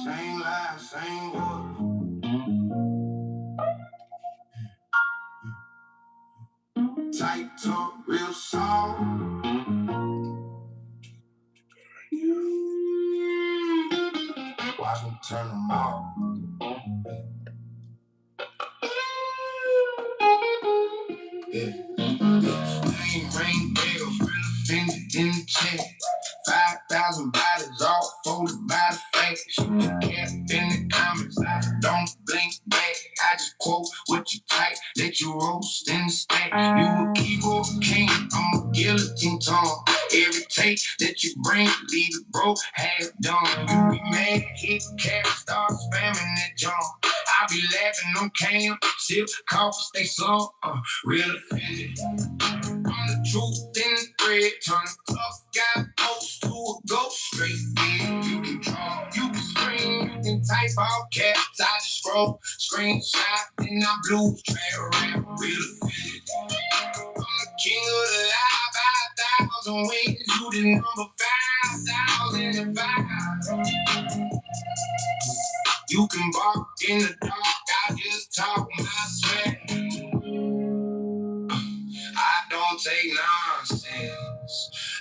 same lie, same word. Tight talk, real soft. Watch me turn them off. Yeah. Name, ring bells, real offended in the chat. 5,000 bodies all folded by the face. Shoot the cap in the comments. I don't blink back. I just quote what you type, let you roast in the stack. You a keyboard king, I'm a guillotine tongue. Every take that you bring, leave it broke, half done. You be mad, hit cap, start spamming that junk. I be laughing on cam, sip coffee, stay slow, real offended. I'm the truth in the thread, turn a tough guy post to a ghost straight. Yeah, you can draw, you can scream, you can type all caps. I just scroll, screenshot, then I blue track around, real offended. I'm the king of the live, 5,000 wings, you the number 5,005. You can bark in the dark, I just talk my sweat. I don't take nonsense,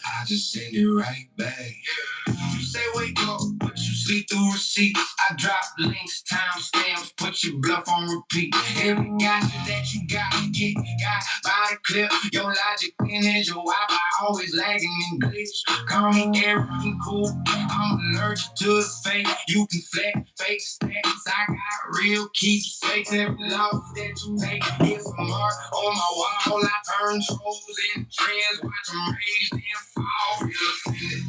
I just send it right back. Yeah. You say wake up, but you sleep through receipts. I drop links, timestamps, put your bluff on repeat. Every gotcha that you got by the clip. Your logic is your Wi-Fi always lagging in glitch. Call me everything cool, I'm allergic to the fake. You can fake stats, I got real keepsakes. Every loss that you take is a mark on my wall. I turn trolls into trends, watch them raise and fall. Real offended.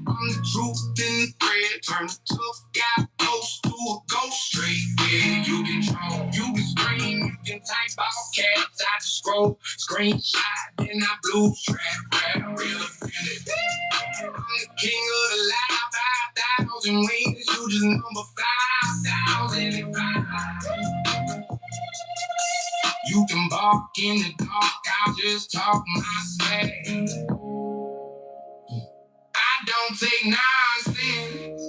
I'm the truth in the thread, turn the tough guy post to a ghost straight. Yeah, you can troll, you can scream, you can type all caps. I just scroll, screenshot, then I blue trap, rap, real offended. I'm the king of the live, 5,000 wings, you just number 5,005. You can bark in the dark, I'll just talk my slang. I don't take nonsense,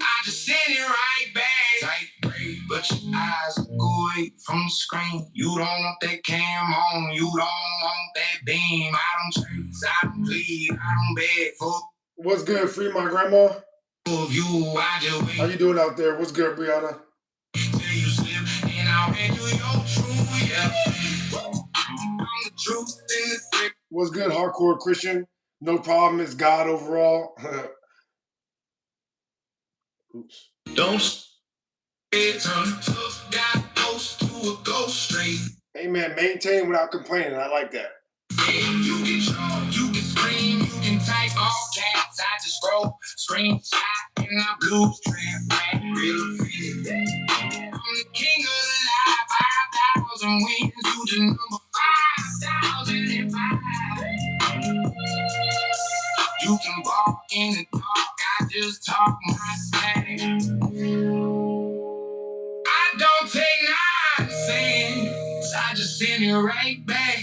I just send it right back. Tight brave, but your eyes go away from the screen. You don't want that cam on, you don't want that beam. I don't chase, I don't plead, I don't beg for. What's good, Free My Grandma? How you doing out there? What's good, Brianna? You slip and I'll hand you your truth, yeah. I'm the truth in the thick. What's good, Hardcore Christian? No problem, it's God overall. Oops. Don't turn tough guy post to a ghost straight. Amen. Maintain without complaining. I like that. You can show, you can scream, you can type all caps. I just scroll, screenshot, and I blue trap back, real offended. I'm the king of the live, 5,000 wins, you the number 5,005. You can walk in the dark, I just talk my slang. I don't take nonsense, I just send it right back.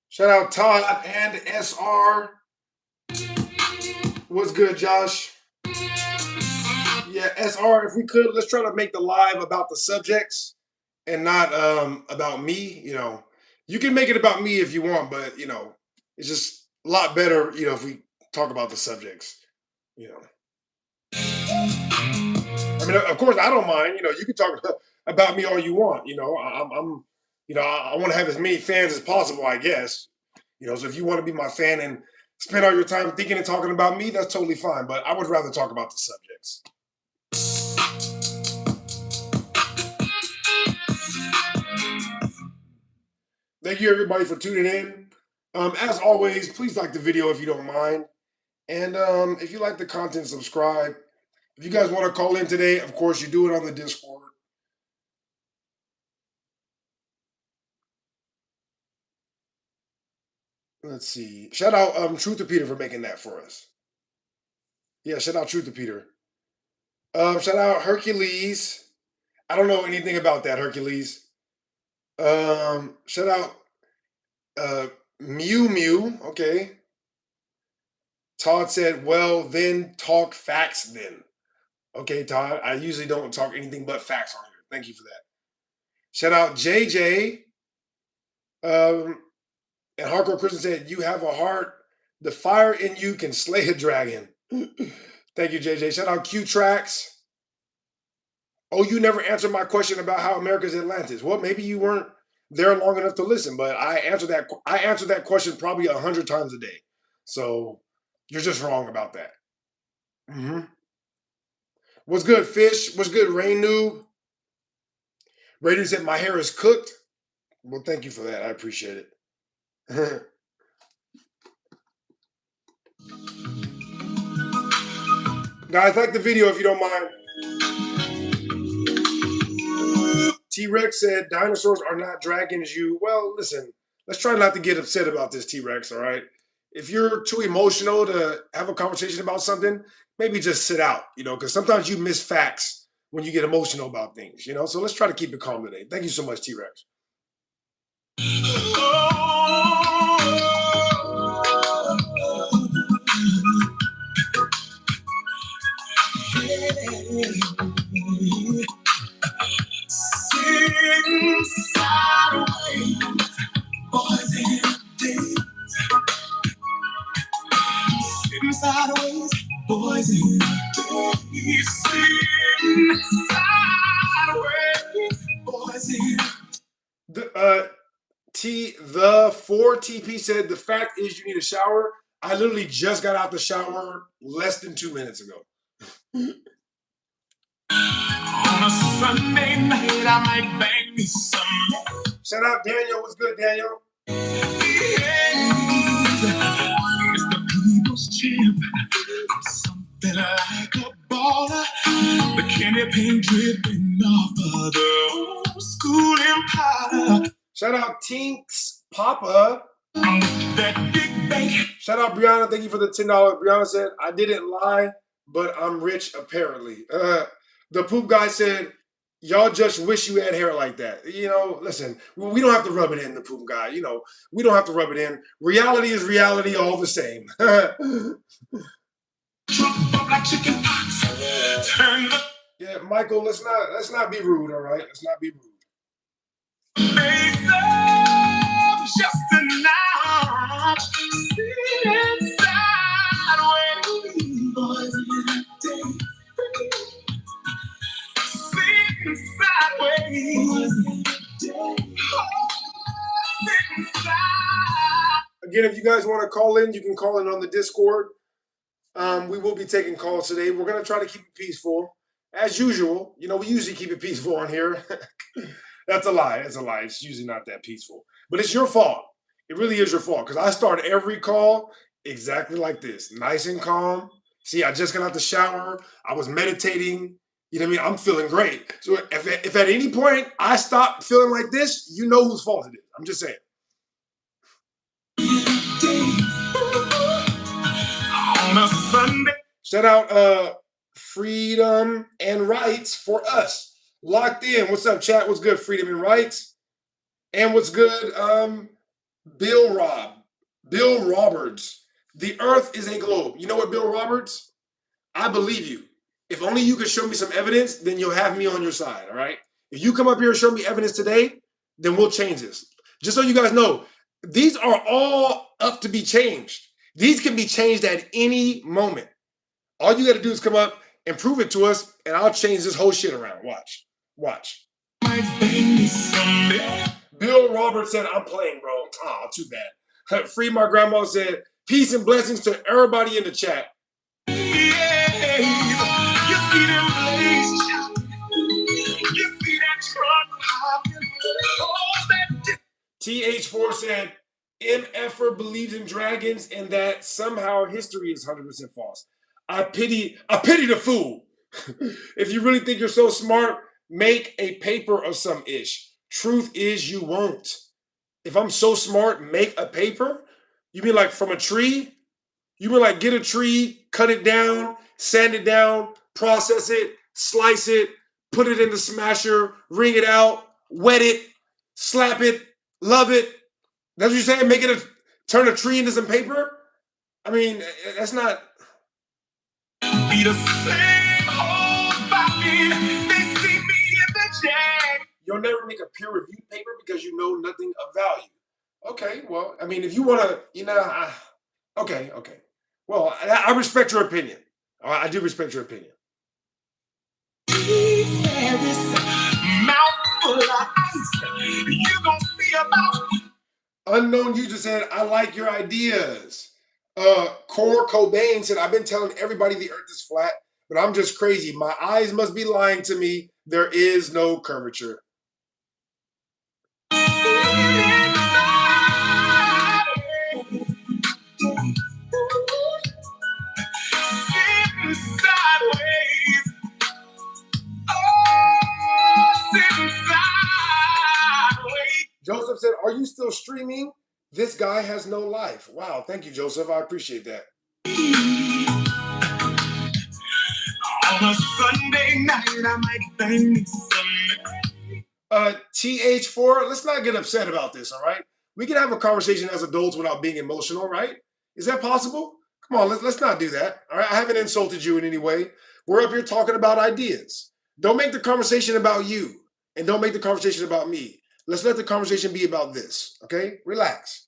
Shout out Todd and SR. What's good, Josh? Yeah, SR, if we could, let's try to make the live about the subjects and not about me. You know, you can make it about me if you want, but you know, it's just a lot better, you know, if we talk about the subjects. You know. I mean, of course, I don't mind. You know, you can talk about me all you want. You know, I'm you know, I want to have as many fans as possible, I guess. You know, so if you want to be my fan and spend all your time thinking and talking about me, that's totally fine. But I would rather talk about the subjects. Thank you, everybody, for tuning in. As always, please like the video if you don't mind. And if you like the content, subscribe. If you guys want to call in today, of course, you do it on the Discord. Let's see. Shout out Truth to Peter for making that for us. Yeah, shout out Truth to Peter. Shout out Hercules. I don't know anything about that, Hercules. Shout out Mew Mew. Okay. Todd said, well, then talk facts then. Okay, Todd, I usually don't talk anything but facts on here. Thank you for that. Shout out JJ. And Hardcore Christian said, you have a heart. The fire in you can slay a dragon. Thank you, JJ. Shout out Q Tracks. Oh, you never answered my question about how America's Atlantis. Well, maybe you weren't there long enough to listen, but I answered that question probably 100 times a day. So you're just wrong about that. Mm-hmm. What's good, Fish? What's good, Rain Noob? Raiden said my hair is cooked. Well, thank you for that. I appreciate it. Guys, like the video if you don't mind. T-Rex said dinosaurs are not dragons. Well, listen, let's try not to get upset about this, T-Rex, all right? If you're too emotional to have a conversation about something, maybe just sit out, because sometimes you miss facts when you get emotional about things, So let's try to keep it calm today. Thank you so much, T-Rex. Sideways, boys in sideways, boys in the 4TP said the fact is you need a shower. I literally just got out the shower less than 2 minutes ago. On a Sunday night, I might bang me some. Shout out Daniel. What's good, Daniel? Mr. People's Champ. I'm something like a baller. The candy paint dripping off of the old school Impala. Shout out Tinks Papa. That big bank. Shout out Brianna. Thank you for the $10. Brianna said, I didn't lie, but I'm rich apparently. The poop guy said, y'all just wish you had hair like that. Listen, we don't have to rub it in, the poop guy. We don't have to rub it in. Reality is reality all the same. Yeah, Michael, let's not be rude, all right? Let's not be rude. Just a notch, Again, if you guys want to call in, you can call in on the Discord. We will be taking calls today. We're going to try to keep it peaceful. As usual, we usually keep it peaceful on here. That's a lie. That's a lie. It's usually not that peaceful. But it's your fault. It really is your fault because I start every call exactly like this. Nice and calm. See, I just got out the shower. I was meditating. You know what I mean? I'm feeling great. So if at any point I stop feeling like this, you know whose fault it is. I'm just saying. On a Sunday. Shout out Freedom and Rights for Us. Locked in. What's up, chat? What's good, Freedom and Rights? And what's good, Bill Roberts. The earth is a globe. You know what, Bill Roberts? I believe you. If only you could show me some evidence, then you'll have me on your side, all right? If you come up here and show me evidence today, then we'll change this. Just so you guys know, these are all up to be changed. These can be changed at any moment. All you got to do is come up and prove it to us, and I'll change this whole shit around. Watch. Bill Roberts said, I'm playing, bro. Oh, too bad. Free My Grandma said, peace and blessings to everybody in the chat. TH4 said, MFer believes in dragons and that somehow history is 100% false. I pity the fool. If you really think you're so smart, make a paper of some ish. Truth is you won't. If I'm so smart, make a paper? You mean like from a tree? You mean like get a tree, cut it down, sand it down, process it, slice it, put it in the smasher, wring it out, wet it, slap it, love it. That's what you're saying? Turn a tree into some paper? I mean, that's not. Be the same old Bobby. They see me in the jag. You'll never make a peer-reviewed paper because you know nothing of value. Okay, well, I mean, if you want to, okay. Well, I respect your opinion. I do respect your opinion. Mouthful of ice. You gonna see about. Unknown user said, I like your ideas. Core Cobain said, I've been telling everybody the earth is flat, but I'm just crazy. My eyes must be lying to me. There is no curvature. Sideways. Sitting sideways. Joseph said, are you still streaming? This guy has no life. Wow, thank you, Joseph. I appreciate that. On a Sunday night, I might bang me some. TH4, let's not get upset about this, all right? We can have a conversation as adults without being emotional, right? Is that possible? Come on, let's not do that, all right? I haven't insulted you in any way. We're up here talking about ideas. Don't make the conversation about you, and don't make the conversation about me. Let's let the conversation be about this, okay? Relax.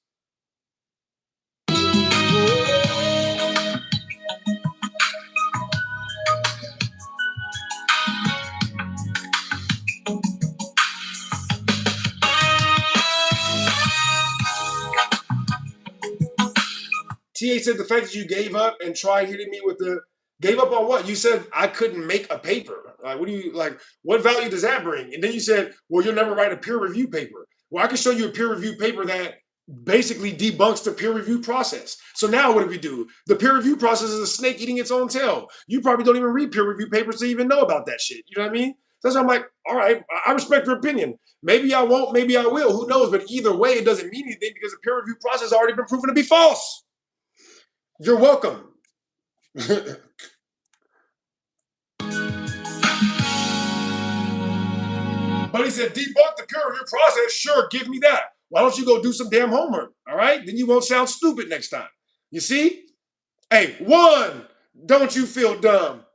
TA said the fact that you gave up and tried hitting me with the gave up on what? You said I couldn't make a paper. Like, what do you like? What value does that bring? And then you said, well, you'll never write a peer review paper. Well, I can show you a peer review paper that basically debunks the peer review process. So now what do we do? The peer review process is a snake eating its own tail. You probably don't even read peer review papers to even know about that shit. You know what I mean? That's why I'm like, all right, I respect your opinion. Maybe I won't, maybe I will. Who knows? But either way, it doesn't mean anything because the peer review process has already been proven to be false. You're welcome. But he said, debunk the peer review process. Sure, give me that. Why don't you go do some damn homework? All right? Then you won't sound stupid next time. You see? Hey, 1, don't you feel dumb?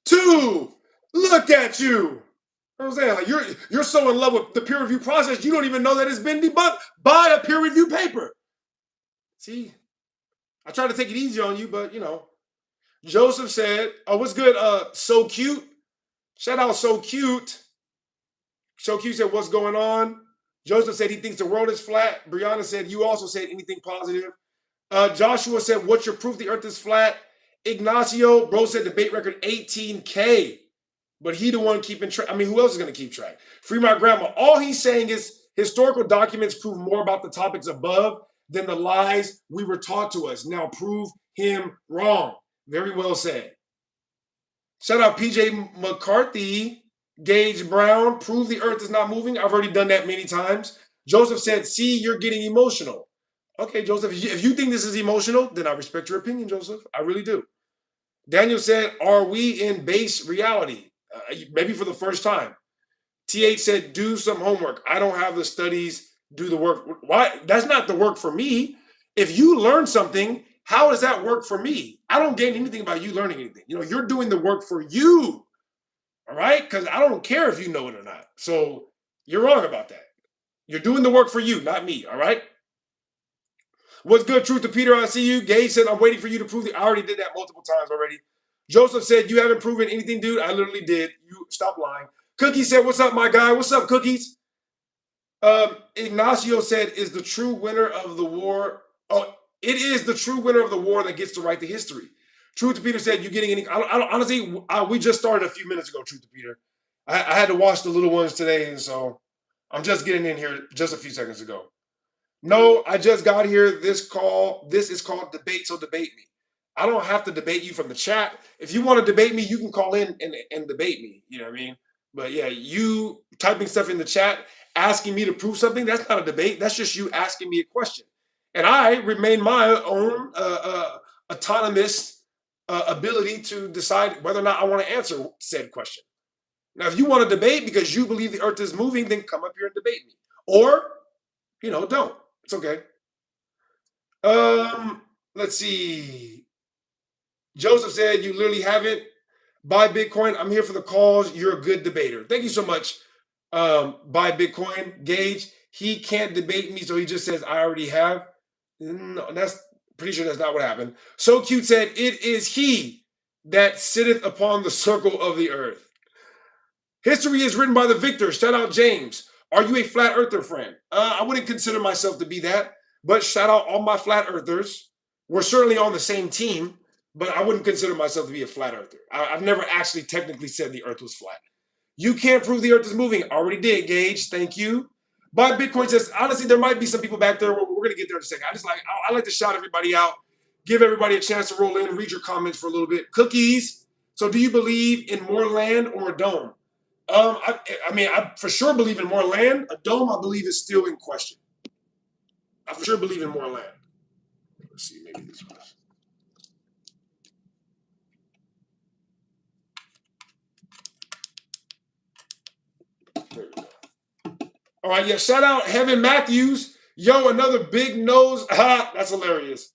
2, look at you. You know what I'm saying? Like you're so in love with the peer review process, you don't even know that it's been debunked by a peer review paper. See? I tried to take it easy on you, but Joseph said, oh, what's good? So cute. Shout out So Cute. So Cute said, what's going on? Joseph said he thinks the world is flat. Brianna said, you also said anything positive. Joshua said, what's your proof the earth is flat? Ignacio, bro said debate record 18K. But he the one keeping track. I mean, who else is going to keep track? Free my grandma. All he's saying is historical documents prove more about the topics above than the lies we were taught to us. Now prove him wrong. Very well said. Shout out PJ McCarthy. Gage Brown, prove the earth is not moving. I've already done that many times. Joseph said, see, you're getting emotional. Okay, Joseph, if you think this is emotional, then I respect your opinion, Joseph. I really do. Daniel said, are we in base reality? Maybe for the first time. TH said, do some homework. I don't have the studies, do the work. Why? That's not the work for me. If you learn something, how does that work for me? I don't gain anything by you learning anything. You're doing the work for you. All right? Because I don't care if you know it or not. So you're wrong about that. You're doing the work for you, not me. All right? What's good, Truth to Peter? I see you. Gage said, I'm waiting for you to prove it. I already did that multiple times already. Joseph said, you haven't proven anything, dude. I literally did. You stop lying. Cookies said, what's up, my guy? What's up, Cookies? Ignacio said, is the true winner of the war. Oh, it is the true winner of the war that gets to write the history. Truth to Peter said, you getting any? I don't honestly, we just started a few minutes ago, Truth to Peter. I had to watch the little ones today, and so I'm just getting in here just a few seconds ago. No, I just got here. This is called debate, so debate me. I don't have to debate you from the chat. If you want to debate me, you can call in and debate me. You know what I mean? But yeah, you typing stuff in the chat, asking me to prove something, that's not a debate. That's just you asking me a question. And I remain my own autonomous ability to decide whether or not I want to answer said question. Now, if you want to debate because you believe the earth is moving, then come up here and debate me. Or, don't. It's okay. Let's see. Joseph said, you literally haven't. Buy Bitcoin. I'm here for the cause. You're a good debater. Thank you so much. Buy Bitcoin. Gage, he can't debate me, so he just says, I already have. No, that's pretty sure that's not what happened. So Cute said, it is he that sitteth upon the circle of the earth. History is written by the victor. Shout out James. Are you a flat earther friend? I wouldn't consider myself to be that, but shout out all my flat earthers. We're certainly on the same team, but I wouldn't consider myself to be a flat earther. I've never actually technically said the earth was flat. You can't prove the earth is moving. Already did, Gage. Thank you. But Bitcoin says, honestly, there might be some people back there. We're going to get there in a second. I like to shout everybody out, give everybody a chance to roll in, read your comments for a little bit. Cookies. So do you believe in more land or a dome? I for sure believe in more land. A dome, I believe, is still in question. I for sure believe in more land. Let's see, maybe this one. There we go. All right, yeah. Shout out Heaven Matthews. Yo, another big nose. That's hilarious.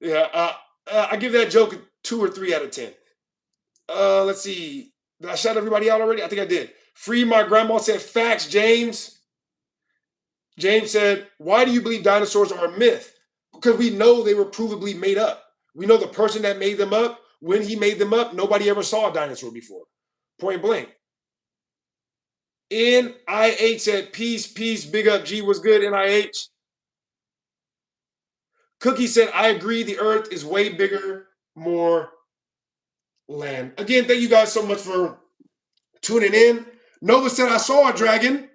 Yeah, I give that joke a 2 or 3 out of 10. Let's see. Did I shout everybody out already? I think I did. Free my grandma said facts, James. James said, why do you believe dinosaurs are a myth? Because we know they were provably made up. We know the person that made them up, when he made them up, nobody ever saw a dinosaur before. Point blank. NIH said, peace, big up. G was good, NIH. Cookie said, I agree, the earth is way bigger, more land. Again, thank you guys so much for tuning in. Nova said, I saw a dragon.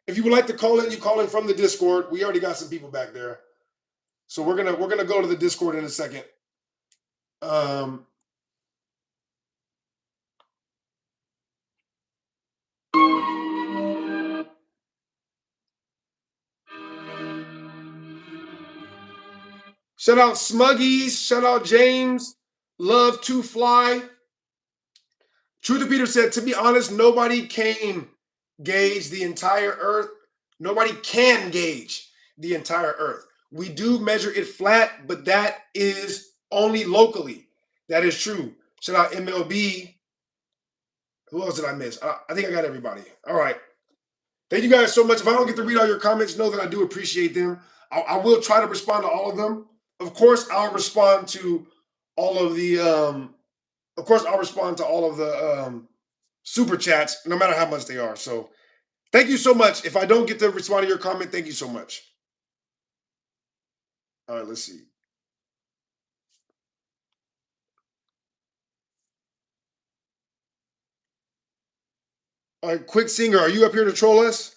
If you would like to call in, you call in from the Discord. We already got some people back there. So we're gonna go to the Discord in a second. Shout out Smuggies. Shout out James. Love to fly. Truth to Peter said, to be honest, nobody can gauge the entire earth. Nobody can gauge the entire earth. We do measure it flat, but that is only locally. That is true. Shout out MLB. Who else did I miss? I think I got everybody. All right. Thank you guys so much. If I don't get to read all your comments, know that I do appreciate them. I will try to respond to all of them. Of course, I'll respond to all of the super chats, no matter how much they are. So thank you so much. If I don't get to respond to your comment, thank you so much. All right, let's see. All right, Quick Singer, are you up here to troll us?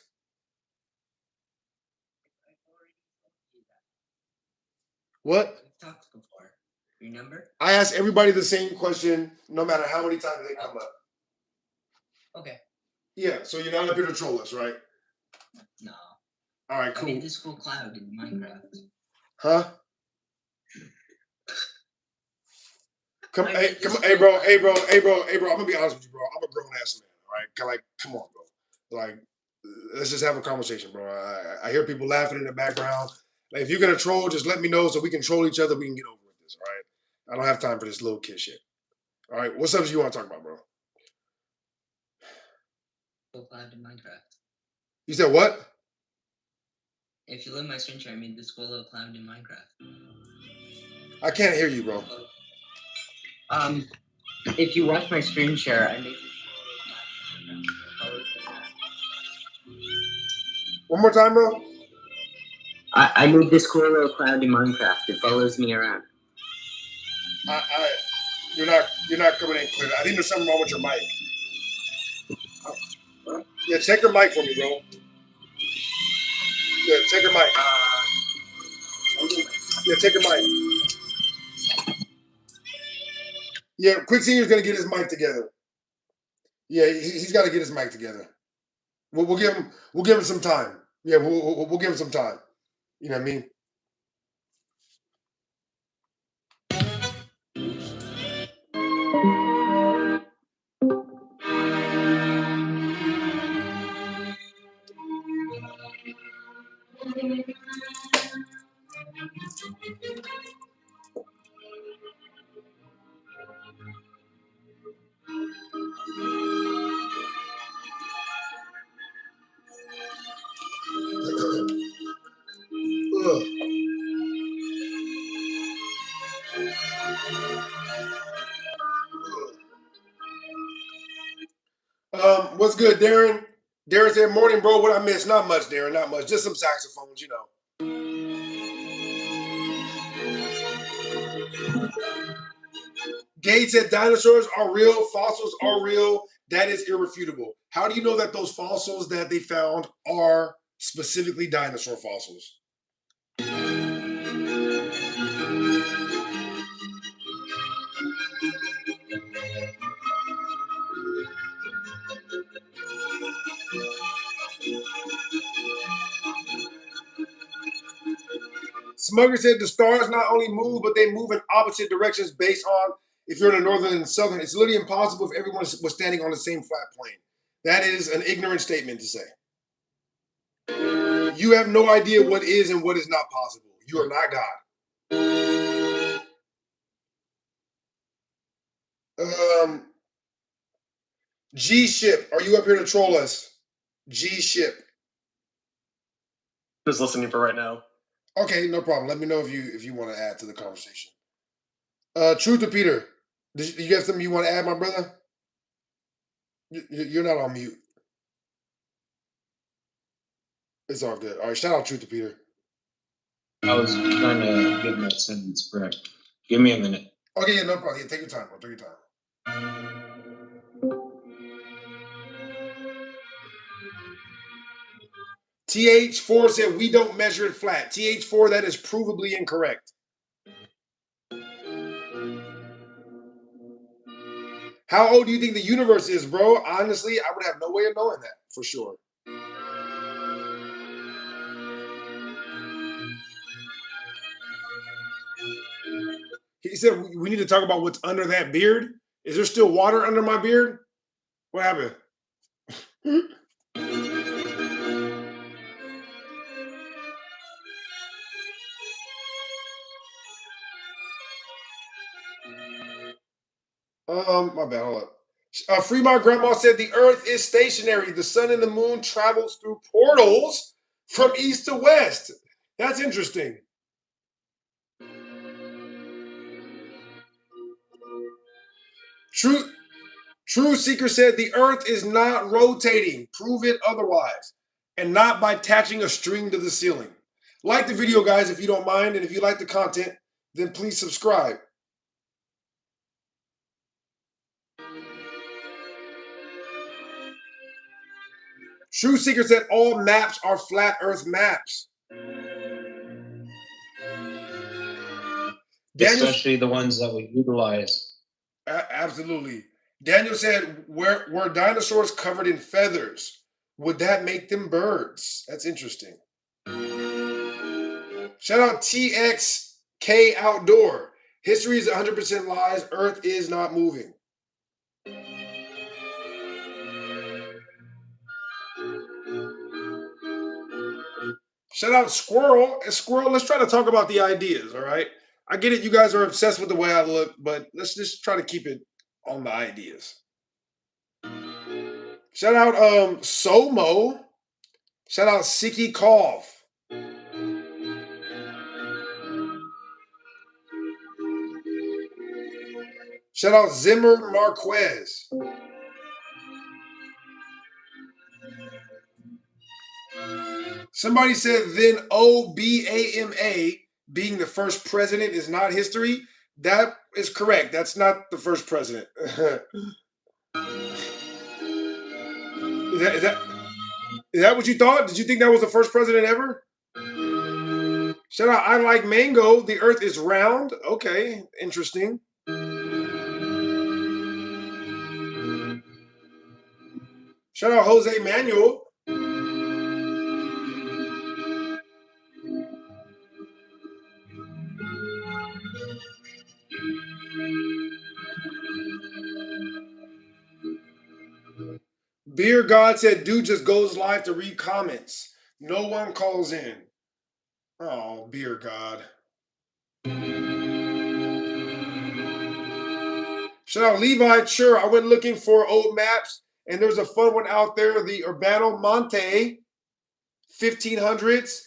What? We've talked before. Remember? I ask everybody the same question, no matter how many times they come up. Okay. Yeah, so you're not up here to troll us, right? No. All right, cool. I made this cool cloud in Minecraft. Huh? Come, hey, bro. I'm gonna be honest with you, bro. I'm a grown ass man, all right? Like, come on, bro. Like, let's just have a conversation, bro. I hear people laughing in the background. Like, if you're gonna troll, just let me know so we can troll each other. We can get over with this, all right? I don't have time for this little kid shit. All right, what subject you want to talk about, bro? Cool cloud in Minecraft. You said what? If you live in my screen share, I made this cool little cloud in Minecraft. I can't hear you, bro. If you watch my screen share, I made this cool little cloud. One more time, bro. I made this cool little cloud in Minecraft. It follows me around. You're not coming in clear. I think there's something wrong with your mic. Yeah, check your mic for me, bro. Yeah, check your mic. Yeah, check your mic. Yeah, Quick Senior's gonna get his mic together. Yeah, he's got to get his mic together. We'll give him some time. Yeah, we'll give him some time. You know what I mean? What's good, Darren? Darren said, morning, bro. What I missed? Not much, Darren. Not much. Just some saxophones, you know. Gage said dinosaurs are real, fossils are real. That is irrefutable. How do you know that those fossils that they found are specifically dinosaur fossils? Smugger said the stars not only move, but they move in opposite directions based on if you're in the northern and southern. It's literally impossible if everyone was standing on the same flat plane. That is an ignorant statement to say. You have no idea what is and what is not possible. You are not God. G Ship, are you up here to troll us? G Ship. Just listening for right now. Okay, no problem. Let me know if you want to add to the conversation. Truth or Peter, you have something you want to add, my brother? You're not on mute. It's all good. All right, shout out Truth to Peter. I was trying to get my sentence correct. Give me a minute. Okay, yeah, no problem. Yeah, take your time, bro. Take your time. TH4 said we don't measure it flat. TH4, that is provably incorrect. How old do you think the universe is, bro? Honestly, I would have no way of knowing that for sure. He said we need to talk about what's under that beard. Is there still water under my beard? What happened? My bad. Hold up. Fremont Grandma said the Earth is stationary. The sun and the moon travels through portals from east to west. That's interesting. True Seeker said the Earth is not rotating. Prove it otherwise. And not by attaching a string to the ceiling. Like the video, guys, if you don't mind. And if you like the content, then please subscribe. True Seeker said all maps are flat Earth maps. Especially the ones that we utilize. Absolutely. Daniel said, were dinosaurs covered in feathers? Would that make them birds? That's interesting. Shout out TXK Outdoor. History is 100% lies. Earth is not moving. Shout out Squirrel. Squirrel, let's try to talk about the ideas, all right? I get it. You guys are obsessed with the way I look, but let's just try to keep it on the ideas. Shout out Somo. Shout out Siki Cough. Shout out Zimmer Marquez. Somebody said then Obama being the first president is not history. That is correct. That's not the first president. Is that what you thought? Did you think that was the first president ever? Shout out I Like Mango. The earth is round. Okay, interesting. Shout out Jose Manuel. Beer God said, dude just goes live to read comments. No one calls in. Oh, Beer God. Shout out Levi. Sure, I went looking for old maps, and there's a fun one out there, the Urbano Monte 1500s.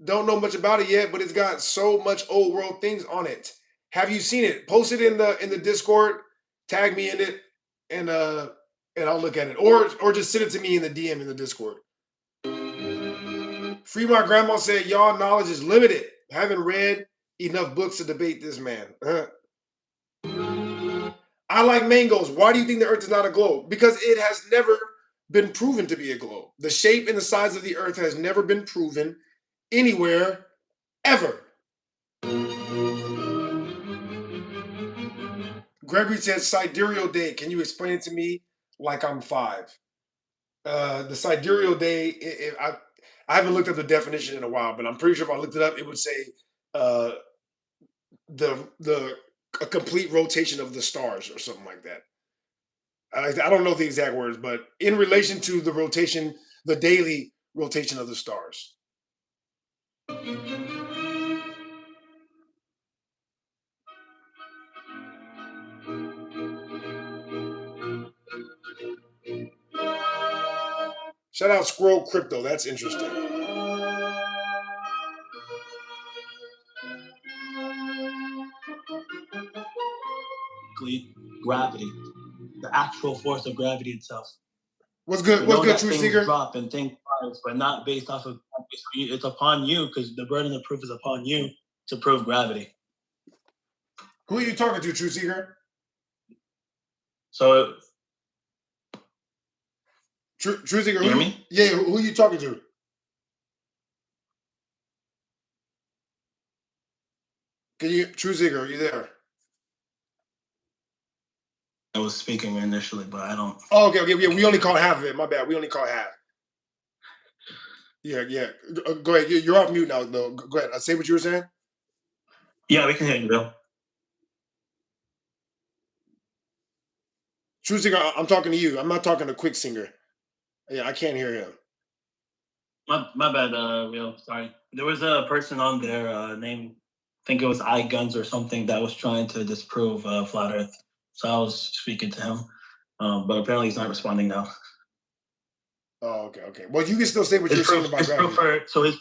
Don't know much about it yet, but it's got so much old world things on it. Have you seen it? Post it in the Discord. Tag me in it, and and I'll look at it, or just send it to me in the DM in the Discord. Free my grandma said, y'all knowledge is limited. Haven't read enough books to debate this man. I like mangoes. Why do you think the earth is not a globe? Because it has never been proven to be a globe. The shape and the size of the earth has never been proven anywhere ever. Gregory says sidereal day. Can you explain it to me like I'm 5? The sidereal day, I haven't looked up the definition in a while, but I'm pretty sure if I looked it up, it would say a complete rotation of the stars or something like that. I don't know the exact words, but in relation to the rotation, the daily rotation of the stars. Shout out Squirrel Crypto. That's interesting. Gravity, the actual force of gravity itself. What's good? We What's know good, that True things Seeker? drop and things rise, but not based off of. It's upon you, because the burden of proof is upon you to prove gravity. Who are you talking to, True Seeker? So, True Seeker, hear me? Yeah, who are you talking to? True Seeker, are you there? I was speaking initially, but I don't. Oh, okay. Yeah, we only caught half of it. My bad. We only caught half. Yeah. Go ahead. You're off mute now, though. Go ahead. Say what you were saying. Yeah, we can hear you, Bill. True Singer, I'm talking to you. I'm not talking to Quick Singer. Yeah, I can't hear him. My bad, Bill. Sorry. There was a person on there named, I think it was iGuns or something, that was trying to disprove Flat Earth. So I was speaking to him, but apparently he's not responding now. Oh, okay. Well, you can still say what you're saying about gravity. So if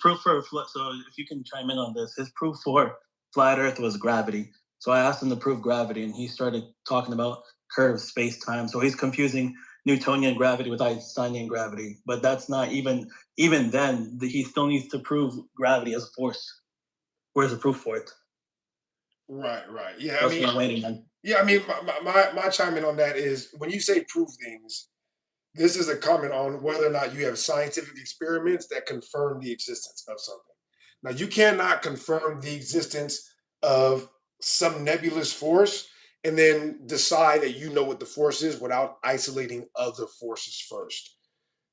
you can chime in on this, his proof for Flat Earth was gravity. So I asked him to prove gravity, and he started talking about curved space-time. So he's confusing Newtonian gravity with Einsteinian gravity. But that's not even then, he still needs to prove gravity as a force. Where's the proof for it? Right. Yeah, that's what I'm waiting on. Yeah, I mean, my chime in on that is when you say prove things, this is a comment on whether or not you have scientific experiments that confirm the existence of something. Now, you cannot confirm the existence of some nebulous force and then decide that you know what the force is without isolating other forces first.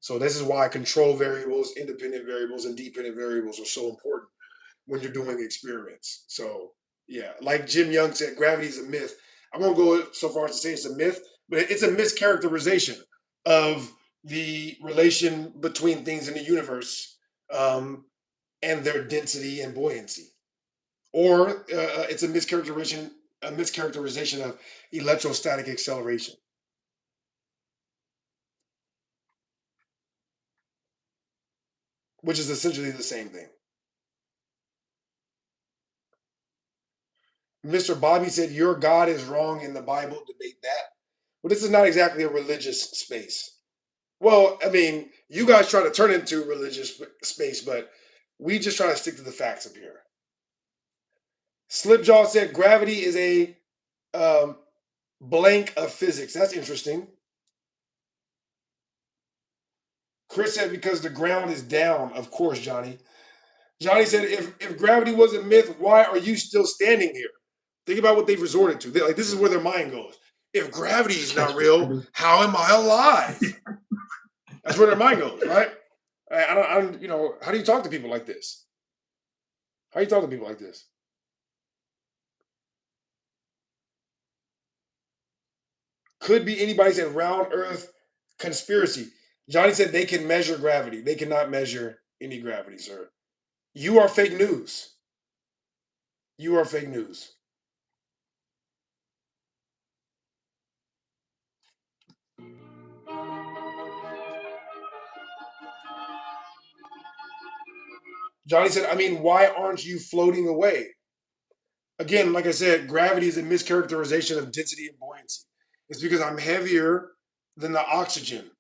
So this is why control variables, independent variables, and dependent variables are so important when you're doing experiments. So yeah, like Jim Young said, gravity is a myth. I won't go so far as to say it's a myth, but it's a mischaracterization of the relation between things in the universe and their density and buoyancy. Or it's a mischaracterization of electrostatic acceleration. Which is essentially the same thing. Mr. Bobby said, your God is wrong in the Bible. Debate that. Well, this is not exactly a religious space. Well, I mean, you guys try to turn it into a religious space, but we just try to stick to the facts up here. Slipjaw said, gravity is a blank of physics. That's interesting. Chris said, because the ground is down. Of course, Johnny. Johnny said, if gravity was a myth, why are you still standing here? Think about what they've resorted to. This is where their mind goes. If gravity is not real, how am I alive? That's where their mind goes, right? I don't, how do you talk to people like this? How do you talk to people like this? Could be anybody said round earth conspiracy. Johnny said they can measure gravity. They cannot measure any gravity, sir. You are fake news. You are fake news. Johnny said, I mean, why aren't you floating away? Again, like I said, gravity is a mischaracterization of density and buoyancy. It's because I'm heavier than the oxygen.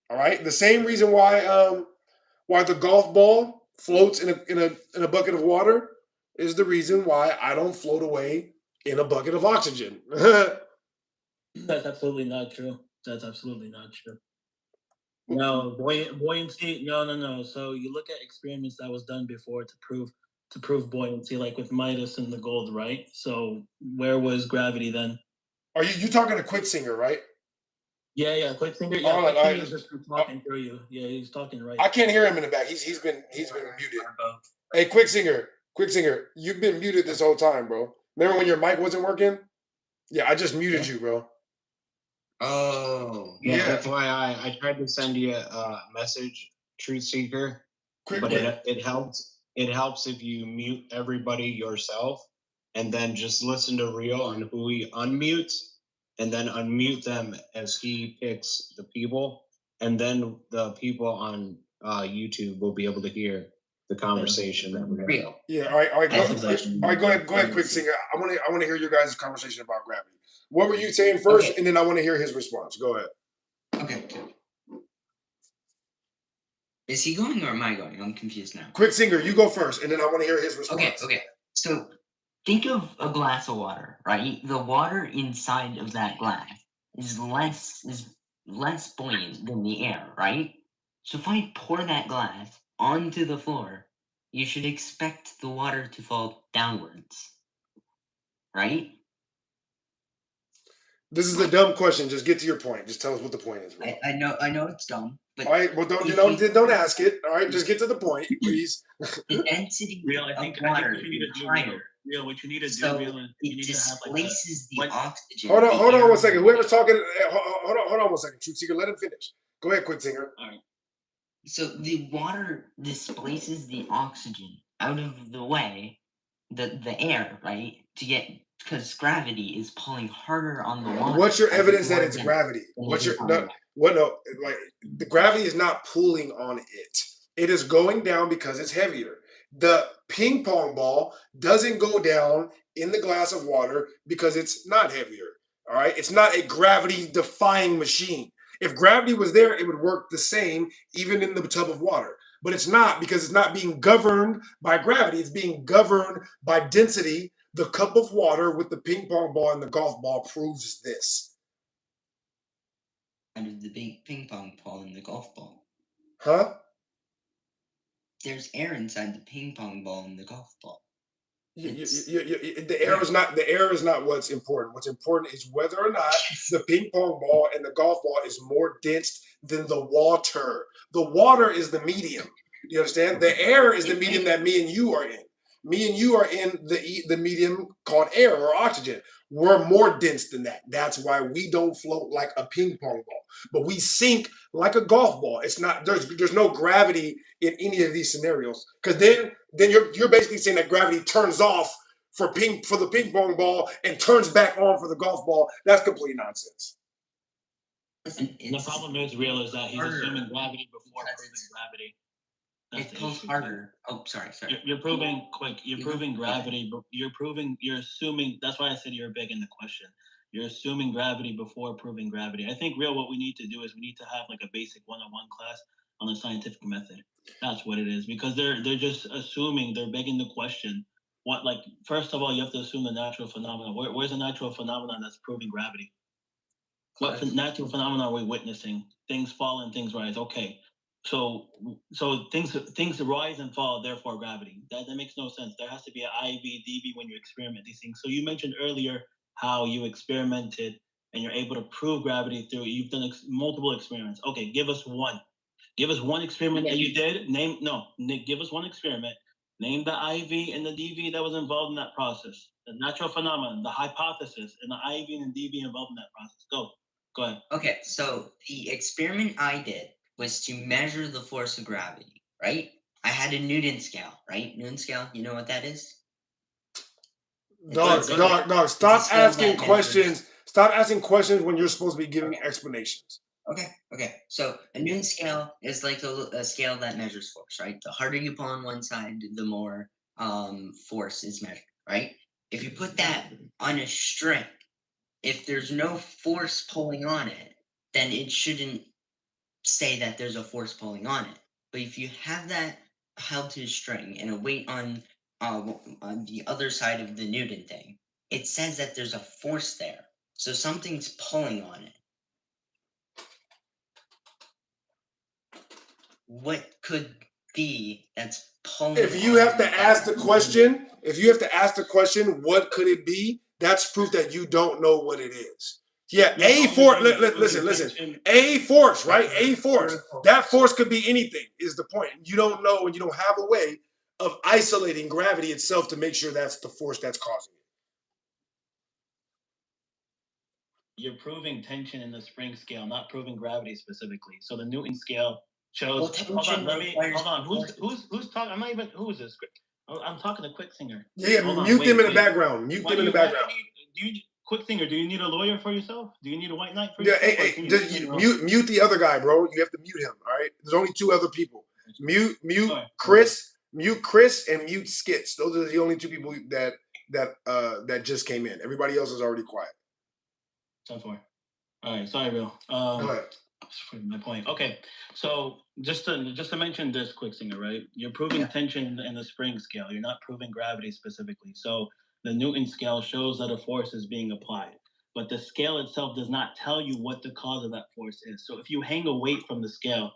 All right. The same reason why the golf ball floats in a bucket of water is the reason why I don't float away in a bucket of oxygen. That's absolutely not true. That's absolutely not true. No, buoyancy. No, no, no. So you look at experiments that was done before to prove buoyancy, like with Midas and the gold, right? So where was gravity then? Are you talking to Quitsinger, right? Yeah, yeah. Quickfinger. Yeah, All right, Quickfinger is all right. just talking through you. Yeah, he's talking right. I can't hear him in the back. He's been muted. Hey, Quitsinger, you've been muted this whole time, bro. Remember when your mic wasn't working? Yeah, I just muted you, bro. Oh, Yeah. FYI, I tried to send you a message, Truth Seeker, but it helps. It helps if you mute everybody yourself, and then just listen to Rio and who he unmutes, and then unmute them as he picks the people, and then the people on YouTube will be able to hear the conversation that we're having. Yeah, all right, go ahead, Right. Quitsinger. I want to hear your guys' conversation about gravity. What were you saying first, and then I want to hear his response. Go ahead. Okay. Is he going or am I going? I'm confused now. Quitsinger, you go first, and then I want to hear his response. Okay. So think of a glass of water, right? The water inside of that glass is less buoyant than the air, right? So if I pour that glass onto the floor, you should expect the water to fall downwards, right? This is a dumb question. Just get to your point. Just tell us what the point is, bro. I know it's dumb, but all right. Well, don't ask it. All right, just get to the point, please. the density of water is higher. Real, what you need to do, So Real, is you it need to have displaces the oxygen. Hold on air one second. Whoever's talking, hold on 1 second. Truth Seeker, let him finish. Go ahead, Quitsinger. All right. So the water displaces the oxygen out of the way, the air, right? Because gravity is pulling harder on the water. What's your evidence that it's gravity? The gravity is not pulling on it. It is going down because it's heavier. The ping pong ball doesn't go down in the glass of water because it's not heavier. All right, it's not a gravity defying machine. If gravity was there, it would work the same even in the tub of water. But it's not, because it's not being governed by gravity. It's being governed by density. The cup of water with the ping pong ball and the golf ball proves this. And the big ping pong ball and the golf ball. Huh? There's air inside the ping pong ball and the golf ball. The air is not what's important. What's important is whether or not the ping pong ball and the golf ball is more dense than the water. The water is the medium. You understand? The air is the medium that me and you are in. Me and you are in the medium called air or oxygen. We're more dense than that. That's why we don't float like a ping pong ball, but we sink like a golf ball. It's not there's no gravity in any of these scenarios, because then you're basically saying that gravity turns off for the ping pong ball and turns back on for the golf ball. That's complete nonsense. The problem is, Real, is that he's assuming gravity before proving gravity. It pulls harder. Oh, sorry. You're proving gravity, but you're assuming. That's why I said you're big in the question. You're assuming gravity before proving gravity. I think, Real, what we need to do is we need to have like a basic 101 class on the scientific method. That's what it is, because they're just assuming, they're begging the question. What, like, first of all, you have to assume the natural phenomenon. Where's the natural phenomenon that's proving gravity? What natural phenomenon are we witnessing? Things fall and things rise. Okay. So things rise and fall, therefore gravity. That makes no sense. There has to be an IV, DV when you experiment these things. So you mentioned earlier how you experimented and you're able to prove gravity through. You've done multiple experiments. Okay, give us one. Give us one experiment that you did. Give us one experiment. Name the IV and the DV that was involved in that process. The natural phenomenon, the hypothesis, and the IV and the DV involved in that process. Go ahead. Okay, so the experiment I did was to measure the force of gravity, right? I had a Newton scale, right? Newton scale, you know what that is? Dog, stop asking questions. Stop asking questions when you're supposed to be giving explanations. Okay. So a Newton scale is like a scale that measures force, right? The harder you pull on one side, the more force is measured, right? If you put that on a string, if there's no force pulling on it, then it shouldn't say that there's a force pulling on it. But if you have that held to a string and a weight on the other side of the Newton thing, it says that there's a force there. So something's pulling on it. What could be that's pulling? If you have to ask the question, what could it be? That's proof that you don't know what it is. Yeah, a force. Listen. A force, right? A force. That force could be anything. Is the point? You don't know, and you don't have a way of isolating gravity itself to make sure that's the force that's causing it. You're proving tension in the spring scale, not proving gravity specifically. So the Newton scale shows. Hold on. Who's talking? I'm not even. Who is this? I'm talking to Quicksinger. Yeah, mute them in the background. Mute them in the background. Quicksinger, do you need a lawyer for yourself? Do you need a white knight for yourself? Mute the other guy, bro. You have to mute him. All right. There's only 2 other people. Mute Chris. Mute Chris and mute Skits. Those are the only 2 people that just came in. Everybody else is already quiet. 10-4. All right. Sorry, Bill. Go ahead. My point. Okay, so just to mention this, Quicksinger, right? You're proving tension in the spring scale. You're not proving gravity specifically. So the Newton scale shows that a force is being applied, but the scale itself does not tell you what the cause of that force is. So if you hang a weight from the scale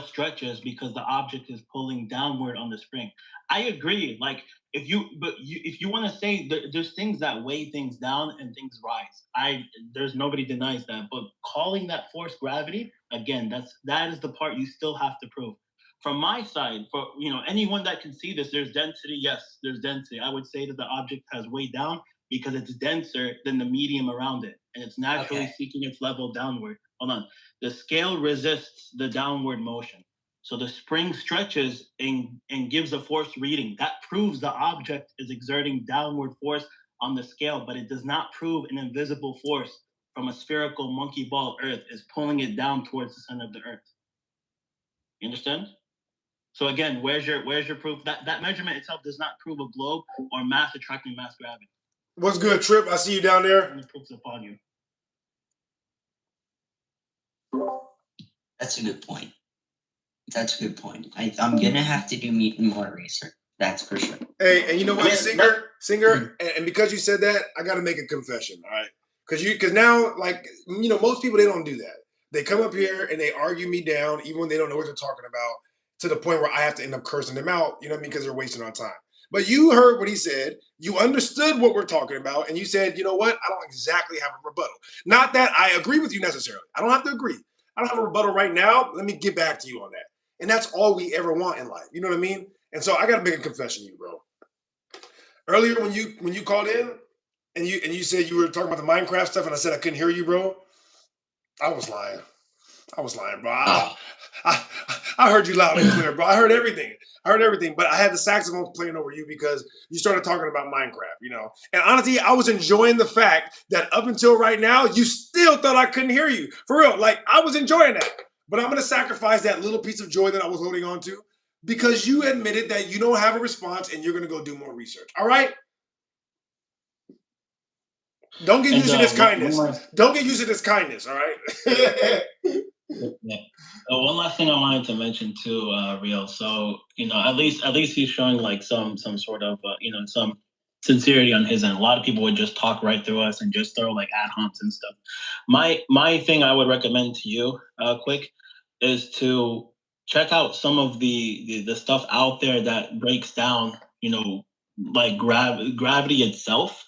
stretches because the object is pulling downward on the spring. I agree. Like if you want to say there's things that weigh things down and things rise. There's nobody denies that. But calling that force gravity, again, that is the part you still have to prove. From my side, for anyone that can see this, there's density. Yes, there's density. I would say that the object has weighed down because it's denser than the medium around it, and it's naturally seeking its level downward. Hold on. The scale resists the downward motion. So the spring stretches and gives a force reading. That proves the object is exerting downward force on the scale, but it does not prove an invisible force from a spherical monkey ball Earth is pulling it down towards the center of the Earth. You understand? So again, where's your proof? That measurement itself does not prove a globe or mass attracting mass gravity. What's good, Trip? I see you down there. And the proof's upon you. That's a good point. I'm gonna have to do more research. That's for sure. Hey, and you know what, Singer, and because you said that, I got to make a confession, all right? Because now, like, most people, they don't do that. They come up here and they argue me down, even when they don't know what they're talking about, to the point where I have to end up cursing them out, because they're wasting our time. But you heard what he said. You understood what we're talking about, and you said, you know what? I don't exactly have a rebuttal. Not that I agree with you necessarily. I don't have to agree. I don't have a rebuttal right now. Let me get back to you on that. And that's all we ever want in life. You know what I mean? And so I got to make a confession to you, bro. Earlier when you called in and you said you were talking about the Minecraft stuff and I said I couldn't hear you, bro, I was lying. Bro. I heard you loud and clear, bro. I heard everything. But I had the saxophone playing over you because you started talking about Minecraft, And honestly, I was enjoying the fact that up until right now, you still thought I couldn't hear you. For real. Like, I was enjoying that. But I'm going to sacrifice that little piece of joy that I was holding on to because you admitted that you don't have a response and you're going to go do more research. All right? Don't get used to this kindness. Don't get used to this kindness, all right? Yeah. One last thing I wanted to mention too, Rio. So at least he's showing like some sort of some sincerity on his end. A lot of people would just talk right through us and just throw like ad homs and stuff. My thing I would recommend to you, Quick, is to check out some of the stuff out there that breaks down, like gravity itself,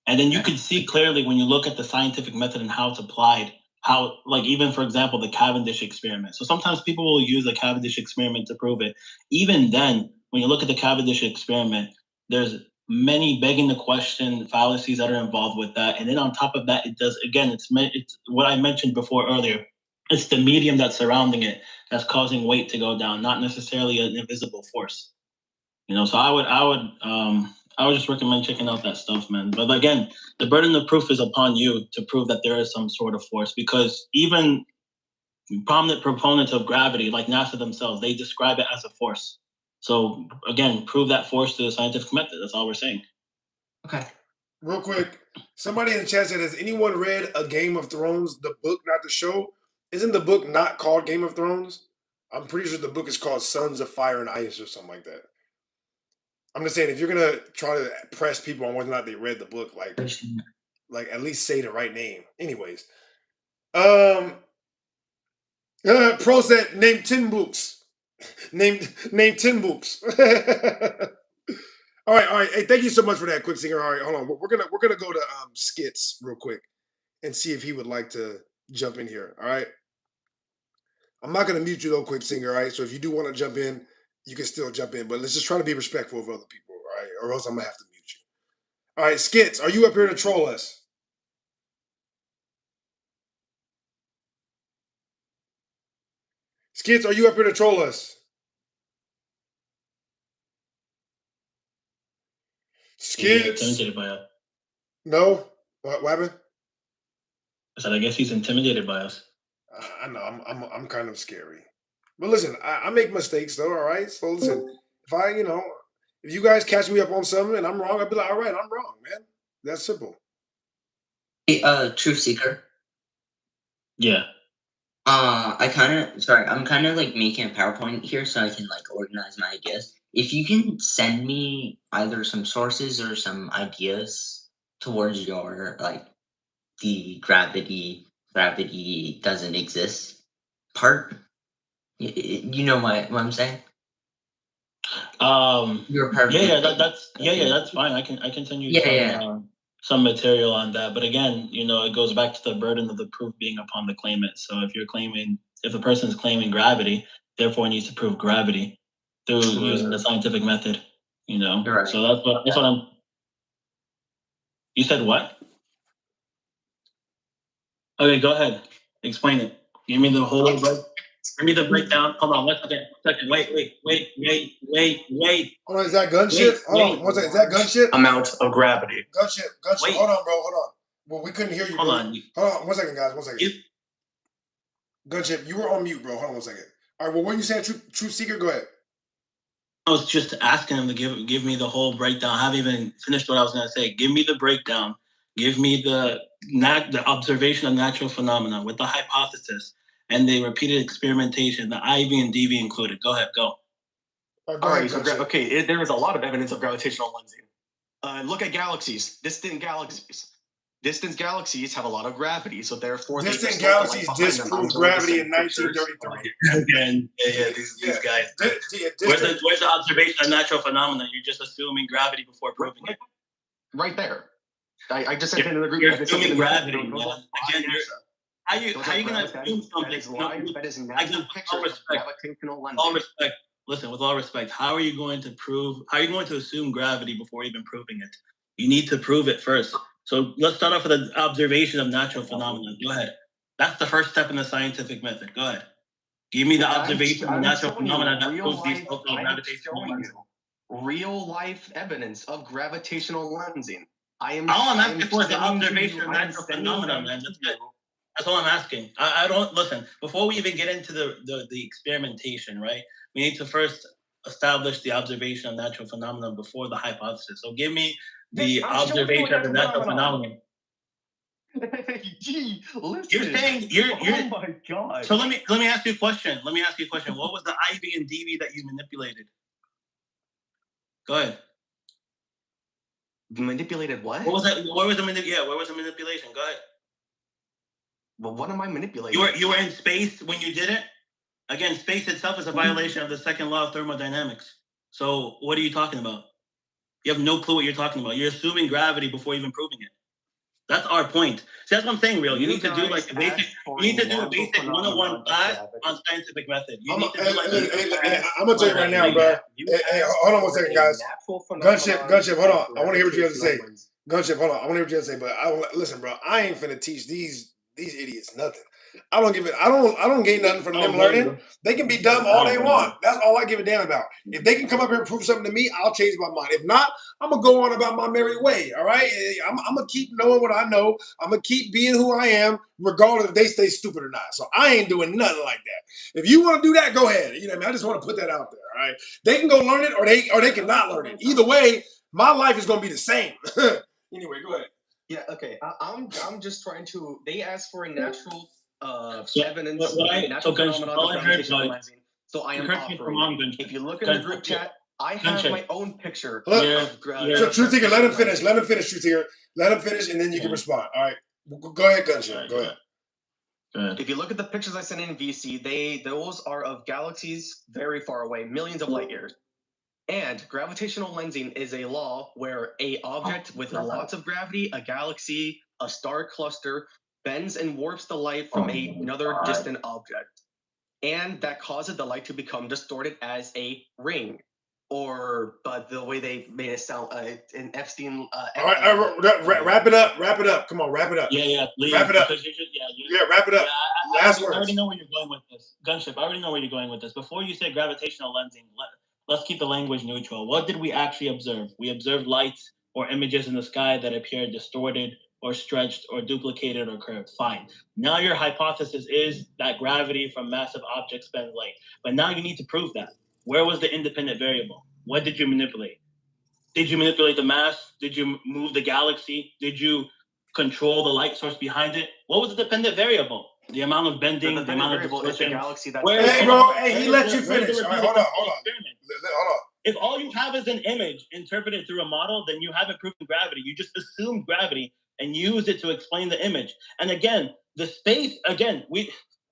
and then you can see clearly when you look at the scientific method and how it's applied. How, like, even for example, the Cavendish experiment. So sometimes people will use the Cavendish experiment to prove it. Even then, when you look at the Cavendish experiment, there's many begging the question fallacies that are involved with that. And then on top of that, it's what I mentioned before earlier. It's the medium that's surrounding it that's causing weight to go down, not necessarily an invisible force. So I would just recommend checking out that stuff, man. But again, the burden of proof is upon you to prove that there is some sort of force, because even prominent proponents of gravity, like NASA themselves, they describe it as a force. So again, prove that force to the scientific method. That's all we're saying. Okay. Real quick, somebody in the chat said, has anyone read A Game of Thrones, the book, not the show? Isn't the book not called Game of Thrones? I'm pretty sure the book is called Sons of Fire and Ice or something like that. I'm just saying, if you're gonna try to press people on whether or not they read the book, like at least say the right name. Anyways, Pro said name 10 books. name 10 books. All right. Hey, thank you so much for that, Quick Singer. All right, hold on. We're gonna go to Skits real quick and see if he would like to jump in here. All right. I'm not gonna mute you though, Quick Singer. All right. So if you do want to jump in, you can still jump in, but let's just try to be respectful of other people, all right? Or else I'm gonna have to mute you. All right, Skits, are you up here to troll us? Skits, are you up here to troll us? Skits. Intimidated by us. No. What happened? I said, I guess he's intimidated by us. I know. I'm kind of scary. But listen, I make mistakes though. All right. So listen, if you guys catch me up on something and I'm wrong, I'll be like, all right, I'm wrong, man. That's simple. Hey, Truth Seeker. Yeah. I'm kind of like making a PowerPoint here so I can like organize my ideas. If you can send me either some sources or some ideas towards your like the gravity doesn't exist part, you know what I'm saying? You're perfect. That's fine. I can send you some material on that. But again, it goes back to the burden of the proof being upon the claimant. So if a person is claiming gravity, therefore needs to prove gravity through using the scientific method. Right. So that's what I'm. You said what? Okay, go ahead. Explain it. Give me the whole. Give me the breakdown. Hold on, 1 second. Wait. Hold on, is that gun shit? Hold on, 1 second. Is that gun shit? Amount of gravity. Gun shit. Hold on, bro. Hold on. Well, we couldn't hear you. Hold on. 1 second, guys. 1 second. Gunship, you were on mute, bro. Hold on 1 second. All right, well, what are you saying, Truth Seeker? Go ahead. I was just asking him to give me the whole breakdown. I haven't even finished what I was going to say. Give me the breakdown. Give me the observation of natural phenomena with the hypothesis and the repeated experimentation, the IV and DV included. Go ahead, go. All right, there is a lot of evidence of gravitational lensing. Look at galaxies, distant galaxies. Distant galaxies have a lot of gravity, so therefore distant galaxies disproved gravity in 1933. Again, these guys. Where's the observation of natural phenomena? You're just assuming gravity before proving it. Right there. I just said in the group. You're assuming gravity. Again, how are you going to assume something? That is natural picture of gravitational lensing. All respect. Listen, with all respect, how are you going to assume gravity before even proving it? You need to prove it first. So let's start off with an observation of natural phenomena. Go ahead. That's the first step in the scientific method. Go ahead. Give me the observation of natural phenomena that proves these so-called gravitational lensing. Real life evidence of gravitational lensing. I'm asking for the observation of natural phenomena, man. That's good. That's all I'm asking. I don't listen. Before we even get into the experimentation, right? We need to first establish the observation of natural phenomena before the hypothesis. So give me the observation of the natural phenomenon. Gee, listen. You're saying Oh my god. So let me ask you a question. What was the IV and DV that you manipulated? Go ahead. Manipulated what? What was that? Where was the manipulation? Go ahead. Well, what am I manipulating? You were in space when you did it? Again, space itself is a violation of the second law of thermodynamics. So what are you talking about? You have no clue what you're talking about. You're assuming gravity before even proving it. That's our point. See, that's what I'm saying, Real. You need to do like a basic. You need to do a basic 101 class on scientific method. I'm gonna tell you right now, bro. Hey, hold on 1 second, guys. Gunship, hold on. I want to hear what you have to say. Gunship, hold on. I want to hear what you have to say. But listen, bro. I ain't finna teach these idiots nothing. I don't gain nothing from them learning. They can be dumb all they want. That's all I give a damn about. If they can come up here and prove something to me, I'll change my mind. If not, I'm gonna go on about my merry way. All right, I'm gonna keep knowing what I know. I'm gonna keep being who I am, regardless if they stay stupid or not. So I ain't doing nothing like that. If you want to do that, go ahead. You know what I mean? I just want to put that out there. All right, they can go learn it, or they can not learn it. Either way, my life is gonna be the same. Anyway, go ahead. Yeah, okay. I'm just trying to. They asked for a natural evidence, Gunship, natural phenomenon of gravitational lensing. So I am correct me if I'm wrong, operating. Gunship. If you look in the group chat, I have Gunship. my own picture. Truth Seeker, let him finish. Let him finish, Truth Seeker. Let him finish, and then you can respond. All right. Go ahead, Gunship. Go ahead. If you look at the pictures I sent in VC, those are of galaxies very far away, millions of light years. And gravitational lensing is a law where a object with lots of gravity, a galaxy, a star cluster, bends and warps the light from another distant object. And that causes the light to become distorted as a ring. Or the way they made it sound in Epstein. All right, wrap it up. Wrap it up. Come on, wrap it up. Yeah. Please, wrap it up. Wrap it up. I already know where you're going with this. Gunship, I already know where you're going with this. Before you say gravitational lensing, let's keep the language neutral. What did we actually observe? We observed lights or images in the sky that appeared distorted or stretched or duplicated or curved. Fine. Now your hypothesis is that gravity from massive objects bends light. But now you need to prove that. Where was the independent variable? What did you manipulate? Did you manipulate the mass? Did you move the galaxy? Did you control the light source behind it? What was the dependent variable? The amount of bending, the amount of distortion. The galaxy that hey, bro, he let you finish. All right, hold on. If all you have is an image interpreted through a model, then you haven't proven gravity. You just assumed gravity and used it to explain the image. And again,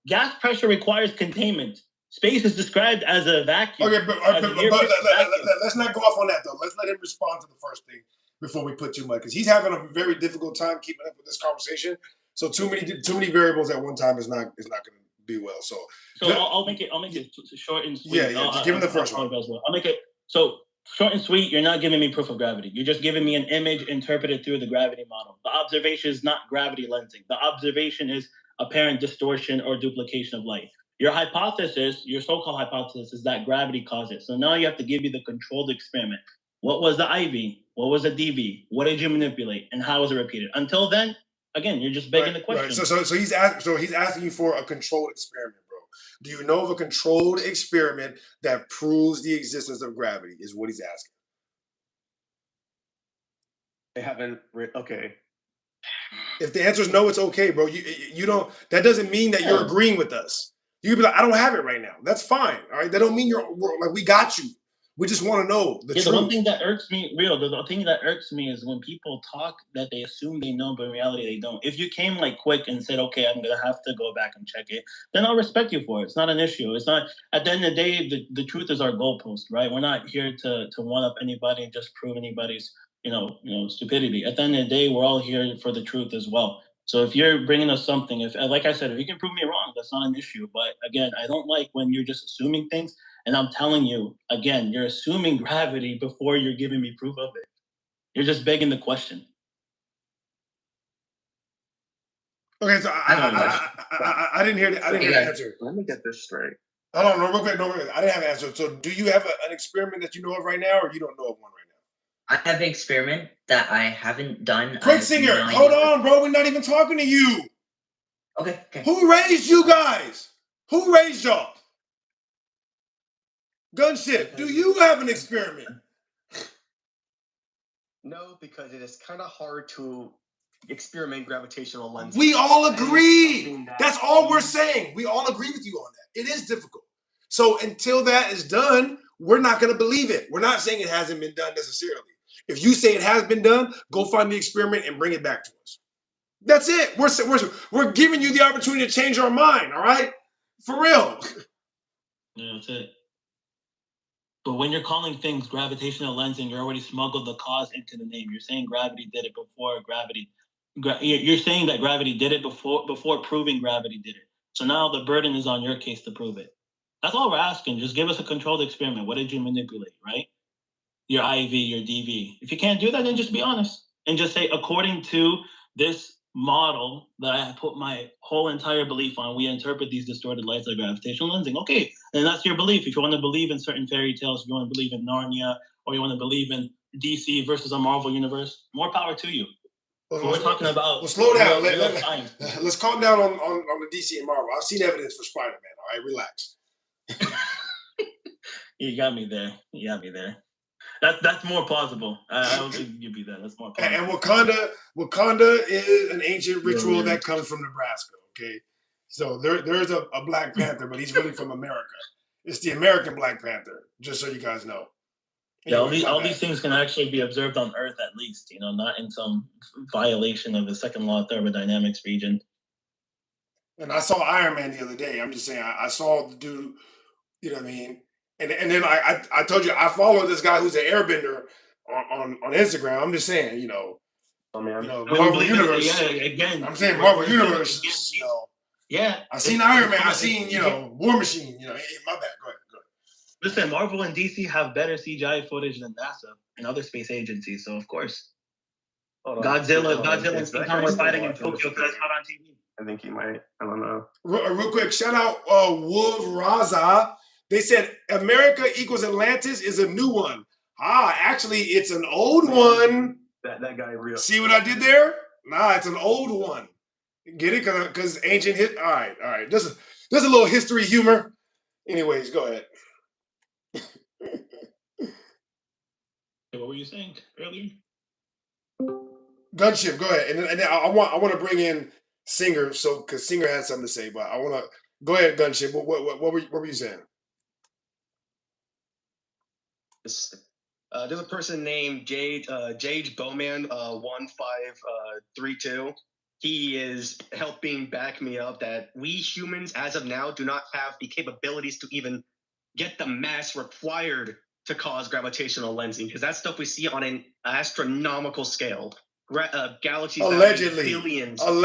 gas pressure requires containment. Space is described as a vacuum. Okay, but let's not go off on that, though. Let's let him respond to the first thing before we put too much, because he's having a very difficult time keeping up with this conversation. So too many variables at one time is not going to be well. So I'll make it short and sweet. Yeah. Just give him the first one. I'll make it so short and sweet. You're not giving me proof of gravity. You're just giving me an image interpreted through the gravity model. The observation is not gravity lensing. The observation is apparent distortion or duplication of light. Your hypothesis, your so-called hypothesis, is that gravity caused it. So now you have to give me the controlled experiment. What was the IV? What was the DV? What did you manipulate? And how was it repeated? Until then, again, you're just begging the question. Right. So he's asking you for a controlled experiment, bro. Do you know of a controlled experiment that proves the existence of gravity? Is what he's asking. They haven't. Okay. If the answer is no, it's okay, bro. You don't. That doesn't mean that you're agreeing with us. You could be like, I don't have it right now. That's fine. All right. That don't mean we got you. We just want to know the truth. The one thing that irks me, the thing that irks me is when people talk that they assume they know, but in reality they don't. If you came quick and said, okay, I'm going to have to go back and check it, then I'll respect you for it. It's not an issue. It's not, at the end of the day, the truth is our goalpost, right? We're not here to one up anybody and just prove anybody's, stupidity. At the end of the day, we're all here for the truth as well. So if you're bringing us something, like I said, if you can prove me wrong, that's not an issue. But again, I don't like when you're just assuming things. And I'm telling you, again, you're assuming gravity before you're giving me proof of it. You're just begging the question. Okay, so I didn't hear the answer. Let me get this straight. Hold on, real quick. I didn't have an answer. So do you have an experiment that you know of right now, or you don't know of one right now? I have an experiment that I haven't done. Prince Singer, hold on, bro. We're not even talking to you. Okay. Who raised you guys? Who raised y'all? Gunship, do you have an experiment? No, because it is kind of hard to experiment gravitational lensing. We all agree. That's all we're saying. We all agree with you on that. It is difficult. So until that is done, we're not going to believe it. We're not saying it hasn't been done necessarily. If you say it has been done, go find the experiment and bring it back to us. That's it. We're giving you the opportunity to change our mind, all right? For real. Yeah, that's it. But when you're calling things gravitational lensing, you're already smuggled the cause into the name. You're saying gravity did it before gravity. You're saying that gravity did it before proving gravity did it. So now the burden is on your case to prove it. That's all we're asking. Just give us a controlled experiment. What did you manipulate, right? Your IV, your DV. If you can't do that, then just be honest and just say, according to this model that I put my whole entire belief on, we interpret these distorted lights like gravitational lensing. Okay, and that's your belief. If you want to believe in certain fairy tales, if you want to believe in Narnia, or you want to believe in DC versus a Marvel universe, more power to you. We're talking about. Well, slow down. Let's calm down on the DC and Marvel. I've seen evidence for Spider-Man. All right, relax. You got me there. That's more plausible. I will give you that. That's more plausible. And Wakanda is an ancient ritual that comes from Nebraska. Okay, so there's a Black Panther, but he's really from America. It's the American Black Panther, just so you guys know. Anyway, all these things can actually be observed on Earth at least, not in some violation of the second law of thermodynamics region. And I saw Iron Man the other day. I'm just saying, I saw the dude, you know what I mean? And then I told you, I follow this guy who's an airbender on Instagram. I'm just saying, Marvel Universe. Again. I'm saying Marvel Universe, Yeah. I seen Iron Man. I seen, War Machine, my bad. Go ahead. Listen, Marvel and DC have better CGI footage than NASA and other space agencies, so of course. Godzilla and King Kong were fighting in Tokyo because it's not on TV. I think he might. I don't know. Real quick, shout out Wolf Raza. They said America equals Atlantis is a new one. Actually, it's an old one. That guy real. See what I did there? Nah, it's an old one. Get it? Because ancient hit. All right. There's a little history humor. Anyways, go ahead. What were you saying earlier? Gunship, go ahead. And then I want to bring in Singer, because Singer has something to say, but I want to go ahead, Gunship. What were you saying? There's a person named Jage Bowman 1532. He is helping back me up that we humans, as of now, do not have the capabilities to even get the mass required to cause gravitational lensing, because that's stuff we see on an astronomical scale. Galaxies allegedly, trillions of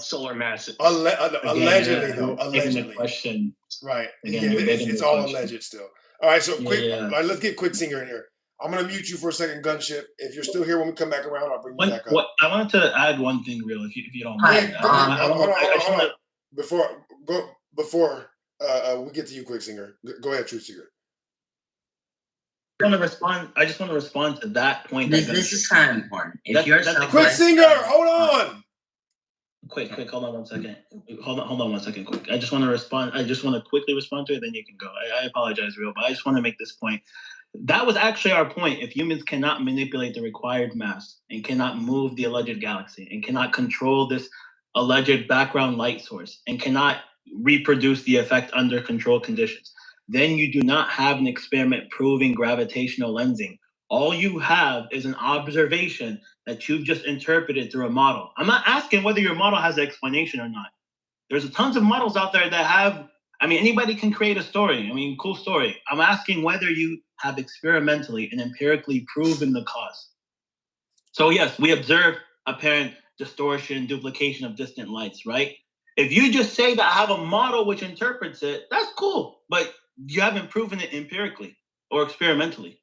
solar masses. Allegedly, though. Allegedly. Question. Right. It's all alleged still. All right, so quick. All right, let's get Quick Singer in here. I'm going to mute you for a second, Gunship. If you're still here when we come back around, I'll bring you back up. I wanted to add one thing, real, if you don't mind. Hold on. Before we get to you, Quick Singer, go ahead, Truth Seeker. I just want to respond to that point. This is kind of important. Quick Singer, hold on. Quick, hold on one second. Hold on 1 second, quick. I just want to respond. I just want to quickly respond to it, then you can go. I apologize, real, but I just want to make this point. That was actually our point. If humans cannot manipulate the required mass and cannot move the alleged galaxy and cannot control this alleged background light source and cannot reproduce the effect under controlled conditions, then you do not have an experiment proving gravitational lensing. All you have is an observation that you've just interpreted through a model. I'm not asking whether your model has an explanation or not. There's tons of models out there that have, anybody can create a story. Cool story. I'm asking whether you have experimentally and empirically proven the cause. So yes, we observe apparent distortion, duplication of distant lights, right? If you just say that I have a model which interprets it, that's cool, but you haven't proven it empirically or experimentally,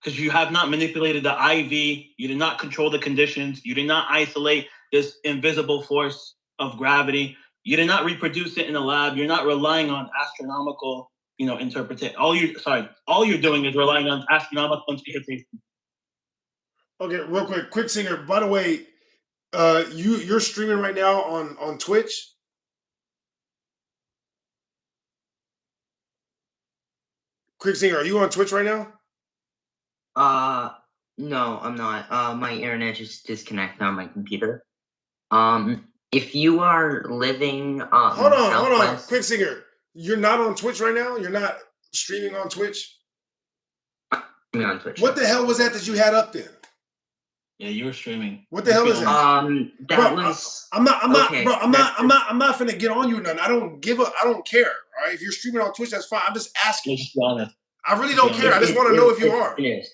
because you have not manipulated the IV, you did not control the conditions, you did not isolate this invisible force of gravity, you did not reproduce it in a lab, you're not relying on astronomical, interpretation. All you're doing is relying on astronomical interpretation. Okay, real quick Singer, by the way, you're streaming right now on Twitch? Quick Singer, are you on Twitch right now? No, I'm not. My internet just disconnected on my computer. If you are living hold on. Quick Singer, you're not on Twitch right now? You're not streaming on Twitch? I'm on Twitch. What the hell was that you had up then? Yeah, you were streaming. What the hell is that? I'm not finna get on you or nothing. I don't care. All right, if you're streaming on Twitch, that's fine. I'm just asking. Just be honest. I really don't care. I just want to know if you are. It is.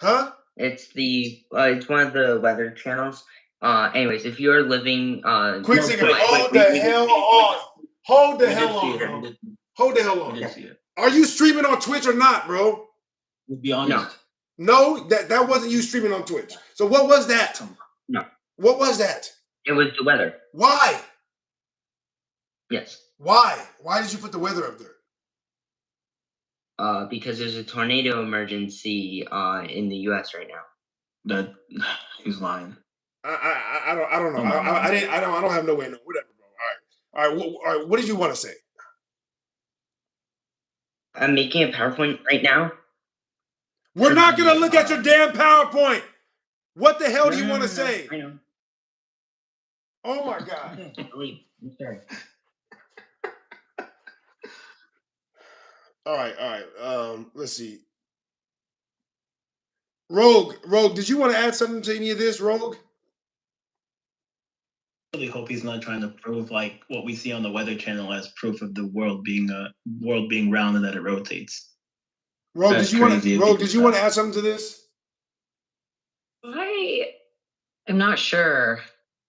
Huh? It's it's one of the weather channels. Anyways, if you're living Quick Singer, hold the hell on. Hold the hell on. Are you streaming on Twitch or not, bro? To be honest. No, that wasn't you streaming on Twitch. So what was that? No. What was that? It was the weather. Why? Yes. Why? Why did you put the weather up there? Because there's a tornado emergency in the U.S. right now. That he's lying. I don't know. I don't have no way to know. Whatever, bro. All right. What did you want to say? I'm making a PowerPoint right now. We're not going to look at your damn PowerPoint. What the hell do you want to say? I know. Oh my God. Wait, I'm sorry. All right. Let's see. Rogue, did you want to add something to any of this, Rogue? I really hope he's not trying to prove like what we see on the Weather Channel as proof of the world being round and that it rotates. Rogue, did you want to add something to this? I am not sure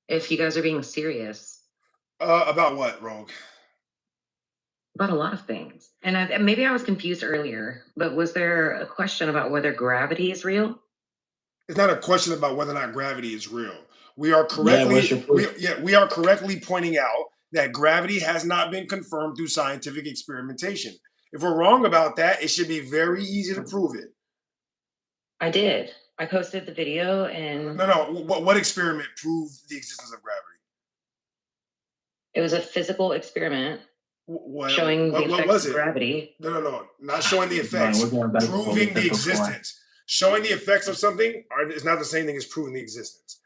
if you guys are being serious. About what, Rogue? About a lot of things. And maybe I was confused earlier, but was there a question about whether gravity is real? It's not a question about whether or not gravity is real. We are correctly pointing out that gravity has not been confirmed through scientific experimentation. If we're wrong about that, it should be very easy to prove it. I did. I posted the video and... No. What experiment proved the existence of gravity? It was a physical experiment showing the effects of gravity. No. Not showing the effects. Proving the existence. Showing the effects of something is not the same thing as proving the existence.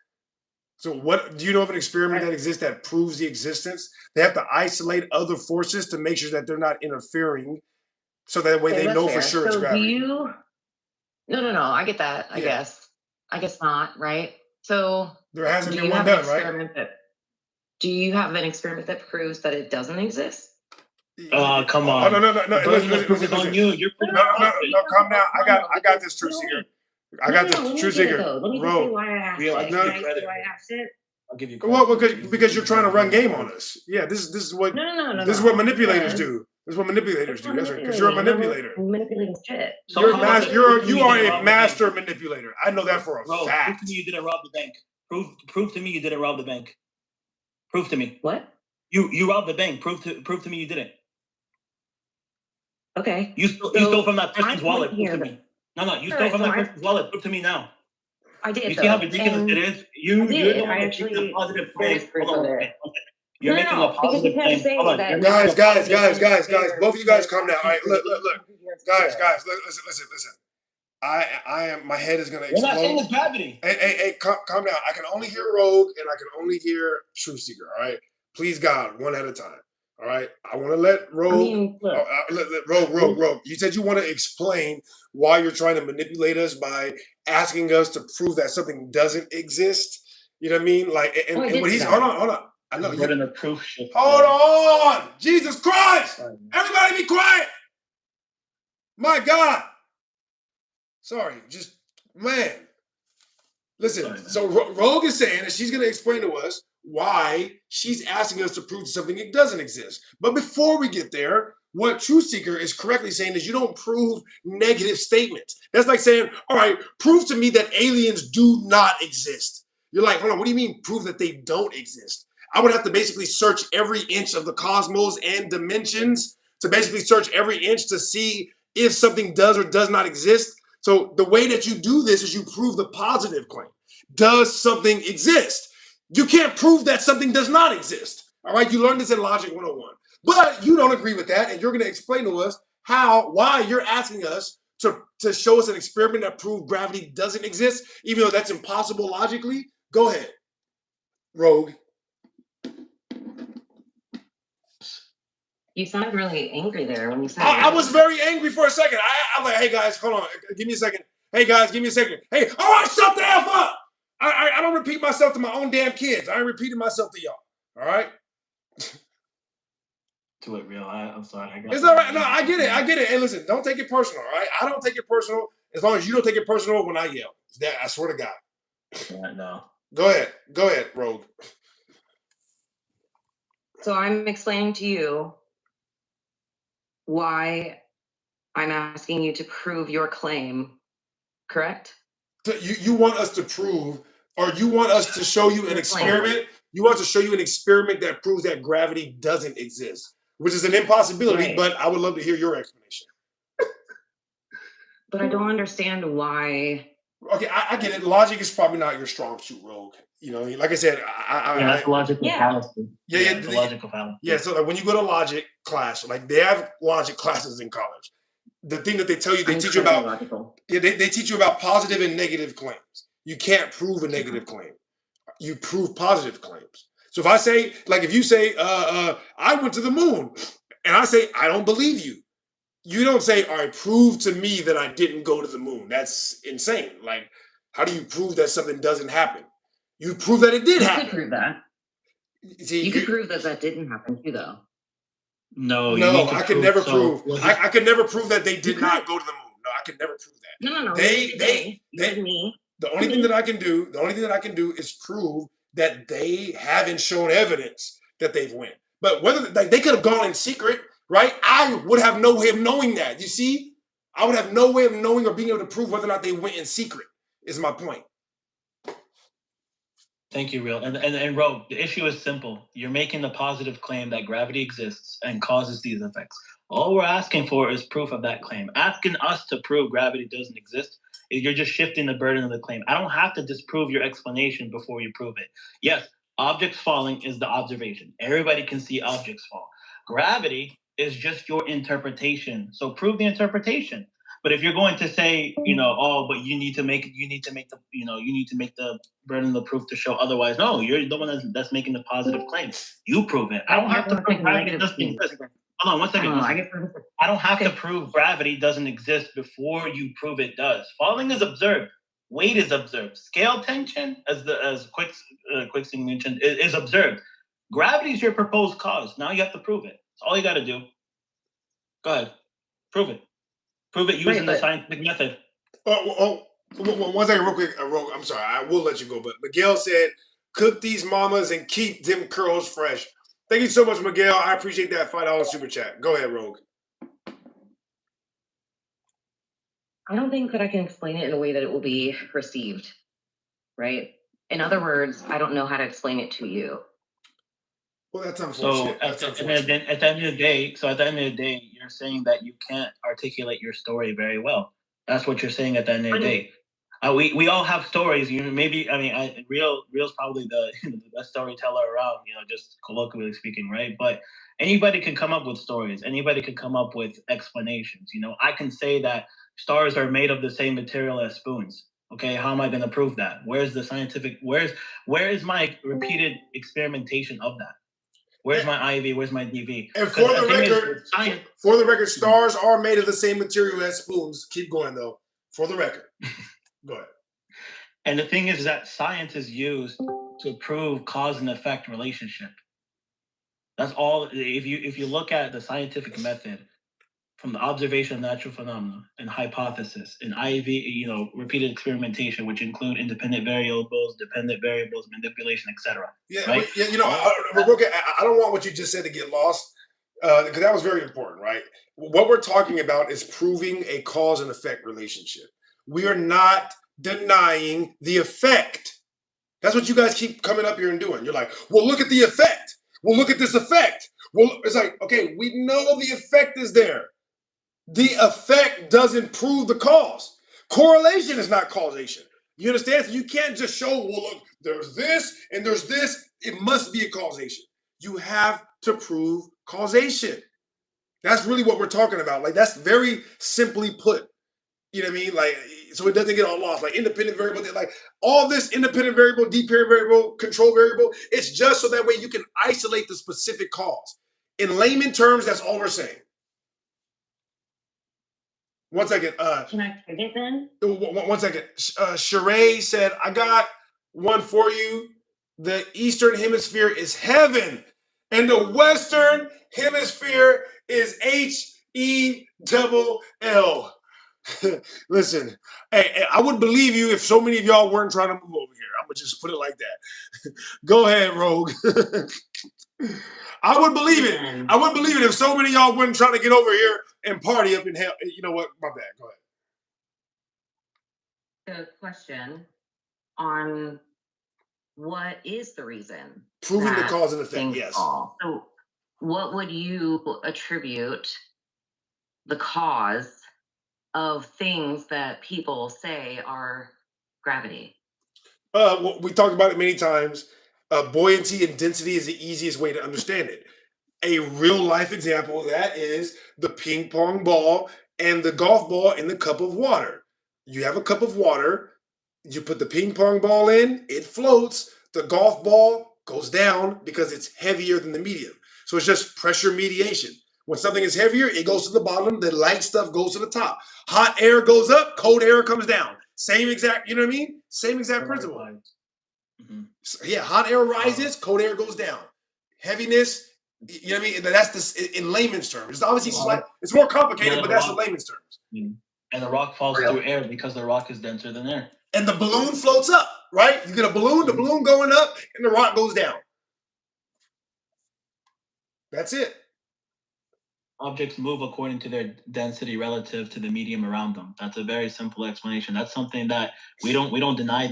So what do you know of an experiment that exists that proves the existence? They have to isolate other forces to make sure that they're not interfering, so that way they know for sure it's gravity. No. I get that. I guess not. Right. So there hasn't been one done, right? Do you have an experiment that proves that it doesn't exist? Oh, come on! No. Listen. On you. You're no. Calm down. I got this, Truth Seeker. I got this, Truth Seeker. Let me just say why I asked it. I'll give you credit. Well, because you're trying to run game on us. Yeah, this is what this is what manipulators do. This is what manipulators do. That's right. Because you're a manipulator. I'm manipulating shit. You are a master manipulator. I know that for a fact. Prove to me you didn't rob the bank. Prove to me you didn't rob the bank. Prove to me. What? You robbed the bank. Prove to me you didn't. Okay. You stole from that person's wallet. Prove to me. No. You stole from that person's wallet. Prove to me now. I did. You see how ridiculous it is? You're the one making a positive claim. You're making a positive claim. Guys, both of you guys calm down. All right, look. Guys, listen. I am. My head is gonna explode. We're not saying it's gravity. Hey, calm down. I can only hear Rogue and I can only hear Truth Seeker. All right, please, God, one at a time. All right, I want to let Rogue. Rogue. You said you want to explain why you're trying to manipulate us by asking us to prove that something doesn't exist. You know what I mean? Like, and when he's hold on. I know you're in a proof shit. Hold on, Jesus Christ! Everybody, be quiet. My God. Sorry, just man. Listen. So Rogue is saying that she's going to explain to us why she's asking us to prove something that doesn't exist. But before we get there, what Truth Seeker is correctly saying is you don't prove negative statements. That's like saying, all right, prove to me that aliens do not exist. You're like, hold on, what do you mean prove that they don't exist? I would have to basically search every inch of the cosmos and dimensions to basically search every inch to see if something does or does not exist. So the way that you do this is you prove the positive claim. Does something exist? You can't prove that something does not exist. All right, you learned this in Logic 101. But you don't agree with that, and you're going to explain to us why you're asking us to show us an experiment that proved gravity doesn't exist, even though that's impossible logically. Go ahead, Rogue. You sounded really angry there when you said I was very angry for a second. I'm like, hey guys, hold on, give me a second. Hey guys, give me a second. Hey, all right, shut the F up. I don't repeat myself to my own damn kids. I ain't repeating myself to y'all. All right. To it, real. I'm sorry. It's all right. No, I get it. Hey, listen, don't take it personal. All right. I don't take it personal as long as you don't take it personal when I yell. That I swear to God. No. Go ahead, Rogue. So I'm explaining to you why I'm asking you to prove your claim, correct? You want us to prove, or you want us to show you an experiment? You want to show you an experiment that proves that gravity doesn't exist, which is an impossibility, right. But I would love to hear your explanation. But I don't understand why. Okay, I get it. Logic is probably not your strong suit, Rogue. You know, like I said, that's logical fallacy. Yeah, logical fallacy. Yeah, so like when you go to logic class, like they have logic classes in college. the thing that they tell you, they I'm teach you incredibly about, logical. yeah, they teach you about positive and negative claims. You can't prove a negative claim. You prove positive claims. So if I say, like, if you say, I went to the moon, and I say, I don't believe you. You don't say, all right, prove to me that I didn't go to the moon. That's insane. Like, how do you prove that something doesn't happen? You prove that it did You happen. could prove that. See, You could prove that that didn't happen too, though. No, no, I could never prove. what I could never prove that they did not go to the moon. No, I could never prove that. No. They Me. the only thing that I can do is prove that they haven't shown evidence that they've went. But whether they could have gone in secret, right? I would have no way of knowing that. You see, I would have no way of knowing or being able to prove whether or not they went in secret. Is my point. Thank you, Real. And Rogue, the issue is simple. You're making the positive claim that gravity exists and causes these effects. All we're asking for is proof of that claim. Asking us to prove gravity doesn't exist, you're just shifting the burden of the claim. I don't have to disprove your explanation before you prove it. Yes, objects falling is the observation. Everybody can see objects fall. Gravity is just your interpretation. So prove the interpretation. But if you're going to say, oh, but you need to make the burden of the proof to show otherwise. No, you're the one that's making the positive claim. You prove it. I don't have to prove gravity doesn't exist. Hold on, 1 second. I don't have to prove gravity doesn't exist before you prove it does. Falling is observed. Weight is observed. Scale tension, as Quicksing mentioned, is observed. Gravity is your proposed cause. Now you have to prove it. That's all you got to do. Go ahead. Prove it. Prove it using the scientific method. 1 second, real quick. Rogue, I'm sorry. I will let you go. But Miguel said, cook these mamas and keep them curls fresh. Thank you so much, Miguel. I appreciate that $5 super chat. Go ahead, Rogue. I don't think that I can explain it in a way that it will be received, right? In other words, I don't know how to explain it to you. Well, that's unfortunate. So at the end of the day, you're saying that you can't articulate your story very well. That's what you're saying at the end of the day. We all have stories. Real's probably the best storyteller around. Just colloquially speaking, right? But anybody can come up with stories. Anybody can come up with explanations. I can say that stars are made of the same material as spoons. Okay, how am I going to prove that? Where's the scientific? Where is my repeated experimentation of that? Where's my IV? Where's my DV? And for the record, stars are made of the same material as spoons. Keep going though. For the record, go ahead. And the thing is that science is used to prove cause and effect relationship. That's all. If you look at the scientific method, from the observation of natural phenomena and hypothesis and IV, repeated experimentation, which include independent variables, dependent variables, manipulation, etc. Yeah, right? Rebecca, I don't want what you just said to get lost because that was very important, right? What we're talking about is proving a cause and effect relationship. We are not denying the effect. That's what you guys keep coming up here and doing. You're like, well, look at the effect. Well, look at this effect. Well, it's like, okay, we know the effect is there. The effect doesn't prove the cause. Correlation is not causation. You understand? So you can't just show, well, look, there's this and there's this. It must be a causation. You have to prove causation. That's really what we're talking about. Like, that's very simply put. You know what I mean? Like, so it doesn't get all lost. Like independent variable, like all this independent variable, dependent variable, control variable, it's just so that way you can isolate the specific cause. In layman terms, that's all we're saying. 1 second. Can I take it then? 1 second. Sheree said, I got one for you. The Eastern Hemisphere is heaven, and the Western Hemisphere is HELL. Listen, hey, I would believe you if so many of y'all weren't trying to move over here. I'm going to just put it like that. Go ahead, Rogue. I would believe it. I would believe it if so many of y'all weren't trying to get over here and party up in hell. You know what? My bad. Go ahead. The question on what is the reason? Proving the cause and effect, yes. Fall. So what would you attribute the cause of things that people say are gravity? Well, we talked about it many times. Buoyancy and density is the easiest way to understand it. A real life example of that is the ping pong ball and the golf ball in the cup of water. You have a cup of water. You put the ping pong ball in. It floats. The golf ball goes down because it's heavier than the medium. So it's just pressure mediation. When something is heavier, it goes to the bottom. The light stuff goes to the top. Hot air goes up. Cold air comes down. Same exact, you know what I mean? Same exact principle. Mm-hmm. So, yeah, hot air rises, cold air goes down. Heaviness, you know what I mean? That's this in layman's terms. It's obviously it's more complicated, but that's the layman's terms. And the rock falls through air because the rock is denser than air. And the balloon floats up, right? You get a balloon, the balloon going up, and the rock goes down. That's it. Objects move according to their density relative to the medium around them. That's a very simple explanation. That's something that we don't deny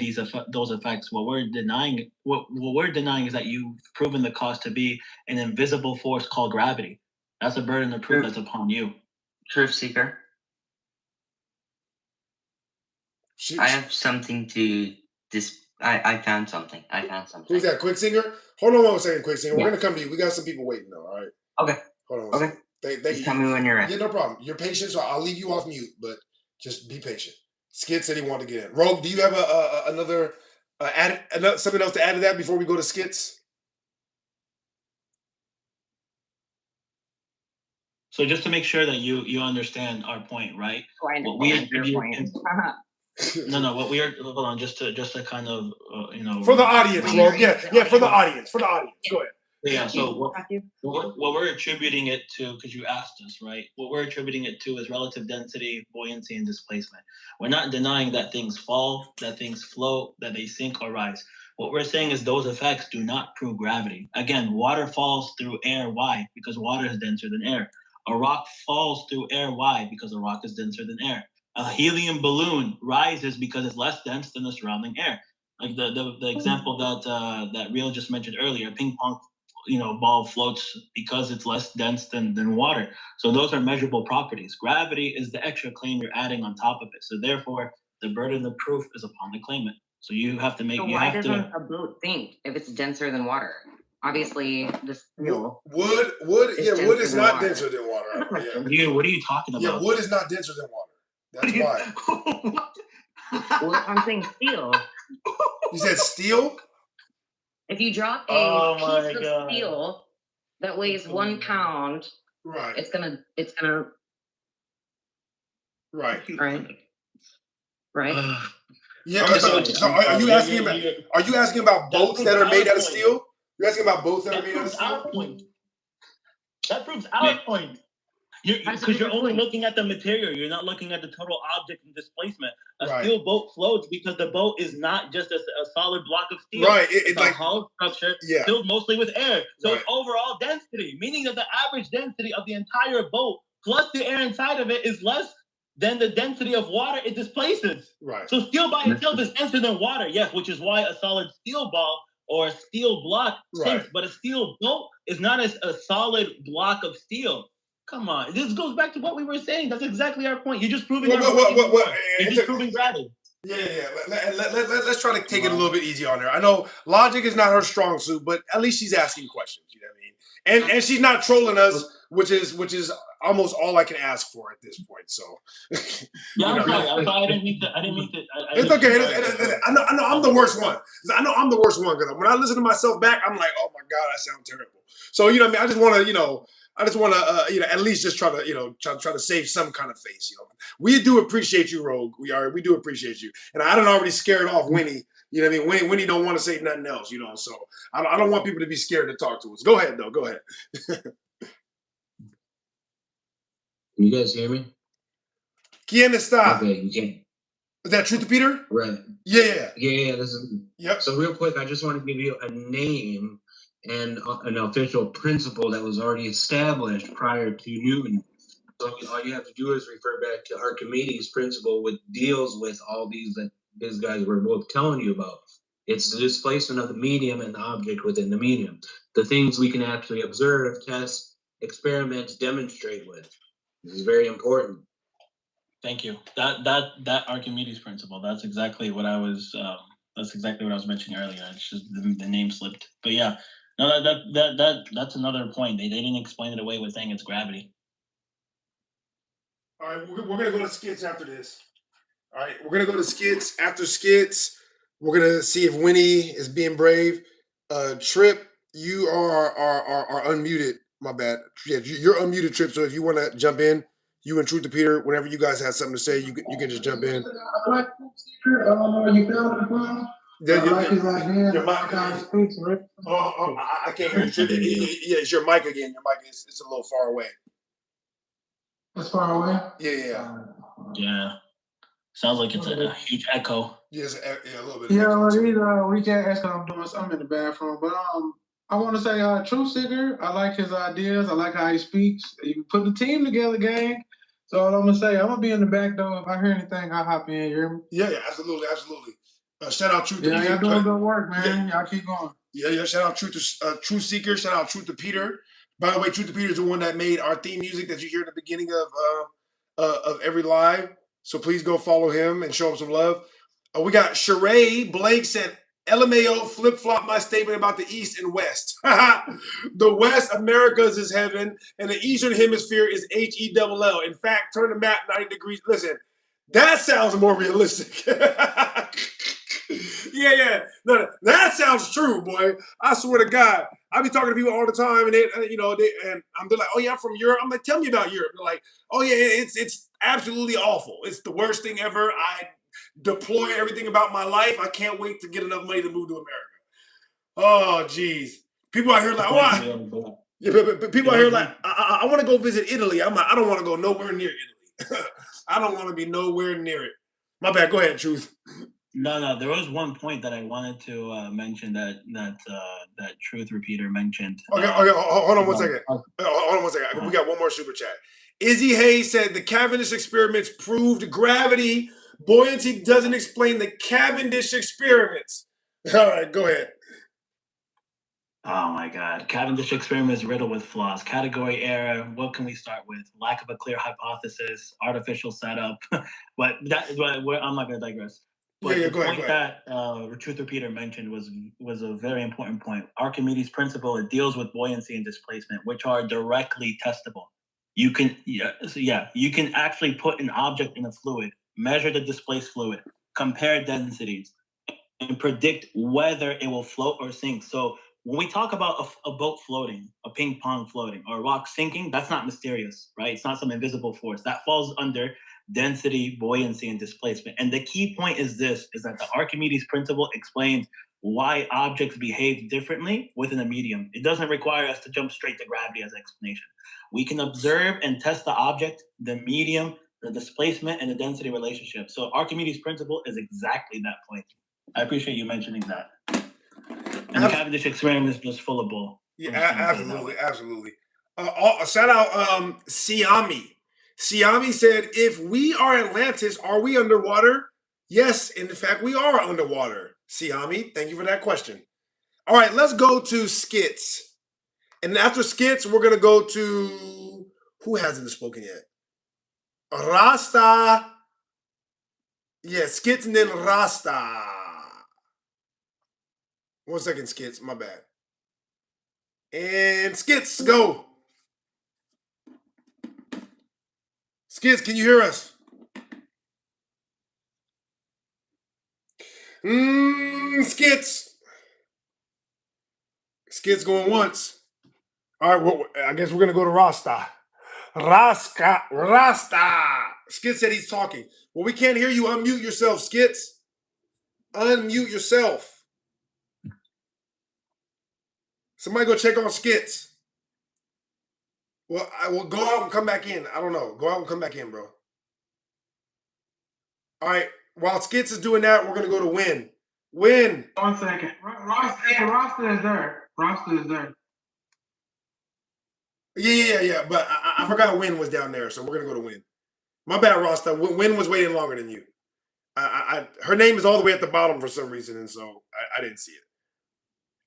those effects. What we're denying is that you've proven the cause to be an invisible force called gravity. That's a burden of proof that's upon you. Truth seeker. I have something to I found something. Who's that? Quicksilver? Hold on one second, Quicksilver. We're gonna come to you. We got some people waiting though, all right? Okay. Hold on one second. Thank you. Tell me when you're ready. Yeah, no problem. You're patient, so I'll leave you off mute, but just be patient. Skid said he wanted to get in. Rogue, do you have another something else to add to that before we go to skits? So just to make sure that you understand our point, right? I understand your point. No. What we are hold on, just to kind of for the audience, Rogue. Yeah, for the audience. Go ahead. Yeah, so what we're attributing it to, because you asked us, right? What we're attributing it to is relative density, buoyancy, and displacement. We're not denying that things fall, that things float, that they sink or rise. What we're saying is those effects do not prove gravity. Again, water falls through air. Why? Because water is denser than air. A rock falls through air. Why? Because a rock is denser than air. A helium balloon rises because it's less dense than the surrounding air. Like the example that Rio just mentioned earlier, ping pong ball floats because it's less dense than water. So those are measurable properties. Gravity is the extra claim you're adding on top of it. So therefore, the burden of proof is upon the claimant. So you have to make. So why doesn't a boat sink if it's denser than water? Obviously, the steel. Wood is not denser than water. Yeah. What are you talking about? Yeah, wood is not denser than water. That's why. Well, I'm saying steel. You said steel? If you drop a piece of steel that weighs 1 pound, right, it's gonna right. Yeah. So are you asking about boats that are made out of steel? You're asking about boats that are made out of steel? That proves our point. Because you're only looking at the material. You're not looking at the total object and displacement. A steel boat floats because the boat is not just a solid block of steel. Right. It's a hollow structure filled mostly with air. So it's overall density, meaning that the average density of the entire boat plus the air inside of it is less than the density of water it displaces. Right. So steel by itself is denser than water, yes, which is why a solid steel ball or a steel block sinks. But a steel boat is not a solid block of steel. Come on, this goes back to what we were saying. That's exactly our point. You're just proving You're just proving gravity. Yeah. Let's try to take it a little bit easier on her. I know logic is not her strong suit, but at least she's asking questions. You know what I mean? And she's not trolling us, which is almost all I can ask for at this point. So I'm sorry. I didn't mean to. It's okay. I know I'm the worst one. I know I'm the worst one because when I listen to myself back, I'm like, oh my god, I sound terrible. So you know what I mean? I just want to at least just try to save some kind of face. We do appreciate you, Rogue. We do appreciate you, and I done already scared off Winnie. You know what I mean? Winnie don't want to say nothing else. So I don't want people to be scared to talk to us. Go ahead, though. Go ahead. Can you guys hear me? ¿Quién está? Okay, you can. Is that Truth Peter? Right. Yeah. This is. Yep. So real quick, I just want to give you a name and an official principle that was already established prior to Newton. So all you have to do is refer back to Archimedes' principle, which deals with all these that these guys were both telling you about. It's the displacement of the medium and the object within the medium. The things we can actually observe, test, experiment, demonstrate with. This is very important. Thank you. That Archimedes principle. That's exactly what I was. That's exactly what I was mentioning earlier. It's just the name slipped. But yeah. No, that's another point. They didn't explain it away with saying it's gravity. All right, we're gonna go to skits after this. All right, we're gonna go to skits. After skits, we're gonna see if Winnie is being brave. Trip, you are unmuted. My bad. Yeah, you're unmuted, Trip. So if you want to jump in, you and Truth to Peter, whenever you guys have something to say, you can just jump in. You found the problem? Yeah, I like his idea. your mic. I can't hear you. Yeah, it's your mic again. Your mic is it's a little far away. It's far away. Yeah. Yeah. Sounds like it's a huge echo. Yes, yeah, a little bit. Yeah, well, we can't ask I'm doing something in the bathroom. But I want to say, Truth Seeker, I like his ideas. I like how he speaks. He put the team together, gang. So all I'm gonna say, I'm gonna be in the back door. If I hear anything, I'll hop in. You hear me? Yeah, absolutely. Shout out Truth. Yeah, y'all doing good work, man. Y'all keep going. Yeah. Shout out Truth Seeker. Shout out Truth to Peter. By the way, Truth to Peter is the one that made our theme music that you hear at the beginning of every live. So please go follow him and show him some love. We got Sheree Blake said, LMAO flip-flop my statement about the East and West. The West, America's is heaven, and the Eastern Hemisphere is HELL. In fact, turn the map 90 degrees. Listen, that sounds more realistic. Yeah. No, that sounds true, boy. I swear to God. I be talking to people all the time, and they're like, "Oh yeah, I'm from Europe." I'm like, "Tell me about Europe." They're like, "Oh yeah, it's absolutely awful. It's the worst thing ever. I deploy everything about my life. I can't wait to get enough money to move to America." Oh, geez. People out here like, "Oh, people out here like, I want to go visit Italy." I'm like, I don't want to go nowhere near Italy. I don't want to be nowhere near it. My bad. Go ahead, Truth. No. There was one point that I wanted to mention that Truth Repeater mentioned. Okay. Hold on one second. We got one more super chat. Izzy Hayes said the Cavendish experiments proved gravity. Buoyancy doesn't explain the Cavendish experiments. All right, go ahead. Oh my God. Cavendish experiment is riddled with flaws. Category error. What can we start with? Lack of a clear hypothesis, artificial setup. I'm not going to digress. But go the point ahead. that Truth Repeater mentioned was a very important point. Archimedes' principle, it deals with buoyancy and displacement, which are directly testable. You can actually put an object in a fluid, measure the displaced fluid, compare densities, and predict whether it will float or sink. So when we talk about a boat floating, a ping pong floating, or a rock sinking, that's not mysterious, right? It's not some invisible force. That falls under density, buoyancy, and displacement. And the key point is that the Archimedes principle explains why objects behave differently within a medium. It doesn't require us to jump straight to gravity as an explanation. We can observe and test the object, the medium, the displacement, and the density relationship. So Archimedes' principle is exactly that point. I appreciate you mentioning that. And the Cavendish experiment is just full of bull. Yeah, absolutely. Shout out Siami. Siami said, if we are Atlantis, are we underwater? Yes, in fact, we are underwater. Siami, thank you for that question. All right, let's go to skits. And after skits, we're going to go to, who hasn't spoken yet? Rasta. Yeah, skits and then Rasta. 1 second, skits, my bad. And skits, go. Skits, can you hear us? Skits. Skits going once. All right, well, I guess we're going to go to Rasta. Rasta. Skits said he's talking. Well, we can't hear you. Unmute yourself, Skits. Unmute yourself. Somebody go check on Skits. Well, I will go out and come back in. I don't know. Go out and come back in, bro. All right. While Skits is doing that, we're going to go to Win. Win. 1 second. Rasta is there. Rasta is there. Yeah. But I forgot Win was down there, so we're going to go to Win. My bad, Rasta. Win was waiting longer than you. Her name is all the way at the bottom for some reason, and so I didn't see it.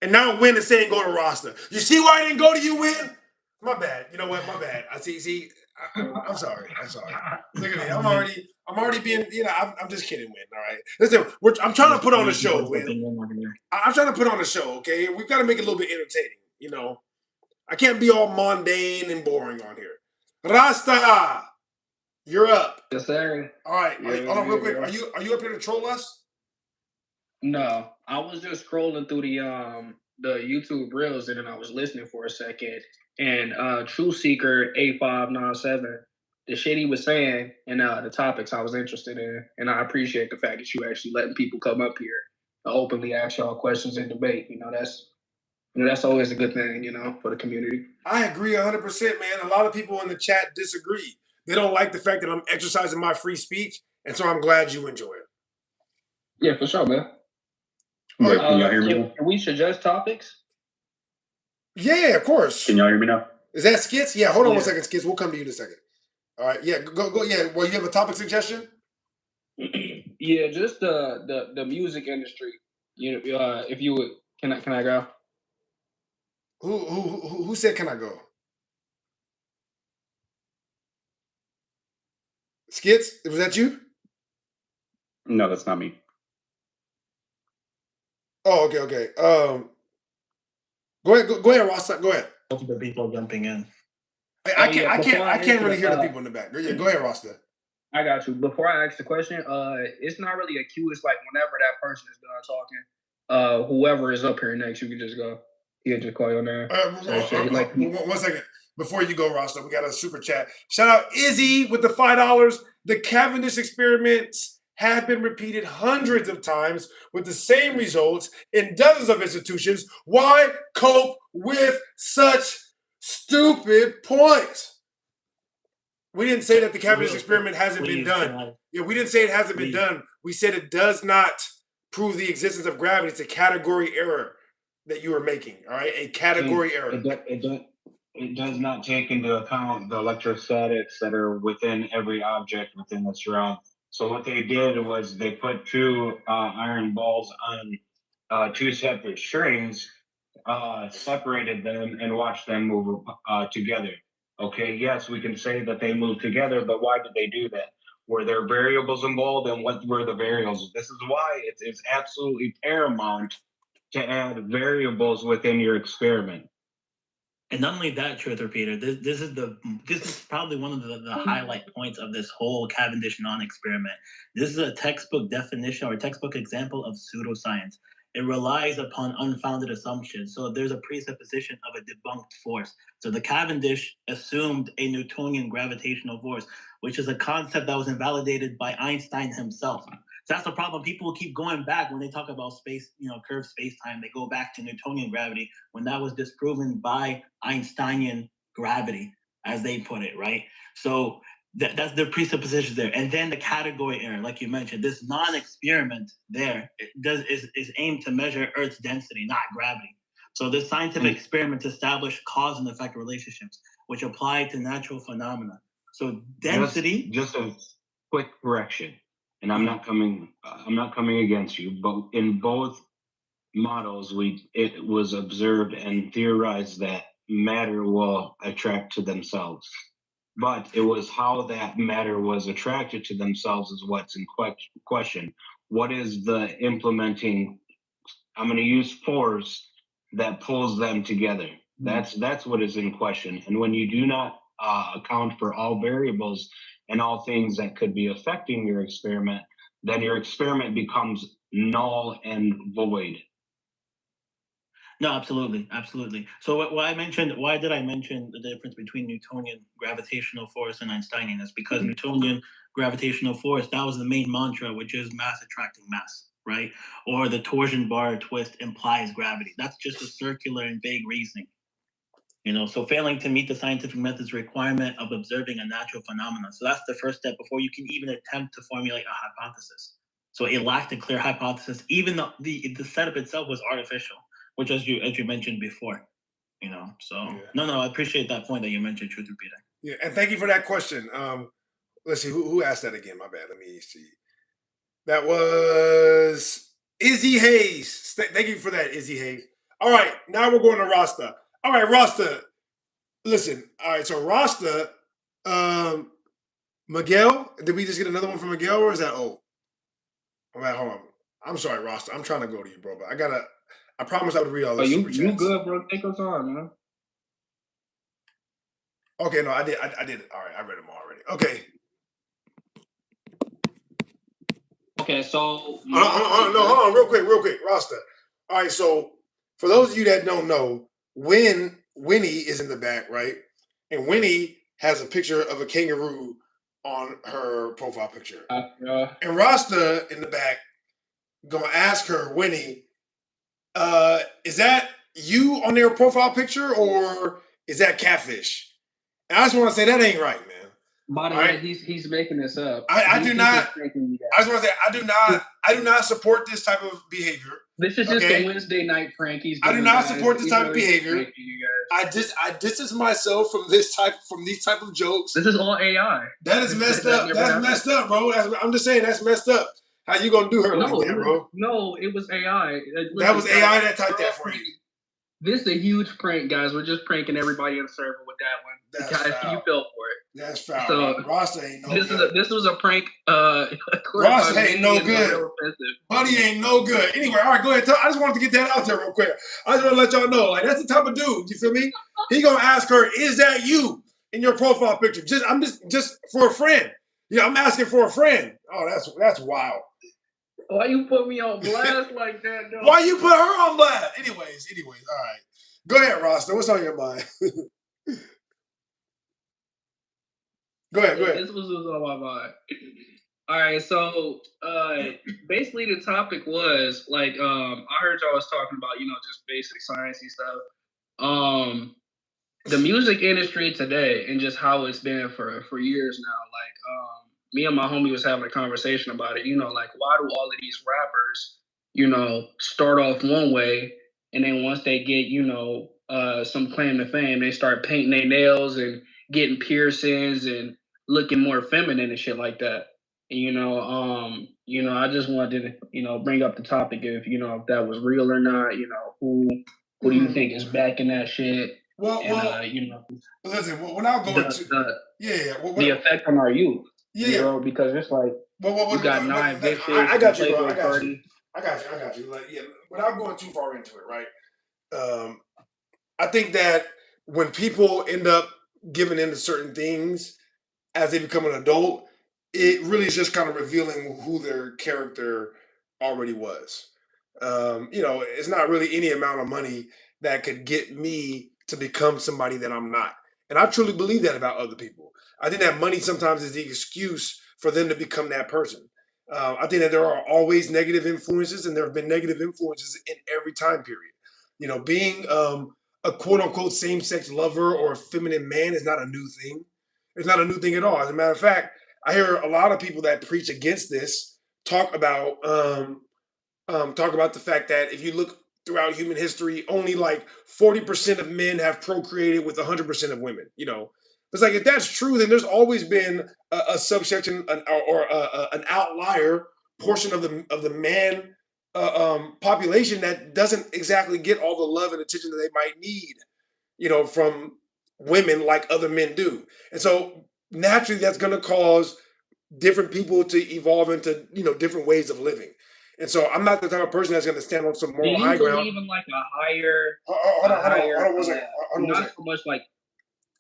And now Win is saying go to Rasta. You see why I didn't go to you, Win? My bad. You know what? My bad. I'm sorry. Look at me. I'm already being, I'm just kidding, Win. All right. Listen, I'm trying to put on a show, Win. I'm trying to put on a show, okay? We've got to make it a little bit entertaining, I can't be all mundane and boring on here. Rasta. You're up. Yes, sir. All right. Yeah, Hold on, real yeah, quick. yeah. Are you up here to troll us? No, I was just scrolling through the YouTube reels and then I was listening for a second. And True Seeker 8597, the shit he was saying and the topics I was interested in. And I appreciate the fact that you actually letting people come up here to openly ask y'all questions and debate. That's always a good thing, for the community. I agree 100%, man. A lot of people in the chat disagree. They don't like the fact that I'm exercising my free speech, and so I'm glad you enjoy it. Yeah, for sure, man. Wait, can y'all hear me now? Can we suggest topics? Yeah, of course. Can y'all hear me now? Is that Skits? Yeah, hold on 1 second, Skits. We'll come to you in a second. All right, yeah, go. Yeah, well, you have a topic suggestion? Yeah, just the music industry. If you would, can I go? Who said can I go? Skits, was that you? No, that's not me. Oh, okay. Go ahead, Ross. Go ahead. Multiple people jumping in. I can't really hear the people in the back. Yeah, go ahead, Rasta. I got you. Before I ask the question, it's not really a cue. It's like whenever that person is done talking, whoever is up here next, you can just go. You can just call your name. 1 second. Before you go, Rasta, we got a super chat. Shout out Izzy with the $5. The Cavendish experiments have been repeated hundreds of times with the same results in dozens of institutions. Why cope with such stupid points? We didn't say that the Cavendish experiment hasn't been done. Yeah, we didn't say it hasn't been done. We said it does not prove the existence of gravity. It's a category error that you are making. All right, a category error. It does not take into account the electrostatics that are within every object within this realm. So what they did was they put two iron balls on two separate strings, separated them, and watched them move together. Okay, yes, we can say that they moved together, but why did they do that? Were there variables involved, and what were the variables? This is why it's absolutely paramount to add variables within your experiment. And not only that, Truth Repeater, this is probably one of the highlight points of this whole Cavendish non-experiment. This is a textbook definition or a textbook example of pseudoscience. It relies upon unfounded assumptions. So there's a presupposition of a debunked force. So the Cavendish assumed a Newtonian gravitational force, which is a concept that was invalidated by Einstein himself. So that's the problem. People keep going back when they talk about space, curved space-time. They go back to Newtonian gravity when that was disproven by Einsteinian gravity, as they put it, right? So that's the presupposition there. And then the category error, like you mentioned, this non-experiment there is aimed to measure Earth's density, not gravity. So this scientific experiment established cause and effect relationships, which apply to natural phenomena. So density. Just a quick correction. And I'm not coming against you, but in both models, it was observed and theorized that matter will attract to themselves. But it was how that matter was attracted to themselves is what's in question. What is the implementing? I'm going to use force that pulls them together. That's what is in question. And when you do not account for all variables and all things that could be affecting your experiment, then your experiment becomes null and void. No, absolutely. So why did I mention the difference between Newtonian gravitational force and Einsteinian? Is because Newtonian gravitational force, that was the main mantra, which is mass attracting mass, right? Or the torsion bar twist implies gravity. That's just a circular and vague reasoning. So failing to meet the scientific method's requirement of observing a natural phenomenon. So that's the first step before you can even attempt to formulate a hypothesis. So it lacked a clear hypothesis. Even though the setup itself was artificial, which as you mentioned before, So yeah. No, I appreciate that point that you mentioned, Truth Repeater. Yeah, and thank you for that question. Let's see who asked that again. My bad. Let me see. That was Izzy Hayes. Thank you for that, Izzy Hayes. All right, now we're going to Rasta. All right, Rasta. Listen. All right, so Rasta, Miguel. Did we just get another one from Miguel, or is that old? All right, hold on. I'm sorry, Rasta. I'm trying to go to you, bro, but I promise I would read all this. You good, bro? Take your time, man. Okay, no, I did it. All right, I read them already. Okay. Okay, so No, hold on, real quick, Rasta. All right, so for those of you that don't know, Winnie is in the back, right? And Winnie has a picture of a kangaroo on her profile picture. And Rasta in the back gonna ask her, Winnie, is that you on their profile picture or is that catfish? And I just want to say that ain't right, man. By the way, he's making this up. I do not. I just want to say I do not support this type of behavior. This is just a Wednesday night prank. I do not support this type of behavior. I distance myself from these type of jokes. This is all AI. That is messed up. That's messed up, bro. I'm just saying that's messed up. How you gonna do her like that, bro? No, it was AI. That was AI that typed that for you. This is a huge prank, guys. We're just pranking everybody in the server with that one. Because you fell for it. That's foul. So Rasta ain't no good. This was a prank. Rasta ain't no good. Buddy ain't no good. Anyway, all right, go ahead. I just wanted to get that out there real quick. I just want to let y'all know, like that's the type of dude. You feel me? He gonna ask her, "Is that you in your profile picture?" I'm just for a friend. Yeah, I'm asking for a friend. Oh, that's wild. Why you put me on blast like that, though? Why you put her on blast? Anyways, all right. Go ahead, Rasta. What's on your mind? Go ahead. This was on my mind. All right, so basically the topic was like I heard y'all was talking about, just basic sciencey stuff. The music industry today and just how it's been for years now. Like me and my homie was having a conversation about it. Like why do all of these rappers, start off one way and then once they get, some claim to fame, they start painting their nails and getting piercings and looking more feminine and shit like that. And, I just wanted to, bring up the topic if that was real or not. Who do you think is backing that shit? Well, listen. When I go into the effect on our youth, because it's like you got 9 bitches. I got you, bro. I got you. Like, without going too far into it, right? I think that when people end up giving into certain things as they become an adult, it really is just kind of revealing who their character already was. It's not really any amount of money that could get me to become somebody that I'm not. And I truly believe that about other people. I think that money sometimes is the excuse for them to become that person. I think that there are always negative influences, and there have been negative influences in every time period. Being a quote unquote same-sex lover or a feminine man is not a new thing. It's not a new thing at all. As a matter of fact, I hear a lot of people that preach against this talk about the fact that if you look throughout human history, only like 40% of men have procreated with 100% of women. It's like if that's true, then there's always been a subsection or an outlier portion of the man population that doesn't exactly get all the love and attention that they might need, from women like other men do. And so naturally, that's going to cause different people to evolve into different ways of living. And so I'm not the type of person that's going to stand on some moral high ground. Do you believe in like a higher? Hold on. Not so much like.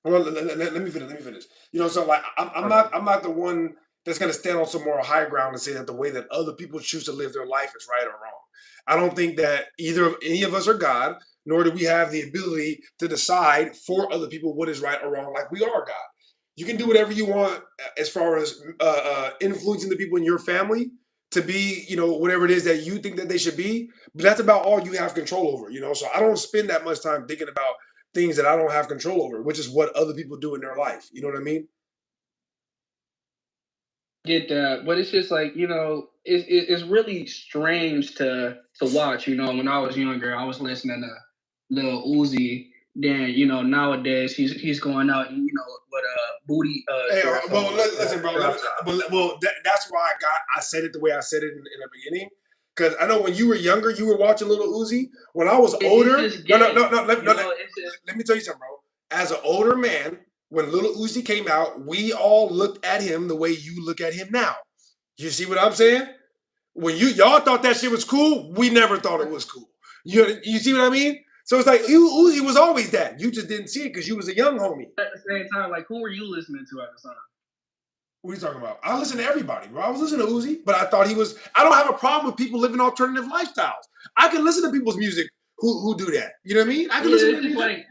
Well, let me finish. So like I'm not the one that's going to stand on some moral high ground and say that the way that other people choose to live their life is right or wrong. I don't think that any of us are God, nor do we have the ability to decide for other people what is right or wrong. Like we are God. You can do whatever you want as far as influencing the people in your family to be, whatever it is that you think that they should be. But that's about all you have control over, So I don't spend that much time thinking about things that I don't have control over, which is what other people do in their life. You know what I mean? Get that, but it's just like it's really strange to watch. When I was younger, I was listening to Lil Uzi. Then nowadays he's going out and with a booty. Listen, bro. That's why I said it the way I said it in the beginning. Because I know when you were younger, you were watching Lil Uzi. When I was older, let me tell you something, bro. As an older man, when Lil Uzi came out, we all looked at him the way you look at him now. You see what I'm saying? When y'all thought that shit was cool, we never thought it was cool. You see what I mean? So it's like Uzi was always that. You just didn't see it because you was a young homie. At the same time, like who were you listening to at the time? What are you talking about? I listen to everybody, bro. I was listening to Uzi, but I thought he was. I don't have a problem with people living alternative lifestyles. I can listen to people's music who do that. You know what I mean? I can listen to music.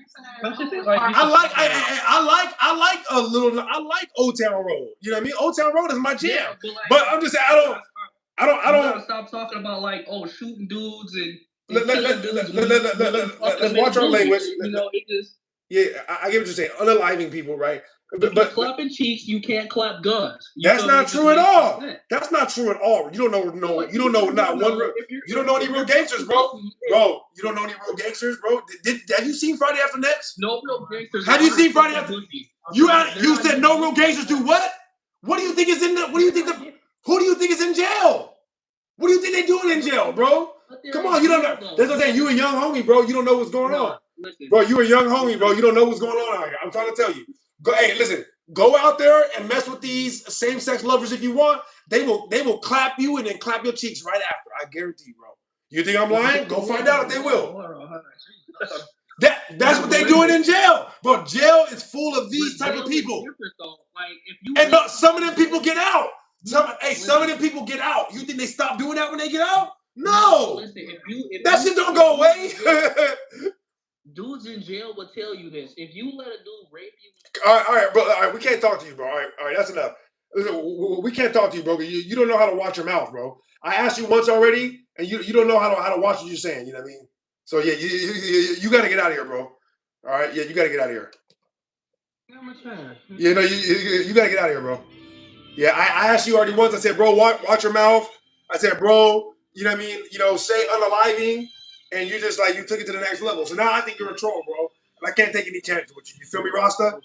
I like a little. I like Old Town Road. You know what I mean? Old Town Road is my jam. But I'm just saying, I don't. Stop talking about like shooting dudes and. Let's watch our language. You know, it just. Yeah, I get what you're saying. Unaliving people, right? But clapping cheeks, you can't clap guns. That's not true at all. That's not true at all. You don't know. You don't know not one. You don't know any real gangsters, bro. Bro, you don't know any real gangsters, bro. Have you seen Friday After Next? No real gangsters. Have you seen Friday After? You said no real gangsters do what? What do you think is in the? What do you think who do you think is in jail? What do you think they doing in jail, bro? Come on, you don't know. That's what I'm saying. You a young homie, bro. You don't know what's going on. Bro, you a young homie, bro. You don't know what's going on out here. I'm trying to tell you. Hey, listen. Go out there and mess with these same-sex lovers if you want. They will clap you and then clap your cheeks right after. I guarantee you, bro. You think I'm lying? Go find out if they will. That's what they're doing in jail. Bro, jail is full of these type of people. And no, some of them people get out. Some of them people get out. You think they stop doing that when they get out? No. That shit don't go away. Dudes in jail will tell you this. If you let a dude rape you. All right, bro. All right, we can't talk to you, bro. All right, that's enough. We can't talk to you, bro. You don't know how to watch your mouth, bro. I asked you once already, and you don't know how to watch what you're saying. You know what I mean? So yeah, you got to get out of here, bro. All right, yeah, you got to get out of here. Yeah, no, you got to get out of here, bro. Yeah, I asked you already once. I said, bro, watch your mouth. I said, bro, you know what I mean? You know, say unaliving. And you just like you took it to the next level. So now I think you're a troll, bro. And I can't take any chances with you. You feel me, Rasta?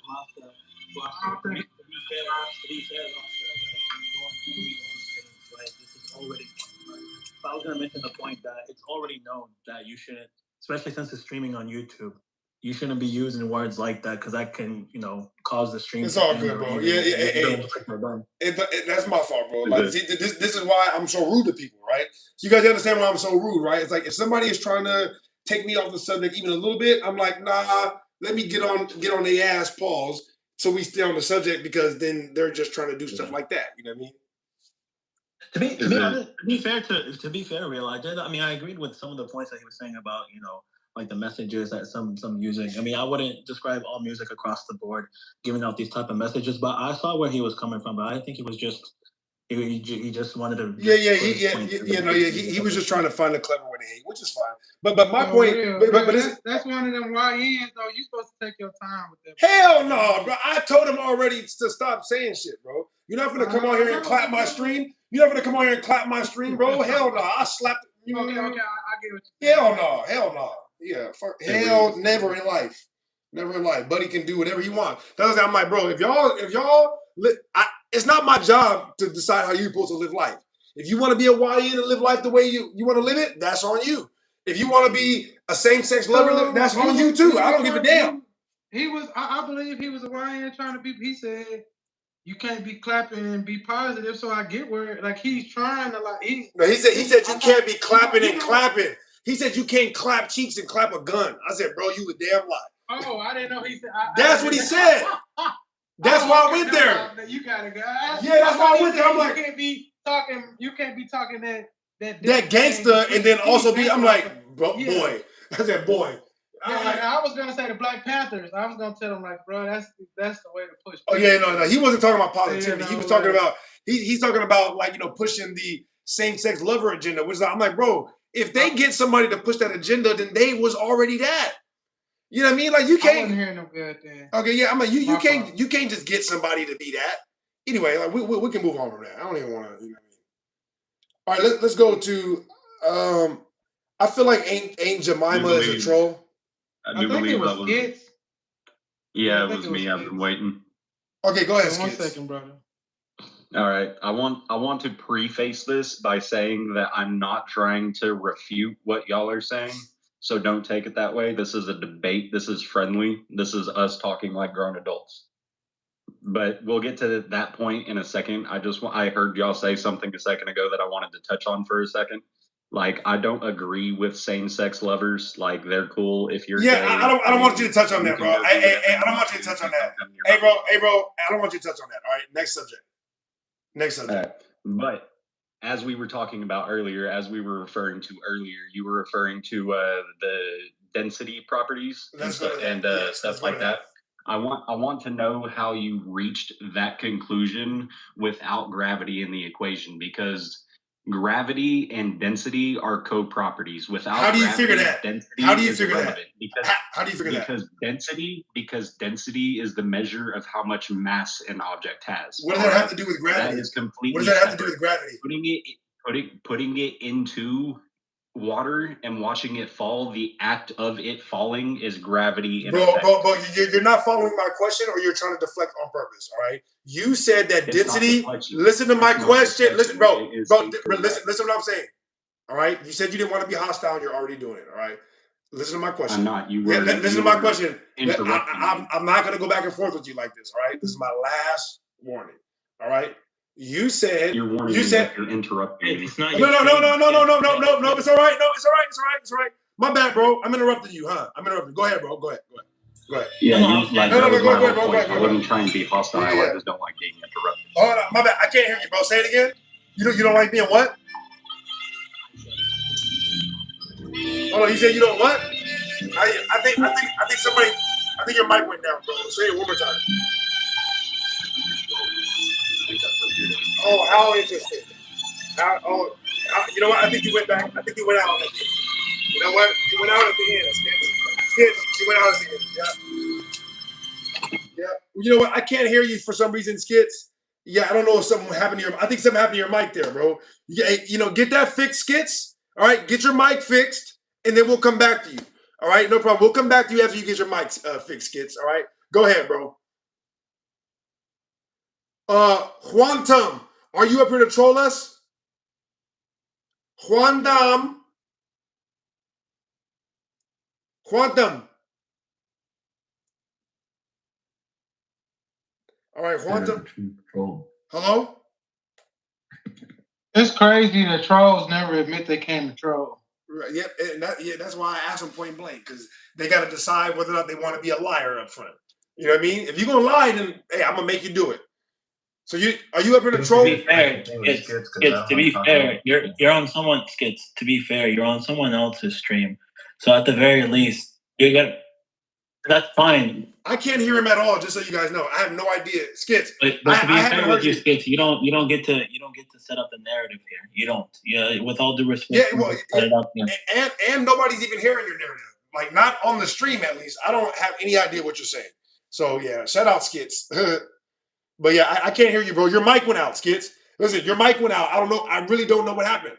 I was gonna mention the point that it's already known that you shouldn't, especially since it's streaming on YouTube, you shouldn't be using words like that because that can, cause the stream. It's all good, bro. Yeah. That's my fault, bro. Like, see, this is why I'm so rude to people, right? So you guys understand why I'm so rude, right? It's like if somebody is trying to take me off the subject even a little bit, I'm like, nah, let me get on their ass, pause, so we stay on the subject because then they're just trying to do stuff like that. You know what I mean? To be fair, Real, I agreed with some of the points that he was saying about, like the messages that some using. I mean, I wouldn't describe all music across the board giving out these type of messages, but I saw where he was coming from. But I think he was just he just wanted to. He was just trying to find a clever way to hate, which is fine. But my point, that's one of them YNs though. You're supposed to take your time with that. Hell no, bro. I told him already to stop saying shit, bro. You're not gonna come out here and clap my stream. You're not gonna come out here and clap my stream, bro. Hell no, I slapped. Okay, I get what you. Hell no. Yeah, hell, never in life. Buddy can do whatever he wants. That's why I'm like, bro, if y'all, it's not my job to decide how you're supposed to live life. If you want to be a YN and live life the way you want to live it, that's on you. If you want to be a same-sex lover, that's on you too. I don't give a damn. I believe he was a YN trying to be, he said, you can't be clapping and be positive, so I get where, like, he's trying to, like, he said you can't be clapping and clapping. He said you can't clap cheeks and clap a gun. I said, bro, you a damn lie. Oh, I didn't know he said. That's what he said. That's why I went there. You gotta go. Yeah, that's why I went there. I'm like, you can't be talking that gangster, and then also be. I'm like, bro, boy. I said, boy. I was gonna say the Black Panthers. I was gonna tell them like, bro, that's the way to push. Oh yeah, no. He wasn't talking about positivity. He was talking about he's talking about like pushing the same-sex lover agenda. Which is, I'm like, bro. If they get somebody to push that agenda, then they was already that. You know what I mean? Like you can't. I wasn't hearing them good then. Okay, yeah. I'm like you can't just get somebody to be that. Anyway, like we can move on from that. I don't even want to. You know what I mean? All right, let's go to. I feel like Ain't Jemima is a troll. I do believe that was Skits. Yeah, it was me. I've been waiting. Okay, go ahead. One second, brother. All right. I want to preface this by saying that I'm not trying to refute what y'all are saying. So don't take it that way. This is a debate. This is friendly. This is us talking like grown adults. But we'll get to that point in a second. I heard y'all say something a second ago that I wanted to touch on for a second. Like, I don't agree with same-sex lovers. Like, they're cool if you're gay. I don't want you to touch on that, bro. I don't want you to touch on that. Hey, bro, I don't want you to touch on that. All right, next subject. Next subject. But as we were talking about earlier, you were referring to the density properties and stuff like that. I want to know how you reached that conclusion without gravity in the equation, because gravity and density are co-properties. Without how do you gravity, figure that? Density How do you is figure that? irrelevant. How do you figure that? Because density is the measure of how much mass an object has. What does that have to do with gravity? That is completely What does that have to do separate. with gravity? Putting it into water and watching it fall, the act of it falling is gravity. Bro, you're not following my question, or you're trying to deflect on purpose. All right. You said that density. Listen to my question. Listen, bro. Listen to what I'm saying. All right. You said you didn't want to be hostile, and you're already doing it. All right. Listen to my question. I'm not. Listen to my question. I'm not going to go back and forth with you like this. All right. This is my last warning. All right. You said you're interrupting me. No. It's all right. No, it's all right. My bad, bro. I'm interrupting you, huh? I'm interrupting. Go ahead, bro. Go ahead. Yeah, go ahead. I wasn't trying to be hostile. I just don't like being interrupted. Hold on, my bad. I can't hear you, bro. Say it again. You don't like being what? Hold on. You said you don't what? I think your mic went down, bro. Say it one more time. Oh, how interesting. You know what? I think you went back. I think you went out at the end. You know what? You went out at the end. Skits. You went out at the end. Yeah. You know what? I can't hear you for some reason, Skits. Yeah, I don't know if something happened to I think something happened to your mic there, bro. Yeah, get that fixed, Skits. All right, get your mic fixed, and then we'll come back to you. All right, no problem. We'll come back to you after you get your mic fixed, Skits. All right, go ahead, bro. Juantum, are you up here to troll us? Juantum. All right, Juantum. Hello? It's crazy that trolls never admit they came to troll. Right, that's why I asked them point blank, because they got to decide whether or not they want to be a liar up front. You know what I mean? If you're going to lie, then, hey, I'm going to make you do it. So are you up here to troll? To be fair, you're on someone's Skits. To be fair, you're on someone else's stream. So at the very least, that's fine. I can't hear him at all. Just so you guys know, I have no idea. Skits. But to be fair with you, Skits, you don't get to set up the narrative here. You don't. Yeah, with all due respect. Yeah, well, and nobody's even hearing your narrative. Like, not on the stream, at least. I don't have any idea what you're saying. So yeah, shout out, Skits. But yeah, I can't hear you, bro. Your mic went out, Skits. Listen, your mic went out. I don't know. I really don't know what happened.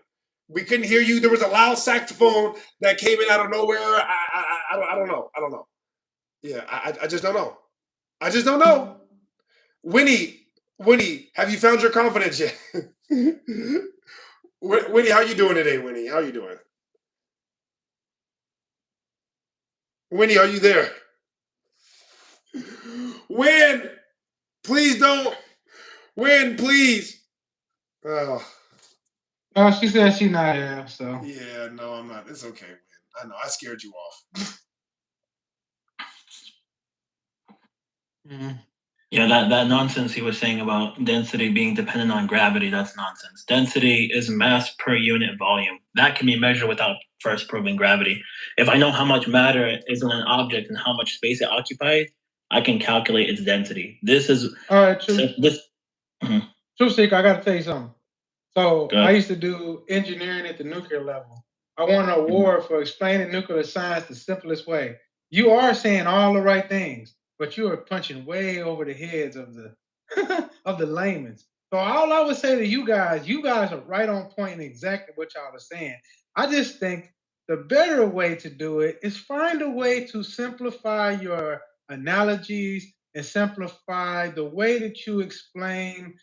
We couldn't hear you. There was a loud saxophone that came in out of nowhere. I don't know. Yeah, I just don't know. Winnie, have you found your confidence yet? Winnie, how you doing today, Winnie? How you doing? Winnie, are you there? Win! Please don't. Win, please. Oh, she said she's not here, so. Yeah, no, I'm not. It's okay, Win. I know. I scared you off. Yeah, that nonsense he was saying about density being dependent on gravity, that's nonsense. Density is mass per unit volume. That can be measured without first proving gravity. If I know how much matter is in an object and how much space it occupies, I can calculate its density. This is all right. True Seeker, I got to tell you something. So I used to do engineering at the nuclear level. I won an award for explaining nuclear science the simplest way. You are saying all the right things, but you are punching way over the heads of the of the laymen. So all I would say to you guys are right on point in exactly what y'all are saying. I just think the better way to do it is find a way to simplify your analogies and simplify the way that you explain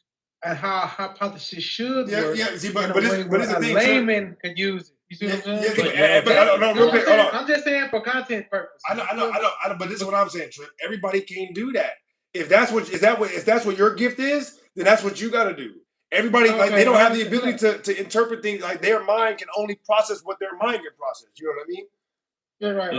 and how a hypothesis should work. Yeah, see, but it's a layman could use it. You see what I'm saying? But I don't know. Real quick, hold on. I'm just saying for content purposes. I know. But this is what I'm saying, Trip. Everybody can't do that. If that's what your gift is, then that's what you got to do. Everybody they don't have the ability to interpret things. Like, their mind can only process what their mind can process. You know what I mean? Yeah, right.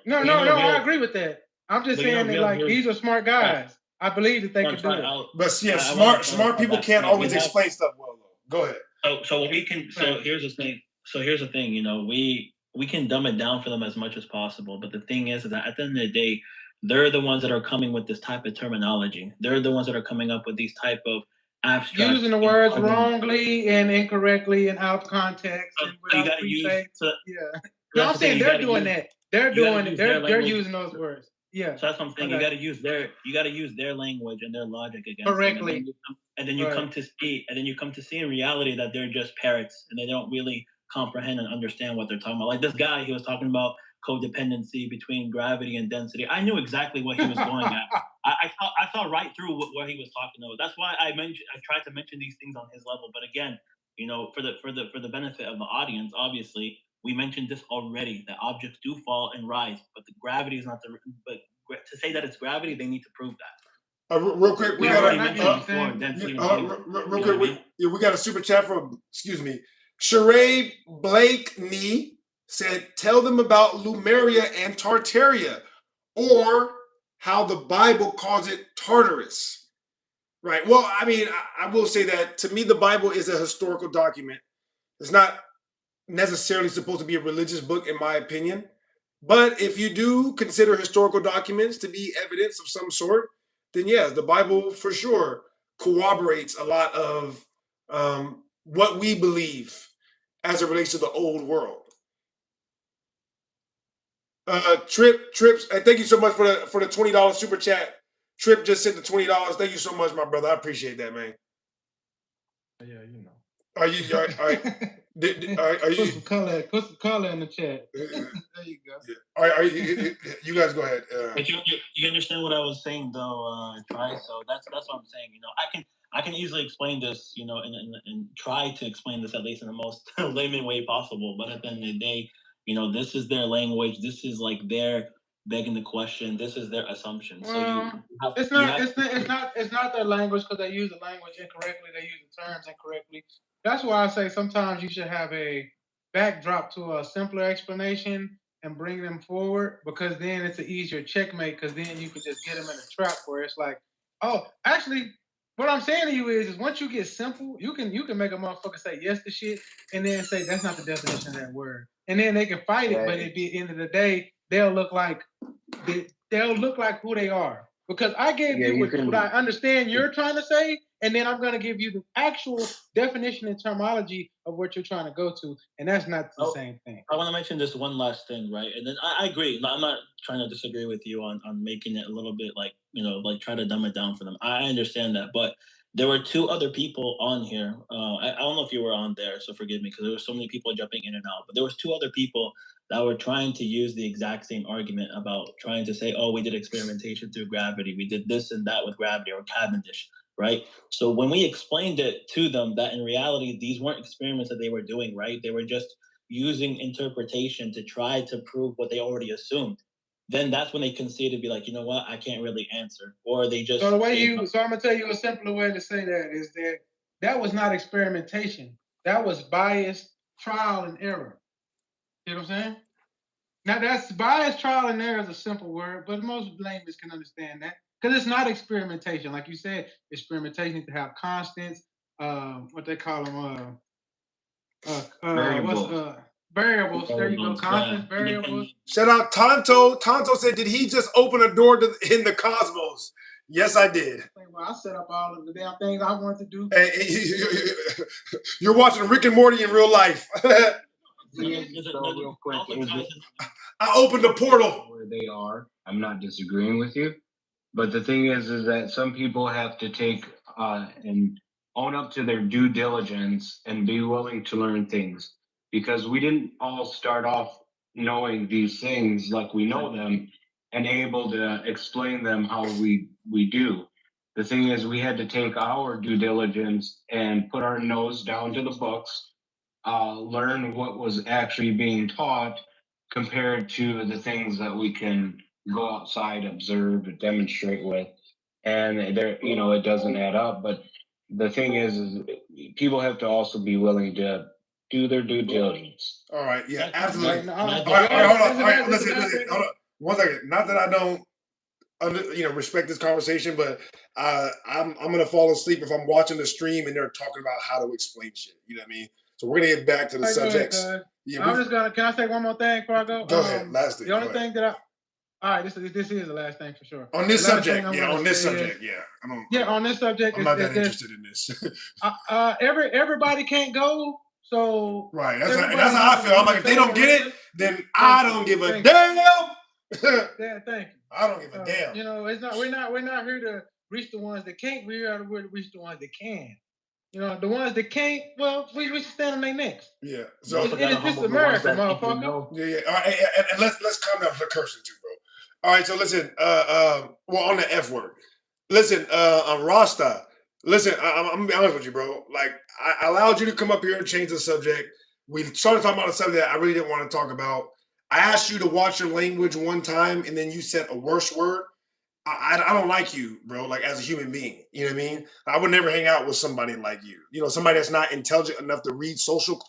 No, I agree with that. I'm just saying that these are smart guys. I believe that they No, could do try it. out. But yeah, I wanna smart clarify people that can't point. always explain stuff well, though. Go ahead. So what we can. So Right. here's the thing. So here's the thing. You know, we can dumb it down for them as much as possible. But the thing is that at the end of the day, they're the ones that are coming with this type of terminology. They're the ones that are coming up with these type of abstract Using the words arguments. wrongly and incorrectly and out of context So and you without gotta use. preface. So Yeah. So No, that's I'm the thing. saying You they're gotta doing use. that. They're You gotta doing it. use their They're language. using those words. Yeah. So that's what I'm saying. You Okay. got to use their. You got to use their language and their logic against them, Correctly. and then you Right. come to see, in reality that they're just parrots and they don't really comprehend and understand what they're talking about. Like this guy, he was talking about codependency between gravity and density. I knew exactly what he was going at. I saw right through what he was talking about. That's why I tried to mention these things on his level. But again, you know, for the benefit of the audience, obviously, we mentioned this already. That objects do fall and rise, but the gravity is not the. But to say that it's gravity, they need to prove that. Real quick, we We got already I mentioned get before. you. Density. real quick. We got a super chat from. Excuse me, Sheree Blakeney said, "Tell them about Lumeria and Tartaria, or how the Bible calls it Tartarus." Right. Well, I mean, I will say that to me, the Bible is a historical document. It's not necessarily supposed to be a religious book, in my opinion. But if you do consider historical documents to be evidence of some sort, then yes, the Bible for sure corroborates a lot of what we believe as it relates to the old world. Trips, and thank you so much for the $20 super chat. Trip just sent the $20. Thank you so much, my brother. I appreciate that, man. Yeah, you know. Are you all right? Put some color in the chat. There you go. Yeah. Are you guys go ahead. But you understand what I was saying, though, Try. So that's what I'm saying. You know, I can easily explain this, you know, and try to explain this at least in the most layman way possible. But at the end of the day, you know, this is their language. This is like their begging the question. This is their assumption. Well, So it's not their language because they use the language incorrectly. They use the terms incorrectly. That's why I say sometimes you should have a backdrop to a simpler explanation and bring them forward, because then it's an easier checkmate, because then you could just get them in a trap where it's like, oh, actually, what I'm saying to you is once you get simple, you can make a motherfucker say yes to shit and then say that's not the definition of that word. And then they can fight it, but at the end of the day, they'll look like who they are. Because I gave you what I understand you're trying to say, and then I'm going to give you the actual definition and terminology of what you're trying to go to, and that's not the same thing. I want to mention this one last thing, right? And then I agree. I'm not trying to disagree with you on making it a little bit like, you know, like try to dumb it down for them. I understand that, but there were two other people on here. I don't know if you were on there, so forgive me because there were so many people jumping in and out. But there was two other people that were trying to use the exact same argument about trying to say, oh, we did experimentation through gravity. We did this and that with gravity, or Cavendish, right? So when we explained it to them that in reality, these weren't experiments that they were doing, right? They were just using interpretation to try to prove what they already assumed. Then that's when they concede to be like, you know what, I can't really answer. Or they just... So I'm going to tell you a simpler way to say that is that was not experimentation. That was biased trial and error. You know what I'm saying? Now, that's bias, trial, and error is a simple word, but most laymen can understand that because it's not experimentation. Like you said, experimentation needs to have constants, what they call them, variables. There you go, constants, variables. Shout out Tonto. Tonto said, did he just open a door in the cosmos? Yes, I did. Well, I set up all of the damn things I wanted to do. Hey, you're watching Rick and Morty in real life. Real quick, I opened the portal. Where they are, I'm not disagreeing with you, but the thing is that some people have to take and own up to their due diligence and be willing to learn things, because we didn't all start off knowing these things like we know them and able to explain them how we do. The thing is, we had to take our due diligence and put our nose down to the books, learn what was actually being taught compared to the things that we can go outside, observe, and demonstrate with. And there, you know, it doesn't add up. But the thing is people have to also be willing to do their due diligence. All right, yeah, absolutely. All right, hold on. All right, listen, hold on. 1 second. Not that I don't respect this conversation, but I'm gonna fall asleep if I'm watching the stream and they're talking about how to explain shit. You know what I mean? So we're gonna get back to the subjects. Yeah, I'm just gonna. Can I say one more thing before I go? Go ahead. Last thing. The only thing that all right, this is the last thing for sure. On this subject, on this subject, on this subject, I'm not that interested in this. Everybody can't go, so right. That's how I feel. I'm like, if they don't get it, then I don't give a damn. Yeah, thank you. I don't give a damn. It's not. We're not here to reach the ones that can't. We're here to reach the ones that can. The ones that can't, well, we should stand on their necks. Yeah. So it's just America, motherfucker. Yeah. All right, and let's calm down for cursing too, bro. All right, so listen, on the F word. Listen, Rasta, listen, I'm gonna be honest with you, bro. Like, I allowed you to come up here and change the subject. We started talking about a subject that I really didn't want to talk about. I asked you to watch your language one time, and then you said a worse word. I don't like you, bro, like as a human being. You know what I mean? I would never hang out with somebody like you. Somebody that's not intelligent enough to read social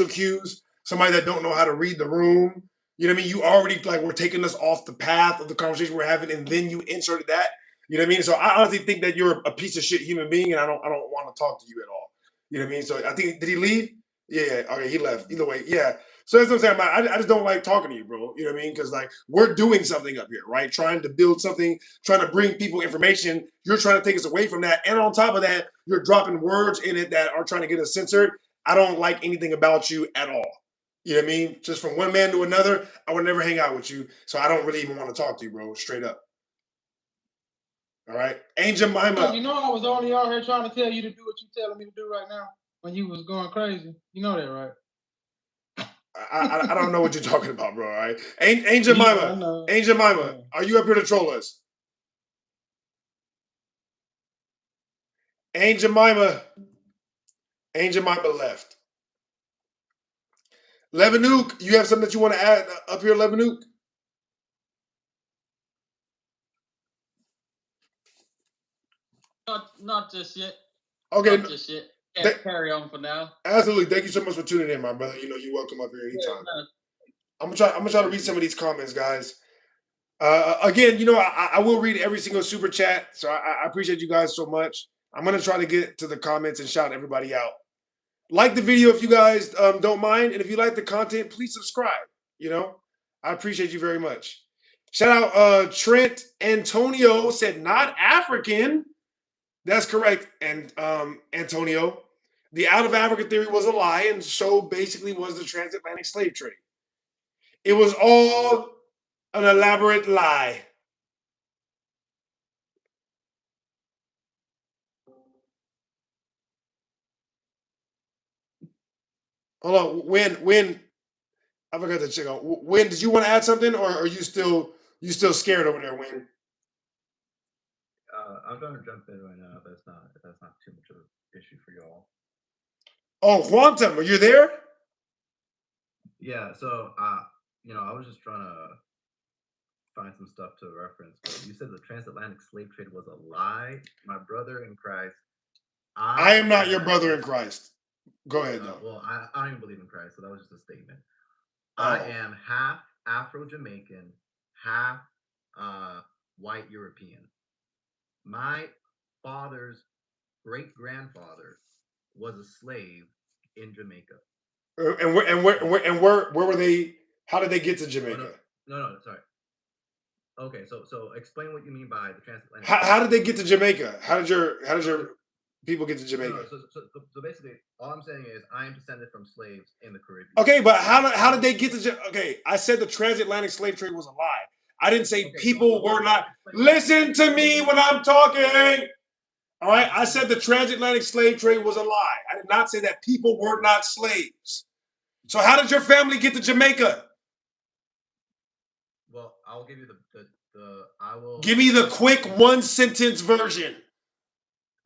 cues, somebody that don't know how to read the room. You know what I mean? You already were taking us off the path of the conversation we're having, and then you inserted that. You know what I mean? So I honestly think that you're a piece of shit human being, and I don't want to talk to you at all. You know what I mean? So I think, did he leave? Yeah. Okay, he left. Either way, yeah. So that's what I'm saying. I just don't like talking to you, bro. You know what I mean? Because we're doing something up here, right? Trying to build something, trying to bring people information. You're trying to take us away from that, and on top of that, you're dropping words in it that are trying to get us censored. I don't like anything about you at all. You know what I mean? Just from one man to another, I would never hang out with you. So I don't really even want to talk to you, bro. Straight up. All right? Angel Mima. I was only out here trying to tell you to do what you're telling me to do right now when you was going crazy. You know that, right? I don't know what you're talking about, bro. All right? Angel Mima. Angel Mima, are you up here to troll us? Angel Mima left. Levanuke, you have something that you want to add up here, Levanuke? Not just yet. Okay. Not just yet. Yeah, carry on for now. Absolutely. Thank you so much for tuning in, my brother. You're welcome up here anytime. I'm gonna try to read some of these comments, guys. Again, I will read every single super chat, so I appreciate you guys so much. I'm gonna try to get to the comments and shout everybody out. Like the video if you guys don't mind, and if you like the content, please subscribe. I appreciate you very much. Shout out Trent Antonio said not African. That's correct, and Antonio. The out of Africa theory was a lie, and so basically was the transatlantic slave trade. It was all an elaborate lie. Hold on, when I forgot to check out. When did you want to add something, or are you still scared over there, Win? I'm going to jump in right now. If that's not too much of an issue for y'all. Oh, Quantum, are you there? Yeah. So, I was just trying to find some stuff to reference. But you said the transatlantic slave trade was a lie. My brother in Christ. I am not your brother in Christ. Go ahead, though. Well, I don't even believe in Christ, so that was just a statement. I am half Afro-Jamaican, half white European. My father's great-grandfather was a slave in Jamaica. And where were they? How did they get to Jamaica? No, sorry. Okay, so explain what you mean by the transatlantic. How did they get to Jamaica? How did your people get to Jamaica? So basically, all I'm saying is I am descended from slaves in the Caribbean. Okay, but how did they get to? Okay, I said the transatlantic slave trade was a lie. I didn't say people were not. Listen to me when I'm talking. All right, I said the transatlantic slave trade was a lie. I did not say that people were not slaves. So how did your family get to Jamaica? Well, I'll give you I will give me the quick one sentence version.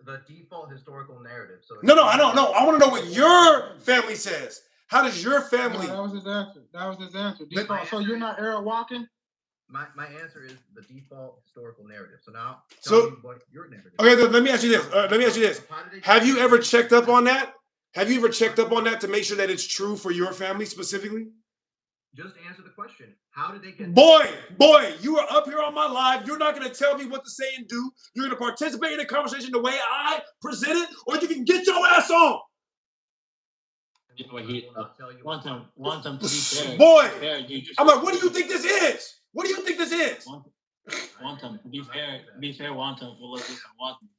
The default historical narrative. So no, I don't know. I want to know what your family says. How does your family? No, that was his answer. Default. So you're not Errol Walken? My answer is the default historical narrative. So now tell me what your narrative is. Okay, let me ask you this. Have you ever checked up on that? Have you ever checked up on that to make sure that it's true for your family specifically? Just answer the question. How did they get? Boy, you are up here on my live. You're not going to tell me what to say and do. You're going to participate in the conversation the way I present it, or you can get your ass on. Want them to be fair. Boy, fair, I'm like, what do you think this is? What do you think this is? Want them to be fair. Want them. Well, listen,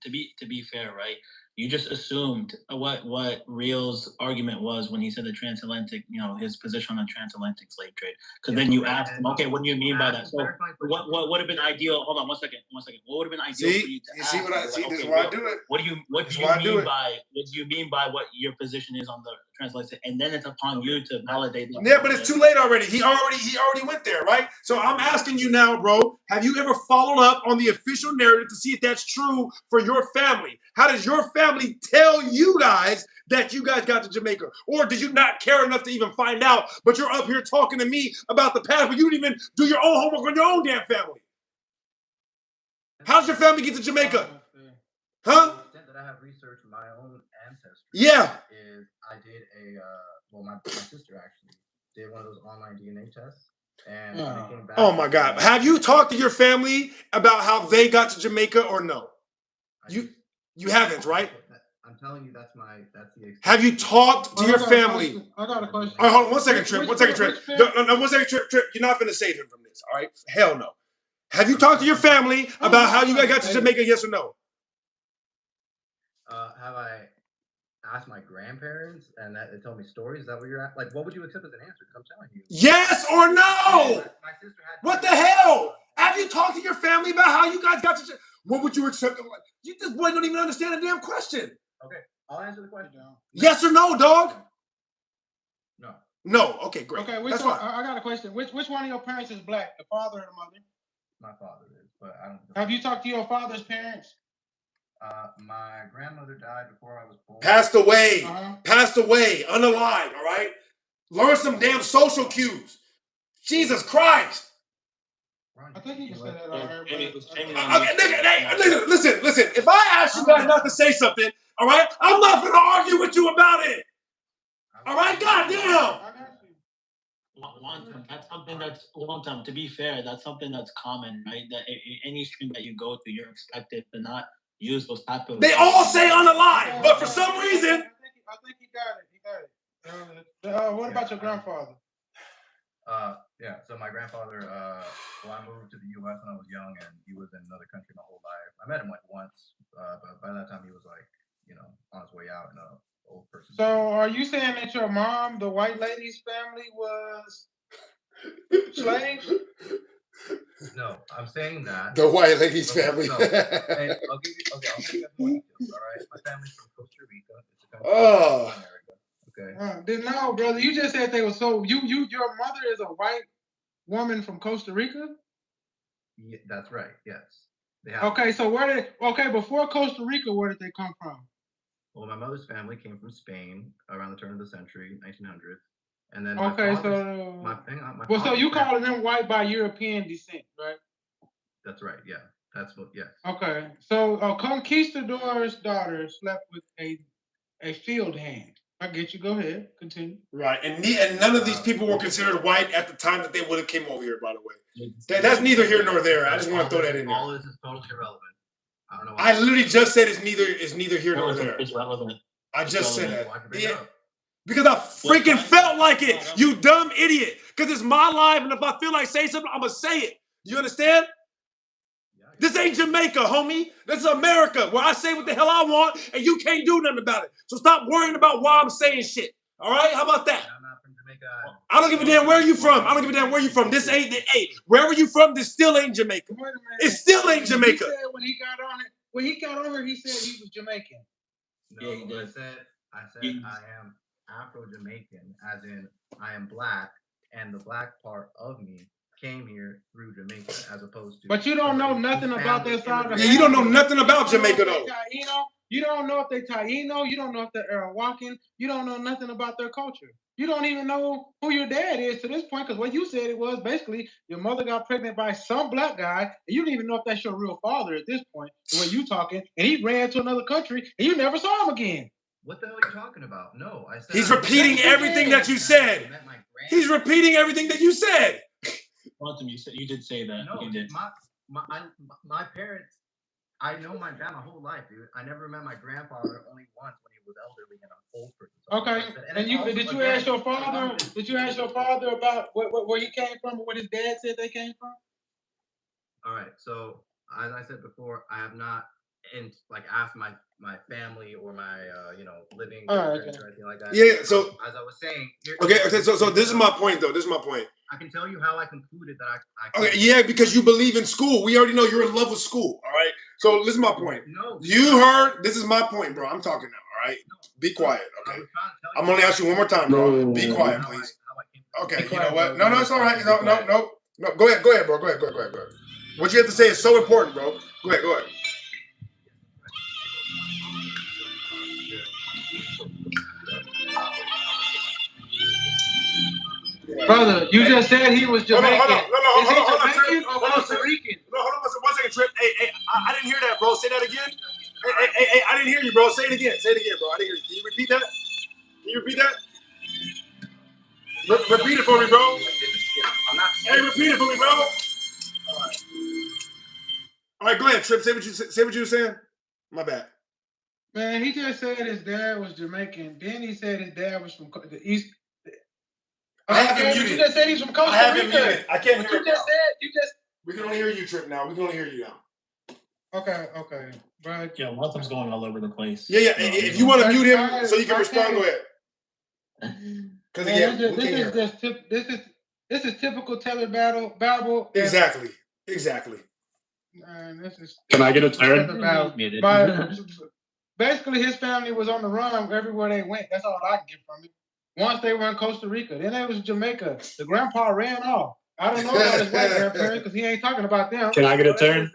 to be fair, right? You just assumed what Real's argument was when he said the transatlantic, his position on the transatlantic slave trade. Because then you asked him, okay, what do you mean by that? So what would have been ideal? Hold on, one second. What would have been ideal for you to ask? See what I see? This is why I do it. What do you mean by what your position is on the transatlantic? And then it's upon you to validate that. Yeah, but it's too late already. He already went there, right? So I'm asking you now, bro. Have you ever followed up on the official narrative to see if that's true for your family? How does your family tell you guys that you guys got to Jamaica? Or did you not care enough to even find out, but you're up here talking to me about the past, but you didn't even do your own homework on your own damn family? How'd your family get to Jamaica? Huh? To the extent that I have researched my own ancestry. Yeah. I did my sister actually did one of those online DNA tests. And when it came back, oh my God. Have you talked to your family about how they got to Jamaica or no? You haven't, right? I'm telling you, that's the. Have you talked to your family? I got a question. All right, hold on 1 second, Trip. 1 second, Trip. No, 1 second, Trip. You're not going to save him from this, all right? Hell no. Have you talked to your family about how you guys got to Jamaica, yes or no? Have I asked my grandparents and they told me stories? Is that what you're at? Like, what would you accept as an answer? Because I'm telling you. Yes or no? My sister had. What the hell? Have you talked to your family about how you guys got to Jamaica? What would you accept? This boy don't even understand a damn question. Okay, I'll answer the question. Yes or no, dog? No. No. Okay, great. Okay, that's fine. I got a question. Which one of your parents is black? The father or the mother? My father is, but I don't. Have you talked to your father's parents? My grandmother died before I was born. Passed away. Passed away. Unalive, all right? Learn some damn social cues. Jesus Christ. I think you can say that on her. Nigga, listen. If I ask you guys not to say something, all right, I'm not going to argue with you about it. All right? Goddamn. That's something that's long-term. To be fair, that's something that's common, right? That any stream that you go to, you're expected to not use those type of. They all say unalive, but for some reason. I think he got it. What about your grandfather? Yeah. So my grandfather, I moved to the U.S. when I was young, and he was in another country my whole life. I met him like once, but by that time he was like, on his way out in an old person. So are you saying that your mom, the white lady's family, was slaves? No, I'm saying that the white lady's family. No. Hey, I'll give you more details. All right, my family's from Costa Rica. It's a country in America. Okay. No, brother. You just said they were so. Your mother is a white woman from Costa Rica. Yeah, that's right. Yes. Okay, so before Costa Rica, where did they come from? Well, my mother's family came from Spain around the turn of the century, 1900s. And then so you calling them white by European descent, right? That's right. Yeah, that's what. Yes. Okay, so a conquistador's daughter slept with a field hand. I get you. Go ahead. Continue. Right, and none of these people were considered white at the time that they would have came over here. By the way, that's neither here nor there. I just want to throw that in there. All this is totally irrelevant. I don't know. I literally just said it's neither here nor there. It's relevant. I just said that. Yeah. Because I freaking felt like it, you dumb idiot. Because it's my life, and if I feel like saying something, I'm going to say it. You understand? This ain't Jamaica, homie. This is America, where I say what the hell I want, and you can't do nothing about it. So stop worrying about why I'm saying shit. All right? How about that? I'm not from Jamaica. I don't give a damn where you from. I don't give a damn where you from. This ain't the wherever you from, this still ain't Jamaica. It still ain't Jamaica. He said when he got on here, he said he was Jamaican. No, I said I am Afro-Jamaican, as in I am black, and the black part of me came here through Jamaica, as opposed to. But you don't know nothing about that side of the. Yeah, you don't know nothing about Jamaica though. You don't know if they Taino. You don't know if they're Arawakan. You don't know nothing about their culture. You don't even know who your dad is to this point, because what you said it was basically your mother got pregnant by some black guy, and you don't even know if that's your real father at this point, the way you talking, and he ran to another country, and you never saw him again. What the hell are you talking about? No, I said He's repeating everything that you said. He's repeating everything that you said. Quantum, you did say that. No, you did. My parents. I know my dad my whole life, dude. I never met my grandfather only once when he was elderly and an old person. Okay, and you did you ask your father? Did you ask your father about where he came from or what his dad said they came from? All right, so as I said before, I have not asked my family or my living or anything like that. Yeah. So as I was saying, okay. So this is my point, though. This is my point. I can tell you how I concluded that I Okay, yeah, because you believe in school. We already know you're in love with school. All right. So this is my point. No, you heard. This is my point, bro. I'm talking now. All right. Be quiet. Okay. I'm only asking you one more time, bro. Be quiet, please. Okay. You know what? No, it's all right. No. Go ahead, bro. Go ahead. What you have to say is so important, bro. Go ahead. Brother, you just said he was Jamaican. Hold on. Is he Jamaican or Puerto Rican? No, hold on 1 second, Trip. Hey, I didn't hear that, bro. Say that again. Hey, I didn't hear you, bro. Say it again, bro. I didn't hear you. Can you repeat that? Repeat it for me, bro. Hey, repeat it for me, bro. All right, go ahead, Trip. Say what you were saying. My bad. Man, he just said his dad was Jamaican. Then he said his dad was from the East. I have him muted. You just said he's from Costa Rica. I have him muted. I can't hear you. We can only hear you, Trip. Now we can only hear you now. Okay, bro. Yeah, Waltham's going all over the place. Yeah. If you want to mute him so you can respond, go ahead. Because again, this is typical Teller Babble. Exactly. Man, this is. Can I get a turn? Basically, his family was on the run everywhere they went. That's all I can get from it. Once they were in Costa Rica, then it was Jamaica. The grandpa ran off. I don't know about his white grandparents because he ain't talking about them. Can I get a turn?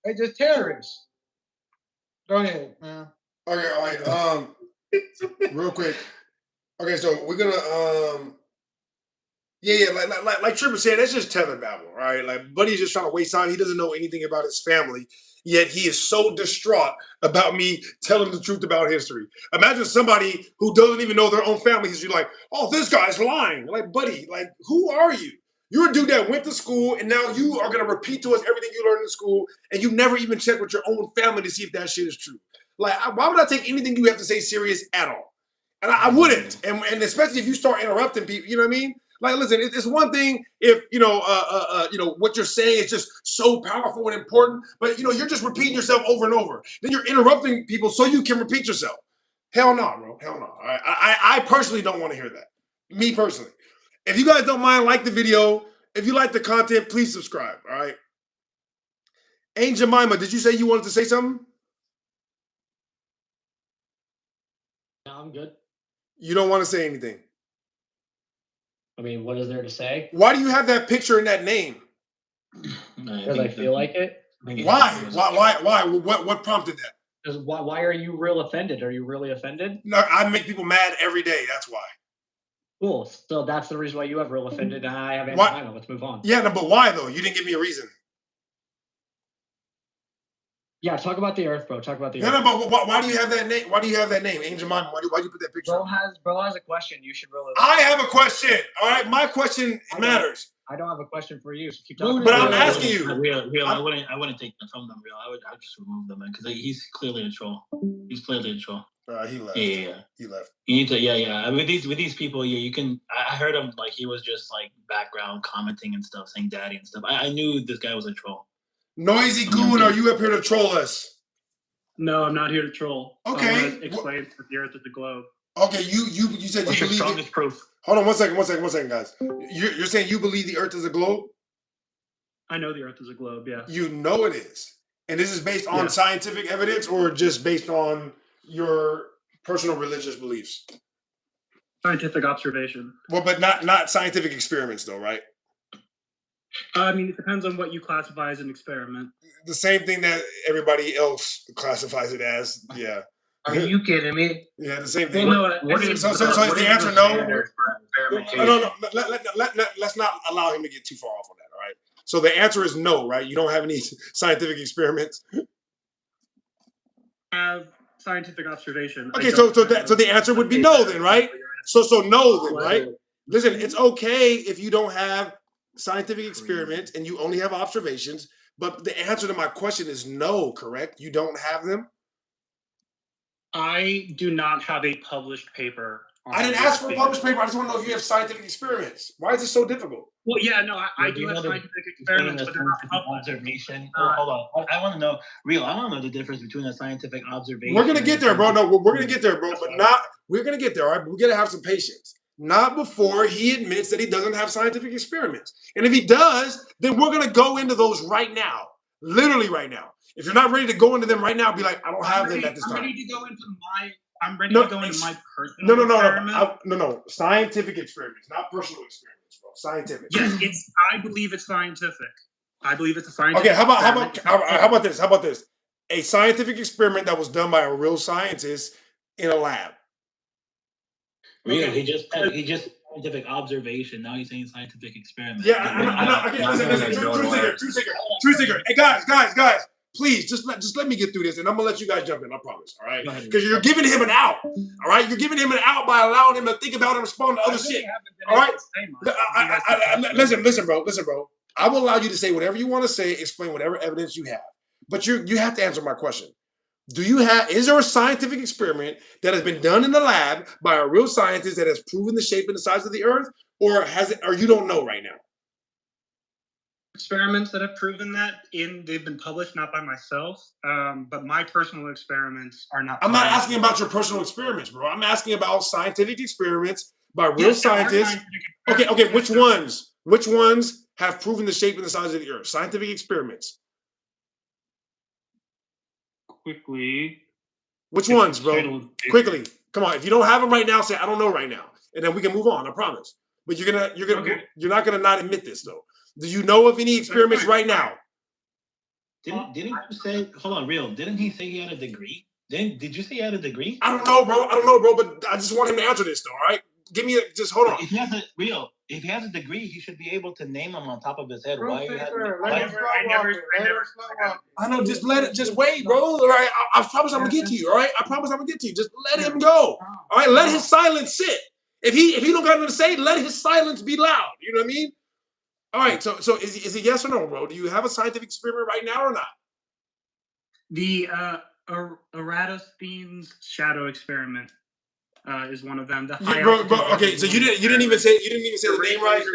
They just terrorists. Go ahead, man. Okay, all right. Real quick. Okay, so we're gonna like Trip was saying, that's just Tether babble, right? Like Buddy's just trying to waste time. He doesn't know anything about his family, yet he is so distraught about me telling the truth about history. Imagine somebody who doesn't even know their own family history, like, oh, this guy's lying. Like, Buddy, like, who are you? You're a dude that went to school, and now you are gonna repeat to us everything you learned in school, and you never even checked with your own family to see if that shit is true. Like, why would I take anything you have to say serious at all? And I wouldn't, and especially if you start interrupting people, you know what I mean? Like, listen, it's one thing if what you're saying is just so powerful and important, but you're just repeating yourself over and over. Then you're interrupting people so you can repeat yourself. Hell no, bro. Hell no. All right? I personally don't want to hear that. Me personally. If you guys don't mind, like the video. If you like the content, please subscribe. All right. Aunt Jemima, did you say you wanted to say something? No, I'm good. You don't want to say anything. I mean, what is there to say? Why do you have that picture in that name? Because I feel like it. Why? Why? What prompted that? Because why are you real offended? Are you really offended? No, I make people mad every day. That's why. Cool. So that's the reason why you have real offended, and I have angina. Let's move on. Yeah, no, but why though? You didn't give me a reason. Yeah, talk about the Earth, bro. Talk about the Earth. No, but why do you have that name? Why do you have that name, Angel Mom? Why do you put that picture? Bro has a question. You should really. I have a question. All right, my question matters. I don't have a question for you, so keep talking. But I'm asking you. Real, I wouldn't take them from them. Real, I would just remove them, man, because he's clearly a troll. He's clearly a troll. He left. Yeah. He left. You need to, yeah. With these people, yeah, you can. I heard him like he was just like background commenting and stuff, saying "daddy" and stuff. I knew this guy was a troll. Noisy Goon, are you up here to troll us? No, I'm not here to troll. Okay. I'm going to explain that the Earth is a globe. Okay, you said What's you your believe strongest proof? Hold on, one second, guys. You're saying you believe the Earth is a globe? I know the Earth is a globe. Yeah. You know it is, and this is based on scientific evidence, or just based on your personal religious beliefs? Scientific observation. Well, but not scientific experiments, though, right? I mean, it depends on what you classify as an experiment. The same thing that everybody else classifies it as. Yeah. Are you kidding me? Yeah, the same thing. Well, no, so is the answer no? No. Let's not allow him to get too far off on that. All right. So the answer is no, right? You don't have any scientific experiments. Have scientific observation. Okay, so the answer would be no then, right? So no then, right? Listen, it's okay if you don't have scientific experiments and you only have observations, but the answer to my question is no, correct? You don't have them? I do not have a published paper. I didn't ask for a published paper. I just want to know if you have scientific experiments. Why is it so difficult? Well, yeah, no, I do have scientific experiments, but they're not published. Observation. Hold on. I want to know, real. I want to know the difference between a scientific observation. We're gonna get there, bro. No, we're gonna get there, bro. But not. We're gonna get there. All right. We're gonna have some patience. Not before he admits that he doesn't have scientific experiments. And if he does, then we're gonna go into those right now. Literally right now. If you're not ready to go into them right now, be like, I don't have them at this time. I'm ready to go into my personal No. Scientific experiments, not personal experiments, bro. Scientific. Yes, I believe it's scientific. I believe it's a scientific. Okay, how about this? How about this? A scientific experiment that was done by a real scientist in a lab. Real. He just scientific observation. Now he's saying scientific experiment. Yeah, I listen. True seeker. Hey, guys. Please, just let me get through this, and I'm gonna let you guys jump in. I promise. All right, because you're giving him an out. All right, you're giving him an out by allowing him to think about and respond to other shit. All right. Listen, bro. I will allow you to say whatever you want to say, explain whatever evidence you have, but you have to answer my question. Is there a scientific experiment that has been done in the lab by a real scientist that has proven the shape and the size of the Earth, or you don't know right now? Experiments that have proven that they've been published, not by myself, but my personal experiments are not. I'm not asking about your personal experiments, bro. I'm asking about scientific experiments by real scientists. Okay. Which ones? Which ones have proven the shape and the size of the Earth? Scientific experiments. Quickly. Which ones, bro? Quickly. Come on. If you don't have them right now, say I don't know right now, and then we can move on. I promise. But you're not gonna not admit this though. Do you know of any experiments right now? Didn't you say? Hold on, real. Didn't he say he had a degree? Did you say he had a degree? I don't know, bro. But I just want him to answer this, though. All right, just hold on. If he has a degree, he should be able to name them on top of his head. Why? I know. Just wait, bro. All right, I promise I'm gonna get to you. All right, I promise I'm gonna get to you. Just let him go. All right, let his silence sit. If he don't got nothing to say, let his silence be loud. You know what I mean? All right, so is it yes or no, bro? Do you have a scientific experiment right now or not? The Eratosthenes shadow experiment is one of them. Bro, okay, so you didn't even say the name right.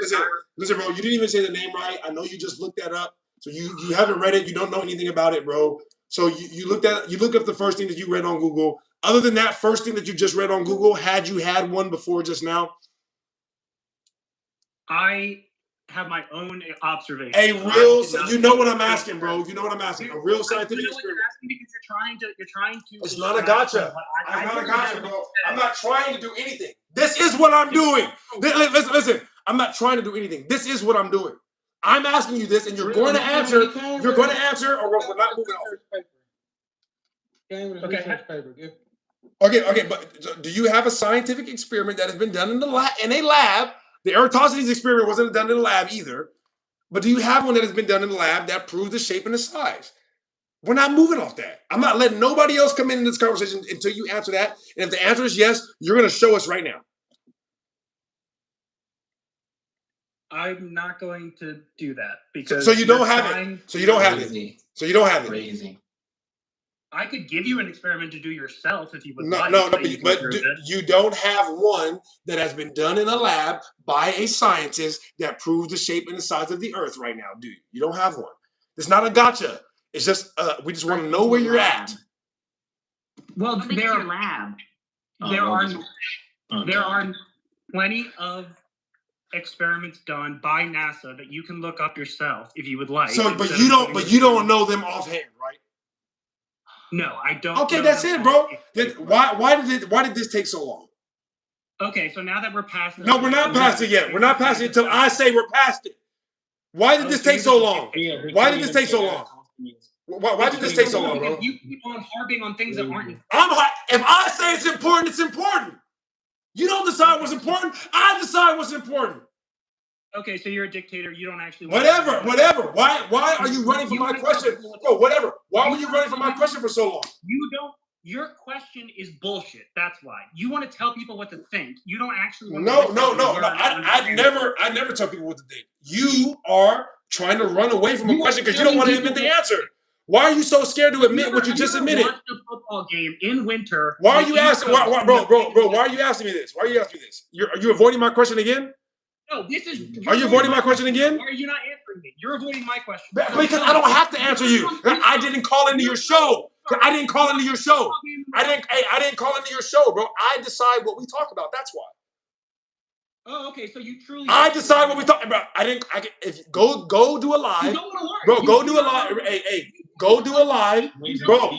Listen, bro, you didn't even say the name right. I know you just looked that up, so you haven't read it. You don't know anything about it, bro. So you looked up the first thing that you read on Google. Other than that first thing that you just read on Google, had you had one before just now? I have my own observation. You know what I'm asking, bro. You know what I'm asking. A real scientific experiment. Because you're trying to. It's not a gotcha. It's not a gotcha, bro. I'm not trying to do anything. This is what I'm doing. Listen. I'm not trying to do anything. This is what I'm doing. I'm asking you this, and you're going to answer. You're going to answer, or we're not moving on. Okay. But do you have a scientific experiment that has been done in a lab? The Eratosthenes experiment wasn't done in the lab either. But do you have one that has been done in the lab that proves the shape and the size? We're not moving off that. I'm not letting nobody else come in this conversation until you answer that. And if the answer is yes, you're going to show us right now. I'm not going to do that because. So you don't have it. So you don't have it. Crazy. I could give you an experiment to do yourself if you would like. But you don't have one that has been done in a lab by a scientist that proves the shape and the size of the Earth right now, do you? You don't have one. It's not a gotcha. It's just we just want to know where you're at. Well, there are plenty of experiments done by NASA that you can look up yourself if you would like. So, but you don't know them offhand, right? No, I don't. Okay, that's it, bro. Why did this take so long? Okay, so now that we're past it. No, we're not past it yet. We're not past it until I say we're past it. Why did this take so long? Why did this take so long? Why did this take so long, bro? You keep on harping on things that aren't. If I say it's important, it's important. You don't decide what's important. I decide what's important. Okay, so you're a dictator. You don't actually. Whatever. Why are you running from my question, bro? Whatever. Why were you running from my question for so long? Your question is bullshit. That's why. You want to tell people what to think. You don't actually want No. to I never tell people what to think. You are trying to run away from a question because you don't want to admit the answer. Why are you so scared to admit what you just admitted? Watched a football game in winter. Why are you asking? Bro? Why are you asking me this? Why are you asking me this? Are you avoiding my question again? No, this is. Are you avoiding my question again? Why are you not answering me? You're avoiding my question. Because I don't have to answer you. I didn't call into your show. I didn't call into your show. I didn't call into your show, bro. I decide what we talk about. That's why. Oh, okay. So you truly. I decide what we talk about. If go do a live, bro. Go do a live. Hey, go do a live, bro.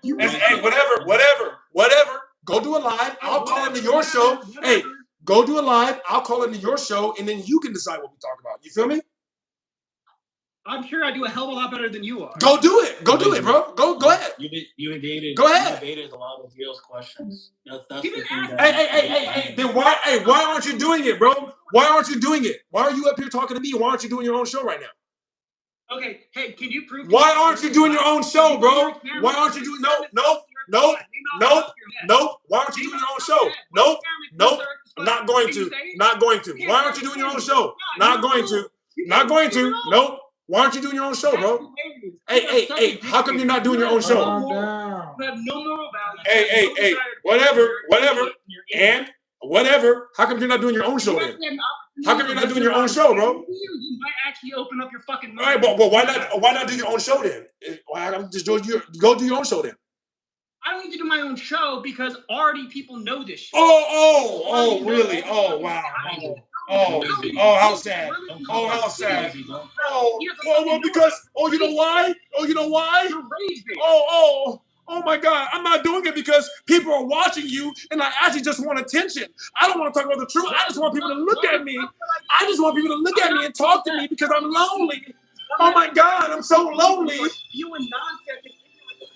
Hey, whatever. Go do a live. I'll call into your show. Hey, go do a live. I'll call into your show, and then you can decide what we talk about. You feel me? I'm sure I do a hell of a lot better than you are. Go do it. Go do it, bro. Go ahead. You evaded. Go ahead. You evaded a lot of Real's questions. That's the thing. Hey. Then why aren't you doing it, bro? Why aren't you doing it? Why are you up here talking to me? Why aren't you doing your own show right now? Okay. Hey, can you prove? Why aren't you doing your own show, bro? Why aren't you doing? Nope. Why aren't you doing your own show? Nope. I'm not going to. Why aren't you doing your own show? Not going to. Nope. Why aren't you doing your own show, bro? Hey. How come you're not doing your own show? You have no moral value. Hey. Whatever. And whatever. How come you're not doing your own show then? How come you're not doing your own show, bro? You might actually open up your fucking mind. All right, but why not do your own show then? Go do your own show then. I don't need to do my own show because already people know this shit. Oh, really? Oh, wow. Oh, how sad. Oh, how sad. Well, because, you know why? Oh my God. I'm not doing it because people are watching you and I actually just want attention. I don't want to talk about the truth. I just want people to look at me. I just want people to look at me and talk to me because I'm lonely. Oh my God, I'm so lonely.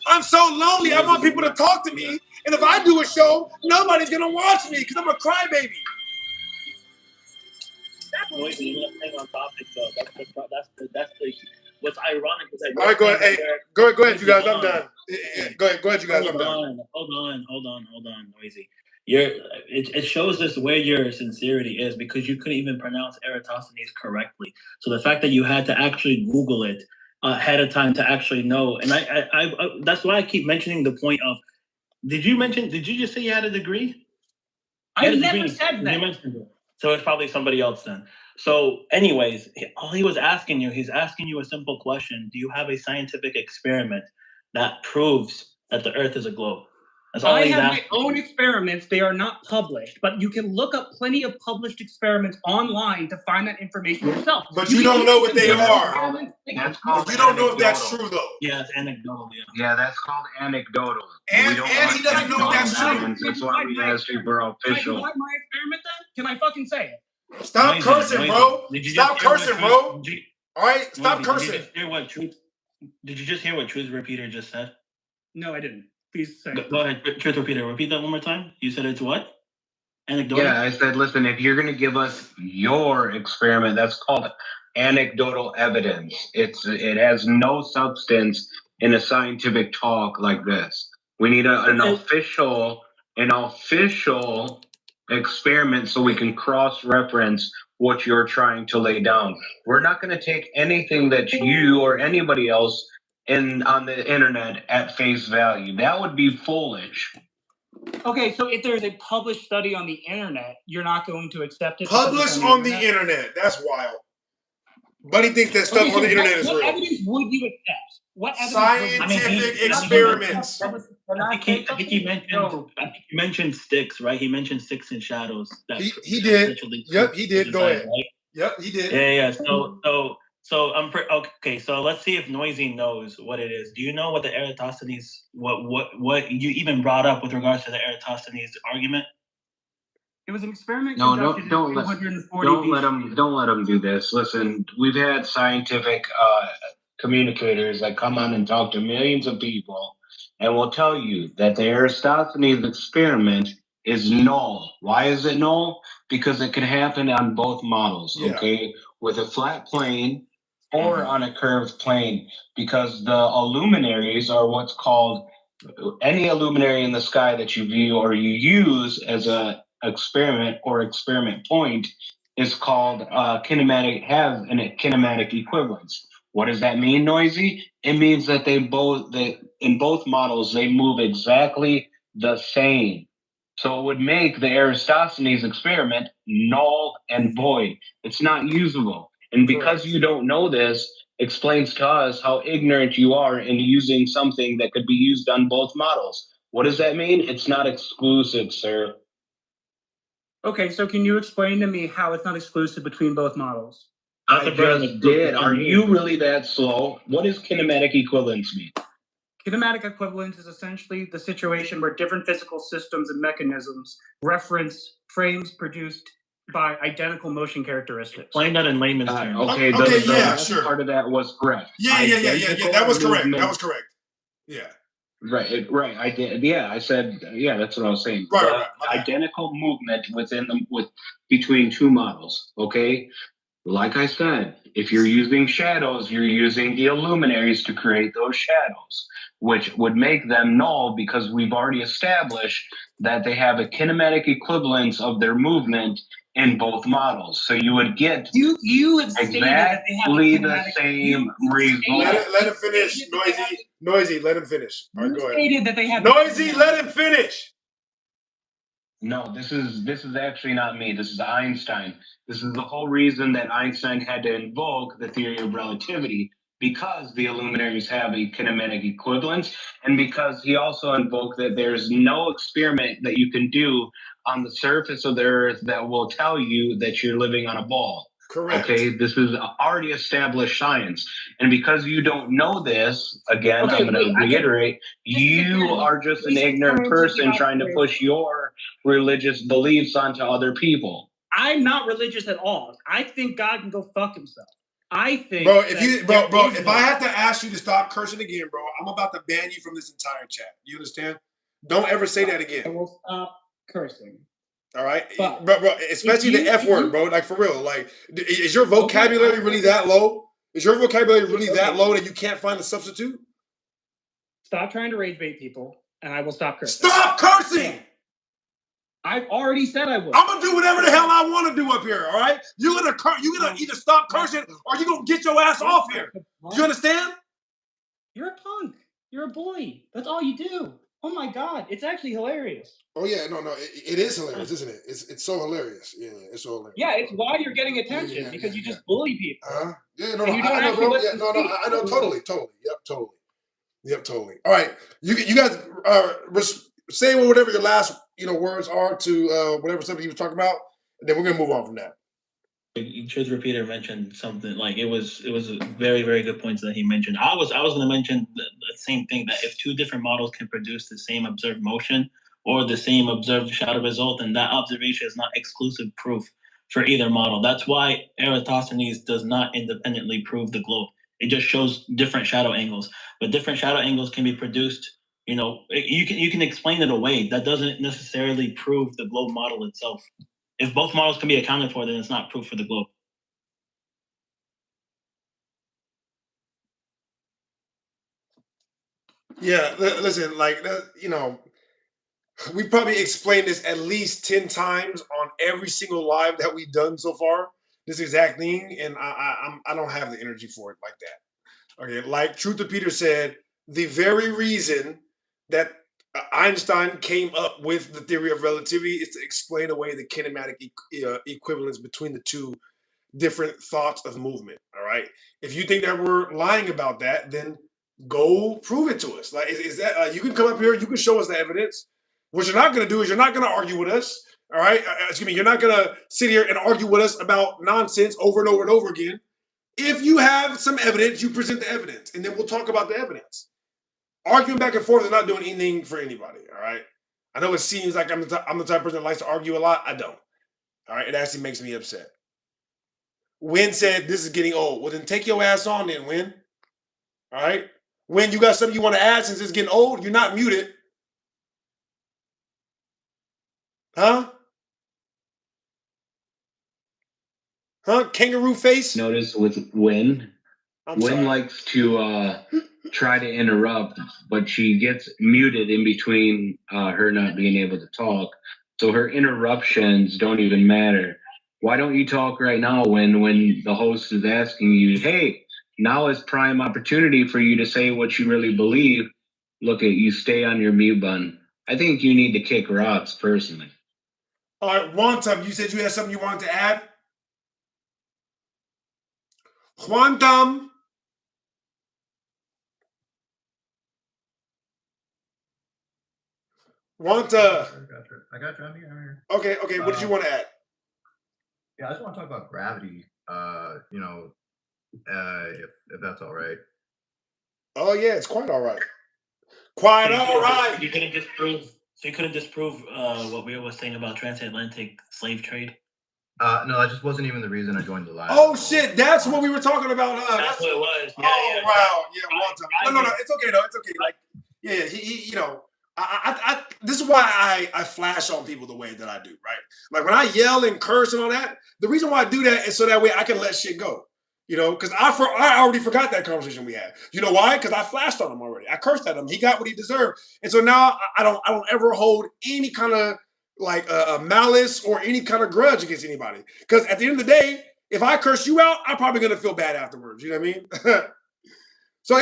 I'm so lonely. I want people to talk to me. And if I do a show, nobody's going to watch me because I'm a crybaby. That's on topic, though. That's the what's ironic is that. All right, go ahead. Hey, go ahead, you guys. I'm done. Go ahead, you guys. I'm done. Hold on, Noisy. It shows us where your sincerity is because you couldn't even pronounce Eratosthenes correctly. So the fact that you had to actually Google it ahead of time to actually know, and I that's why I keep mentioning the point of. Did you just say you had a degree? I never said that. So it's probably somebody else then. So anyways, all he's asking you a simple question. Do you have a scientific experiment that proves that the Earth is a globe? That's all I he's have asking. my own experiments. They are not published, but you can look up plenty of published experiments online to find that information yourself. But you don't know what they are. You don't know if that's true, though. Yeah, it's anecdotal. Yeah, that's called anecdotal. And he doesn't know if that's true. That's why we asked you for official. Can I my experiment then? Can I fucking say it? Stop cursing, bro. Stop cursing, bro. All right, stop cursing. Did you just hear what Truth Repeater just said? No, I didn't. Please say it. Go ahead, Truth Repeater. Repeat that one more time. You said it's what? Anecdotal? Yeah, I said, listen, if you're going to give us your experiment, that's called anecdotal evidence. It has no substance in a scientific talk like this. We need an official experiment so we can cross-reference what you're trying to lay down. We're not going to take anything that you or anybody else on the internet at face value. That would be foolish. Okay, so if there's a published study on the internet, you're not going to accept it? Published on the internet? That's wild. Buddy thinks that stuff on the internet is real. What evidence would you accept? What scientific experiments? I think he mentioned sticks, right? He mentioned sticks and shadows. He did. Yep, he did. Go ahead. Right? Yep, he did. Yeah. So I'm okay. So let's see if Noisy knows what it is. Do you know what the Eratosthenes? What you even brought up with regards to the Eratosthenes argument? It was an experiment. No, don't let him do this. Listen, we've had scientific communicators that come on and talk to millions of people, and will tell you that the Eratosthenes experiment is null. Why is it null? Because it can happen on both models. Yeah. Okay, with a flat plane or on a curved plane, because the luminaries are what's called any luminary in the sky that you view or you use as a experiment or experiment point is called kinematic, have a kinematic equivalence. What does that mean, Noisy? It means that in both models they move exactly the same. So it would make the Eratosthenes experiment null and void. It's not usable. And because you don't know this, explains to us how ignorant you are in using something that could be used on both models. What does that mean? It's not exclusive, sir. Okay, so can you explain to me how it's not exclusive between both models? I just did. Are you really that slow? What does kinematic equivalence mean? Kinematic equivalence is essentially the situation where different physical systems and mechanisms reference frames produced by identical motion characteristics. Explain that in layman's terms. Okay, sure. Part of that was correct. Yeah. That was correct. That was correct. Yeah. Right. I did. Yeah, I said. Yeah, that's what I was saying. Right. Identical movement between two models. Okay. Like I said, if you're using shadows, you're using the illuminaries to create those shadows, which would make them null because we've already established that they have a kinematic equivalence of their movement in both models. So you would get you have stated that they have the same result. Let him finish, Noisy. Let him finish. All right, go ahead. Stated that they have Noisy. Let him finish. No, this is actually not me. This is Einstein. This is the whole reason that Einstein had to invoke the theory of relativity, because the illuminaries have a kinematic equivalence, and because he also invoked that there's no experiment that you can do on the surface of the Earth that will tell you that you're living on a ball. Correct. Okay, this is already established science. And because you don't know this, again, I'm going to reiterate, you are just an ignorant person trying to push your religious beliefs onto other people. I'm not religious at all. I think God can go fuck himself. I think, if I have to ask you to stop cursing again, bro, I'm about to ban you from this entire chat. You understand? Don't ever say that again. I will stop cursing. All right, bro, especially the F word, bro. Like, for real. Like, is your vocabulary really that low? Is your vocabulary really that low that you can't find a substitute? Stop trying to rage bait people, and I will stop cursing. Stop cursing! I've already said I would. I'm gonna do whatever the hell I want to do up here. All right, you're gonna either stop cursing or you're gonna get your ass off here. Do you understand? You're a punk. You're a bully. That's all you do. Oh my God, it's actually hilarious. Oh yeah, no, it is hilarious, isn't it? It's so hilarious. Yeah, it's so hilarious. Yeah, it's why you're getting attention because you just bully people. Yeah, no, I know, bro. Yeah, no, I know, totally. Yep, totally. All right, you guys say whatever your last words are to whatever something you was talking about, and then we're gonna move on from that. Truth Repeater mentioned something like it was very, very good points that he mentioned. I was going to mention the same thing, that if two different models can produce the same observed motion or the same observed shadow result, then that observation is not exclusive proof for either model. That's why Eratosthenes does not independently prove the globe. It just shows different shadow angles, but different shadow angles can be produced. You can explain it away. That doesn't necessarily prove the globe model itself. If both models can be accounted for, then it's not proof for the globe. Yeah, listen, we probably explained this at least 10 times on every single live that we've done so far, this exact thing, and I don't have the energy for it like that. Okay, like Truth Repeater said, the very reason that Einstein came up with the theory of relativity is to explain away the kinematic equivalence between the two different thoughts of movement. All right. If you think that we're lying about that, then go prove it to us. Like, is that you can come up here, you can show us the evidence. What you're not going to do is you're not going to argue with us. All right. Excuse me. You're not going to sit here and argue with us about nonsense over and over and over again. If you have some evidence, you present the evidence, and then we'll talk about the evidence. Arguing back and forth is not doing anything for anybody, all right? I know it seems like I'm the type of person that likes to argue a lot. I don't, all right? It actually makes me upset. Win said, this is getting old. Well, then take your ass on then, Win. All right? Win, you got something you want to add since it's getting old? You're not muted. Huh? Kangaroo face? Notice with Win likes to try to interrupt, but she gets muted in between her not being able to talk. So her interruptions don't even matter. Why don't you talk right now when the host is asking you, hey, now is prime opportunity for you to say what you really believe. Look at you, stay on your mute button. I think you need to kick rocks personally. All right, Wantam, you said you had something you wanted to add? Wantam. Wanta. I got you. I'm here. Okay. What did you want to add? Yeah, I just want to talk about gravity. If that's all right. Oh yeah, it's quite all right. Quite all right. You couldn't disprove. So you couldn't disprove what we were saying about transatlantic slave trade. No, that just wasn't even the reason I joined the live. Oh shit, that's what we were talking about. That's what it was. Yeah, wow. Yeah, Wanta. No, it's okay though. It's okay. Like, yeah, he you know. I this is why I flash on people the way that I do, right? Like when I yell and curse and all that, the reason why I do that is so that way I can let shit go, you know, because I already forgot that conversation we had. You know why? Because I flashed on him already. I cursed at him. He got what he deserved, and so now I don't ever hold any kind of like malice or any kind of grudge against anybody. Because at the end of the day, if I curse you out, I'm probably gonna feel bad afterwards. You know what I mean? So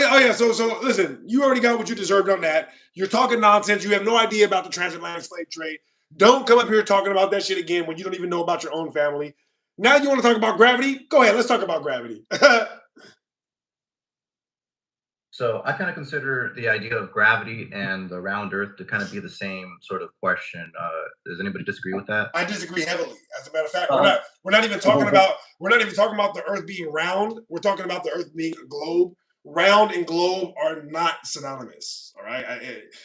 listen, you already got what you deserved on that. You're talking nonsense. You have no idea about the transatlantic slave trade. Don't come up here talking about that shit again when you don't even know about your own family. Now you want to talk about gravity? Go ahead, let's talk about gravity. So I kind of consider the idea of gravity and the round Earth to kind of be the same sort of question. Does anybody disagree with that? I disagree heavily. As a matter of fact, we're not even talking about the Earth being round. We're talking about the Earth being a globe. Round and globe are not synonymous. All right,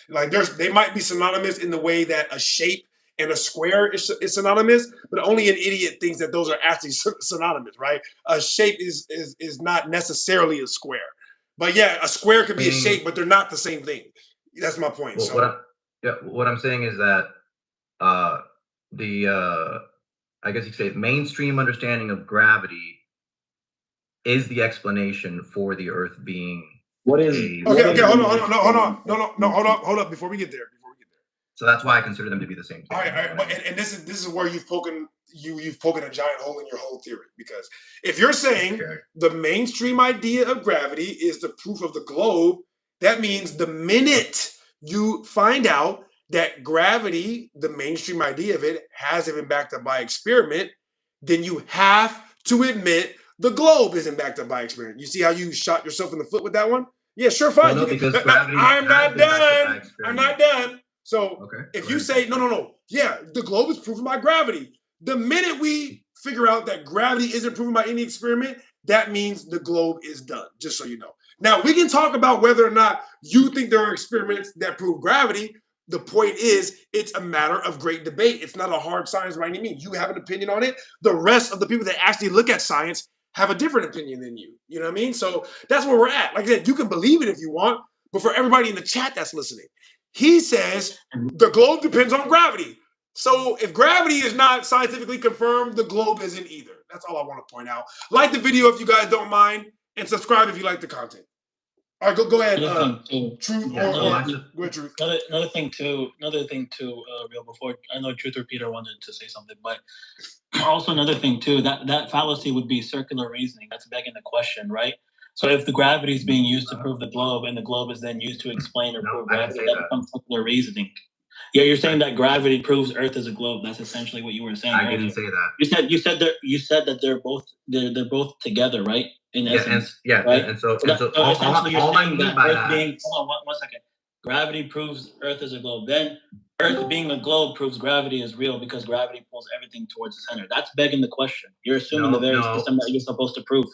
like they might be synonymous in the way that a shape and a square is synonymous, but only an idiot thinks that those are actually synonymous, right? A shape is not necessarily a square, but yeah, a square could be a shape, but they're not the same thing. That's my point. Well, what I'm saying is that I guess you could say mainstream understanding of gravity is the explanation for the Earth being. Hold on. Before we get there. So that's why I consider them to be the same thing. All right. And this is where you've poken a giant hole in your whole theory, because if you're saying the mainstream idea of gravity is the proof of the globe, that means the minute you find out that gravity, the mainstream idea of it, hasn't been backed up by experiment, then you have to admit the globe isn't backed up by experiment. You see how you shot yourself in the foot with that one? Yeah, sure, fine. Well, no, because gravity I'm not done. So if you say, no, yeah, the globe is proven by gravity. The minute we figure out that gravity isn't proven by any experiment, that means the globe is done, just so you know. Now, we can talk about whether or not you think there are experiments that prove gravity. The point is, it's a matter of great debate. It's not a hard science by any means. You have an opinion on it. The rest of the people that actually look at science have a different opinion than you. You know what I mean? So that's where we're at. Like I said, you can believe it if you want, but for everybody in the chat that's listening, he says the globe depends on gravity. So if gravity is not scientifically confirmed, the globe isn't either. That's all I want to point out. Like the video if you guys don't mind, and subscribe if you like the content. All right, go ahead. Truth or Truth. Another thing too, real before I know Truth or Peter wanted to say something, but also another thing too, that fallacy would be circular reasoning. That's begging the question, right? So if the gravity is being used to prove the globe, and the globe is then used to explain or prove gravity, that becomes circular reasoning. Yeah, you're saying that gravity proves Earth is a globe. That's essentially what you were saying. I didn't say that. You said that they're both together, right? In essence, right? And so essentially you're saying that Earth being. Hold on, one second. Gravity proves Earth is a globe. Then Earth being a globe proves gravity is real because gravity pulls everything towards the center. That's begging the question. You're assuming the very system that you're supposed to prove.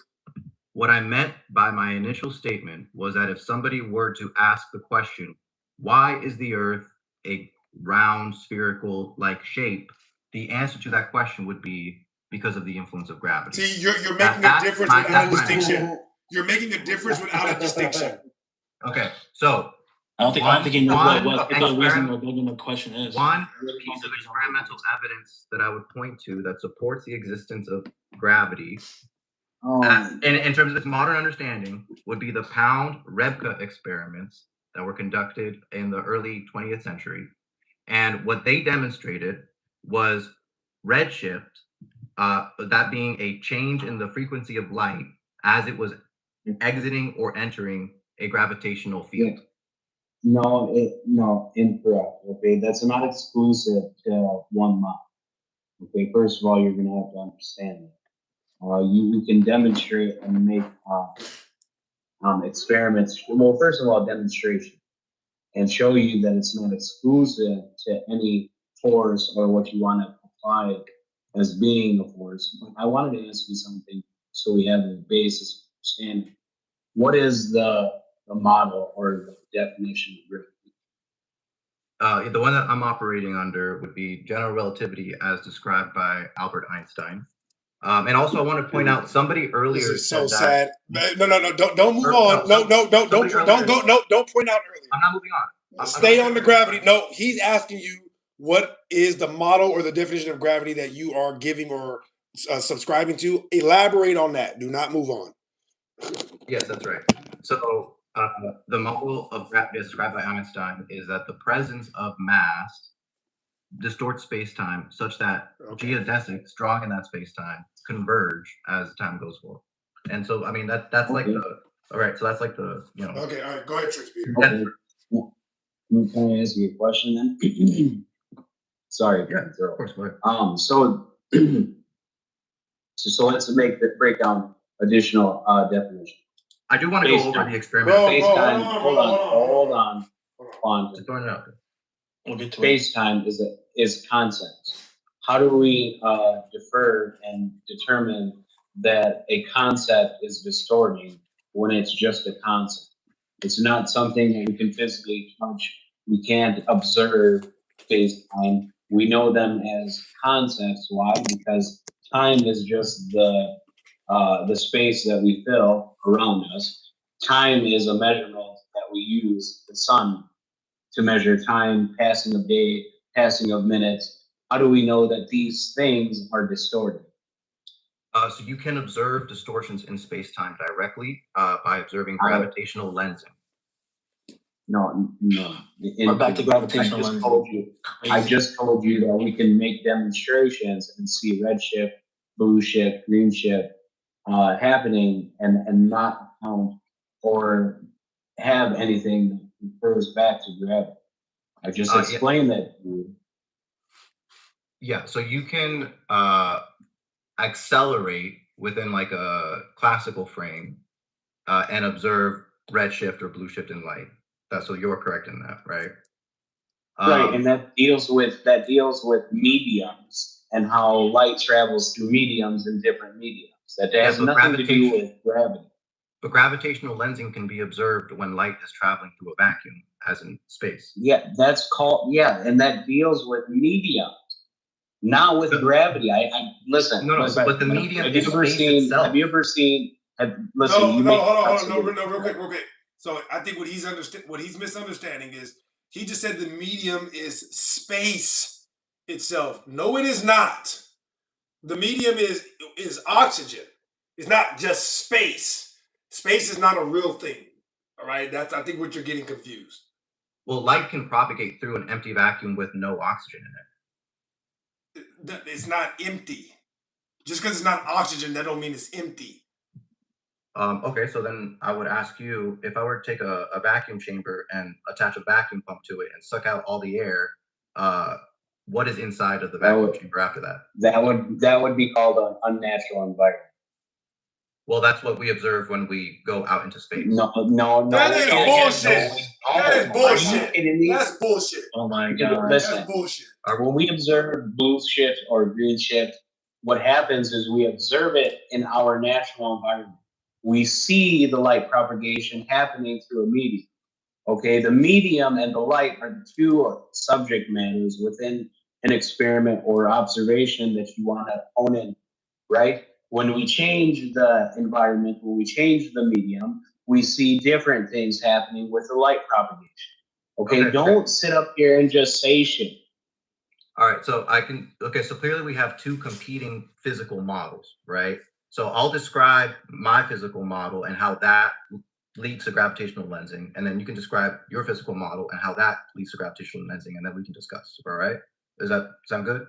What I meant by my initial statement was that if somebody were to ask the question, why is the Earth a round, spherical like shape? The answer to that question would be because of the influence of gravity. See, you're making a difference without a distinction. You're making a difference without a distinction. Okay, so I don't think you know what the reason we're building the question is. One piece of experimental evidence that I would point to that supports the existence of gravity In terms of its modern understanding, would be the Pound-Rebka experiments that were conducted in the early 20th century. And what they demonstrated was redshift, that being a change in the frequency of light as it was exiting or entering a gravitational field. No, incorrect. Okay, that's not exclusive to one model. Okay, first of all, you're going to have to understand that. We can demonstrate and make experiments. Well, first of all, demonstration, and show you that it's not exclusive to any force or what you want to apply as being a force. But I wanted to ask you something so we have a basis of understanding. What is the model or the definition of gravity? The one that I'm operating under would be general relativity as described by Albert Einstein. And also, I want to point out somebody earlier. This is so said sad. No, don't move on. Don't go. No, don't point out earlier. I'm not moving on. Stay on the gravity. No, he's asking you what is the model or the definition of gravity that you are giving or subscribing to. Elaborate on that. Do not move on. Yes, that's right. So the model of gravity described by Einstein is that the presence of mass distorts space-time such that geodesics drawing in that space-time converge as time goes forward. And so, I mean, that's like the, all right, so that's like the, you know. Okay, all right, go ahead, Trix Peter. Can I ask you a question then? Sorry. Yeah, of course, go ahead. So let's break down additional definition. I do want to go over the experiment. Hold on. Just throwing it out there. We'll get to Space-time is concepts. How do we defer and determine that a concept is distorting when it's just a concept? It's not something that we can physically touch. We can't observe space-time. We know them as concepts. Why? Because time is just the space that we fill around us. Time is a measurement that we use, the sun, to measure time, passing of day, passing of minutes. How do we know that these things are distorted? So you can observe distortions in space-time directly by observing gravitational lensing. No. We're back to gravitational lensing. I just told you that we can make demonstrations and see redshift, blue shift, green shift happening and not count or have anything that refers back to gravity. I just explained that to you. Yeah, so you can accelerate within like a classical frame and observe redshift or blue shift in light. So you're correct in that, right? Right, and that deals with mediums and how light travels through mediums and different mediums. That has nothing to do with gravity. But gravitational lensing can be observed when light is traveling through a vacuum, as in space. Yeah, that's called, and that deals with mediums, not with gravity. I listen. No, but the medium is space itself. Have you ever seen? Hold on, real quick. So I think what he's misunderstanding is he just said the medium is space itself. No, it is not. The medium is oxygen. It's not just space. Space is not a real thing. All right, that's I think what you're getting confused. Well, light can propagate through an empty vacuum with no oxygen in it. It's not empty. Just because it's not oxygen, that don't mean it's empty. Okay, so then I would ask you, if I were to take a vacuum chamber and attach a vacuum pump to it and suck out all the air, what is inside of the vacuum chamber after that? That would be called an unnatural environment. Well, that's what we observe when we go out into space. No. That is bullshit. That is bullshit. That's bullshit. Oh my God. Listen, that's bullshit. When we observe blue shift or green shift, what happens is we observe it in our natural environment. We see the light propagation happening through a medium. Okay, the medium and the light are the two subject matters within an experiment or observation that you want to hone in, right? When we change the environment, when we change the medium, we see different things happening with the light propagation. Okay, don't sit up here and just say shit. All right, so so clearly we have two competing physical models, right? So I'll describe my physical model and how that leads to gravitational lensing, and then you can describe your physical model and how that leads to gravitational lensing, and then we can discuss. All right? Does that sound good?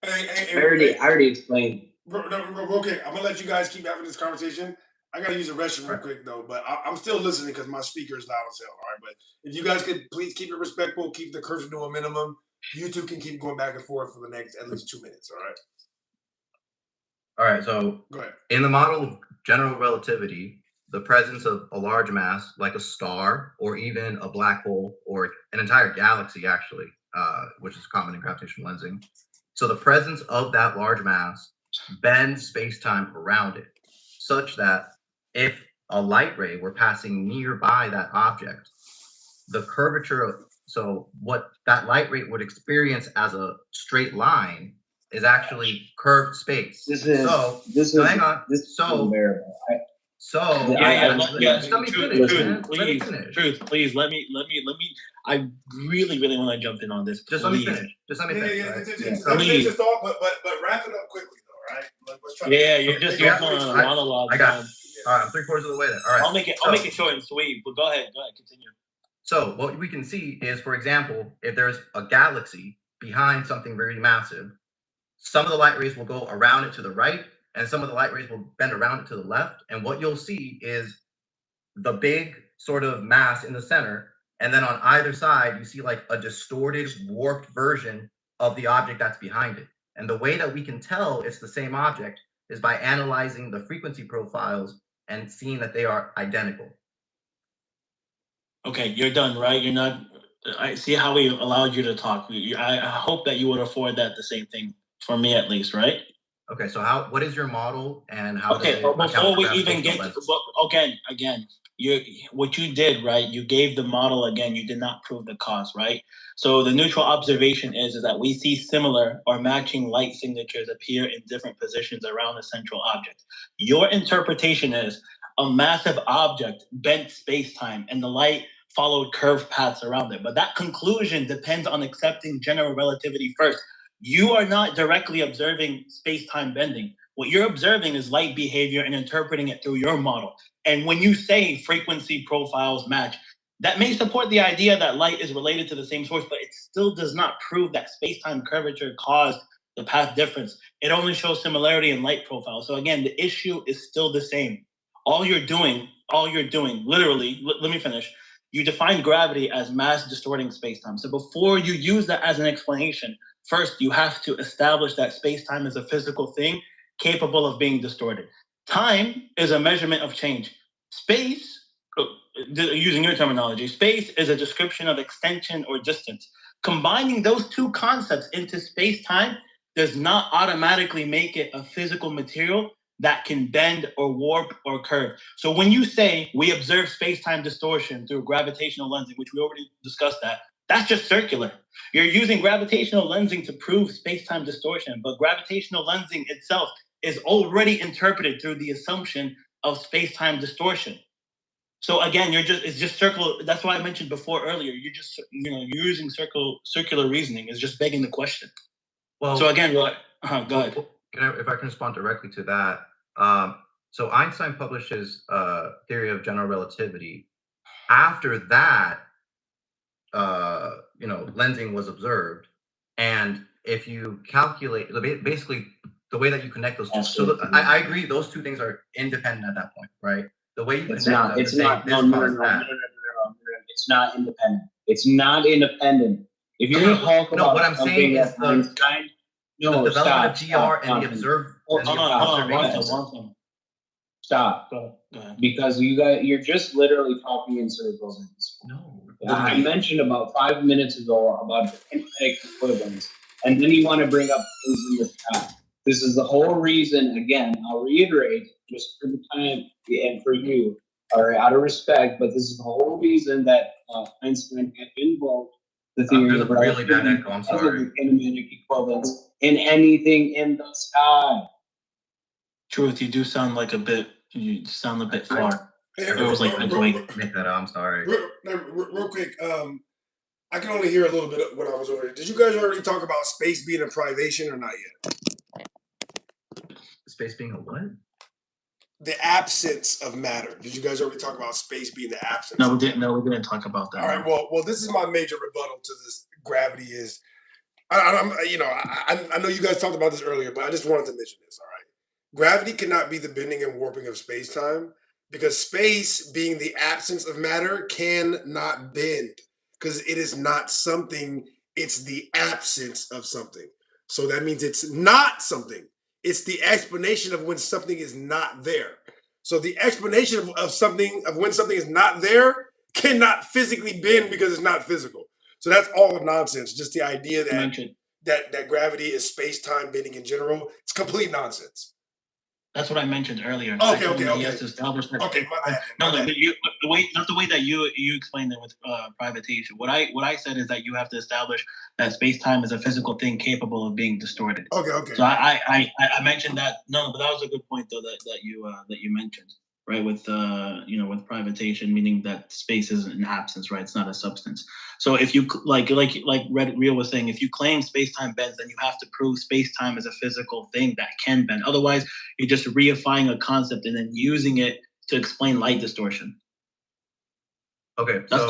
I already explained. Okay, I'm gonna let you guys keep having this conversation. I gotta use the restroom real quick though, but I'm still listening because my speaker is loud as hell. All right, but if you guys could please keep it respectful, keep the cursor to a minimum. You two can keep going back and forth for the next at least 2 minutes. All right. All right. So go ahead. In the model of general relativity, the presence of a large mass like a star or even a black hole or an entire galaxy, actually, which is common in gravitational lensing. So the presence of that large mass bends space-time around it, such that if a light ray were passing nearby that object, the curvature of, so what that light ray would experience as a straight line is actually curved space. Hang on. Just unbearable. Let me finish. Truth, please let me. I really want to jump in on this. Just let me finish. Just let me finish. Let me finish this thought, but wrap it up quickly though, right? Let's try you're going on a monologue. I got it. All right, I'm 3/4 of the way there. All right. I'll make it short and sweet. But go ahead, continue. So what we can see is, for example, if there's a galaxy behind something very massive, some of the light rays will go around it to the right, and some of the light rays will bend around it to the left. And what you'll see is the big sort of mass in the center. And then on either side, you see like a distorted, warped version of the object that's behind it. And the way that we can tell it's the same object is by analyzing the frequency profiles and seeing that they are identical. Okay, you're done, right? You're not. I see how we allowed you to talk. I hope that you would afford that the same thing for me, at least, right? Okay, so what is your model and how? Okay, but before we even get again, what you did, right? You gave the model again. You did not prove the cause, right? So the neutral observation is that we see similar or matching light signatures appear in different positions around a central object. Your interpretation is a massive object bent space-time, and the light followed curved paths around it. But that conclusion depends on accepting general relativity first. You are not directly observing space-time bending. What you're observing is light behavior and interpreting it through your model. And when you say frequency profiles match, that may support the idea that light is related to the same source, but it still does not prove that space-time curvature caused the path difference. It only shows similarity in light profile. So again, the issue is still the same. All you're doing, literally, let me finish. You define gravity as mass distorting space-time. So before you use that as an explanation, first you have to establish that space-time is a physical thing capable of being distorted. Time is a measurement of change. Space, using your terminology, space is a description of extension or distance. Combining those two concepts into space-time does not automatically make it a physical material that can bend or warp or curve. So when you say we observe space-time distortion through gravitational lensing, which we already discussed that's just circular. You're using gravitational lensing to prove space-time distortion, but gravitational lensing itself is already interpreted through the assumption of space-time distortion. So again, it's just circular. That's why I mentioned before earlier, you're using circular reasoning is just begging the question. Well, so again, go ahead. If I can respond directly to that. So Einstein published his theory of general relativity. After that, lensing was observed. And if you calculate, basically the way that you connect those two, so I agree, those two things are independent at that point, right? The way you connect them, it's not independent. It's not independent. If you're going to talk about what I'm saying is Einstein, the development of GR and the observed. Stop. Go ahead. Because you're just literally talking in circles. No. I mentioned about 5 minutes ago about the kinetic equivalence, and then you want to bring up things in the sky. This is the whole reason, again, I'll reiterate, just for the time and for you, all right, out of respect, but this is the whole reason that Einstein had invoked the theory of relativity because of the kinematic equivalence in anything in the sky. Truth, you sound a bit far. Hey, I'm sorry. Real quick, I can only hear a little bit of what I was over here. Did you guys already talk about space being a privation or not yet? space being a what? The absence of matter. Did you guys already talk about space being the absence? No, we didn't. No, we didn't talk about that. All right. Well, this is my major rebuttal to this. Gravity is. I know you guys talked about this earlier, but I just wanted to mention this. All right. Gravity cannot be the bending and warping of space-time because space, being the absence of matter, cannot bend because it is not something. It's the absence of something. So that means it's not something. It's the explanation of when something is not there. So the explanation of something, of when something is not there, cannot physically bend because it's not physical. So that's all nonsense. Just the idea that gravity is space-time bending in general, it's complete nonsense. That's what I mentioned earlier. Okay. Yes, it's Albert. Okay, my bad. No, but not the way that you explained it with privatation. What I said is that you have to establish that space-time is a physical thing capable of being distorted. Okay. So I mentioned that. No, but that was a good point though that you mentioned, right? With with privatation, meaning that space is an absence, right? It's not a substance. So if you like Real was saying, if you claim space-time bends, then you have to prove space-time is a physical thing that can bend. Otherwise, you're just reifying a concept and then using it to explain light distortion. Okay, that's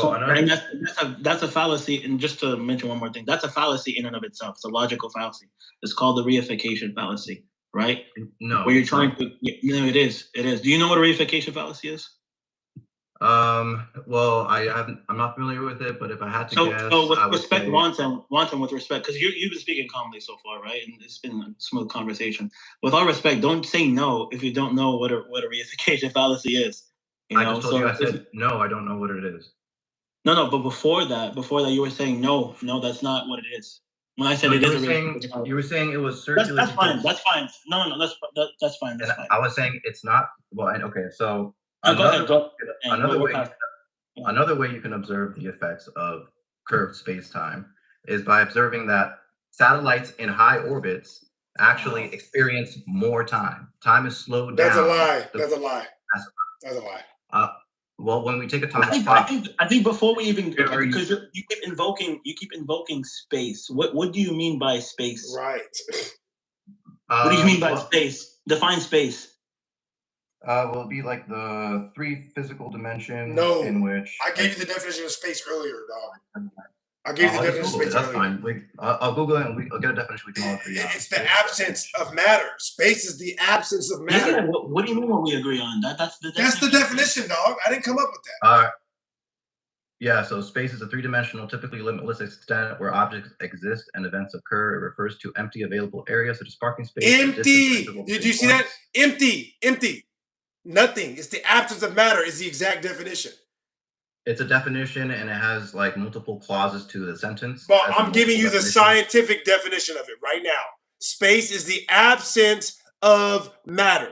a fallacy. And just to mention one more thing, that's a fallacy in and of itself. It's a logical fallacy. It's called the reification fallacy, right? No. Where you're trying to. It is. Do you know what a reification fallacy is? Well, I'm not familiar with it, but if I had to guess, so with I would respect, say... Wanton, with respect, because you've been speaking calmly so far, right? And it's been a smooth conversation. With all respect, don't say no if you don't know what a reification fallacy is. I just told you. I said no. I don't know what it is. No. But before that, you were saying no, that's not what it is. When I said it is, you were saying it was circular. That's fine. That's fine. No, that's fine. That's fine. I was saying it's not. Well, okay, so. Another way you can observe the effects of curved space-time is by observing that satellites in high orbits actually experience more time. Time is slowed down. That's a lie. Well, when we take a time, I think before we even because you keep invoking space. What do you mean by space? Right. What do you mean by space? Define space. Will be like the three physical dimensions in which... I gave you the definition of space earlier, dog. I gave you the definition of space That's earlier. fine. I'll Google it and I'll get a definition we can all agree on. It's the absence of matter. Space is the absence of matter. Yeah, what do you mean when we agree on that? That's the definition, dog. I didn't come up with that. Yeah, so space is a three-dimensional, typically limitless extent where objects exist and events occur. It refers to empty available areas such as parking space. Empty. Did you see that? Empty. Nothing. It's the absence of matter is the exact definition. It's a definition and it has like multiple clauses to the sentence. But I'm giving you the scientific definition of it right now. Space is the absence of matter.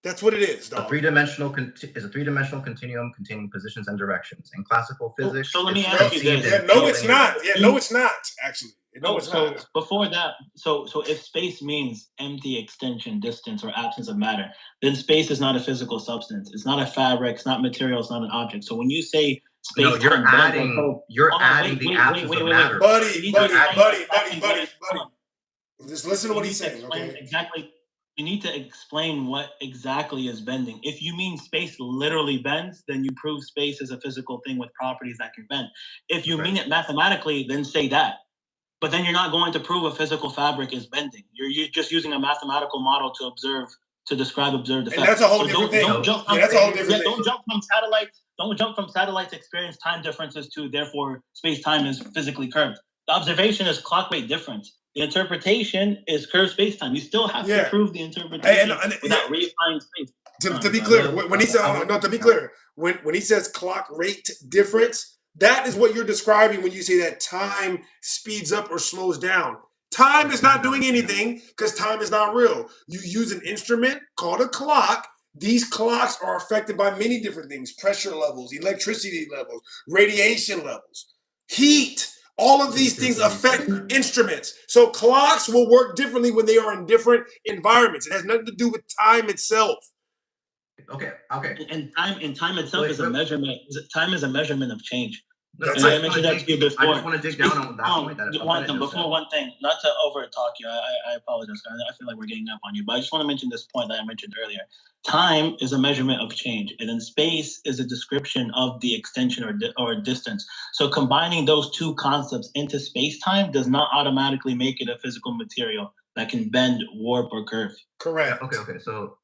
That's what it is, dog. A three-dimensional continuum containing positions and directions. In classical physics, so let me ask you this. It's not. It's not, actually. It's not. Before that, so if space means empty extension, distance, or absence of matter, then space is not a physical substance. It's not a fabric. It's not material. It's not an object. So when you say space, no, you're adding the absence of matter. Buddy. Just listen to what he's saying. Okay. Exactly. You need to explain what exactly is bending. If you mean space literally bends, then you prove space is a physical thing with properties that can bend. If you mean it mathematically, then say that. But then you're not going to prove a physical fabric is bending. You're just using a mathematical model to describe observed effects. And that's a whole different thing. Don't jump from satellites experience time differences to therefore space-time is physically curved. The observation is clock rate difference. The interpretation is curved space-time. You still have to prove the interpretation without reifying space. To be clear, when he said when he says clock rate difference, that is what you're describing when you say that time speeds up or slows down. Time is not doing anything because time is not real. You use an instrument called a clock. These clocks are affected by many different things: pressure levels, electricity levels, radiation levels, heat. All of these things affect instruments. So clocks will work differently when they are in different environments. It has nothing to do with time itself. Okay. And time itself is a measurement. Time is a measurement of change. That's I it. mentioned that to you before. I just want to dig down on that point. Before one thing, not to overtalk you, I apologize. I feel like we're getting up on you, but I just want to mention this point that I mentioned earlier. Time is a measurement of change, and then space is a description of the extension or distance. So combining those two concepts into space-time does not automatically make it a physical material that can bend, warp, or curve. Correct. Okay. So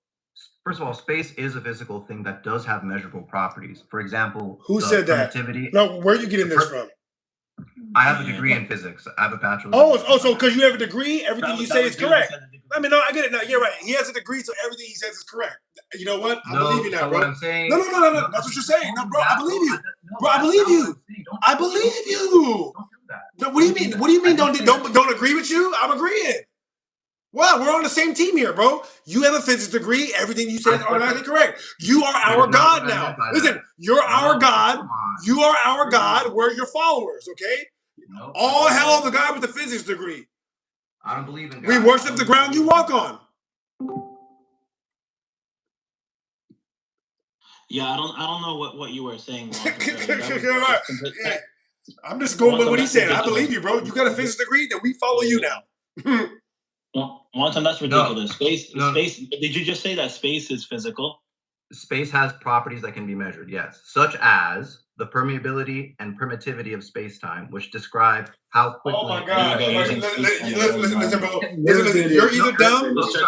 first of all, space is a physical thing that does have measurable properties. For example, Who said that? permittivity. No, where are you getting this from? I have a degree in physics. I have a bachelor's. So because you have a degree, everything you say is correct. I mean, no, I get it now. You're right. He has a degree, so everything he says is correct. You know what? I believe you now, bro. What I'm saying, no. That's what you're saying. No, bro, I believe you. Bro, I believe you. I believe you. No, what do you mean? What do you mean? Don't agree with you? I'm agreeing. Well, we're on the same team here, bro. You have a physics degree. Everything you say is automatically correct. You are our God now. Listen, you're our God. You are our God. We're your followers, okay? All hell of the guy with the physics degree. I don't believe in God. We worship the ground you walk on. Yeah, I don't know what you were saying. I'm just going with what he said. I believe you, bro. You got a physics degree, then we follow you now. One time, that's ridiculous. Space. Did you just say that space is physical? Space has properties that can be measured, yes, such as the permeability and permittivity of space-time, which describe how quickly. Oh my God! Listen, bro. Listen. You're either dumb. I'm sorry.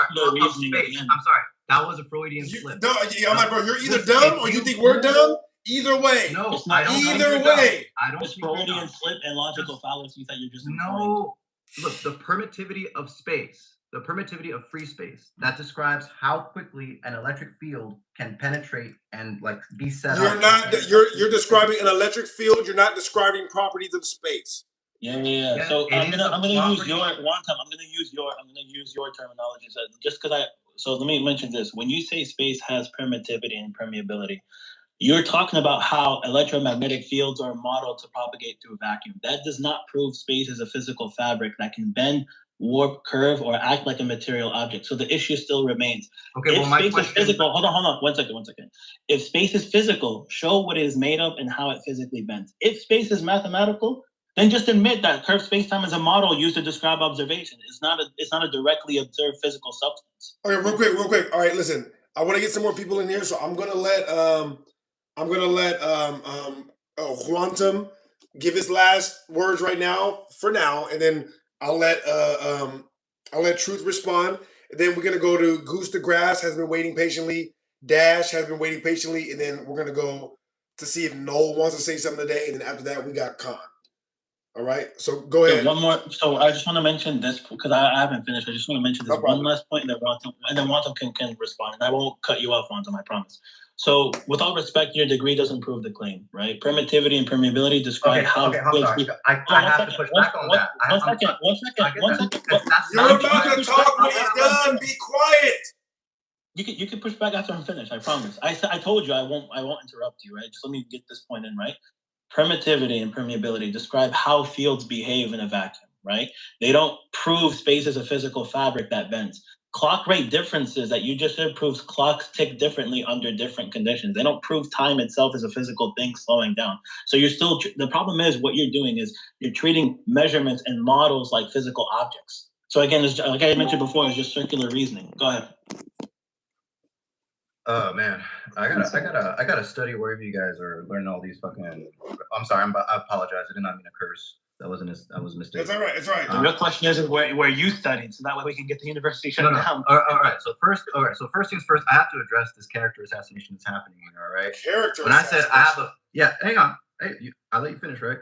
That was a Freudian slip. No, I'm like, bro. You're either dumb or you think we're dumb. Either way. No, I don't. Either way. I don't. It's Freudian slip and logical fallacies that you're just no. Look, the permittivity of space, the permittivity of free space, that describes how quickly an electric field can penetrate and like be set up. You're describing an electric field. You're not describing properties of space. Yeah. So I'm gonna use your terminology. So let me mention this. When you say space has permittivity and permeability, you're talking about how electromagnetic fields are modeled to propagate through a vacuum. That does not prove space is a physical fabric that can bend, warp, curve, or act like a material object. So the issue still remains. Okay, if space is physical, hold on. One second. If space is physical, show what it is made of and how it physically bends. If space is mathematical, then just admit that curved space-time is a model used to describe observation. It's not a directly observed physical substance. Okay, real quick. All right, listen. I want to get some more people in here, so I'm gonna let Quantum give his last words right now, and then I'll let Truth respond. And then we're gonna go to Goose the Grass has been waiting patiently. Dash has been waiting patiently, and then we're gonna go to see if Noel wants to say something today, and then after that we got Khan. All right, so go ahead. One more. So I just want to mention this because I haven't finished. I just want to mention this one last point, and then Wantum can respond. And I won't cut you off, Wantum, I promise. So, with all respect, your degree doesn't prove the claim, right? Permittivity and permeability describe how. Okay, I'm sorry. I have to push back on that. One second. You're about to talk when he's done. Be quiet. You can push back after I'm finished. I promise. I told you I won't interrupt you, right? Just let me get this point in, right? Permittivity and permeability describe how fields behave in a vacuum, right? They don't prove space is a physical fabric that bends. Clock rate differences that you just said proves clocks tick differently under different conditions. They don't prove time itself is a physical thing slowing down. So you're still, the problem is what you're doing is you're treating measurements and models like physical objects. So again, like I mentioned before, it's just circular reasoning. Go ahead. Oh man, I gotta study wherever you guys are learning all these fucking. I'm sorry, I apologize. I did not mean to curse. That was a mistake. It's all right. It's all right. The real question is where you studied, so that way we can get the university shut down. All right. So first things first, I have to address this character assassination that's happening here. All right. Character. When I said I have hang on. Hey, I'll let you finish, right?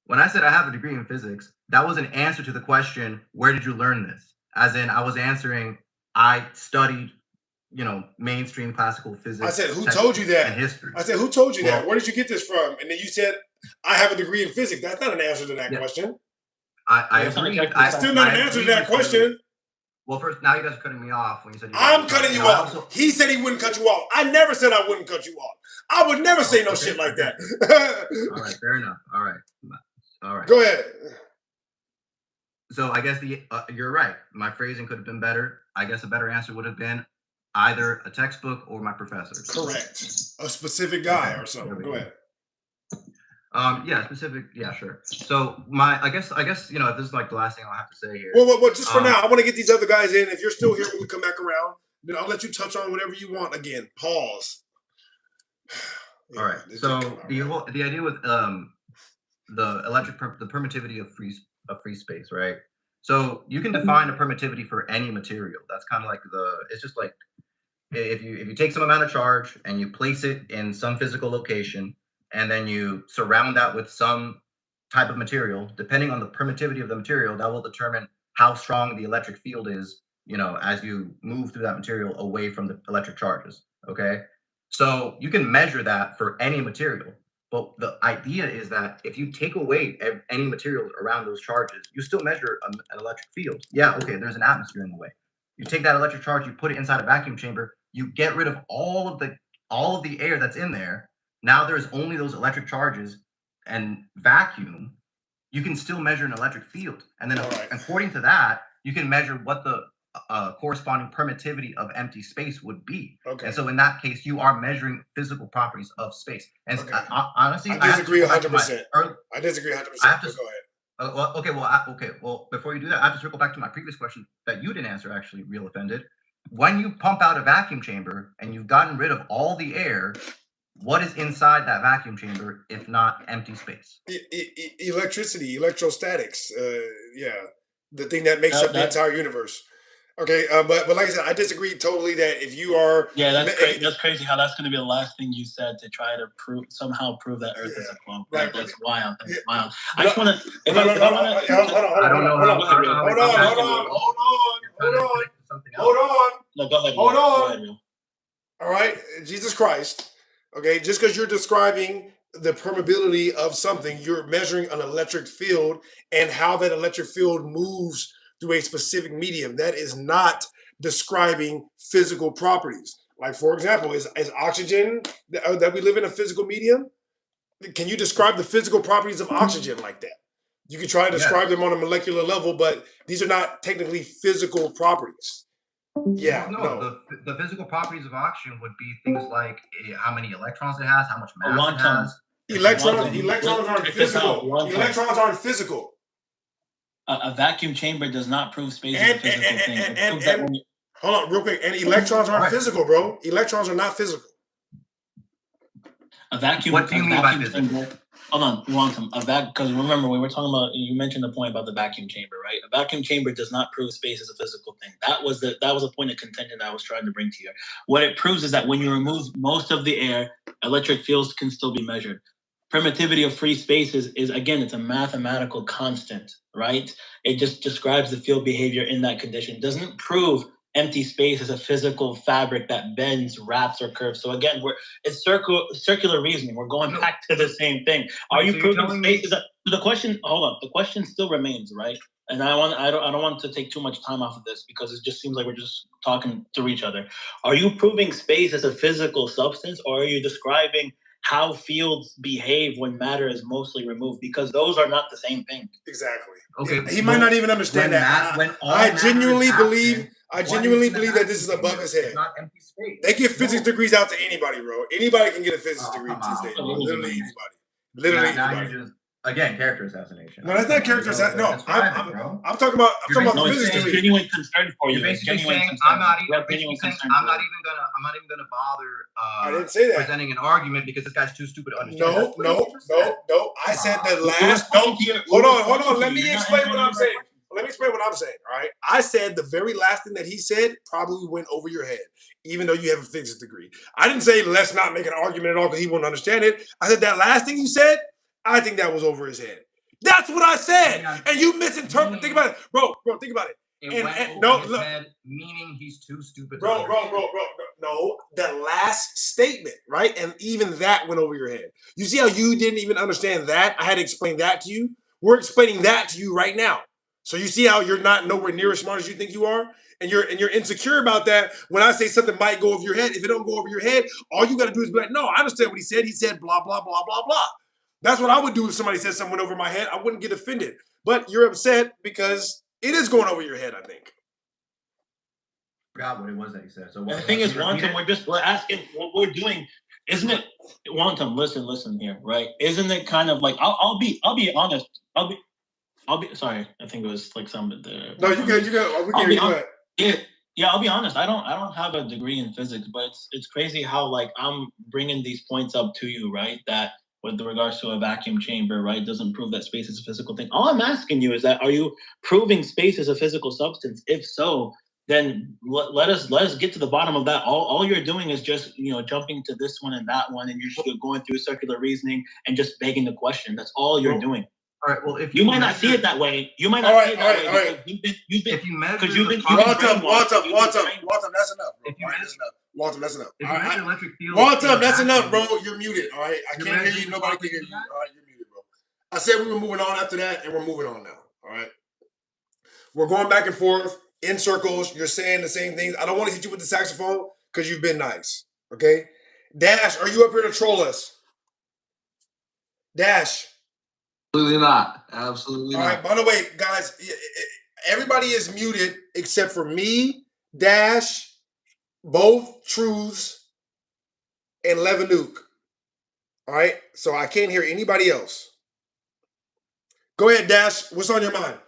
When I said I have a degree in physics, that was an answer to the question, where did you learn this? As in, I was answering, I studied, mainstream classical physics. I said, who told you that? And history. I said, who told you that? Where did you get this from? And then you said, I have a degree in physics. That's not an answer to that question. I agree. It's still not an answer to that question. Well, first, now you guys are cutting me off when you said I'm cutting you off. He said he wouldn't cut you off. I never said I wouldn't cut you off. I would never say no shit like that. All right, fair enough. All right. Go ahead. So I guess you're right. My phrasing could have been better. I guess a better answer would have been either a textbook or my professor. Correct. A specific guy or something. Go ahead. Yeah, specific. Yeah, sure. So I guess you know, if this is like the last thing I'll have to say here. Well, just for now, I want to get these other guys in. If you're still here when we come back around, then I'll let you touch on whatever you want. Again, pause. All right. So the idea with the permittivity of free space, right? So you can define a permittivity for any material. That's kind of like it's just like if you take some amount of charge and you place it in some physical location, and then you surround that with some type of material, depending on the permittivity of the material, that will determine how strong the electric field is, you know, as you move through that material away from the electric charges. Okay. So you can measure that for any material, but the idea is that if you take away any material around those charges, you still measure an electric field. Yeah, okay, there's an atmosphere in the way. You take that electric charge, you put it inside a vacuum chamber, you get rid of all of the air that's in there. Now there's only those electric charges and vacuum. You can still measure an electric field, and then according to that, you can measure what the corresponding permittivity of empty space would be. Okay. And so in that case, you are measuring physical properties of space. And honestly, I disagree 100%. I disagree 100%. Go ahead. Well, before you do that, I have to circle back to my previous question that you didn't answer, actually, Real Offended. When you pump out a vacuum chamber and you've gotten rid of all the air, what is inside that vacuum chamber if not empty space? Electricity, electrostatics. The thing that makes up the entire universe. Okay, but like I said, I disagree totally that if you are that's crazy how that's going to be the last thing you said to try to somehow prove that Earth is a clump. Right, that's wild. That's wild. I just want to. Hold on. No, go ahead. Hold on. All right, Jesus Christ. Okay, just because you're describing the permeability of something, you're measuring an electric field and how that electric field moves through a specific medium. That is not describing physical properties. Like, for example, is oxygen that we live in a physical medium? Can you describe the physical properties of oxygen like that? You can try to describe them on a molecular level, but these are not technically physical properties. Yeah, no. The physical properties of oxygen would be things like how many electrons it has, how much mass it has. Electrons aren't physical. Electrons aren't physical. A vacuum chamber does not prove space is a physical thing. Hold on, real quick. And electrons aren't physical, bro. Electrons are not physical. A vacuum. What do you mean by physical? Hold on, because remember we were talking about, you mentioned the point about the vacuum chamber, right? A vacuum chamber does not prove space is a physical thing. That was a point of contention that I was trying to bring to you. What it proves is that when you remove most of the air, electric fields can still be measured. Permittivity of free space is again, it's a mathematical constant, right? It just describes the field behavior in that condition. It doesn't prove empty space is a physical fabric that bends, wraps, or curves. So again, it's circular reasoning. We're going back to the same thing. Are you proving space is the question? Hold on, the question still remains, right? And I don't want to take too much time off of this because it just seems like we're just talking to each other. Are you proving space as a physical substance, or are you describing how fields behave when matter is mostly removed? Because those are not the same thing. Exactly. Okay. He might not even understand that. I genuinely believe that this is above his head. Not empty space. They give physics degrees out to anybody, bro. Anybody can get a physics degree these days. Literally anybody. Literally anybody. Again, character assassination. No, that's not character assassination. No, I'm talking about physics degree. It's genuine concern for you. You're basically saying I'm not even gonna bother. I didn't say that. Presenting an argument because this guy's too stupid to understand. No. I said the last. No, hold on. Let me explain what I'm saying. All right. I said the very last thing that he said probably went over your head, even though you have a physics degree. I didn't say let's not make an argument at all because he won't understand it. I said that last thing you said, I think that was over his head. That's what I said. And you misinterpret. Think about it. Bro, think about it. It went over his head, meaning he's too stupid. Bro. No, the last statement, right? And even that went over your head. You see how you didn't even understand that? I had to explain that to you. We're explaining that to you right now. So you see how you're not nowhere near as smart as you think you are? And you're insecure about that. When I say something might go over your head, if it don't go over your head, all you got to do is be like, no, I understand what he said. He said blah, blah, blah, blah, blah. That's what I would do if somebody said something over my head. I wouldn't get offended. But you're upset because it is going over your head, I think. I forgot what it was that he said. So the thing is, we're asking what we're doing, isn't it? Wantum, listen here, right? Isn't it kind of like I'll be honest. I'll be sorry. I think it was like some of the. No, you good. We can hear you. Yeah, I'll be honest. I don't have a degree in physics, but it's crazy how like I'm bringing these points up to you, right? That with regards to a vacuum chamber, right, doesn't prove that space is a physical thing. All I'm asking you is that are you proving space is a physical substance? If so, then let us get to the bottom of that. All you're doing is just jumping to this one and that one, and you're just going through circular reasoning and just begging the question. That's all you're doing. All right. Well, if you might not see it that way, you might not see it that way because you've been. If you measure Walter, that's enough. Bro. Walter, that's enough. If you measure electric field, Walter, that's enough, bro. You're muted. All right, I can't hear you. Nobody can hear you. All right, you're muted, bro. I said we were moving on after that, and we're moving on now. All right, we're going back and forth in circles. You're saying the same things. I don't want to hit you with the saxophone because you've been nice. Okay, Dash, are you up here to troll us? Dash. Absolutely not. Absolutely not. All right. By the way, guys, everybody is muted except for me, Dash, both Truths, and Levanuke. All right. So I can't hear anybody else. Go ahead, Dash. What's on your mind?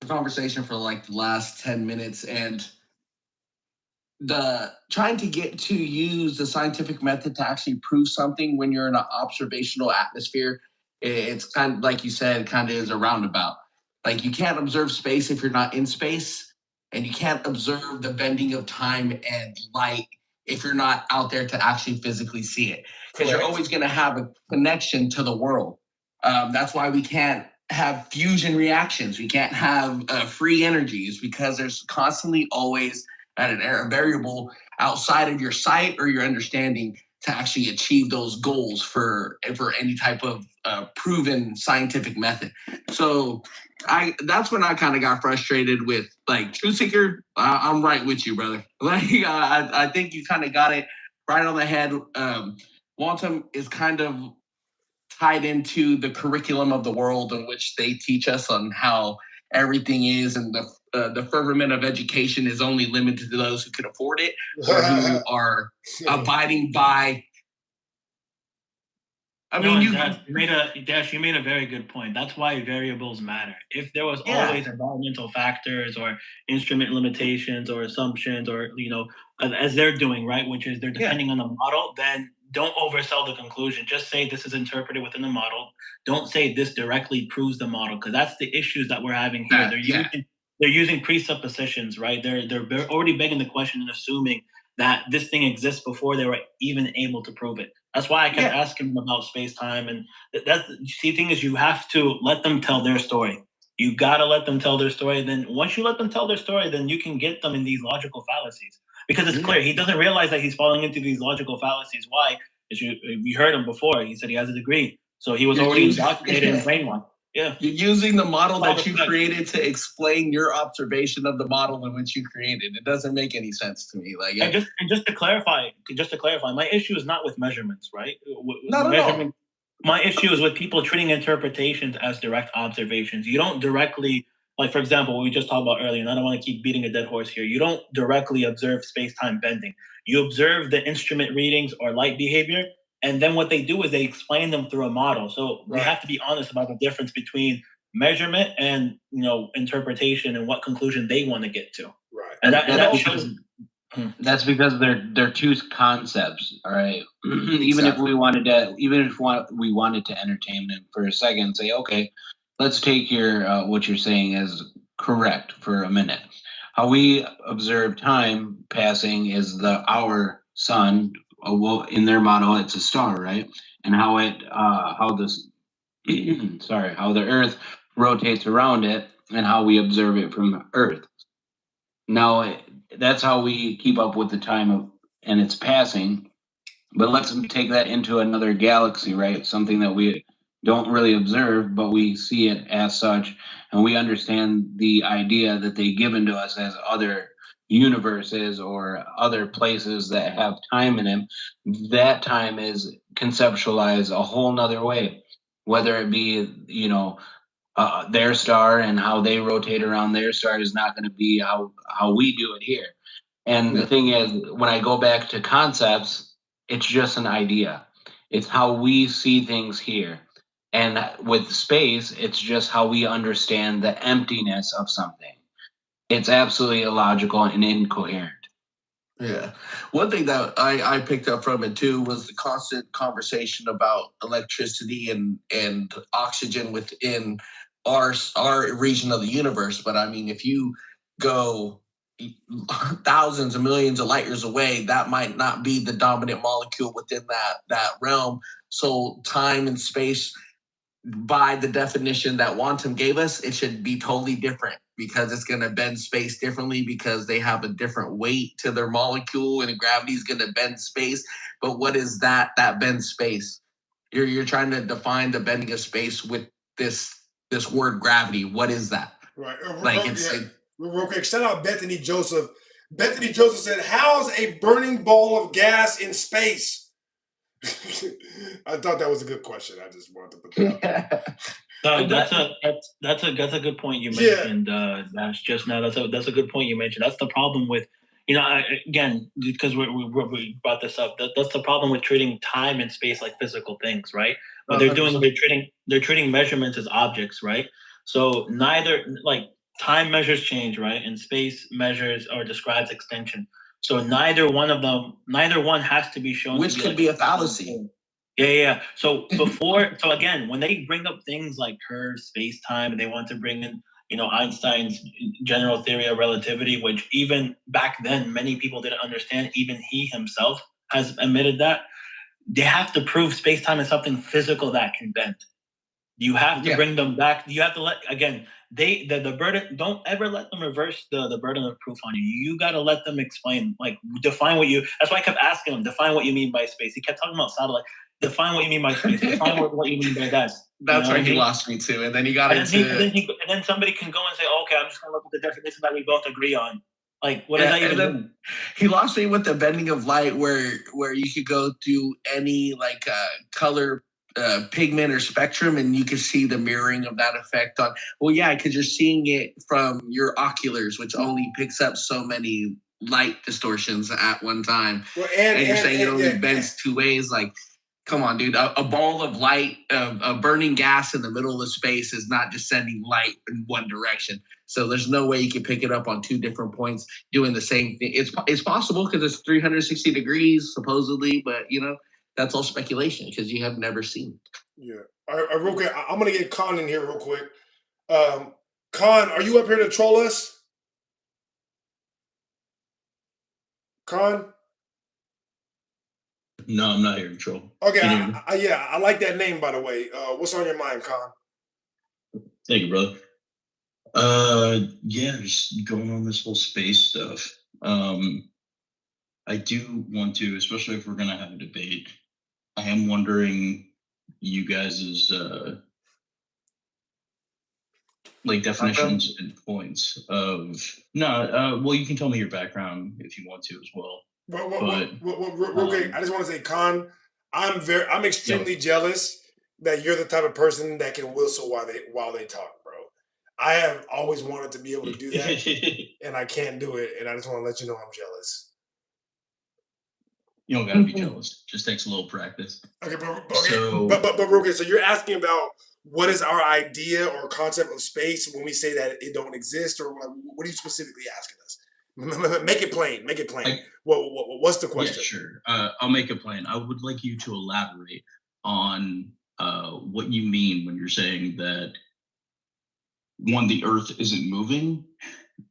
Conversation for like the last 10 minutes and the trying to get to use the scientific method to actually prove something when you're in an observational atmosphere, it's kind of like you said, kind of is a roundabout. Like you can't observe space if you're not in space, and you can't observe the bending of time and light if you're not out there to actually physically see it, because you're always going to have a connection to the world. That's why we can't have fusion reactions. We can't have free energies, because there's constantly always at a variable outside of your sight or your understanding to actually achieve those goals for any type of proven scientific method. So that's when I kind of got frustrated with like Truth Seeker. I'm right with you, brother. Like I think you kind of got it right on the head. Wantum is kind of tied into the curriculum of the world in which they teach us on how everything is, and the fervent of education is only limited to those who can afford it or who are abiding by. Dash, you made a very good point. That's why variables matter. If there was always environmental factors or instrument limitations or assumptions, or as they're doing, right, which is they're depending on the model, then don't oversell the conclusion. Just say this is interpreted within the model. Don't say this directly proves the model, because that's the issues that we're having here. They're using presuppositions, right? They're already begging the question and assuming that this thing exists before they were even able to prove it. That's why I kept asking them about space-time. And the thing is, you have to let them tell their story. You got to let them tell their story. Then once you let them tell their story, then you can get them in these logical fallacies. Because it's clear, he doesn't realize that he's falling into these logical fallacies. Why? As we heard him before, he said he has a degree. So he was already indoctrinated and brainwashed. Yeah. You're using the model that you created to explain your observation of the model in which you created. It doesn't make any sense to me. Like, and just to clarify, my issue is not with measurements, right? No. My issue is with people treating interpretations as direct observations. You don't directly, like, for example, what we just talked about earlier, and I don't want to keep beating a dead horse here. You don't directly observe space-time bending. You observe the instrument readings or light behavior, and then what they do is they explain them through a model. So we have to be honest about the difference between measurement and interpretation and what conclusion they want to get to. Right. And that shows. That's because they're two concepts. All right. Even if we wanted to entertain them for a second and say, okay, let's take what you're saying as correct for a minute. How we observe time passing is our sun. In their model, it's a star, right? And how the Earth rotates around it, and how we observe it from Earth. Now, that's how we keep up with the time and its passing. But let's take that into another galaxy, right? Something that we don't really observe, but we see it as such, and we understand the idea that they've given to us as other universes or other places that have time in them. That time is conceptualized a whole nother way, whether it be their star and how they rotate around their star is not going to be how we do it here. And the thing is, when I go back to concepts, It's just an idea. It's how we see things here. And with space, it's just how we understand the emptiness of something. It's absolutely illogical and incoherent. Yeah. One thing that I picked up from it too was the constant conversation about electricity and oxygen within our region of the universe. But I mean, if you go thousands of millions of light years away, that might not be the dominant molecule within that realm. So time and space, by the definition that Quantum gave us, it should be totally different because it's going to bend space differently because they have a different weight to their molecule and gravity is going to bend space. But what is that bends space? You're trying to define the bending of space with this word gravity. What is that? Right. Real quick, shout out Bethany Joseph. Bethany Joseph said, "How's a burning ball of gas in space?" I thought that was a good question. I just wanted to put that out there. That's a good point you mentioned. That's just now. That's a good point you mentioned. That's the problem with, again, because we brought this up. That's the problem with treating time and space like physical things, right? What they're doing, they're treating measurements as objects, right? So neither, like, time measures change, right? And space measures or describes extension. So neither one has to be shown. Which could be a fallacy. Yeah. So so again, when they bring up things like curves, space-time, and they want to bring in, Einstein's general theory of relativity, which even back then many people didn't understand. Even he himself has admitted that. They have to prove space-time is something physical that can bend. You have to bring them back. You have to the burden, don't ever let them reverse the burden of proof on you. You got to let them explain, like, define that's why I kept asking him, define what you mean by space. He kept talking about satellite. Define what you mean by space. Define what you mean by that. That's where he lost me too. And then he got into and then somebody can go and say, okay, I'm just going to look at the definition that we both agree on. Like, what does that even mean? He lost me with the bending of light where you could go to any color pigment or spectrum and you can see the mirroring of that effect on. Well, yeah, because you're seeing it from your oculars, which only picks up so many light distortions at one time. Well, and you're saying it only bends two ways. Like, come on, dude. A ball of light, a burning gas in the middle of space is not just sending light in one direction. So there's no way you can pick it up on two different points doing the same thing. It's possible because it's 360 degrees supposedly, but that's all speculation because you have never seen it. Yeah. All right, real quick. I'm going to get Khan in here real quick. Khan, are you up here to troll us? Khan? No, I'm not here to troll. Okay. I like that name, by the way. What's on your mind, Khan? Thank you, brother. Just going on this whole space stuff. I do want to, especially if we're going to have a debate, I am wondering you guys' definitions and points of well, you can tell me your background if you want to as well. Okay, I just want to say, Khan, I'm extremely jealous that you're the type of person that can whistle while they talk, bro. I have always wanted to be able to do that, and I can't do it. And I just want to let you know I'm jealous. You don't gotta be jealous. Just takes a little practice. Okay, so you're asking about what is our idea or concept of space when we say that it don't exist, or what are you specifically asking us? Make it plain. Make it plain. What's the question? Yeah, sure. I'll make it plain. I would like you to elaborate on what you mean when you're saying that, one, the Earth isn't moving,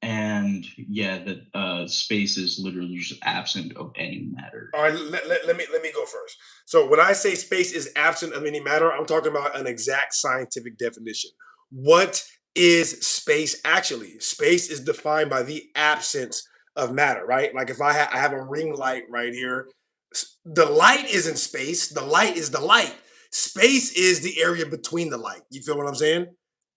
and that space is literally just absent of any matter. All right, let me go first. So when I say space is absent of any matter, I'm talking about an exact scientific definition. What is space actually? Space is defined by the absence of matter, right? Like if I have a ring light right here, the light isn't space. The light is the light. Space is the area between the light. You feel what I'm saying?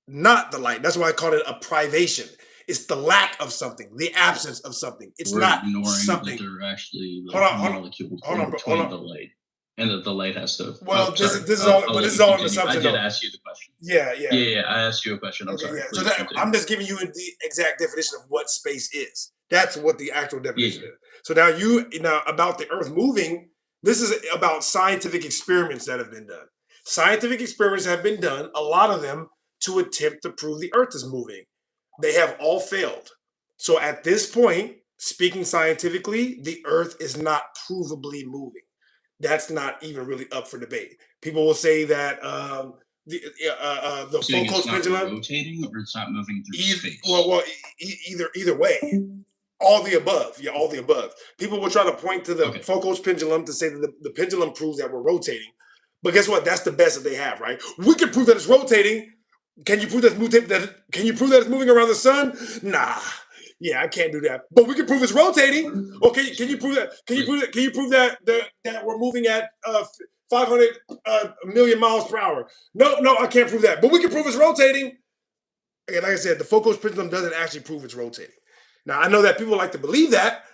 Not the light. That's why I call it a privation. It's the lack of something, the absence of something. It's not something. That there are actually molecules between the light, and that the light has to. Well, this is all an assumption. I did ask you the question. Yeah. I asked you a question. I'm sorry. Yeah. I'm just giving you the exact definition of what space is. That's what the actual definition is. So now about the Earth moving, This is about scientific experiments that have been done. Scientific experiments have been done, a lot of them, to attempt to prove the Earth is moving. They have all failed. So at this point, speaking scientifically, the Earth is not provably moving. That's not even really up for debate. People will say that the Saying Foucault's it's not pendulum, rotating or it's not moving through space. either way, all the above. Yeah, all the above. People will try to point to the Foucault's pendulum to say that the pendulum proves that we're rotating. But guess what? That's the best that they have, right? We can prove that it's rotating. Can you prove can you prove that it's moving around the sun? Nah. Yeah, I can't do that. But we can prove it's rotating. Or can you prove that? Can you prove that that we're moving at 500 million miles per hour? No, I can't prove that. But we can prove it's rotating. And like I said, the Foucault's pendulum doesn't actually prove it's rotating. Now, I know that people like to believe that,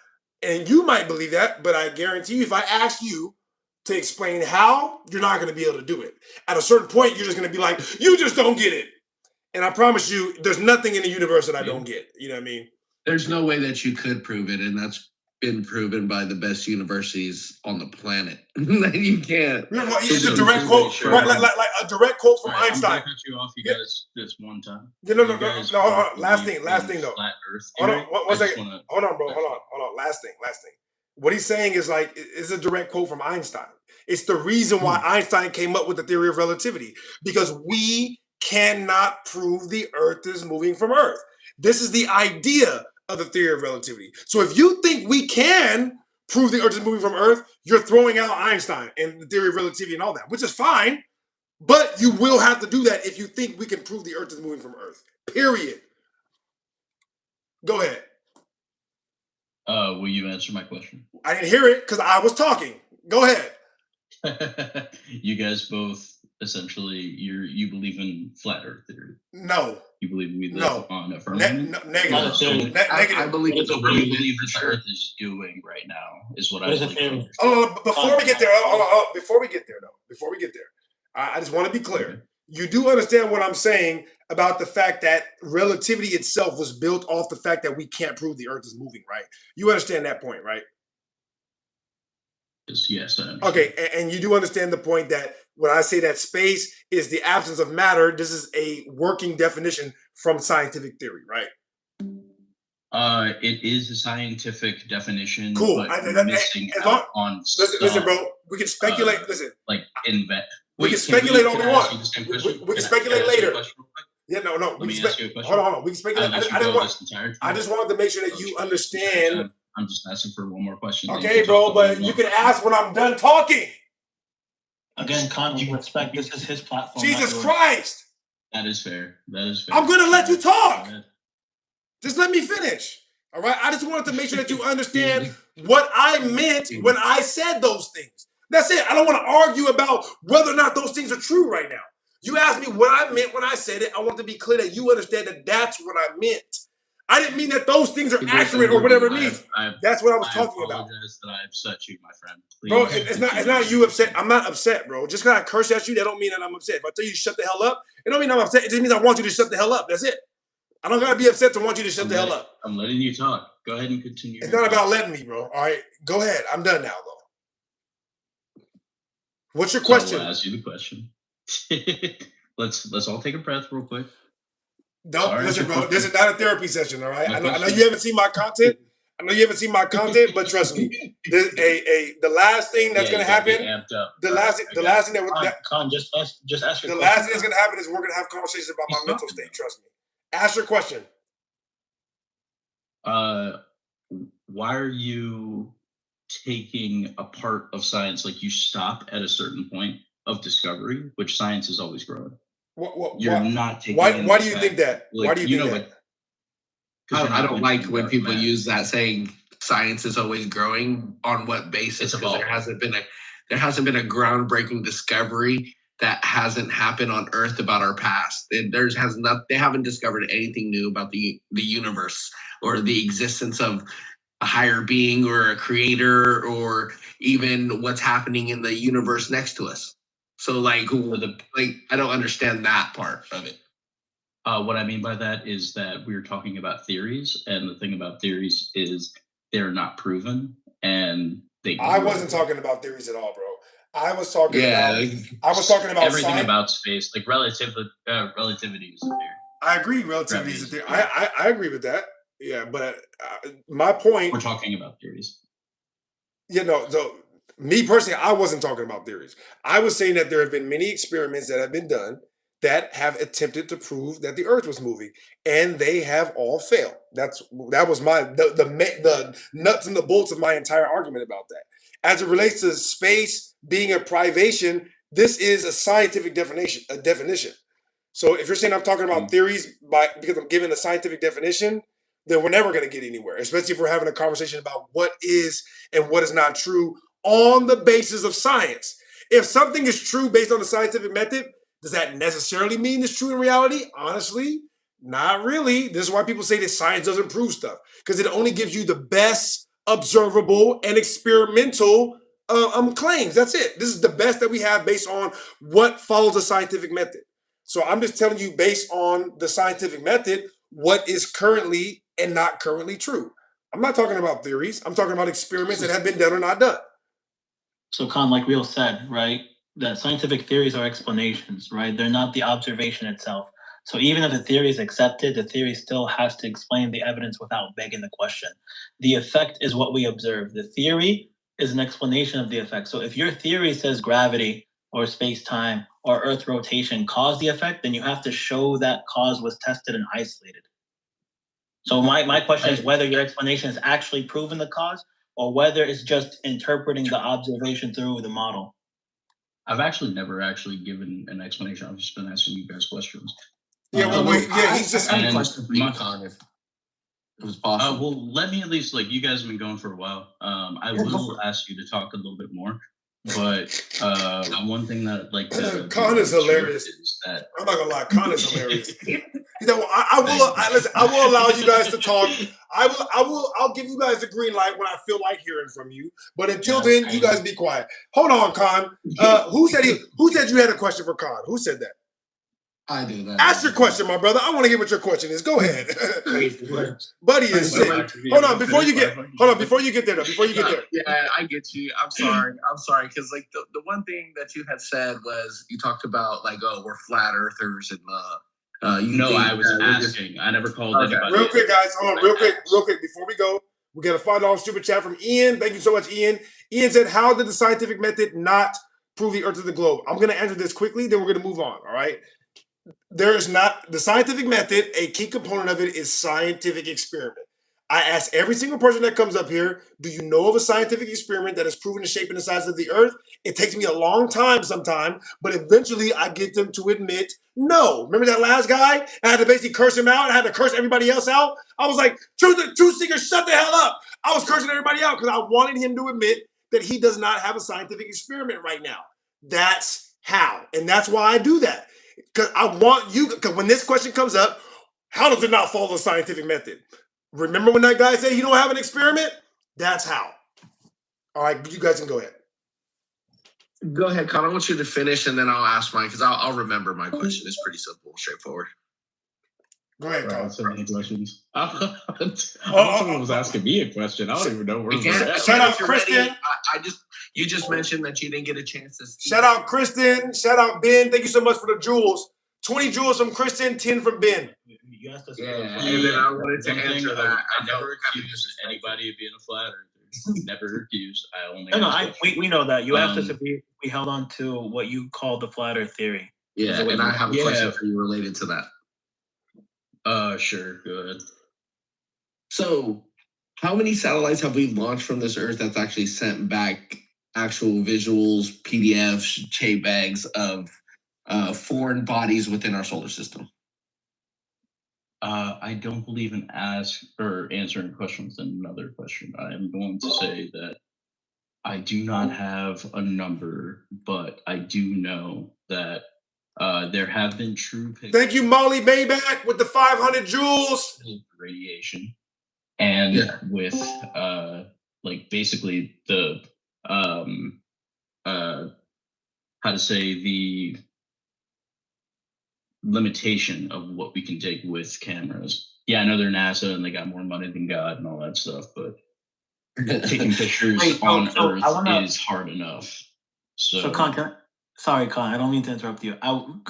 and you might believe that, but I guarantee you, if I ask you to explain how, you're not going to be able to do it. At a certain point, you're just going to be like, you just don't get it. And I promise you, there's nothing in the universe that I don't get. You know what I mean? There's no way that you could prove it, and that's been proven by the best universities on the planet. You can't. It's a direct quote, right? Like a direct quote from Einstein. I'm gonna cut you off, you guys, just one time. Yeah, no. Last thing though. Flat Earth Hold theory? on, one I just second. wanna- Hold on, bro. Hold on. Last thing. What he's saying is it's a direct quote from Einstein. It's the reason why Einstein came up with the theory of relativity, because we cannot prove the Earth is moving from Earth. This is the idea of the theory of relativity. So if you think we can prove the Earth is moving from Earth, you're throwing out Einstein and the theory of relativity and all that, which is fine. But you will have to do that if you think we can prove the Earth is moving from Earth. Period. Go ahead. Will you answer my question? I didn't hear it because I was talking. Go ahead. You guys both essentially you believe in flat Earth theory. No. You believe we live on a firmament? Negative. I believe What it's a do you firmament, believe for that the sure. Earth is doing right now is what I What is a believe. firmament? Oh, before we get there, before we get there, I just want to be clear. You do understand what I'm saying about the fact that relativity itself was built off the fact that we can't prove the Earth is moving, right? You understand that point, right? Yes, I understand. Okay, and you do understand the point that when I say that space is the absence of matter, this is a working definition from scientific theory, right? It is a scientific definition, Cool. but you're missing out on Listen, bro. We can speculate. Listen, like invent. we can speculate all we can I ask you want. the same We question? can Can speculate I ask you a later. question real quick? Yeah, no. Let me ask you a question. Hold on. We can speculate. I'll let you I didn't go want. this entire time. I just wanted to make sure that you understand. I'm just asking for one more question. then you Okay, can bro, talk all but you can ask when I'm done talking. Again, Con, you respect this is his platform. Jesus not yours. Christ! That is fair. That is fair. I'm gonna let you talk. Go ahead. Just let me finish. All right. I just wanted to make sure that you understand what I meant when I said those things. That's it. I don't want to argue about whether or not those things are true right now. You asked me what I meant when I said it. I want to be clear that you understand that that's what I meant. I didn't mean that those things are accurate or whatever it means. That's what I was talking about. I apologize that I upset you, my friend. Please Bro, it's not you upset. I'm not upset, bro. Just because I curse at you, that don't mean that I'm upset. If I tell you to shut the hell up, it don't mean I'm upset. It just means I want you to shut the hell up. That's it. I don't gotta be upset to want you to shut the hell up. I'm letting you talk. Go ahead and continue. It's not about letting me, bro. All right, go ahead. I'm done now, though. What's your question? I'll ask you the question. let's all take a breath real quick. Don't listen, bro. This is not a therapy session, all right? I know you haven't seen my content. But trust me, the last thing that's gonna happen. The last thing Con, just ask your the question. last thing that's gonna happen is we're gonna have conversations about my mental state. Trust me. Ask your question. Why are you taking a part of science like you stop at a certain point of discovery, which science is always growing? You're not taking. Why do you think that? Why do you think that? I don't like when people use that saying science is always growing. On what basis? Because there hasn't been a groundbreaking discovery that hasn't happened on Earth about our past. They haven't discovered anything new about the universe or the existence of a higher being or a creator or even what's happening in the universe next to us. So I don't understand that part of it. What I mean by that is that we're talking about theories, and the thing about theories is they're not proven, and statement. I wasn't talking about theories at all, bro. I was talking Yeah, about. like, I was talking about everything science. about space, like relativity is a theory. I agree. Relativity Gravity is a is a theory. theory. I agree with that. Yeah, but my point. We're talking about theories. You know, so me personally, I wasn't talking about theories. I was saying that there have been many experiments that have been done that have attempted to prove that the Earth was moving, and they have all failed. That was the nuts and the bolts of my entire argument about that. As it relates to space being a privation, this is a scientific definition. So if you're saying I'm talking about theories because I'm giving a scientific definition, then we're never going to get anywhere, especially if we're having a conversation about what is and what is not true on the basis of science. If something is true based on the scientific method, does that necessarily mean it's true in reality? Honestly, not really. This is why people say that science doesn't prove stuff, because it only gives you the best observable and experimental claims. That's it. This is the best that we have based on what follows the scientific method. So I'm just telling you, based on the scientific method, what is currently and not currently true. I'm not talking about theories. I'm talking about experiments that have been done or not done. So, Khan, like Real said, right, that scientific theories are explanations, right? They're not the observation itself. So even if the theory is accepted, the theory still has to explain the evidence without begging the question. The effect is what we observe. The theory is an explanation of the effect. So if your theory says gravity or space-time or Earth rotation caused the effect, then you have to show that cause was tested and isolated. So my question is whether your explanation has actually proven the cause or whether it's just interpreting the observation through the model. I've actually never given an explanation. I've just been asking you guys questions. Yeah, he's just. I have a question for you, Con, if it was possible. Well, let me at least, like, you guys have been going for a while. I will ask you to talk a little bit more. But one thing that, like, Con is hilarious. Is that I'm not gonna lie, Con is hilarious. You know, I will allow you guys to talk. I'll give you guys the green light when I feel like hearing from you. But until then, you guys be quiet. Hold on, Con. Who said you had a question for Con? Who said that? I do that. Ask your question, my brother. I want to hear what your question is. Go ahead. Buddy is sick. Hold on, before you get there. Yeah, I get you. I'm sorry, because like the one thing that you had said was you talked about like, oh, we're flat earthers and I was asking. I never called anybody. Real quick, guys. Hold on, real quick. Before we go, we got a $5 super chat from Ian. Thank you so much, Ian. Ian said, "How did the scientific method not prove the Earth to the globe?" I'm going to answer this quickly. Then we're going to move on. All right. There is not the scientific method. A key component of it is scientific experiment. I ask every single person that comes up here, do you know of a scientific experiment that has proven the shape and the size of the Earth? It takes me a long time sometimes, but eventually I get them to admit no. Remember that last guy? I had to basically curse him out. I had to curse everybody else out. I was like, Truth Seeker, shut the hell up. I was cursing everybody out because I wanted him to admit that he does not have a scientific experiment right now. That's how. And that's why I do that. Because I want you, because when this question comes up, how does it not follow the scientific method? Remember when that guy said he don't have an experiment? That's how. All right, you guys can go ahead. Go ahead, Con. I want you to finish, and then I'll ask mine, because I'll remember my question. It's pretty simple, straightforward. Go ahead, Con. So many questions. Someone was asking me a question. I don't even know where. Shout out Kristen. You just mentioned that you didn't get a chance to speak. Shout out Kristen. Shout out Ben. Thank you so much for the jewels. 20 jewels from Kristen, 10 from Ben. You asked us. Yeah, and then I wanted to answer that. I never accused anybody of being a flat earther. Never accused. I only. No, we know that. You asked us if we held on to what you call the flat Earth theory. Yeah, and I have a question for you related to that. Sure, go ahead. So, how many satellites have we launched from this Earth that's actually sent back actual visuals, PDFs, JPEGs of foreign bodies within our solar system? I don't believe in answering a question with another question. I am going to say that I do not have a number, but I do know that there have been true pictures. Thank you, Molly Bayback, with the 500 jewels. Radiation, and with like basically the how to say the limitation of what we can take with cameras. Yeah, I know they're NASA and they got more money than God and all that stuff, but taking pictures Wait, on so Earth I wanna. is hard enough. So, Con, sorry, Con, I don't mean to interrupt you.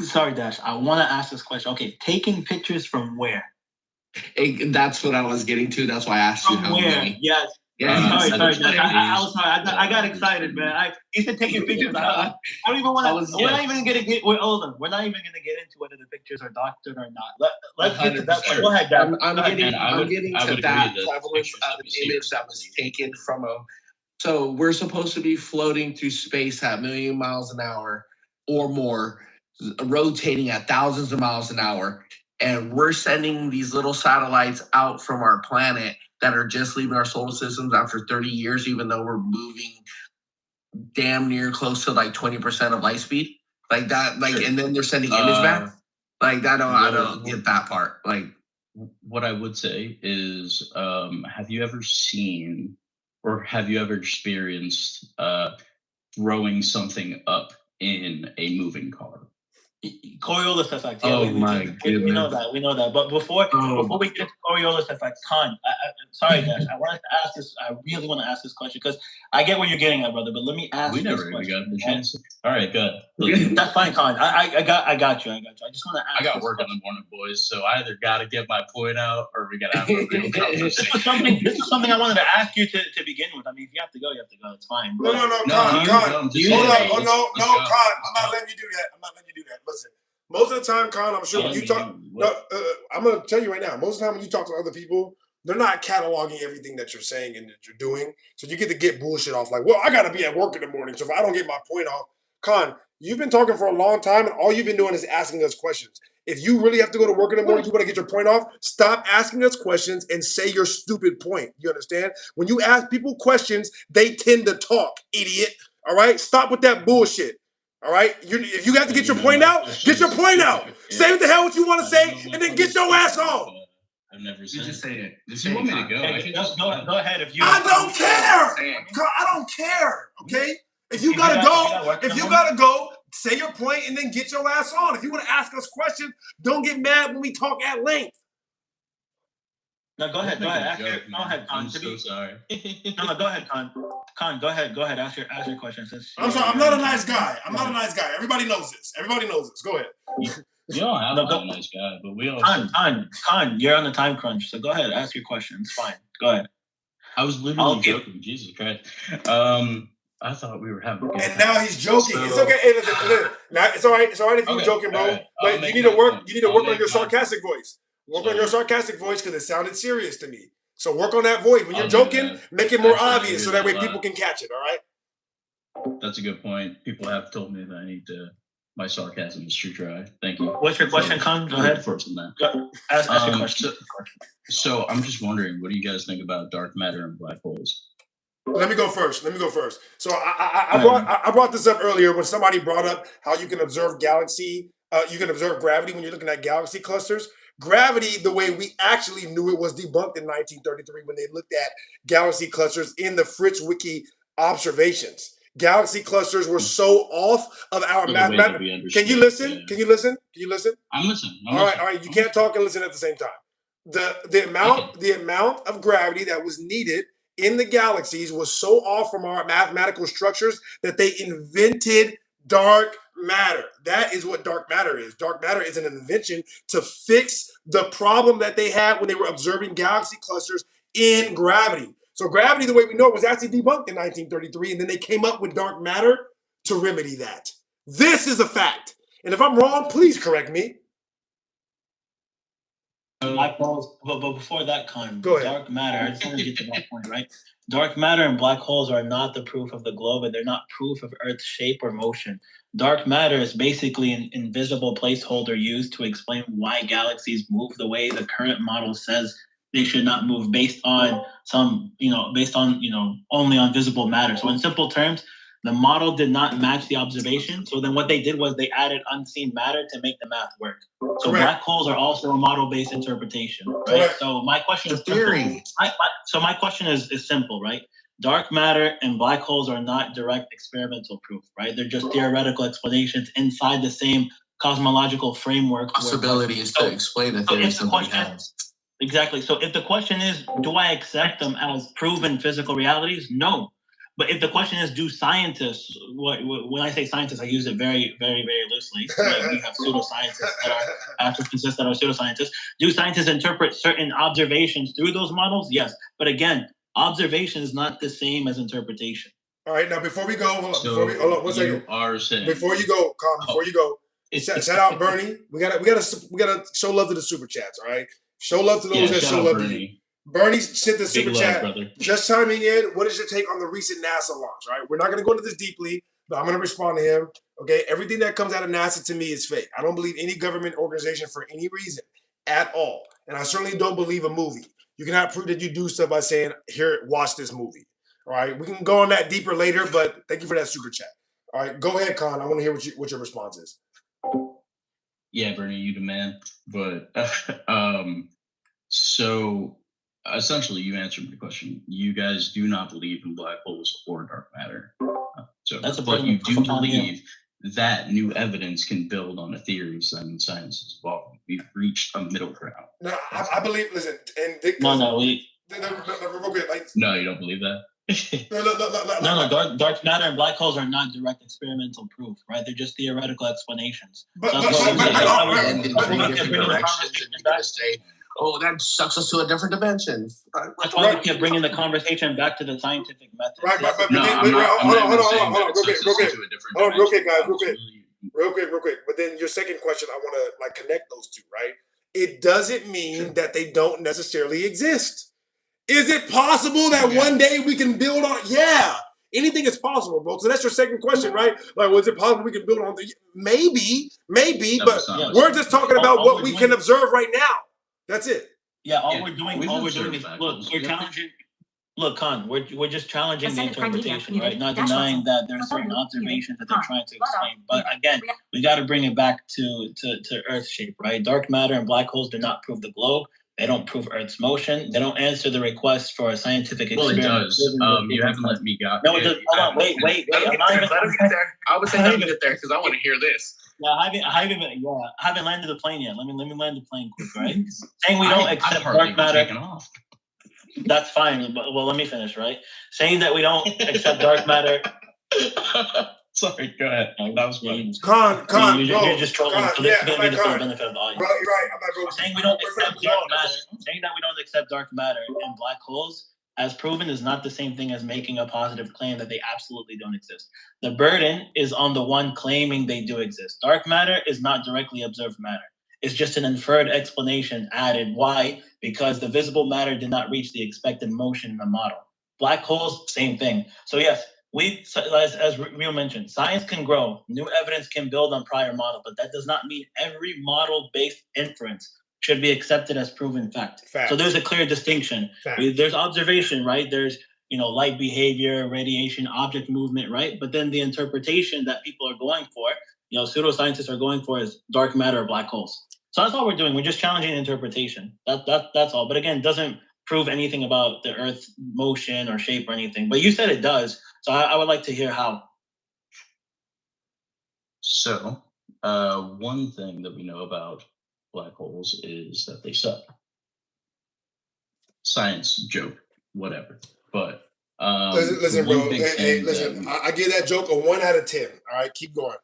Sorry, Dash. I want to ask this question. Okay, taking pictures from where? That's what I was getting to. That's why I asked you From how where? many. Yes. Yeah, Sorry, Dash. I was sorry. I got excited, man. You said taking pictures. I don't even want to. We're not even gonna get. Hold on. We're not even gonna get into whether the pictures are doctored or not. Let's get to that point. Go ahead, Dash. I'm getting I to would that agree that prevalence pictures of that an we see image that was taken from a. So we're supposed to be floating through space at 1,000,000 miles an hour or more, rotating at thousands of miles an hour, and we're sending these little satellites out from our planet that are just leaving our solar systems after 30 years, even though we're moving damn near close to like 20% of light speed, like that, like, and then they're sending image back, like that. I don't get that part. Like, what I would say is, have you ever seen or have you ever experienced throwing something up in a moving car? Coriolis effect. Yeah, Oh my we know goodness. that. We know that. But before we get to Coriolis effect, Con, sorry, Dash. I wanted to ask this. I really want to ask this question because I get where you're getting at, brother. But let me ask. We this never even question. got the chance. All right, good. That's fine, Con. I got you. I just want to ask. I got this work in question. the morning, boys. So I either got to get my point out or we got to have a real conversation. This is something I wanted to ask you to begin with. I mean, if you have to go, you have to go. It's fine. No, Con. Hold on. Con. I'm not letting you do that. Listen. Most of the time, Con, I'm sure when you talk, I'm going to tell you right now, most of the time when you talk to other people, they're not cataloging everything that you're saying and that you're doing. So you get to get bullshit off like, well, I got to be at work in the morning. So if I don't get my point off, Con, you've been talking for a long time and all you've been doing is asking us questions. If you really have to go to work in the morning, you want to get your point off, stop asking us questions and say your stupid point. You understand? When you ask people questions, they tend to talk, idiot. All right? Stop with that bullshit. All right, if you have to get your point out, get your point out. Say what the hell what you want to say, and then get your ass on. I've never said. Just say it. If you want me to go, I can just go ahead. If you, I don't care. I don't care. Okay, if you gotta go, say your point, and then get your ass on. If you want to ask us questions, don't get mad when we talk at length. No, go ahead. Go ahead, Con. I'm so sorry. No, go ahead, Con. Con, go ahead. Ask your question. I'm sorry. I'm not a nice guy. Everybody knows this. Go ahead. You don't have to be a nice guy, but we all. Con, you're on the time crunch, so go ahead. Ask your question. It's fine. Go ahead. I was literally joking. Jesus Christ. I thought we were having. And now he's joking. So, it's okay. Hey, listen. Now, it's all right. It's all right if you're joking, bro. Right. But you need to work. You need to work on your sarcastic voice. Work on your sarcastic voice because it sounded serious to me. So work on that voice. When you're joking, make it more obvious so that way people can catch it, all right? That's a good point. People have told me that I need to, my sarcasm is too dry. Thank you. What's your question, Con? Go ahead. Ask your question. So I'm just wondering, what do you guys think about dark matter and black holes? Let me go first. So I brought this up earlier when somebody brought up how you can observe gravity when you're looking at galaxy clusters. Gravity, the way we actually knew it, was debunked in 1933 when they looked at galaxy clusters in the Fritz Wiki observations. Galaxy clusters were so off of our mathematics. Can you listen? Yeah. Can you listen? I'm listening. All right. You can't talk and listen at the same time. The amount of gravity that was needed in the galaxies was so off from our mathematical structures that they invented dark matter. That is what dark matter is. Dark matter is an invention to fix the problem that they had when they were observing galaxy clusters in gravity. So gravity, the way we know it, was actually debunked in 1933, and then they came up with dark matter to remedy that. This is a fact. And if I'm wrong, please correct me. Black holes, but before that, Con, go ahead. Dark matter, I just want to get to that point, right? Dark matter and black holes are not the proof of the globe, and they're not proof of Earth's shape or motion. Dark matter is basically an invisible placeholder used to explain why galaxies move the way the current model says they should not move based on only on visible matter. So in simple terms, the model did not match the observation. So then what they did was they added unseen matter to make the math work. So black holes are also a model-based interpretation, right? So my question is theory. My question is simple, right? Dark matter and black holes are not direct experimental proof, right? They're just theoretical explanations inside the same cosmological framework. Possibility is to explain a theory somebody has. Exactly. So if the question is, do I accept them as proven physical realities? No. But if the question is, do scientists, when I say scientists, I use it very, very, very loosely. Like we have pseudoscientists that are astrophysicists that are pseudoscientists. Do scientists interpret certain observations through those models? Yes. But again, observation is not the same as interpretation. All right, now before we go, hold So on, one second. you are saying Before you go, Con, before you go, shout out Bernie. We gotta show love to the super chats. All right, show love to those that show love to you. Bernie sent the super chat. Brother. Just chiming in. What is your take on the recent NASA launch? Right, we're not going to go into this deeply, but I'm going to respond to him. Okay, everything that comes out of NASA to me is fake. I don't believe any government organization for any reason at all, and I certainly don't believe a movie. You cannot prove that you do stuff by saying, "Here, watch this movie." All right, we can go on that deeper later, but thank you for that super chat. All right, go ahead, Con. I want to hear what your response is. Yeah, Bernie, you the man. But so essentially, you answered my question. You guys do not believe in black holes or dark matter. But you do believe that new evidence can build on the theories and science is evolving. We've reached a middle ground. No, I believe. Listen, and No, you don't believe that. No, dark matter and black holes are not direct experimental proof, right? They're just theoretical explanations. Oh, that sucks us to a different dimension. That's why we keep bringing the conversation back to the scientific method. Right, but hold on, real quick, guys, real quick. But then your second question, I want to connect those two, right? It doesn't mean that they don't necessarily exist. Is it possible that one day we can build on? Yeah, anything is possible, bro. So that's your second question, right? Like, was it possible we can build on? Maybe, but we're just talking about what we can observe right now. That's it. Yeah, all we're doing is we're challenging. Look, Con, we're just challenging the interpretation, right? Not denying that there's certain observations that they're trying to explain. But again, we got to bring it back to Earth shape, right? Dark matter and black holes do not prove the globe. They don't prove Earth's motion. They don't answer the request for a scientific experiment. Well, it does. You haven't let me go. No, it does. Hold on, wait. I'm not even. Let him get there. I would say let him get there because I want to hear this. Yeah, I haven't landed the plane yet. Let me land the plane quick, right? Saying we don't accept dark matter. That's fine. But let me finish, right? Saying that we don't accept dark matter. Sorry, go ahead. That was funny. Con, you're just trolling. So this is going to be the full benefit of the audience. Bro, you're right. I'm not going. Saying we don't accept dark matter. Saying that we don't accept dark matter and black holes as proven is not the same thing as making a positive claim that they absolutely don't exist. The burden is on the one claiming they do exist. Dark matter is not directly observed matter. It's just an inferred explanation added. Why? Because the visible matter did not reach the expected motion in the model. Black holes, same thing. So yes, as Rio mentioned, science can grow. New evidence can build on prior model, but that does not mean every model-based inference should be accepted as proven fact. So there's a clear distinction. There's observation, right? There's light behavior, radiation, object movement, right? But then the interpretation that people are going for, pseudoscientists are going for, is dark matter or black holes. So that's all we're doing. We're just challenging interpretation. That's all. But again, it doesn't prove anything about the Earth's motion or shape or anything. But you said it does. So I would like to hear how. So one thing that we know about black holes is that they suck. Science joke, whatever. But listen, bro. Hey, listen. I give that joke a 1 out of 10. All right, keep going.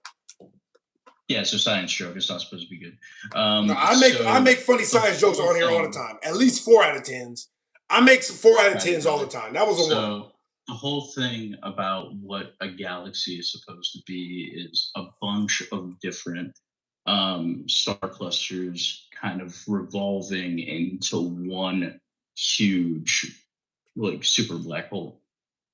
Yeah, so science joke. It's not supposed to be good. No, I make funny science jokes on here all the time. At least 4 out of 10s. I make some 4 out of 10s all the time. That was a 1. The whole thing about what a galaxy is supposed to be is a bunch of different star clusters kind of revolving into one huge, super black hole.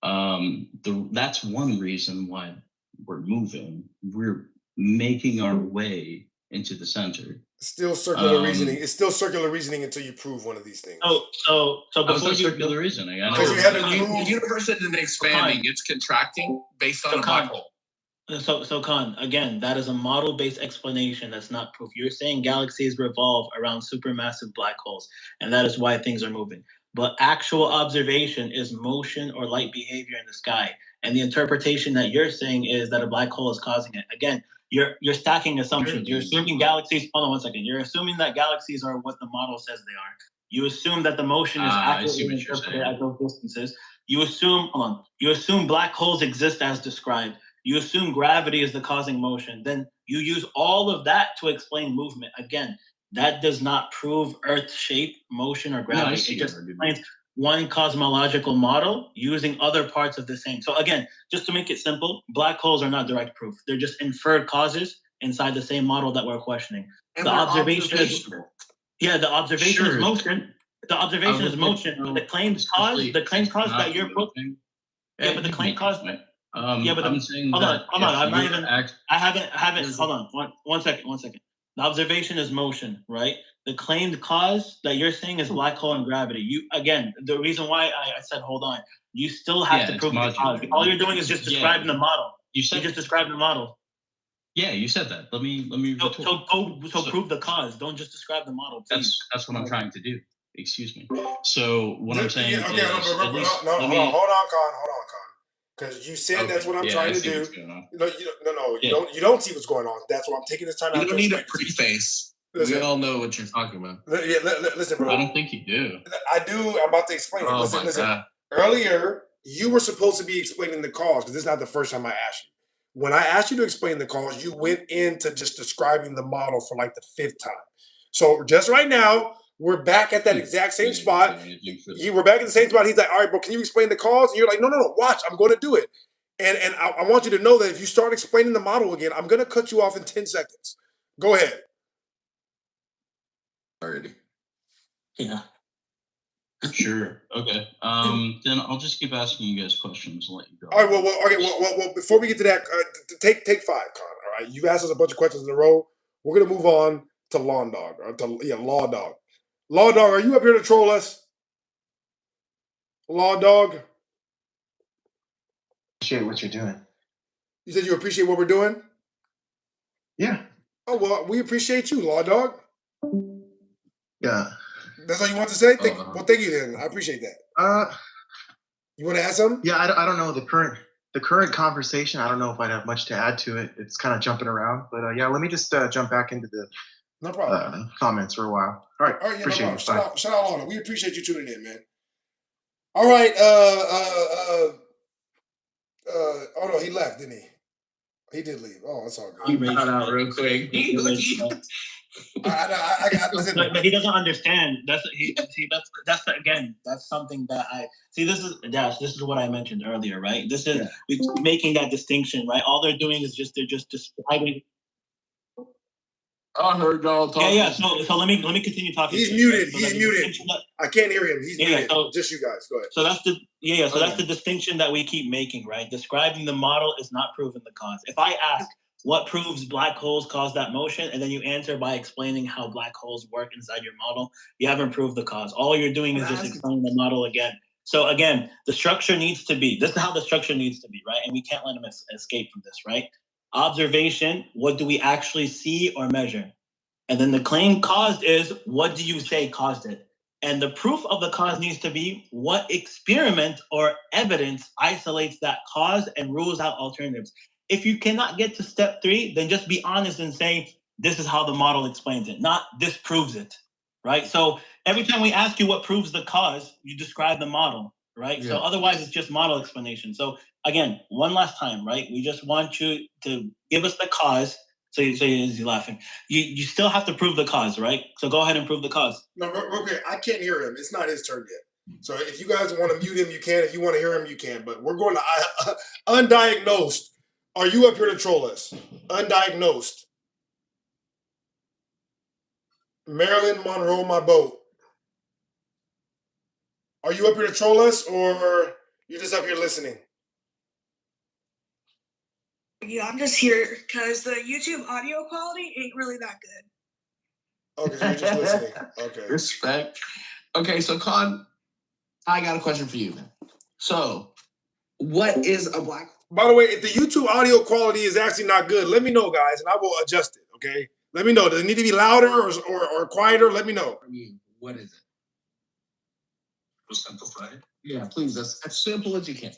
That's one reason why we're moving. We're making our way into the center. Still circular reasoning. It's still circular reasoning until you prove one of these things. So before circular reasoning, the universe isn't expanding; it's contracting based on a black hole. So Con, again, that is a model-based explanation. That's not proof. You're saying galaxies revolve around supermassive black holes, and that is why things are moving. But actual observation is motion or light behavior in the sky, and the interpretation that you're saying is that a black hole is causing it. Again, you're stacking assumptions. You're assuming galaxies. Hold on 1 second. You're assuming that galaxies are what the model says they are. You assume that the motion is I see accurately what you're interpreted saying. at those distances. You assume black holes exist as described. You assume gravity is the causing motion. Then you use all of that to explain movement. Again, that does not prove Earth's shape, motion, or No, I gravity. see It your just argument. explains one cosmological model using other parts of the same. So again, just to make it simple, black holes are not direct proof. They're just inferred causes inside the same model that we're questioning. And The they're observation is observational. the observation is Sure. motion. The observation is motion. But the claimed cause that you're but the claim cause. Yeah, but I'm saying hold that on. I'm not if even. you're I haven't. Hold on. One second. The observation is motion, right? The claimed cause that you're saying is black hole and gravity. You again, the reason why I said hold on, you still have to it's prove the cause. modular. All you're doing is just describing the model. You just described the model. Yeah, you said that. Let me So prove the cause. Don't just describe the model, please. That's what I'm trying to do. Excuse me. So what I'm saying is, Okay, hold on, Con. Because you said that's what I'm trying to do. No, you don't see what's going on. That's why I'm taking this time out. You don't need a preface. We all know what you're talking about. Listen, bro. I don't think you do. I do. I'm about to explain it. Listen. God. Earlier, you were supposed to be explaining the cause because this is not the first time I asked you. When I asked you to explain the cause, you went into just describing the model for like the 5th time. So just right now, we're back at that exact same spot. We're back at the same spot. He's like, all right, bro, can you explain the cause? And you're like, no, watch, I'm going to do it. And I want you to know that if you start explaining the model again, I'm going to cut you off in 10 seconds. Go ahead. Already. Yeah. Sure. Okay. Then I'll just keep asking you guys questions and let you go. All right. Well, before we get to that, take 5, Con. All right. You've asked us a bunch of questions in a row. We're going to move on to Law Dog. Law Dog. Law Dog, are you up here to troll us? Law Dog? Appreciate what you're doing. You said you appreciate what we're doing? Yeah. Oh, well, we appreciate you, Law Dog. Yeah. That's all you want to say? Well, thank you then. I appreciate that. You want to add something? Yeah, I don't know the current conversation. I don't know if I'd have much to add to it. It's kind of jumping around, but yeah, let me just jump back into the no problem comments for a while. All right, yeah, appreciate no it. Shout out, Lana. We appreciate you tuning in, man. All right. Oh no, he left, didn't he? He did leave. Oh, that's all good. He got out real quick. But he doesn't understand. That's something that I see. This is what I mentioned earlier, right? This is making that distinction, right? All they're doing is they're just describing. I heard y'all talking. Yeah. So let me continue talking. He's muted. He's muted. I can't hear him. He's muted. So, just you guys. Go ahead. So that's the that's the distinction that we keep making, right? Describing the model is not proving the cause. If I ask what proves black holes cause that motion, and then you answer by explaining how black holes work inside your model, you haven't proved the cause. All you're doing is just explaining the model again. So again, the structure needs to be. This is how the structure needs to be, right? And we can't let them escape from this, right? Observation, what do we actually see or measure? And then the claim caused is, what do you say caused it? And the proof of the cause needs to be what experiment or evidence isolates that cause and rules out alternatives. If you cannot get to step 3, then just be honest and say, this is how the model explains it, not this proves it, right? So every time we ask you what proves the cause, you describe the model, right? Yeah. So otherwise it's just model explanation. So again, one last time, right? We just want you to give us the cause. So you're laughing. You still have to prove the cause, right? So go ahead and prove the cause. No, real quick. I can't hear him. It's not his turn yet. So if you guys want to mute him, you can. If you want to hear him, you can. But we're going to undiagnosed. Are you up here to troll us? Undiagnosed. Marilyn Monroe, my boat. Are you up here to troll us, or you're just up here listening? Yeah, I'm just here because the YouTube audio quality ain't really that good. Okay, so you're just listening. Okay. Respect. Okay, so Con, I got a question for you. So, what is a black? By the way, if the YouTube audio quality is actually not good, let me know, guys, and I will adjust it. Okay, let me know. Does it need to be louder or quieter? Let me know. I mean, what is it? Just simplify it. Yeah, please. As simple as you can.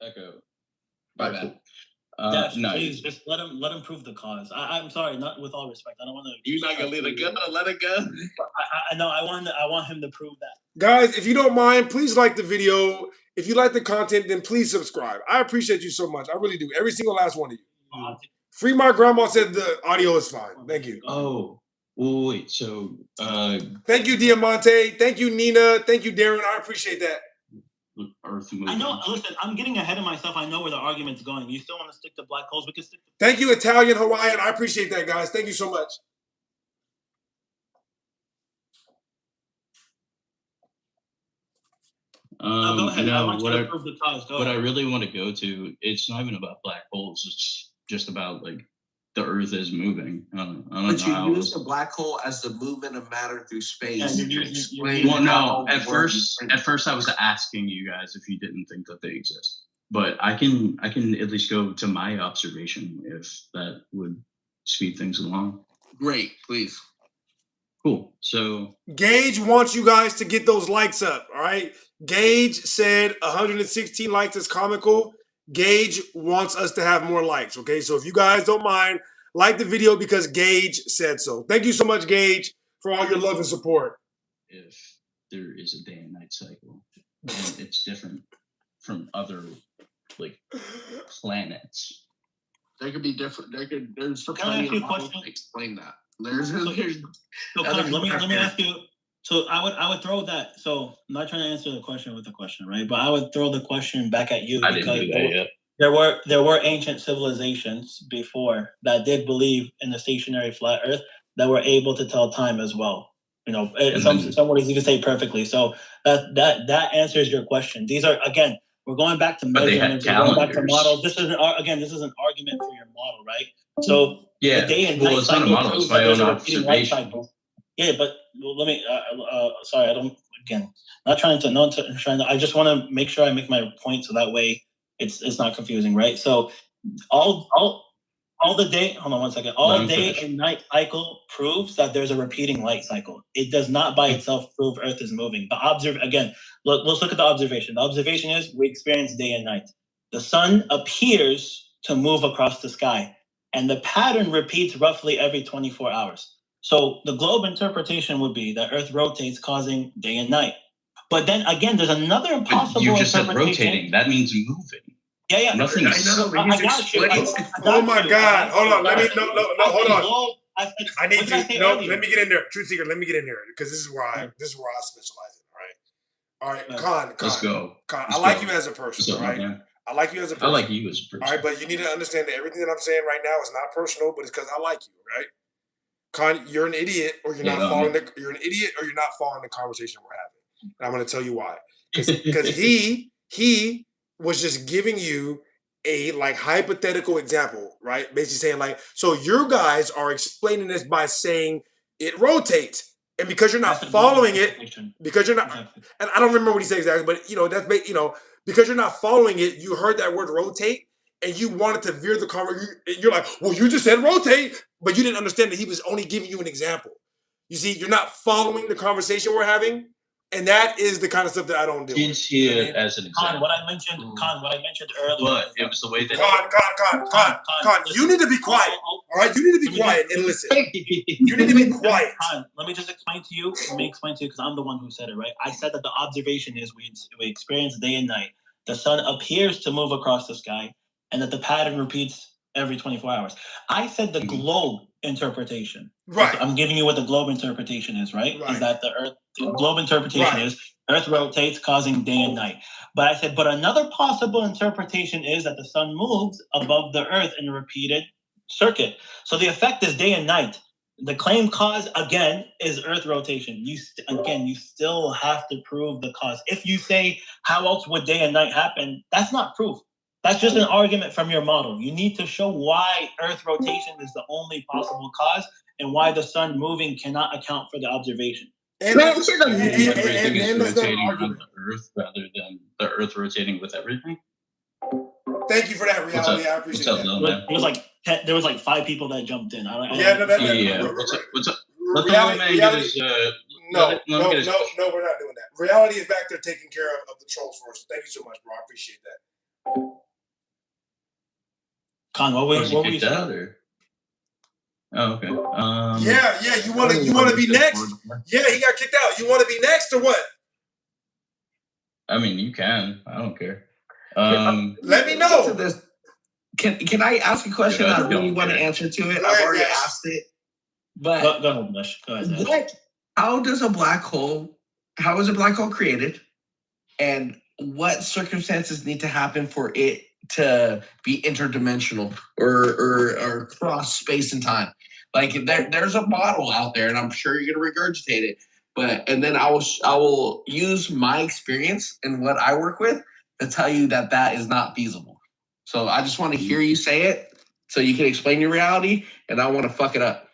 Echo. My bad. Dash, No. please just let him prove the cause. I'm sorry, not with all respect. I don't want to. You're not gonna let it go. Let it go. I know. I want him to prove that. Guys, if you don't mind, please like the video. If you like the content, then please subscribe. I appreciate you so much. I really do. Every single last one of you. Free My Grandma said the audio is fine. Thank you. Oh, well, wait. So, thank you, Diamante. Thank you, Nina. Thank you, Darren. I appreciate that. Earth moving. I know. Listen, I'm getting ahead of myself. I know where the argument's going. You still want to stick to black holes? We can stick. Thank you, Italian, Hawaiian. I appreciate that, guys. Thank you so much. No, go ahead. No, I want you to prove the cause. Go what ahead. I really want to go to, it's not even about black holes. It's just about like the Earth is moving. I don't But know you how use else. the black hole as the movement of matter through space. Yeah, to you're explain Well, no. how At the world first, is. I was asking you guys if you didn't think that they exist. But I can at least go to my observation if that would speed things along. Great, please. Cool. So Gage wants you guys to get those likes up. All right. Gage said 116 likes is comical. Gage wants us to have more likes. Okay. So if you guys don't mind, like the video because Gage said so. Thank you so much, Gage, for all your love and support. if there is a day and night cycle, and it's different from other like planets. There could be different. There's Can I ask you a models question? to explain that. There's So, other Colin, let me factors. ask you. So I would throw that. So I'm not trying to answer the question with a question, right? But I would throw the question back at you I didn't do that yet. there were ancient civilizations before that did believe in the stationary flat Earth that were able to tell time as well. You know, some ways you can say perfectly. So that answers your question. These are again, we're going back to But they had measurements, we're going back to calendars. models. This is an argument for your model, right? So Yeah. the day and Well, night it's not a cycle model, proves it's my that there's own a repeating light observation. cycle. Yeah, but let me. Sorry, I don't. Again, not trying to. I just want to make sure I make my point so that way it's not confusing, right? So all the day. Hold on one second. All day and night cycle proves that there's a repeating light cycle. It does not by itself prove Earth is moving. But again. Let's look at the observation. The observation is we experience day and night. The sun appears to move across the sky, and the pattern repeats roughly every 24 hours. So the globe interpretation would be that Earth rotates, causing day and night. But then again, there's another impossible You just said interpretation. rotating. That means moving. Yeah. Nothing. I got you. Oh my God! Hold on. Let me no. Hold on. I need to let me get in there. Truth Seeker, let me get in there because this is where I specialize in. All right, Khan. Let's go. Khan, Let's I like go. you as a person. What's up, All right, man? I like you as a person. I like you as a person. All right, but you need to understand that everything that I'm saying right now is not personal, but it's because I like you. Right, Khan, you're an idiot, or you're not following the. You're an idiot, or you're not following the conversation we're having. And I'm going to tell you why. Because he was just giving you a like hypothetical example, right? Basically saying like, so your guys are explaining this by saying it rotates. And because you're not following it, because you're not, and I don't remember what he said exactly, but because you're not following it, you heard that word rotate, and you wanted to veer the conversation. You're like, well, you just said rotate, but you didn't understand that he was only giving you an example. You see, you're not following the conversation we're having, and that is the kind of stuff that I don't do. Did see it as an example. Khan, what I mentioned earlier. But it was the way that. Khan, you need to be quiet. All right, you need to be quiet and listen. You need to be quiet. Khan, let me just explain to you. Let me explain to you because I'm the one who said it, right? I said that the observation is we experience day and night. The sun appears to move across the sky, and that the pattern repeats every 24 hours. I said the globe interpretation. Right. I'm giving you what the globe interpretation is, right? Is that the globe interpretation is Earth rotates, causing day and night. But I said, but another possible interpretation is that the sun moves above the Earth in a repeated circuit. So the effect is day and night. The claim cause, again, is Earth rotation. You still have to prove the cause. If you say, how else would day and night happen? That's not proof. That's just an argument from your model. You need to show why Earth rotation is the only possible cause and why the sun moving cannot account for the observation. Everything is rotating around the Earth rather than the Earth rotating with everything. Thank you for that reality. I appreciate that. There was like 5 people that jumped in. What's up? Let the old man get his. No, we're not doing that. Reality is back there taking care of the trolls for us. Thank you so much, bro. I appreciate that. Con, Was he kicked out or? Oh, okay. Yeah. You want to be next? Yeah, he got kicked out. You want to be next or what? I mean, you can. I don't care. Let me know. Can I ask a question? I really want to answer to it. I've already asked it. But go ahead, Bush. Go ahead. How is a black hole created? And what circumstances need to happen for it to be interdimensional or cross space and time? Like there's a model out there, and I'm sure you're gonna regurgitate it. And then I will use my experience and what I work with to tell you that is not feasible. So I just want to hear you say it so you can explain your reality, and I want to fuck it up.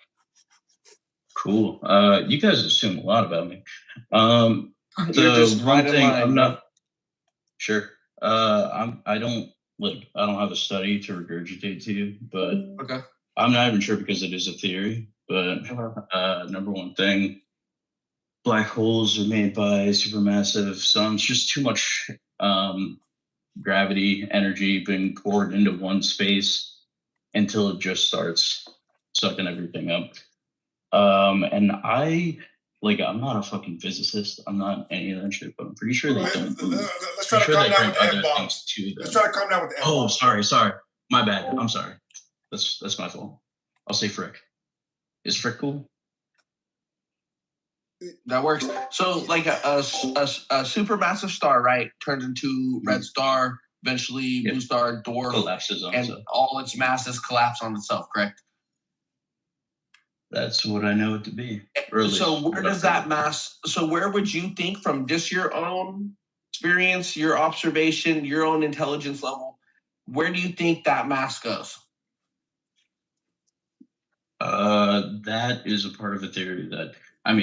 Cool. You guys assume a lot about me. You're just one right in thing line, I'm bro. not sure. I don't have a study to regurgitate to you, but okay. I'm not even sure because it is a theory. But number one thing, black holes are made by supermassive suns. Just too much gravity energy being poured into one space until it just starts sucking everything up. And I'm not a fucking physicist. I'm not any of that shit, but I'm pretty sure they don't move. Let's try to calm down with the F-bombs. Let's try to calm down with the F-bombs. Oh, sorry. My bad. I'm sorry. That's my fault. I'll say frick. Is frick cool? That works. So like a supermassive star, right, turns into red star, eventually blue star, dwarf, collapses on itself. All its masses collapse on itself, correct? That's what I know it to be. So where does that mass? So where would you think, from just your own experience, your observation, your own intelligence level, where do you think that mass goes? That is a part of a theory that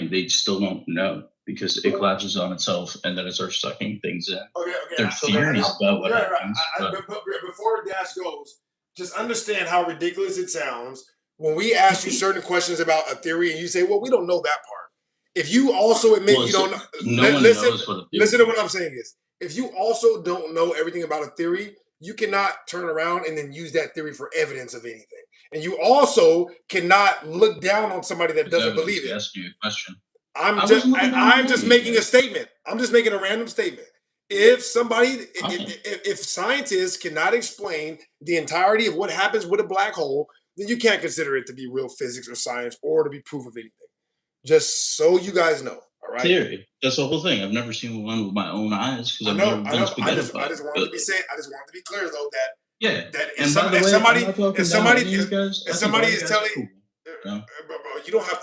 they still don't know because it collapses on itself and then it starts sucking things in. Okay. There's theories about what happens. But before Dash goes, just understand how ridiculous it sounds when we ask you certain questions about a theory and you say, well, we don't know that part. If you also admit you don't know, listen to what I'm saying is, if you also don't know everything about a theory, you cannot turn around and then use that theory for evidence of anything. And you also cannot look down on somebody that doesn't believe it. Ask you a question. I'm just making a statement. I'm just making a random statement. If scientists cannot explain the entirety of what happens with a black hole, then you can't consider it to be real physics or science or to be proof of anything. Just so you guys know, all right? Theory. That's the whole thing. I've never seen one with my own eyes because I've never been spaghetti. I just wanted to be clear though that if somebody is telling you don't have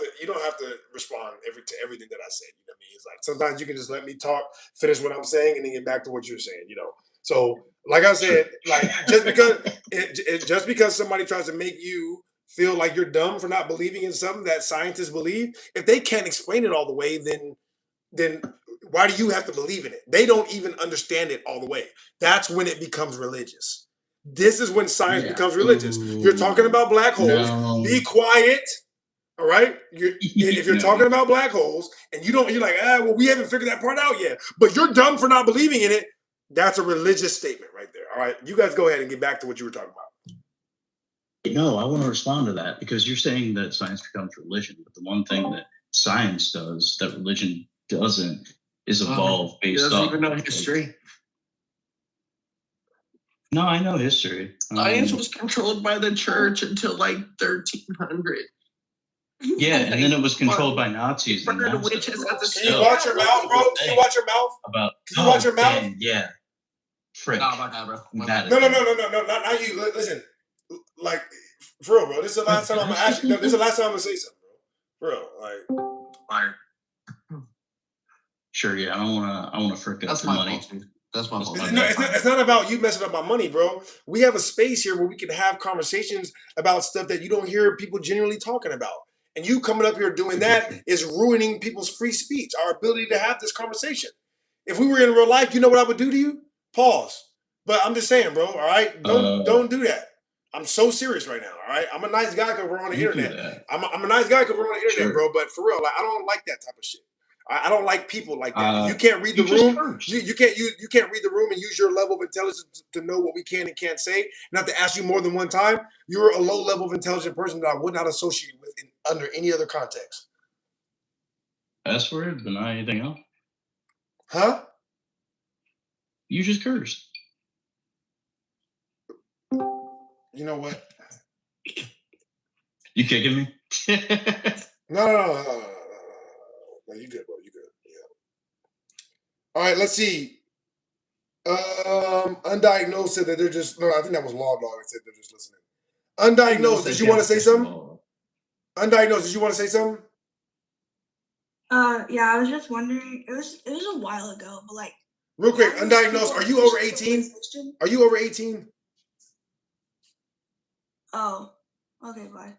to respond to everything that I say. You know what I mean? It's like sometimes you can just let me talk, finish what I'm saying, and then get back to what you're saying. You know. So like I said, like just because somebody tries to make you feel like you're dumb for not believing in something that scientists believe, if they can't explain it all the way, then why do you have to believe in it? They don't even understand it all the way. That's when it becomes religious. This is when science becomes religious. You're talking about black holes. No. Be quiet. All right. If you're talking about black holes and you're like, well, we haven't figured that part out yet, but you're dumb for not believing in it. That's a religious statement right there. All right. You guys go ahead and get back to what you were talking about. No, I want to respond to that because you're saying that science becomes religion, but the one thing that science does that religion doesn't is evolve based on. Doesn't even know history. No, I know history. Science was controlled by the church until like 1300. Yeah, and then it was controlled by Nazis. Can you watch your mouth, bro? Can you watch your mouth? Can you watch your mouth? Yeah. Frick. Nah, my bad, bro. No, not you. Listen, like, for real, bro. This is the last time I'm gonna ask you. This is the last time I'm gonna say something, bro. For real, like, fire. Sure, yeah. I wanna frick up the money. That's my fault. It's not about you messing up my money, bro. We have a space here where we can have conversations about stuff that you don't hear people genuinely talking about. And you coming up here doing that is ruining people's free speech, our ability to have this conversation. If we were in real life, you know what I would do to you? Pause. But I'm just saying, bro, all right? Don't do that. I'm so serious right now, all right? I'm a nice guy because we're on the internet. I'm a nice guy because we're on the internet, bro. But for real, like, I don't like that type of shit. I don't like people like that. You can't read the room. You can't read the room and use your level of intelligence to know what we can and can't say. Not to ask you more than one time. You're a low level of intelligent person that I would not associate with under any other context. S-word, but not anything else. Huh? You just cursed. You know what? You kicking me? No, you good, bro. You good. Yeah. All right, let's see. Undiagnosed said that they're just I think that was Law Dog that said they're just listening. Undiagnosed, did you want to say something? Undiagnosed, did you want to say something? Yeah, I was just wondering. It was a while ago, but like. Real quick, undiagnosed. Are you over 18? Are you over 18? Oh, okay, bye.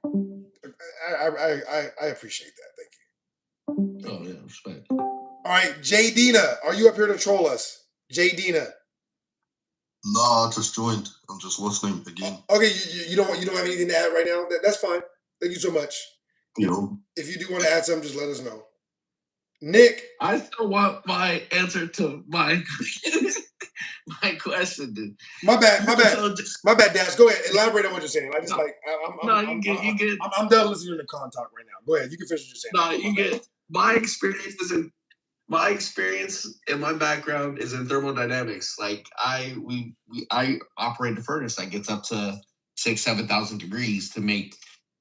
I appreciate that. Thank you. Oh yeah, respect. All right, J Dina, are you up here to troll us? J Dina. No, I just joined. I'm just listening again. Okay, you don't have anything to add right now? That's fine. Thank you so much. If you do want to add something, just let us know. Nick. I still want my answer to my question, dude. My bad, Dash. Go ahead. Elaborate on what you're saying. I just you get. I'm done listening to Con talk right now. Go ahead. You can finish what you're saying. No, you get. My experience and my background is in thermodynamics. Like I operate a furnace that gets up to 6,000-7,000 degrees to make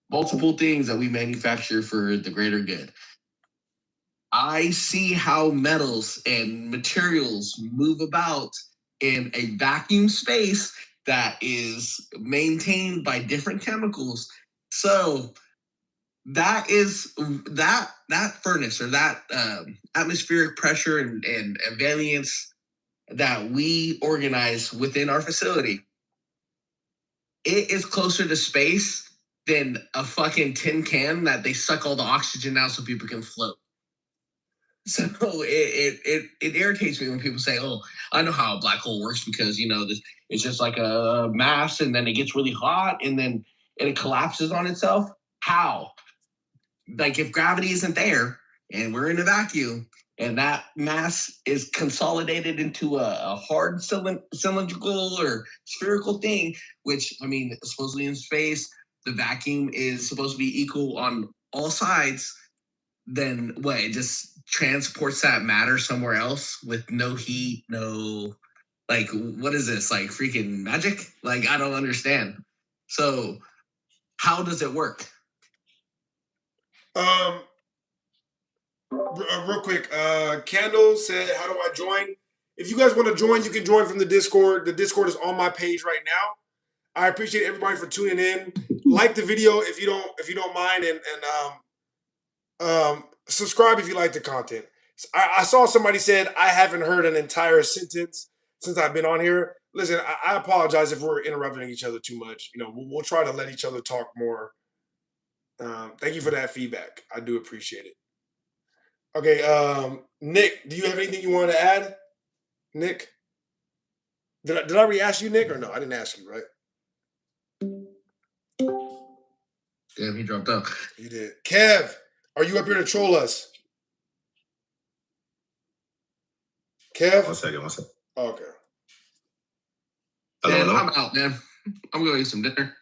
multiple things that we manufacture for the greater good. I see how metals and materials move about in a vacuum space that is maintained by different chemicals. So that is that furnace or that atmospheric pressure and variance that we organize within our facility. It is closer to space than a fucking tin can that they suck all the oxygen out so people can float. So it irritates me when people say, "Oh, I know how a black hole works because it's just like a mass and then it gets really hot and then it collapses on itself." How? Like if gravity isn't there and we're in a vacuum and that mass is consolidated into a hard cylindrical or spherical thing, which supposedly in space the vacuum is supposed to be equal on all sides. Then what? It just transports that matter somewhere else with no heat, no what is this? Like freaking magic? Like I don't understand. So how does it work? Real quick, Candle said, "How do I join?" If you guys want to join, you can join from the Discord. The Discord is on my page right now. I appreciate everybody for tuning in. Like the video if you don't mind, and subscribe if you like the content. I saw somebody said I haven't heard an entire sentence since I've been on here. Listen, I apologize if we're interrupting each other too much. We'll try to let each other talk more. Thank you for that feedback. I do appreciate it. Okay, Nick, do you have anything you want to add? Nick? Did I re-ask you, Nick, or no? I didn't ask you, right? Damn, he dropped out. You did. Kev, are you up here to troll us? Kev? One second. Okay. Man, I'm out, man. I'm going to eat some dinner.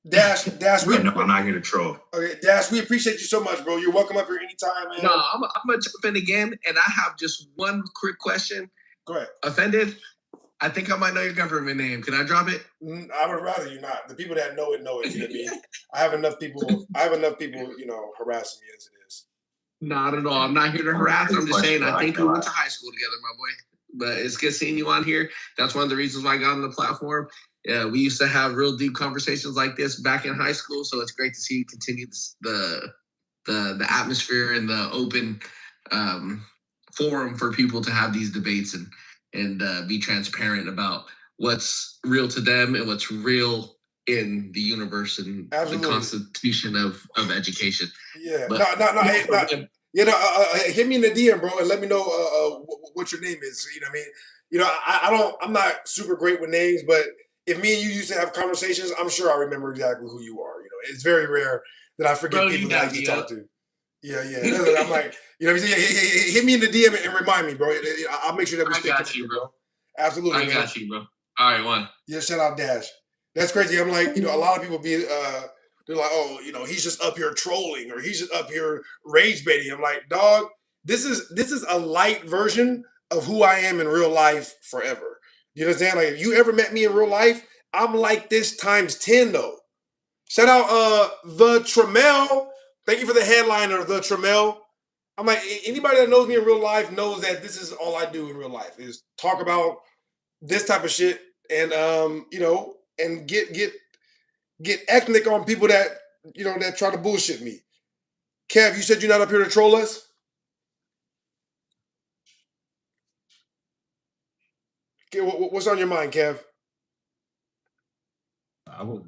Dash. No, I'm not here to troll. Okay, Dash, we appreciate you so much, bro. You're welcome up here anytime, man. No, I'm going to jump in again, and I have just one quick question. Go ahead. Offended? I think I might know your government name. Can I drop it? I would rather you not. The people that know it know it. You know what I mean? I have enough people, harassing me as it is. Not at all. I'm not here to harass. I'm just saying I think we went to high school together, my boy. But it's good seeing you on here. That's one of the reasons why I got on the platform. We used to have real deep conversations like this back in high school, so it's great to see you continue the atmosphere and the open forum for people to have these debates and be transparent about what's real to them and what's real in the universe and the constitution of education. Yeah, but, hit me in the DM, bro, and let me know what your name is. You know what I mean? I'm not super great with names, but if me and you used to have conversations, I'm sure I remember exactly who you are. It's very rare that I forget people that I used to talk to. Yeah. I'm like, you know what I'm saying? Hit me in the DM and remind me, bro. I'll make sure that we stay connected, bro. Absolutely. I got you, bro. All right, one. Yeah, shout out Dash. That's crazy. I'm like, a lot of people they're like, oh, he's just up here trolling or he's just up here rage baiting. I'm like, dog, this is a light version of who I am in real life forever. You understand? Like, if you ever met me in real life, I'm like this times 10 though. Shout out the Tremel. Thank you for the headliner, the Tremel. I'm like, anybody that knows me in real life knows that this is all I do in real life is talk about this type of shit and and get ethnic on people that that try to bullshit me. Kev, you said you're not up here to troll us? Okay, what's on your mind, Kev? I was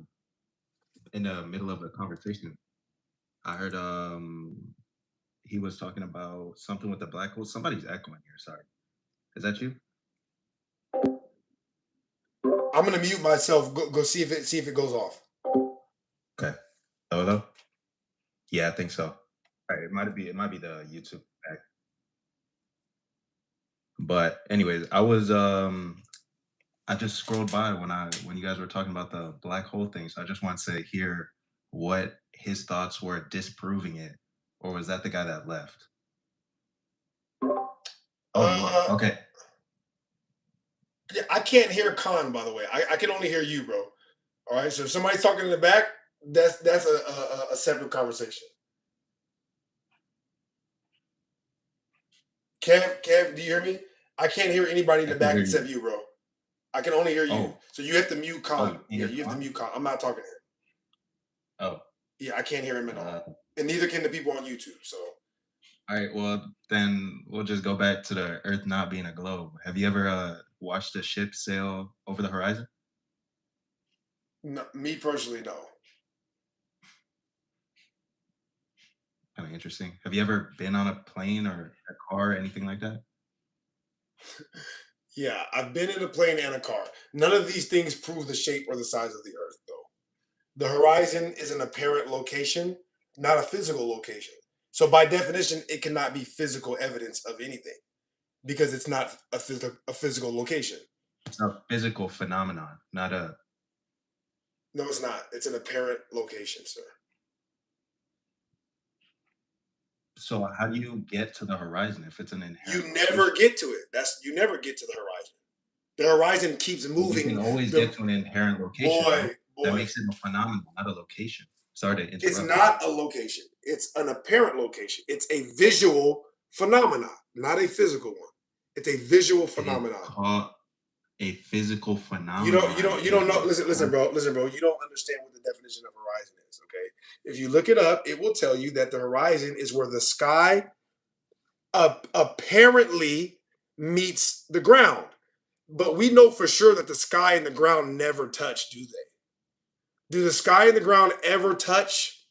in the middle of a conversation. I heard he was talking about something with the black hole. Somebody's echoing here. Sorry, is that you? I'm gonna mute myself. Go see if it goes off. Okay. Hello. Yeah, I think so. All right, it might be the YouTube back. But anyways, I just scrolled by when you guys were talking about the black hole thing. So I just wanted to hear what his thoughts were disproving it, or was that the guy that left? Oh, okay. Yeah, I can't hear Khan, by the way. I can only hear you, bro. All right. So if somebody's talking in the back, that's a separate conversation. Kev, do you hear me? I can't hear anybody in the back except you, bro. I can only hear you. Oh. So you have to mute Khan. Yeah, you have to mute Khan. I'm not talking to him. Oh. Yeah, I can't hear him at all. And neither can the people on YouTube. So. All right, well, then we'll just go back to the Earth not being a globe. Have you ever watched a ship sail over the horizon? No, me personally, no. Kind of interesting. Have you ever been on a plane or a car or anything like that? Yeah, I've been in a plane and a car. None of these things prove the shape or the size of the Earth, though. The horizon is an apparent location, not a physical location. So by definition, it cannot be physical evidence of anything because it's not a physical location. It's a physical phenomenon, not a... No, it's not. It's an apparent location, sir. So how do you get to the horizon if it's an inherent... You never get to it. You never get to the horizon. The horizon keeps moving. You can always get to an inherent location. Boy. That makes it a phenomenon, not a location. Sorry to interrupt. It's not a location. It's an apparent location. It's a visual phenomenon, not a physical one. It's a visual phenomenon. A physical phenomenon. You don't know. Listen, bro. You don't understand what the definition of horizon is. Okay. If you look it up, it will tell you that the horizon is where the sky apparently meets the ground. But we know for sure that the sky and the ground never touch, do they? Do the sky and the ground ever touch?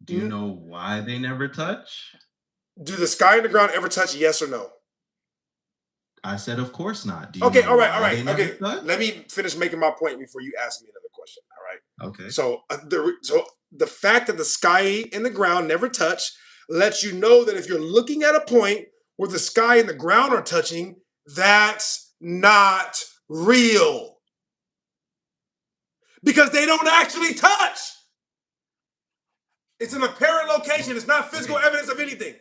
Do you know why they never touch? Do the sky and the ground ever touch? Yes or no? I said, of course not. Okay, all right. Okay, let me finish making my point before you ask me another question. All right. Okay. So the fact that the sky and the ground never touch lets you know that if you're looking at a point where the sky and the ground are touching, that's not real. Because they don't actually touch. It's an apparent location. It's not physical evidence of anything.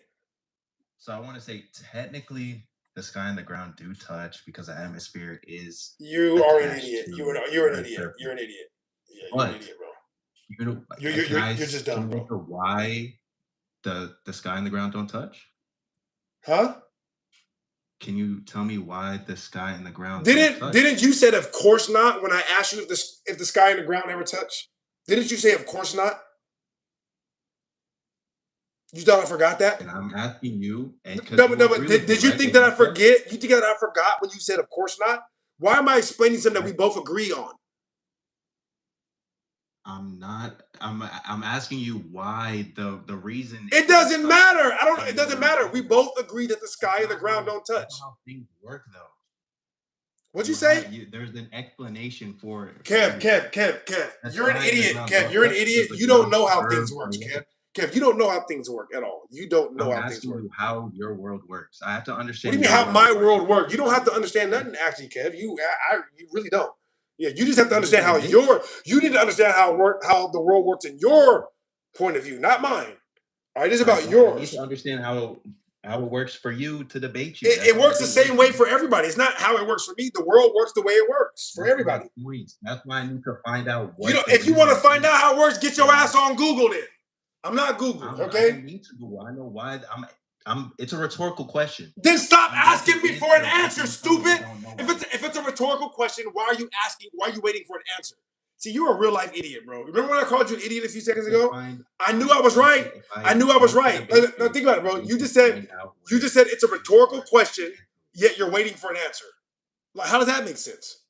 So I want to say, technically, the sky and the ground do touch because the atmosphere is. You are an idiot. You're an idiot. You're an idiot. Yeah, you're an idiot, bro. You're just dumb, bro. Why the sky and the ground don't touch? Huh? Can you tell me why the sky and the ground didn't you said of course not when I asked you if the sky and the ground ever touch? Didn't you say of course not? You thought I forgot that? And I'm asking you. No, but did you think that I forget? You think that I forgot when you said of course not? Why am I explaining something that we both agree on? I'm not. I'm asking you why the reason. It doesn't matter. It doesn't matter. We both agree that the sky and the ground don't touch. That's how things work, though. What'd you say? There's an explanation for it. Kev. You're an idiot. Kev, you're an idiot. You don't know how things work, Kev. Kev, you don't know how things work at all. You don't know I'm how things asking work. you how your world works. I have to What understand. do you mean your how my works. world works? You don't have to understand nothing, actually, Kev. You really don't. Yeah, you just have to You just understand how want to you need to understand how the world works in your point of view, not mine. All right, it's about I need yours. to understand how it works for you to debate you. It works the same way for everybody. It's not how it works for me. The world works the way it works for everybody. That's why I need to find out what. You know, if you want to find out how it works, get your ass on Google then. I'm not Google, I okay? don't need to Google. I know why. It's a rhetorical question. Then stop asking me for an answer, stupid. If it's a rhetorical question, why are you asking? Why are you waiting for an answer? See, you're a real life idiot, bro. Remember when I called you an idiot a few seconds ago? I knew I was right. I knew I was right. Now think about it, bro. You just said it's a rhetorical question, yet you're waiting for an answer. Like, how does that make sense?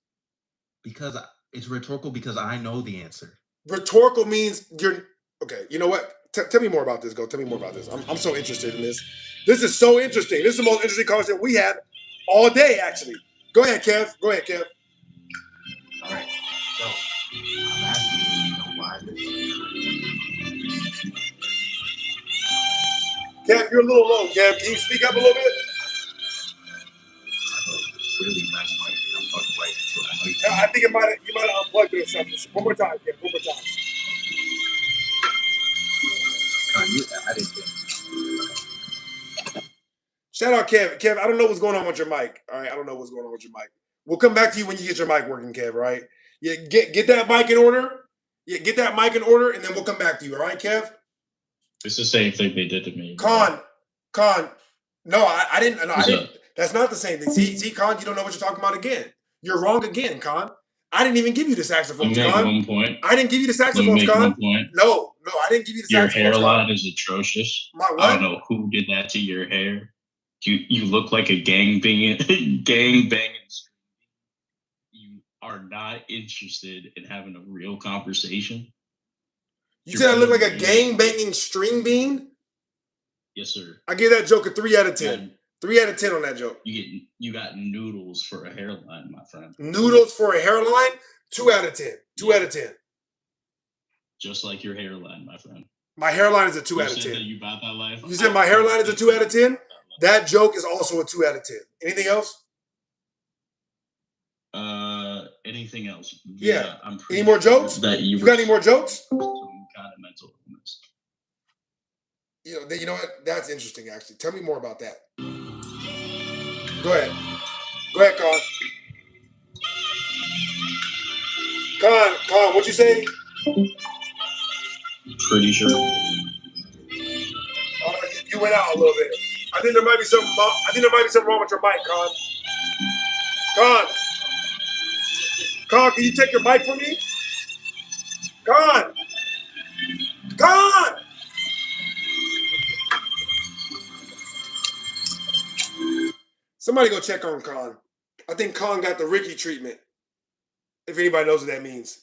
Because it's rhetorical because I know the answer. Rhetorical means you're okay. You know what? Tell me more about this. Go. Tell me more about this. I'm so interested in this. This is so interesting. This is the most interesting conversation we had all day, actually. Go ahead, Kev. Go ahead, Kev. All right. So I'm asking you why this. Kev, you're a little low. Kev, can you speak up a little bit? Really nice mic. I'm talking right into it. I think you might have unplugged it or something. One more time, Kev. One more time. I didn't get it. Shout out, Kev. Kev, I don't know what's going on with your mic. All right, I don't know what's going on with your mic. We'll come back to you when you get your mic working, Kev. Right? Yeah, get that mic in order. Yeah, get that mic in order, and then we'll come back to you. All right, Kev? It's the same thing they did to me. Con. No, I didn't. No, I didn't. That's not the same thing. See, Con, you don't know what you're talking about again. You're wrong again, Con. I didn't even give you the saxophones, Con. One point. I didn't give you the saxophones, Con. No, I didn't give you the Your saxophones. hairline is atrocious. My what? I don't know who did that to your hair. You look like a gang banging. You are not interested in having a real conversation. You said I look like a gang banging string bean? Yes, sir. I give that joke a 3 out of 10. 3 out of 10 on that joke. You got noodles for a hairline, my friend. Noodles for a hairline? 2 out of 10. 2 out of 10. Just like your hairline, my friend. My hairline is a 2 out of 10. You about that life? You said my hairline is a 2 out of 10? That joke is also a 2 out of 10. Anything else? Anything else? Yeah. I'm any more jokes? That you got any more jokes? Some kind of mental illness. You know what? That's interesting, actually. Tell me more about that. Go ahead. Go ahead, Con. Con, what'd you say? Pretty sure. You went out a little bit. I think there might be something wrong with your mic, Con. Con, can you take your mic from me? Con! Somebody go check on Con. I think Con got the Ricky treatment. If anybody knows what that means.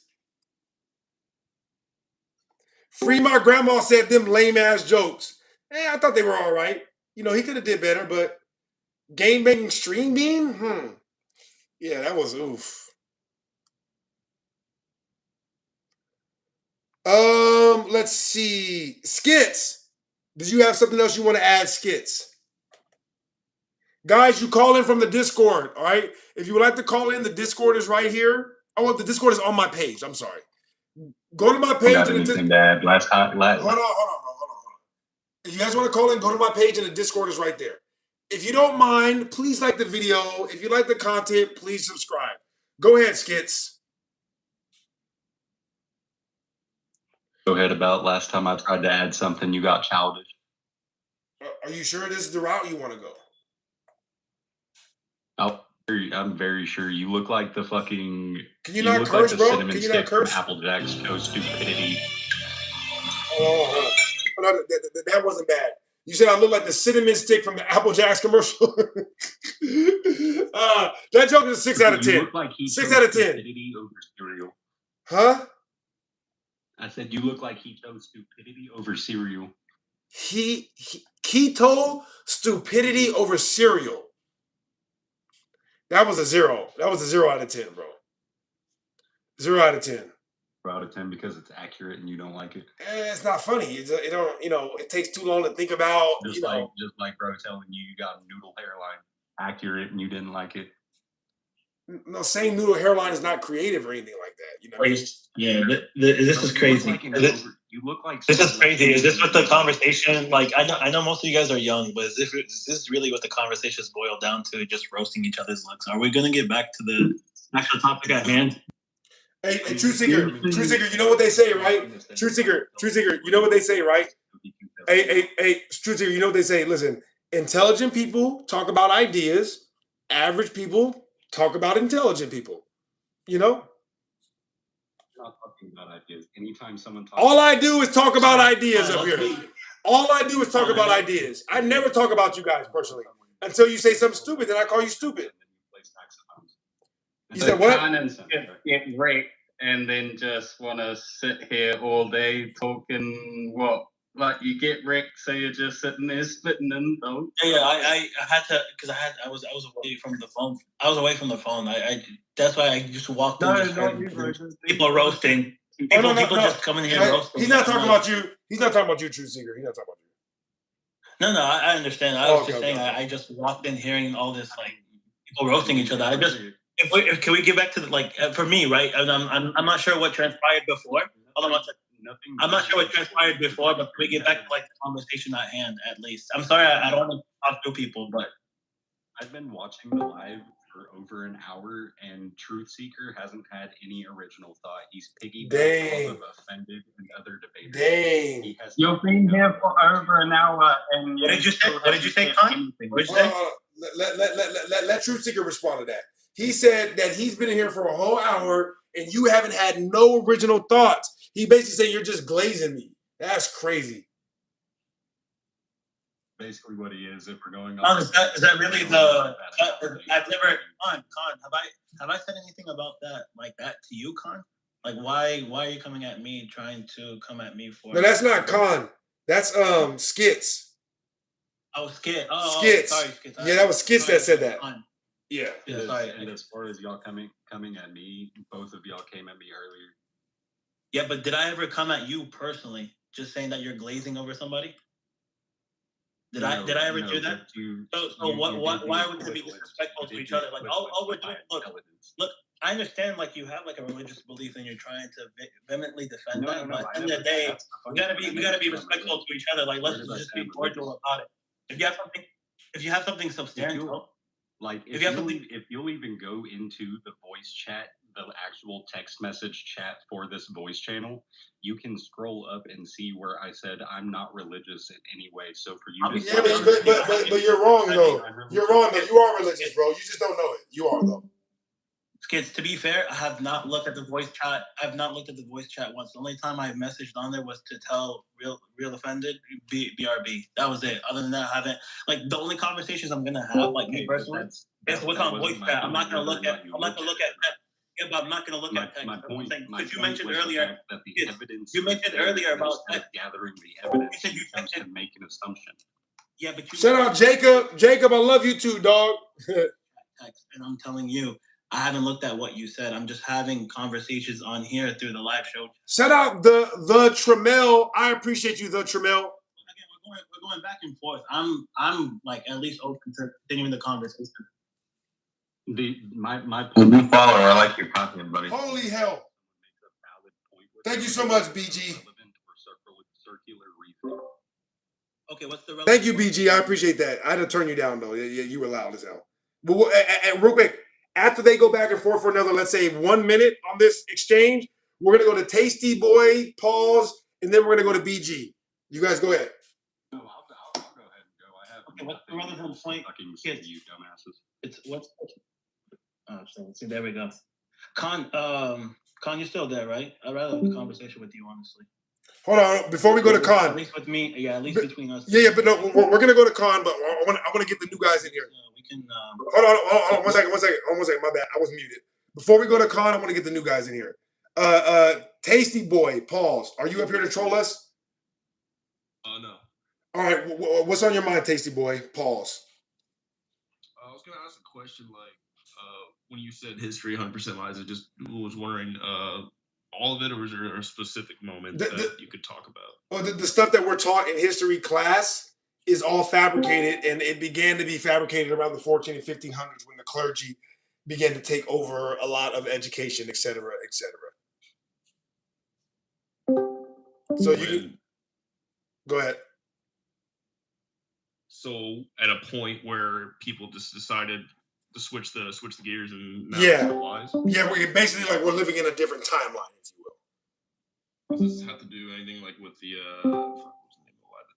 Free My Grandma said them lame ass jokes. I thought they were all right. You know, he could have did better, but game banging string bean? Yeah, that was oof. Let's see. Skits. Did you have something else you want to add, Skits? Guys, you call in from the Discord, all right? If you would like to call in, the Discord is right here. Oh, the Discord is on my page. I'm sorry. Go to my page. Got anything to add? Hold on, bro. If you guys want to call in, go to my page and the Discord is right there. If you don't mind, please like the video. If you like the content, please subscribe. Go ahead, Skits. Go ahead. About last time I tried to add something, you got childish. Are you sure this is the route you want to go? I'm very sure. You look like the fucking. Can you not curse, like bro? Cinnamon Can you stick not curse? From Applejack's No Stupidity. Oh, no, that wasn't bad. You said I look like the cinnamon stick from the Applejack's commercial. That joke is a 6 out of 10. You look like he 6 chose out of 10. stupidity over cereal. Huh? I said you look like he chose stupidity over cereal. Keto stupidity over cereal. That was a 0. That was a 0 out of 10, bro. 0 out of 10. out of 10 because it's accurate and you don't like it. It's not funny. It don't. It takes too long to think about. Just like bro telling you got a noodle hairline, accurate and you didn't like it. No, saying noodle hairline is not creative or anything like that. You know. What I mean? Yeah, this is crazy. You look like This is crazy. Is this what the conversation? Like, I know most of you guys are young, but is this really what the conversation is boiled down to? Just roasting each other's looks? Are we gonna get back to the actual topic at hand? Hey, True Seeker, you know what they say, right? True Seeker, you know what they say, right? Hey, True Seeker, you know what they say? Listen, intelligent people talk about ideas. Average people talk about intelligent people. You know? I'm not talking about ideas. Anytime someone talks all I do is talk about ideas up here. All I do is talk about ideas. I never talk about you guys personally. Until you say something stupid, then I call you stupid. You said what? Get raped and then just want to sit here all day talking what? Like you get Rick, so you're just sitting there spitting them. Though. Yeah, I had to because I was away from the phone. I was away from the phone. I that's why I just walked in. People are roasting. People just come in here and roast. He's not talking about you. He's not talking about you, True Seeker. He's not talking about you. No, I understand. I was just saying. I just walked in hearing all this like people roasting each other. I just can we get back to the for me, right? I'm not sure what transpired before. Hold on one second. I'm not sure what transpired before, but can we get back to the conversation at hand at least? I'm sorry, I don't want to talk to people, but I've been watching the live for over an hour, and Truth Seeker hasn't had any original thought. He's piggybacked off of Offended and other debaters. Dang. You've been here for over an hour, and what did you say, Con? What did you say? Let Truth Seeker respond to that. He said that he's been here for a whole hour, and you haven't had no original thoughts. He basically said you're just glazing me. That's crazy. Basically, what he is, if we're going on, is that really the? I've never, Con. Have I said anything about that like that to you, Con? Like why are you coming at me, trying to come at me for? No, that's not Con. That's Skits. Oh, Skit. Oh, Skits. Sorry, Skits. Yeah, that was Skits that said that. Con. Yeah. Sorry. And as far as y'all coming at me, both of y'all came at me earlier. Yeah, but did I ever come at you personally, just saying that you're glazing over somebody? Did I ever do that? Why would we be disrespectful to each other? Like all we're doing, look, I understand like you have like a religious belief and you're trying to vehemently defend that, but at the end of the day, we gotta be respectful to each other. Like let's just be cordial about it. If you have something substantial. Like if you'll even go into the voice chat, the actual text message chat for this voice channel, you can scroll up and see where I said I'm not religious in any way. So for you to but you're wrong though. You're wrong though. You are religious, bro. You just don't know it. You are though. Kids, to be fair, I have not looked at the voice chat. I've not looked at the voice chat once. The only time I messaged on there was to tell real offended BRB. That was it. Other than that, I haven't the only conversations I'm gonna have, like me personally, is what's on voice chat. I'm not gonna look at. Yeah, but I'm not gonna look at text. My point. Because you mentioned earlier that the evidence. You mentioned earlier about gathering the evidence. You said to make an assumption. Yeah, but you shout out Jacob. Jacob, I love you too, dog. And I'm telling you, I haven't looked at what you said. I'm just having conversations on here through the live show. Shout out the Tremel. I appreciate you, the Tremel. Again, we're going back and forth. I'm like at least open to continuing the conversation. My new follower, I like your content, buddy. Holy hell! Thank you so much, BG. Okay, what's the thank you, BG. I appreciate that. I had to turn you down though. Yeah, you were loud as hell. But real quick, after they go back and forth for another, let's say 1 minute on this exchange, we're gonna go to Tasty Boy, pause, and then we're gonna go to BG. You guys go ahead. No, I'll go ahead and go. I have. Okay, what's the relevant point? You dumbasses. It's what's. Oh, so see, there we go. Con, you're still there, right? I'd rather have a conversation with you, honestly. Hold on, before we go to Con. At least with me, yeah. At least between us. Yeah, but no, we're gonna go to Con, but I want to get the new guys in here. We can. Hold on, 1 second. My bad, I was muted. Before we go to Con, I want to get the new guys in here. Tasty Boy, pause. Are you up here to troll us? No. All right, what's on your mind, Tasty Boy? Pause. I was gonna ask a question like. When you said history 100% lies, I just was wondering, all of it, or is there a specific moment that you could talk about? Well, the stuff that we're taught in history class is all fabricated, and it began to be fabricated around the 14 and 1500s when the clergy began to take over a lot of education, et cetera, et cetera. So you can go ahead. So at a point where people just decided to switch the gears and now Yeah, applies. yeah, we're basically like we're living in a different timeline, if you will. Does this have to do anything like with the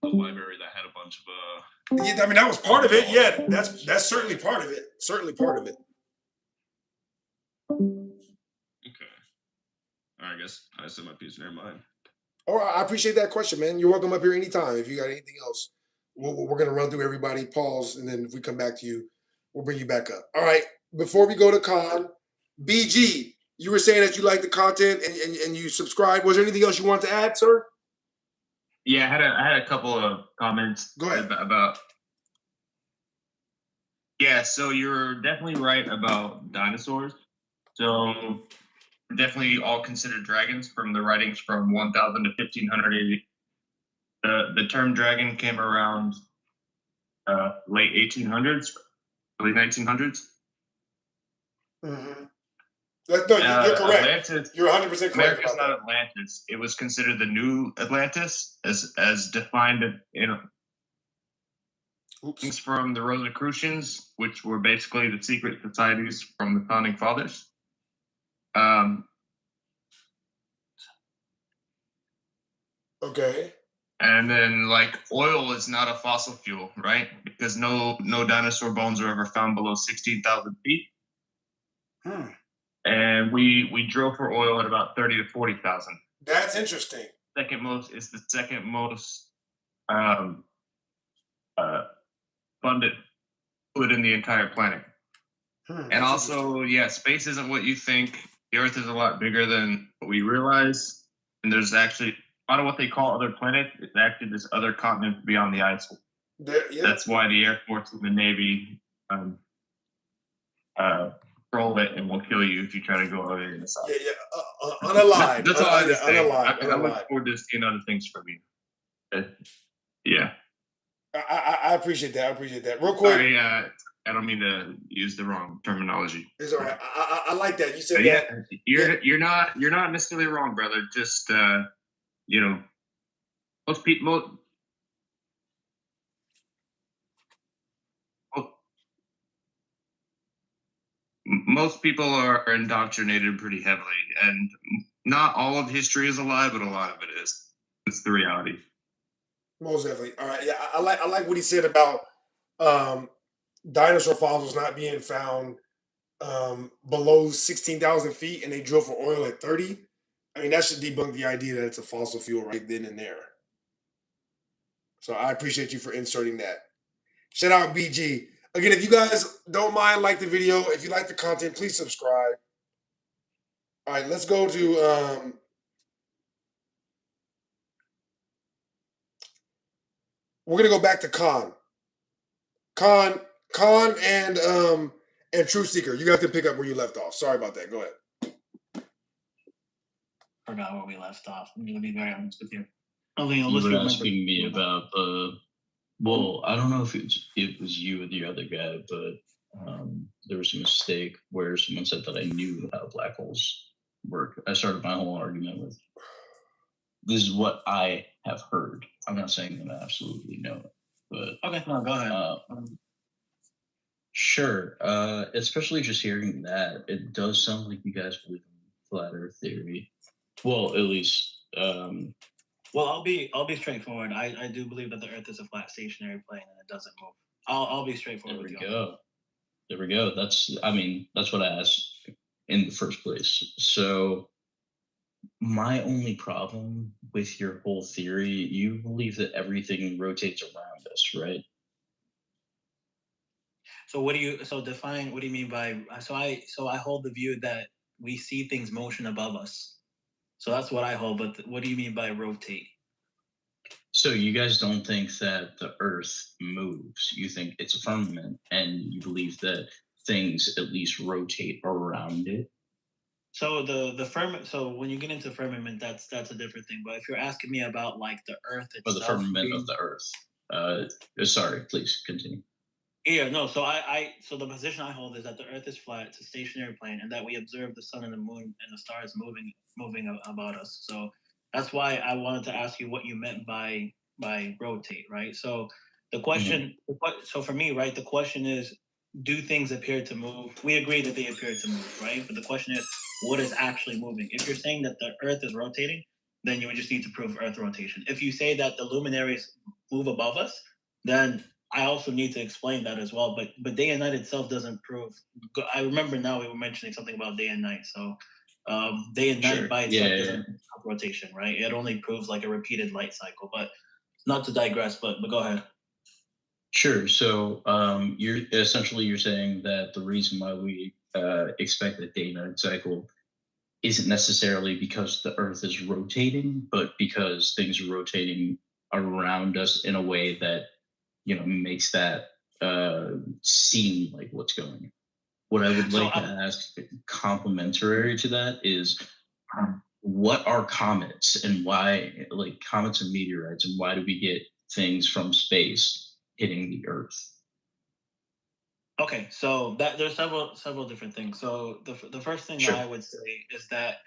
library that had a bunch of Yeah, I mean that was part of it. Yeah, that's certainly part of it. Certainly part of it. Okay. All right, I guess I said my piece. Never mind. All right, I appreciate that question, man. You're welcome up here anytime. If you got anything else, we're gonna run through everybody, pause, and then if we come back to you, we'll bring you back up. All right. Before we go to Khan, BG, you were saying that you like the content and you subscribe. Was there anything else you want to add, sir? Yeah, I had a couple of comments. Go ahead. About. Yeah, so you're definitely right about dinosaurs. So definitely all considered dragons from the writings from 1000 to 1500 AD. The term dragon came around late 1800s, early 1900s. Mm-hmm. No, you're correct. Atlantis, you're 100% correct. America's not Atlantis. It was considered the new Atlantis, as defined in things from the Rosicrucians, which were basically the secret societies from the founding fathers. Okay. And then, like, oil is not a fossil fuel, right? Because no dinosaur bones are ever found below 16,000 feet. And we drill for oil at about 30 to 40,000. That's interesting. Second most is the second most abundant fluid in the entire planet. And also, yeah, space isn't what you think. The Earth is a lot bigger than what we realize. And there's actually a lot of what they call other planets. It's actually this other continent beyond the ice. That's why the Air Force and the Navy control it and will kill you if you try to go over there in the south. Yeah. Unalive. That's all I just say. Unalive. I look forward to seeing other things from you. Yeah. I appreciate that. I appreciate that. Real quick. Sorry, I don't mean to use the wrong terminology. It's all right. I like that. You said Yeah, that. you're not necessarily wrong, brother. Just you know, most people. Most people are indoctrinated pretty heavily, and not all of history is a lie, but a lot of it is. It's the reality. Most definitely. All right. Yeah, I like what he said about dinosaur fossils not being found below 16,000 feet, and they drill for oil at 30. I mean, that should debunk the idea that it's a fossil fuel right then and there. So I appreciate you for inserting that. Shout out BG. Again, if you guys don't mind, like the video. If you like the content, please subscribe. All right, let's go to we're gonna go back to Khan and Truth Seeker. You guys can pick up where you left off. Sorry about that. Go ahead. Forgot where we left off. I'm gonna be very honest with you. You were asking me about the. Well, I don't know if it was you or the other guy, but there was a mistake where someone said that I knew how black holes work. I started my whole argument with, this is what I have heard. I'm not saying that I absolutely know it, but okay, no, go ahead. Sure. Especially just hearing that, it does sound like you guys believe in flat Earth theory. Well, at least. Well, I'll be straightforward. I do believe that the Earth is a flat stationary plane and it doesn't move. I'll be straightforward with you. There we go. That's what I asked in the first place. So my only problem with your whole theory, you believe that everything rotates around us, right? So define what do you mean by I hold the view that we see things motion above us. So that's what I hold, but what do you mean by rotate? So you guys don't think that the Earth moves. You think it's a firmament, and you believe that things at least rotate around it? So the firmament. So when you get into firmament, that's a different thing. But if you're asking me about like the Earth Or the itself, firmament of the Earth. Sorry, please continue. yeah, no. So so the position I hold is that the Earth is flat, it's a stationary plane, and that we observe the sun and the moon and the stars moving about us. So that's why I wanted to ask you what you meant by rotate, right? So the question, so for me, right, the question is, do things appear to move? We agree that they appear to move, right? But the question is, what is actually moving? If you're saying that the Earth is rotating, then you would just need to prove Earth rotation. If you say that the luminaries move above us, then I also need to explain that as well. But day and night itself doesn't prove. I remember now we were mentioning something about day and night. So day and night by itself doesn't have rotation, right? It only proves like a repeated light cycle. But not to digress, but go ahead. Sure. So you're saying that the reason why we expect a day-night cycle isn't necessarily because the Earth is rotating, but because things are rotating around us in a way that makes that seem like what's going on. What I would like to ask, complementary to that, is what are comets and why, like comets and meteorites, and why do we get things from space hitting the Earth? Okay, so there's several different things. So the first thing that I would say is that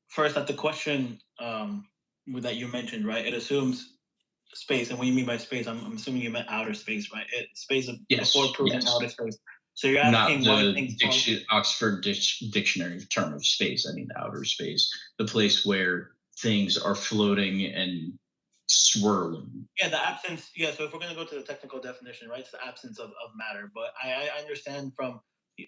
first, that the question that you mentioned, right? It assumes space, and what you mean by space, I'm assuming you meant outer space, right? Space before proving outer space. So you're asking not why the things Oxford Dictionary term of space. I mean outer space, the place where things are floating and swirling. Yeah, the absence. Yeah, so if we're going to go to the technical definition, right, it's the absence of matter. But I understand from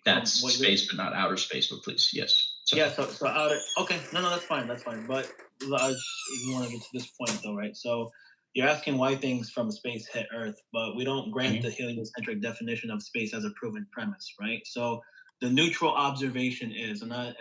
That's what space, but not outer space. But please, yes. Sorry. Yeah, so outer. Okay, no, that's fine, that's fine. But I just want to get to this point though, right? So you're asking why things from space hit Earth, but we don't grant the heliocentric definition of space as a proven premise, right? So the neutral observation is, and I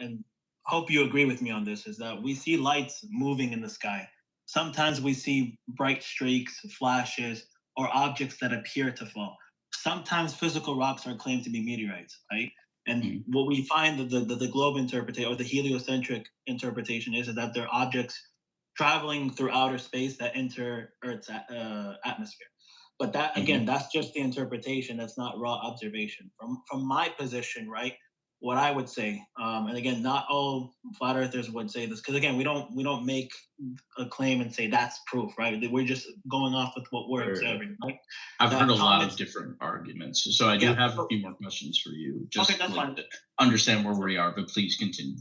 hope you agree with me on this, is that we see lights moving in the sky. Sometimes we see bright streaks, flashes, or objects that appear to fall. Sometimes physical rocks are claimed to be meteorites, right? And what we find the globe interpretation or the heliocentric interpretation is that they're objects traveling through outer space that enter Earth's atmosphere. But that again, that's just the interpretation. That's not raw observation. From my position, right? What I would say, and again, not all flat earthers would say this, because again, we don't make a claim and say that's proof, right? We're just going off with what we're observing. Right? I've heard a lot of different arguments, so I do have a few more questions for you. Just that's fine. To understand where we are, but please continue.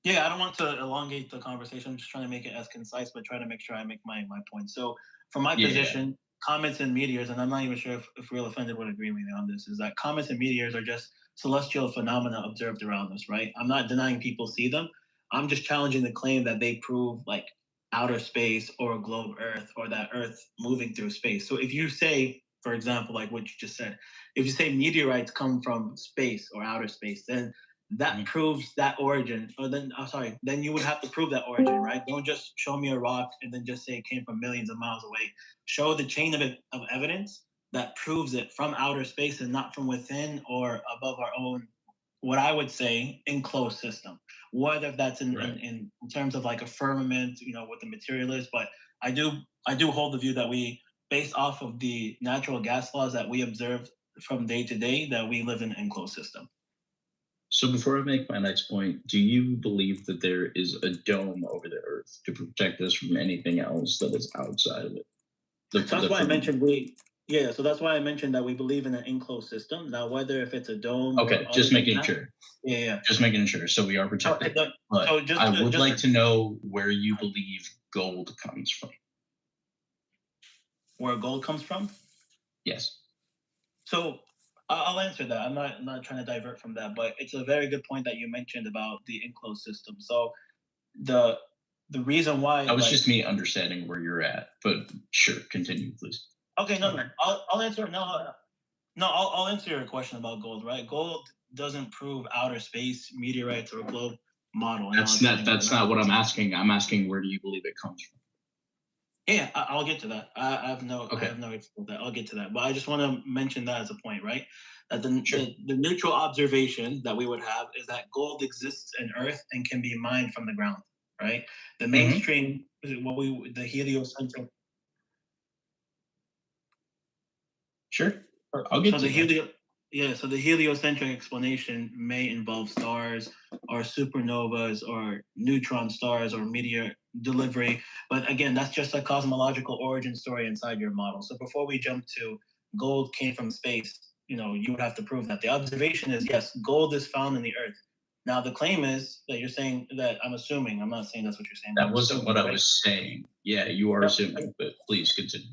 Yeah, I don't want to elongate the conversation. I'm just trying to make it as concise, but try to make sure I make my point. So from my position, comets and meteors, and I'm not even sure if Real Offended would agree with me on this, is that comets and meteors are just celestial phenomena observed around us, right? I'm not denying people see them. I'm just challenging the claim that they prove like outer space or a globe Earth or that Earth moving through space. So if you say, for example, like what you just said, if you say meteorites come from space or outer space, then that proves that origin, or then then you would have to prove that origin, right? Don't just show me a rock and then just say it came from millions of miles away. Show the chain of evidence that proves it from outer space and not from within or above our own, what I would say, enclosed system. Whether that's in terms of like a firmament, what the material is, but I do hold the view that we, based off of the natural gas laws that we observe from day to day, that we live in an enclosed system. So before I make my next point, do you believe that there is a dome over the Earth to protect us from anything else that is outside of it? That's why I mentioned so that's why I mentioned that we believe in an enclosed system. Now, whether if it's a dome. Okay, just making sure. Yeah. Just making sure. So we are protected. But I would like to know where you believe gold comes from. Where gold comes from? Yes. So I'll answer that. I'm not trying to divert from that, but it's a very good point that you mentioned about the enclosed system. So the reason why that was just me understanding where you're at, but sure, continue, please. Okay, no, I'll answer. I'll answer your question about gold. Right, gold doesn't prove outer space, meteorites, or globe model. That's not what I'm asking. I'm asking where do you believe it comes from? Yeah, I'll get to that. I have no issue with that. I'll get to that. But I just want to mention that as a point, right? That the neutral observation that we would have is that gold exists in Earth and can be mined from the ground, right? The mainstream, the heliocentric. Sure, I'll get So to that. So the heliocentric explanation may involve stars or supernovas or neutron stars or meteor delivery. But again, that's just a cosmological origin story inside your model. So before we jump to gold came from space, you would have to prove that. The observation is, yes, gold is found in the Earth. Now, the claim is that you're saying that I'm assuming, I'm not saying that's what you're saying. That wasn't what I was saying. Yeah, you are assuming, but please continue.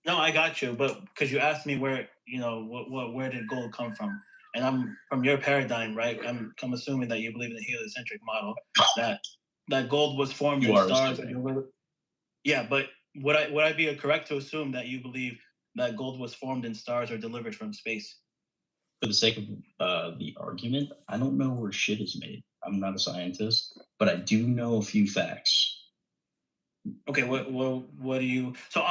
No, I got you, but because you asked me where, where did gold come from? And I'm from your paradigm, right? I'm assuming that you believe in the heliocentric model, that gold was formed in stars. Yeah, but would I be correct to assume that you believe that gold was formed in stars or delivered from space? For the sake of the argument, I don't know where shit is made. I'm not a scientist, but I do know a few facts. Okay, what do you? So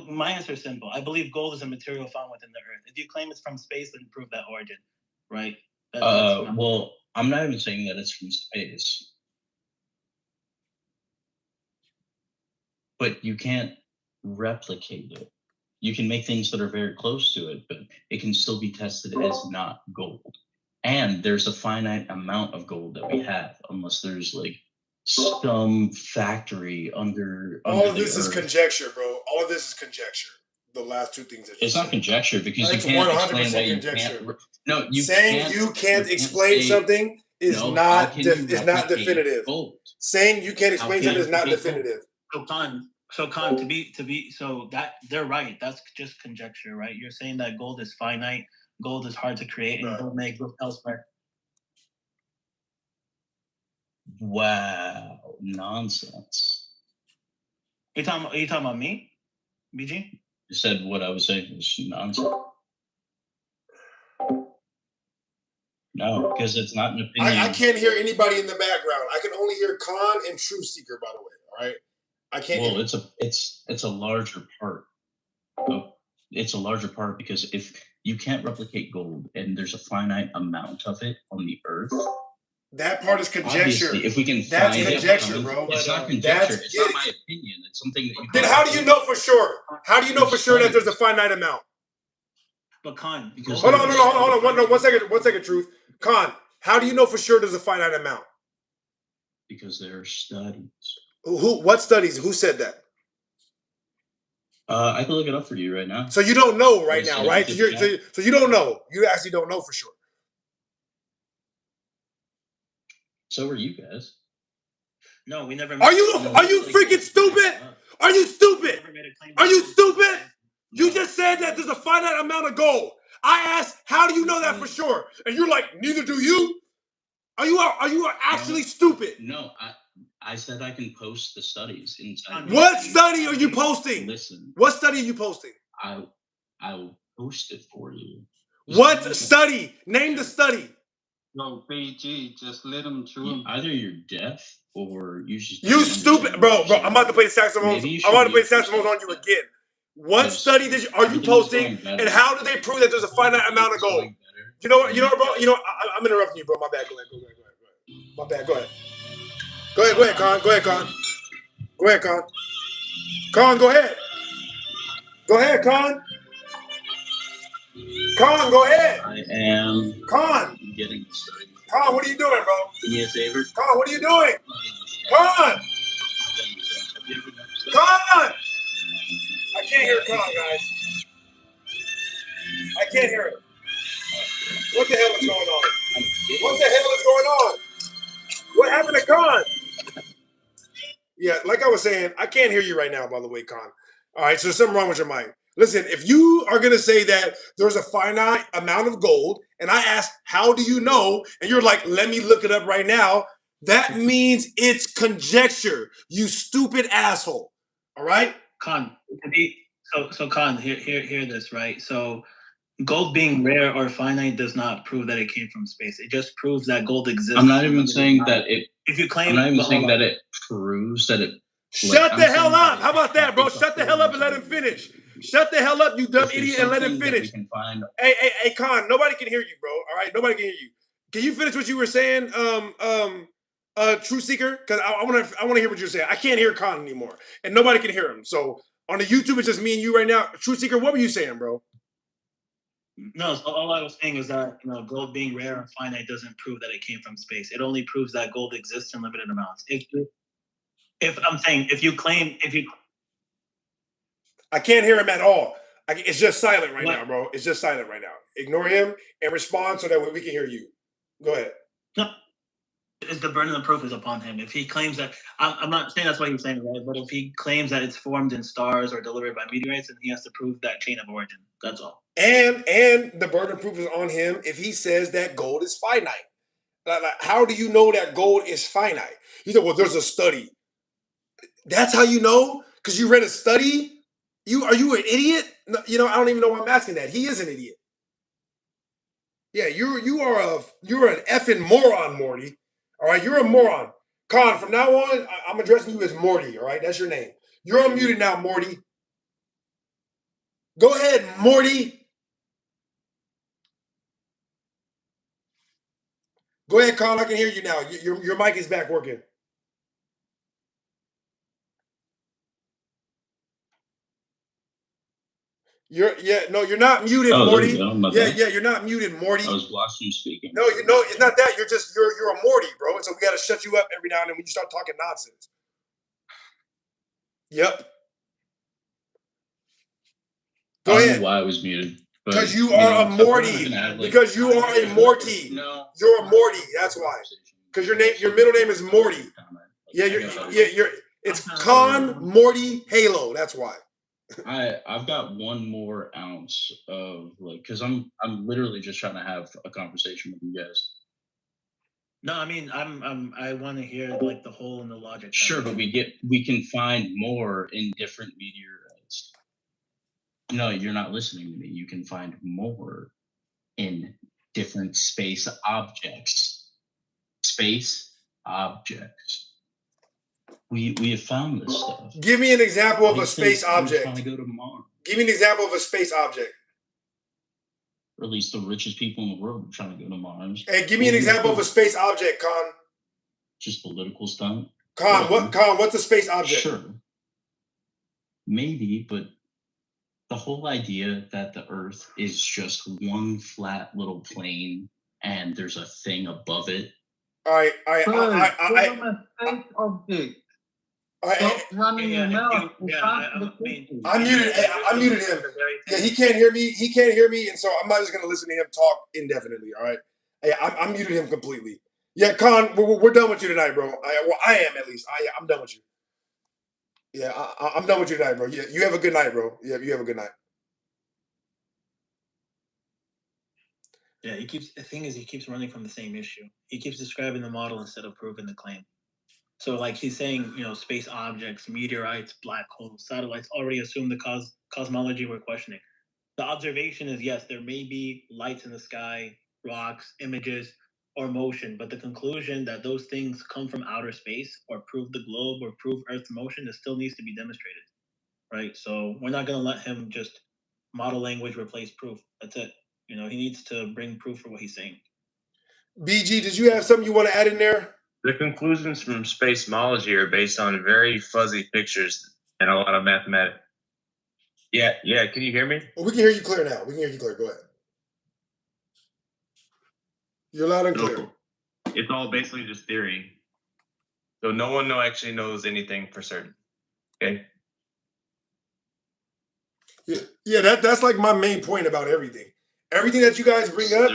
my answer is simple. I believe gold is a material found within the Earth. If you claim it's from space, then prove that origin, right? Well, I'm not even saying that it's from space, but you can't replicate it. You can make things that are very close to it, but it can still be tested as not gold. And there's a finite amount of gold that we have, unless there's like some factory under all of this the is earth. Conjecture, bro. All of this is conjecture. The last two things that you It's said. not conjecture because It's you can't 100% explain why you conjecture. can't. No, you saying can't, you can't explain say, something is no, not how can you is not replicate definitive. gold? Saying you can't explain How something is not can you replicate definitive. So Khan, to be so that they're right. That's just conjecture, right? You're saying that gold is finite, gold is hard to create, and gold may exist elsewhere. Wow, nonsense. Are you talking about me, BG? You said what I was saying was nonsense. No, because it's not an opinion. I can't hear anybody in the background. I can only hear Khan and True Seeker, by the way. All right. I can't Well, hear. it's a larger part. It's a larger part because if you can't replicate gold and there's a finite amount of it on the earth. That part is conjecture. Obviously, if we can That's find conjecture, it, bro. It's not conjecture. It's not my opinion. It's something that you. Then how do you know for sure? How do you know for sure that there's a finite amount? But Khan, hold on. One second, Truth. Khan, how do you know for sure there's a finite amount? Because there are studies. What studies? Who said that? I can look it up for you right now. So you don't know right now, right? So you don't know. You actually don't know for sure. So are you guys. No, we never. Are you freaking stupid? Are you stupid? Are you stupid? You just said that there's a finite amount of gold. I asked, how do you know that for sure? And you're like, neither do you. Are you actually stupid? No, I said I can post the studies inside. What study are you posting? Listen. What study are you posting? I will post it for you. What study? Name the study. No, BG, just let them chew. Either you're deaf or you just. You stupid, bro. I'm about to play the saxophones. I'm about to play the saxophones on you again. What study are you posting, and how do they prove that there's a finite amount of gold? You know what, bro? I'm interrupting you, bro. My bad. Go ahead. My bad. Go ahead. Go ahead, Con. Go ahead, Con. Con, go ahead. Go ahead, Con. Con, go ahead. I am. Con. Getting started. Con, what are you doing, bro? Do me a favor. Con, what are you doing? Con. Con. I can't hear Con, guys. I can't hear it. What the hell is going on? What the hell is going on? What happened to Con? Yeah, like I was saying, I can't hear you right now, by the way, Con. All right, so there's something wrong with your mic. Listen, if you are going to say that there's a finite amount of gold, and I ask, how do you know? And you're like, let me look it up right now. That means it's conjecture, you stupid asshole. All right? Con, so Con, hear this, right? So gold being rare or finite does not prove that it came from space. It just proves that gold exists. I'm not even saying that it. If you claim, I'm not even saying that it proves that it Shut I'm the hell saying up. that How about that, bro? it's a Shut the hell up and let him finish. Shut the hell up, you dumb If there's idiot, and let him something that we finish. can find. Hey, Con, nobody can hear you, bro. All right, nobody can hear you. Can you finish what you were saying, True Seeker? Because I want to hear what you're saying. I can't hear Con anymore, and nobody can hear him. So on the YouTube, it's just me and you right now. True Seeker, what were you saying, bro? No, so all I was saying is that gold being rare and finite doesn't prove that it came from space. It only proves that gold exists in limited amounts. If I'm saying if you I can't hear him at all. It's just silent right now, bro. It's just silent right now. Ignore him and respond so that way we can hear you. Go ahead. No, it's the burden of proof is upon him. If he claims that, I'm not saying that's what he was saying, right? But if he claims that it's formed in stars or delivered by meteorites, then he has to prove that chain of origin. That's all. And the burden of proof is on him if he says that gold is finite. Like, how do you know that gold is finite? He said, well, there's a study. That's how you know? Because you read a study? Are you an idiot? No, I don't even know why I'm asking that. He is an idiot. Yeah, you're an effing moron, Morty. All right, you're a moron. Con, from now on, I'm addressing you as Morty. All right, that's your name. You're unmuted now, Morty. Go ahead, Morty. Go ahead, Con. I can hear you now. Your mic is back working. You're not muted, Morty. You're not muted, Morty. I was watching you speaking. No, it's not that. You're a Morty, bro. So we gotta shut you up every now and then when you start talking nonsense. Yep. Go ahead. I don't know why I was muted. Because you are a Morty. Because you are a Morty. No. You're a Morty. That's why. Because your middle name is Morty. Yeah, it's Con Morty Halo. That's why. I've got one more ounce of because I'm literally just trying to have a conversation with you guys. No, I mean I want to hear the whole and the logic. Sure, but we can find more in different meteorites. No, you're not listening to me. You can find more in different space objects. Space objects. We have found this stuff. Give me an example of a space object. Trying to go to Mars. Give me an example of a space object. Or at least the richest people in the world are trying to go to Mars. Hey, give me an example of a space object, Con. Just political stunt. Con, what's a space object? Sure. Maybe, but the whole idea that the Earth is just one flat little plane and there's a thing above it. All right. I'm muted. I muted him. Yeah, he can't hear me. He can't hear me, and so I'm not just gonna listen to him talk indefinitely. All right. Hey, I muted him completely. Yeah, Con, we're done with you tonight, bro. I am at least. I'm done with you. Yeah, I'm done with you tonight, bro. Yeah, you have a good night, bro. Yeah, you have a good night. Yeah, the thing is he keeps running from the same issue. He keeps describing the model instead of proving the claim. So he's saying, space objects, meteorites, black holes, satellites already assume the cosmology we're questioning. The observation is, yes, there may be lights in the sky, rocks, images, or motion, but the conclusion that those things come from outer space or prove the globe or prove Earth's motion, it still needs to be demonstrated, right? So we're not going to let him just model language replace proof. That's it. He needs to bring proof for what he's saying. BG, did you have something you want to add in there? The conclusions from spacemology are based on very fuzzy pictures and a lot of mathematics. Yeah. Can you hear me? Well, we can hear you clear now. We can hear you clear. Go ahead. You're loud and clear. It's all basically just theory. So no one actually knows anything for certain. Okay. Yeah, that's like my main point about everything. Everything that you guys bring up,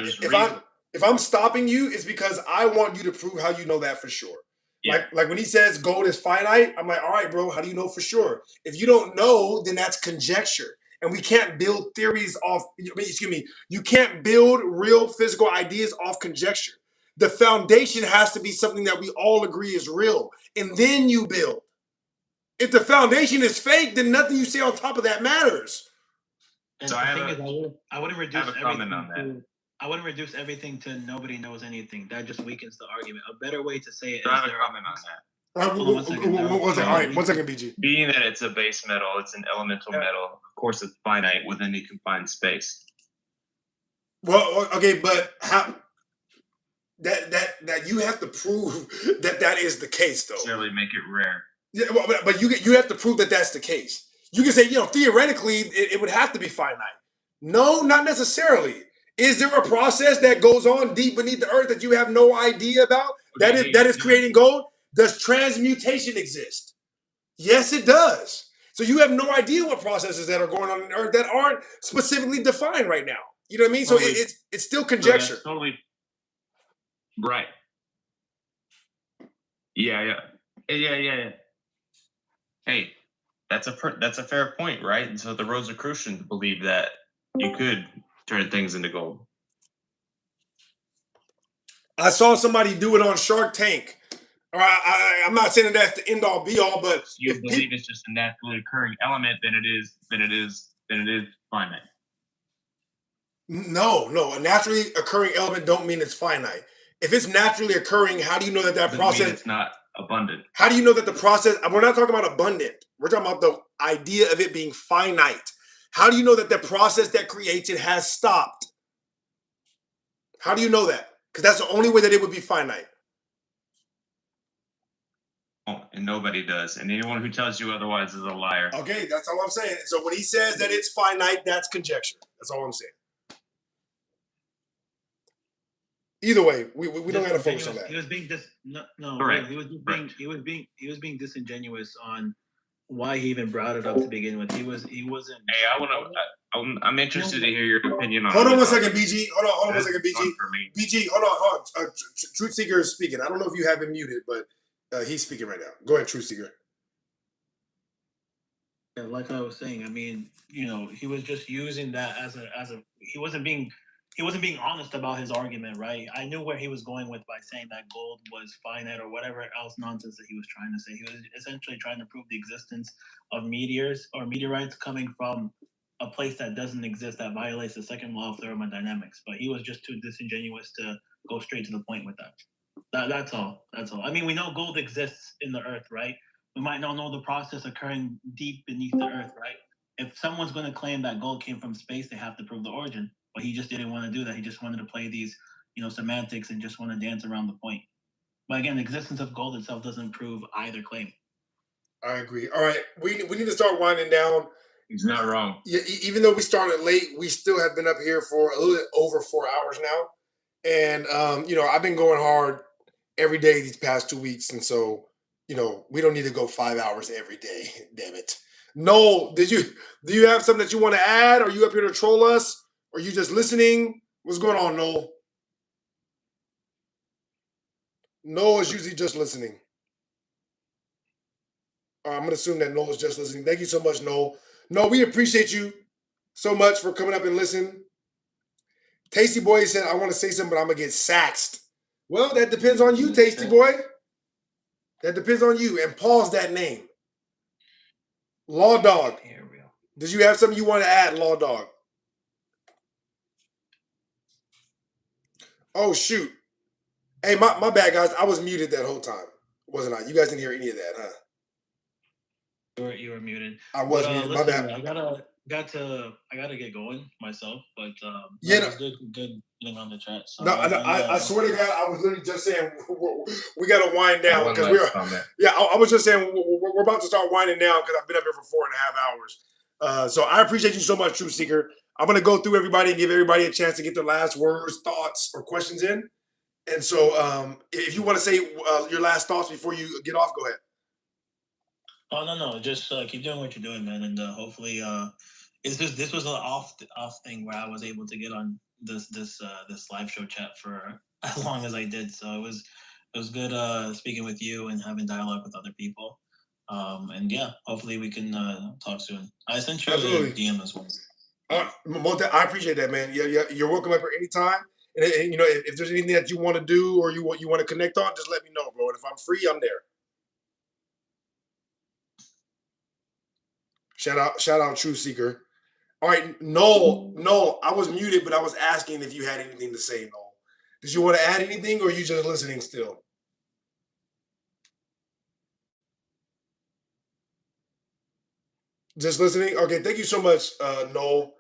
if I'm stopping you, it's because I want you to prove how you know that for sure. Yeah. Like when he says gold is finite, I'm like, all right, bro, how do you know for sure? If you don't know, then that's conjecture. And we can't build theories off, you can't build real physical ideas off conjecture. The foundation has to be something that we all agree is real. And then you build. If the foundation is fake, then nothing you say on top of that matters. And so I wouldn't reduce comment on that. I wouldn't reduce everything to nobody knows anything. That just weakens the argument. A better way to say it I have a comment on that. One second. All right, 1 second, BG. Being that it's a base metal, it's an elemental metal. Of course, it's finite within a confined space. Well, okay, but how that you have to prove that is the case, though. Necessarily make it rare. Yeah, well, but you have to prove that that's the case. You can say, theoretically, it would have to be finite. No, not necessarily. Is there a process that goes on deep beneath the earth that you have no idea about that is creating gold? Does transmutation exist? Yes, it does. So you have no idea what processes that are going on in Earth that aren't specifically defined right now. You know what I mean? So Totally. it's still conjecture. That's totally right. Yeah. Hey, that's a fair point, right? And so the Rosicrucians believe that you could turn things into gold. I saw somebody do it on Shark Tank. I'm not saying that that's the end all be all, but You believe it's just a naturally occurring element, then it is finite. No. A naturally occurring element don't mean it's finite. If it's naturally occurring, how do you know that Doesn't process? mean it's not abundant. How do you know that the process? We're not talking about abundant. We're talking about the idea of it being finite. How do you know that the process that creates it has stopped? How do you know that? Because that's the only way that it would be finite. And nobody does. And anyone who tells you otherwise is a liar. Okay, that's all I'm saying. So when he says that it's finite, that's conjecture. That's all I'm saying. Either way, we don't got to focus on that. He was being Correct. He was being disingenuous on why he even brought it up to begin with. He wasn't. Hey, I'm interested to hear your opinion on. Hold on it. one second, BG. Hold on one second, That's BG. fun for me. BG, hold on. Truth Seeker is speaking. I don't know if you have him muted, but he's speaking right now. Go ahead, Truth Seeker. Yeah, like I was saying, I mean, he was just using that as a he wasn't being honest about his argument, right? I knew where he was going with by saying that gold was finite or whatever else nonsense that he was trying to say. He was essentially trying to prove the existence of meteors or meteorites coming from a place that doesn't exist, that violates the second law of thermodynamics. But he was just too disingenuous to go straight to the point with that. That's all. I mean, we know gold exists in the earth, right? We might not know the process occurring deep beneath the earth, right? If someone's going to claim that gold came from space, they have to prove the origin. But he just didn't want to do that. He just wanted to play these, semantics and just want to dance around the point. But again, the existence of gold itself doesn't prove either claim. I agree. All right, we need to start winding down. He's not wrong. Yeah, even though we started late, we still have been up here for a little bit over 4 hours now. And I've been going hard every day these past 2 weeks, and so we don't need to go 5 hours every day. Damn it. Noel, do you have something that you want to add? Are you up here to troll us? Are you just listening? What's going on, Noel? Noel is usually just listening. I'm going to assume that Noel is just listening. Thank you so much, Noel. No, we appreciate you so much for coming up and listening. Tasty Boy said, I want to say something, but I'm going to get saxed. Well, that depends on you, Tasty Boy. That depends on you. And pause that name. Law Dog. Did you have something you want to add, Law Dog? Oh, shoot. Hey, my bad, guys. I was muted that whole time, wasn't I? You guys didn't hear any of that, huh? You were muted. I was muted. My bad. I gotta get going myself, but Yeah, that was good getting on the chat. So I swear to God, I was literally just saying we got to wind down One because last comment. Yeah, I was just saying we're about to start winding down because I've been up here for 4.5 hours. So I appreciate you so much, Truth Seeker. I'm gonna go through everybody and give everybody a chance to get their last words, thoughts, or questions in. And so, if you want to say your last thoughts before you get off, go ahead. Oh no, just keep doing what you're doing, man, and hopefully, this was an off thing where I was able to get on this live show chat for as long as I did. So it was good speaking with you and having dialogue with other people. And yeah, hopefully we can talk soon. I sent you a DM as well. I appreciate that, man. Yeah, you're welcome up here anytime. And if there's anything that you want to do or you want to connect on, just let me know, bro. And if I'm free, I'm there. Shout out, True Seeker. All right, Noel, I was muted, but I was asking if you had anything to say, Noel. Did you want to add anything, or are you just listening still? Just listening. Okay, thank you so much, Noel.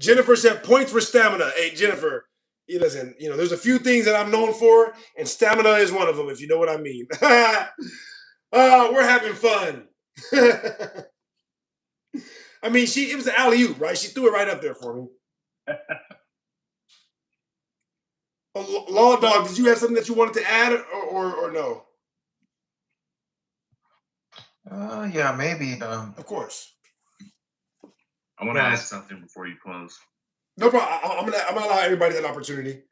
Jennifer said points for stamina. Hey, Jennifer, listen. There's a few things that I'm known for, and stamina is one of them. If you know what I mean. We're having fun. I mean, it was an alley-oop, right? She threw it right up there for me. Law Dog, did you have something that you wanted to add or no? Yeah, maybe. Of course. I want to ask something before you close. No problem. I'm gonna allow everybody that opportunity.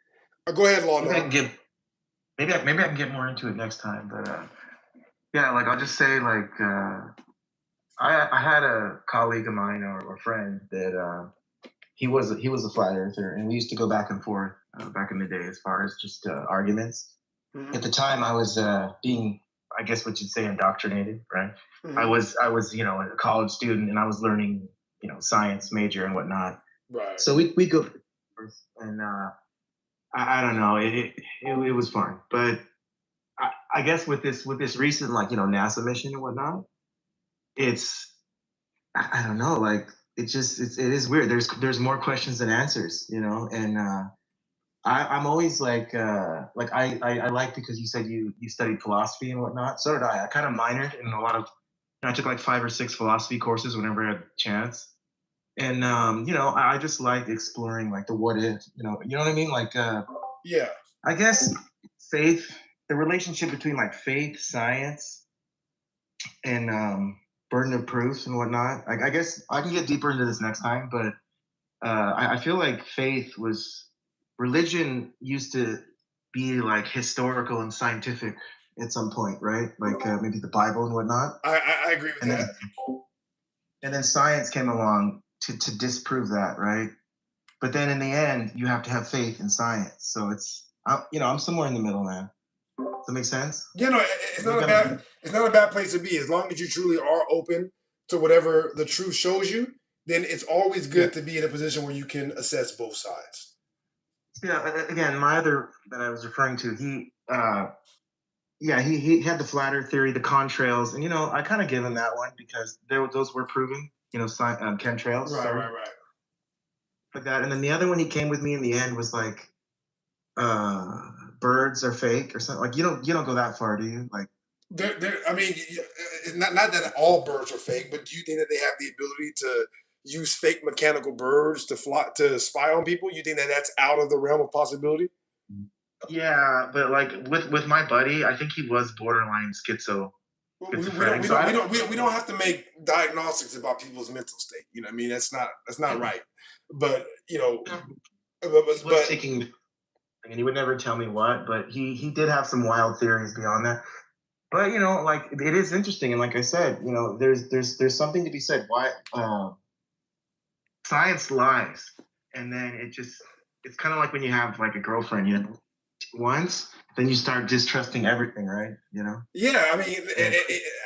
Go ahead, Law Maybe I can Dog. maybe I can get more into it next time. But yeah, like I'll just say like I had a colleague of mine or friend that he was a flat earther, and we used to go back and forth back in the day as far as just arguments. Mhm. At the time, I was being, I guess what you'd say, indoctrinated, right? Mhm. I was a college student, and I was learning science major and whatnot. Right. So we go back and forth, and I don't know, it was fun, but I guess with this recent NASA mission and whatnot, it's I don't know, like it is weird. There's more questions than answers, and I'm always like I like, because you said you studied philosophy and whatnot. So did I. I kind of minored in a lot of. I took like 5 or 6 philosophy courses whenever I had a chance, and I just like exploring like the what if. You know what I mean? Like Yeah. I guess faith, the relationship between like faith, science, and burden of proof and whatnot. I guess I can get deeper into this next time, but I feel like religion used to be like historical and scientific at some point, right? Like maybe the Bible and whatnot. I agree with that. And then science came along to disprove that, right? But then in the end, you have to have faith in science. So I'm somewhere in the middle, man. Does that make sense? Yeah, no, it's not a bad place to be. As long as you truly are open to whatever the truth shows you, then it's always good to be in a position where you can assess both sides. Yeah. Again, my other that I was referring to, he had the flat Earth theory, the contrails, and I kind of give him that one because those were proven. Chemtrails. Right. Like that, and then the other one he came with me in the end was like, birds are fake or something. Like you don't go that far, do you? Like, I mean, it's not that all birds are fake, but do you think that they have the ability to use fake mechanical birds to spy on people? You think that that's out of the realm of possibility? Yeah, but like with my buddy, I think he was borderline schizo. We don't have to make diagnostics about people's mental state. You know what I mean? That's not right. But was taking. I mean, he would never tell me what, but he did have some wild theories beyond that. But like it is interesting, and like I said, there's something to be said. Why science lies, and then it's kind of like when you have like a girlfriend, once, then you start distrusting everything, right? Yeah, I mean,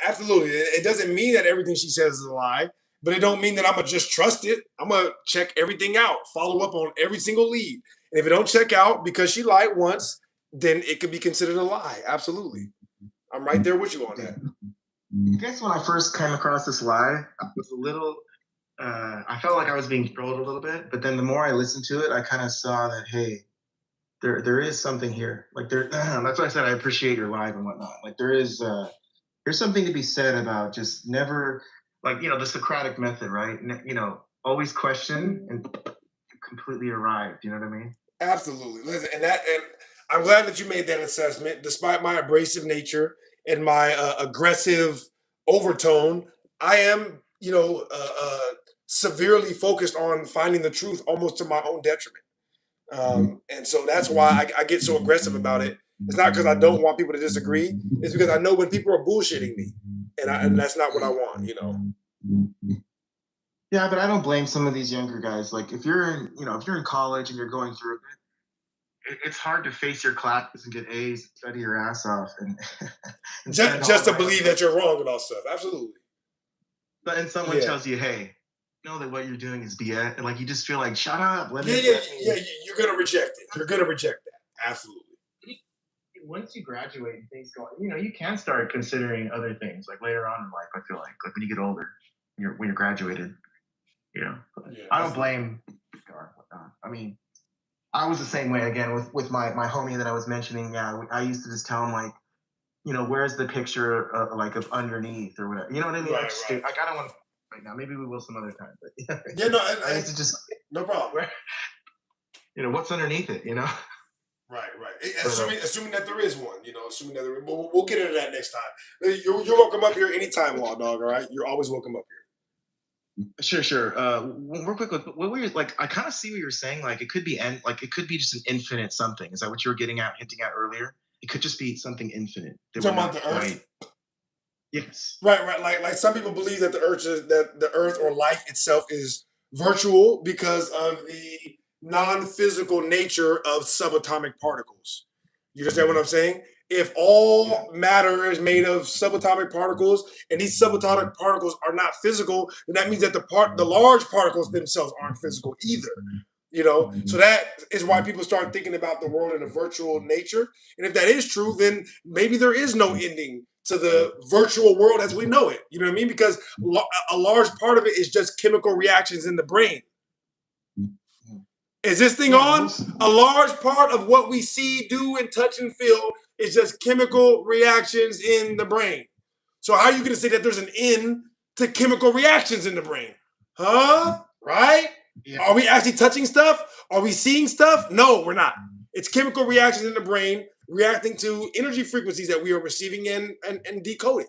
absolutely. It doesn't mean that everything she says is a lie, but it don't mean that I'm gonna just trust it. I'm gonna check everything out, follow up on every single lead. And if it don't check out because she lied once, then it could be considered a lie. Absolutely. I'm right there with you on that. I guess when I first came across this lie, I was a little, I felt like I was being trolled a little bit, but then the more I listened to it, I kind of saw that, hey, there is something here. Like that's why I said I appreciate your live and whatnot. Like there's something to be said about just never, like, the Socratic method, right? Always question and completely arrived. You know what I mean? Absolutely. Listen, and I'm glad that you made that assessment. Despite my abrasive nature and my aggressive overtone, I am, severely focused on finding the truth, almost to my own detriment. And so that's why I get so aggressive about it. It's not because I don't want people to disagree. It's because I know when people are bullshitting me, and that's not what I want. Yeah, but I don't blame some of these younger guys. Like if you're in college and you're going through it, it's hard to face your classes and get A's, study your ass off, and just to believe that you're wrong about stuff. Absolutely. But and someone tells you, hey, know that what you're doing is BS, and like you just feel like, shut up. Yeah. You're gonna reject it. You're gonna reject that. Absolutely. Once you graduate and things go, you can start considering other things like later on in life. I feel like when you get older. when you're graduated. You know, I don't blame or whatnot. I mean, I was the same way again with my homie that I was mentioning. Yeah, I used to just tell him like, you know, where's the picture like of underneath or whatever. You know what I mean? Right, Like, I don't want to right now. Maybe we will some other time. But Yeah, no, I used to just no problem. You know, what's underneath it? You know. Right. Assuming that there is one, you know, assuming that there is, but we'll get into that next time. You're welcome up here anytime, Law Dog. All right, you're always welcome up here. Sure. Real quick, what were you like? I kind of see what you're saying. Like, it could be it could be just an infinite something. Is that what you were hinting at earlier? It could just be something infinite. You talking about the Earth? Yes. Right. Like some people believe that the Earth or life itself is virtual because of the non-physical nature of subatomic particles. You understand what I'm saying? If all matter is made of subatomic particles, and these subatomic particles are not physical, then that means that the large particles themselves aren't physical either. You know, so that is why people start thinking about the world in a virtual nature. And if that is true, then maybe there is no ending to the virtual world as we know it. You know what I mean? Because a large part of it is just chemical reactions in the brain. Is this thing on? A large part of what we see, do, and touch and feel is just chemical reactions in the brain. So how are you going to say that there's an end to chemical reactions in the brain? Huh? Right? Yeah. Are we actually touching stuff? Are we seeing stuff? No, we're not. It's chemical reactions in the brain reacting to energy frequencies that we are receiving and decoding.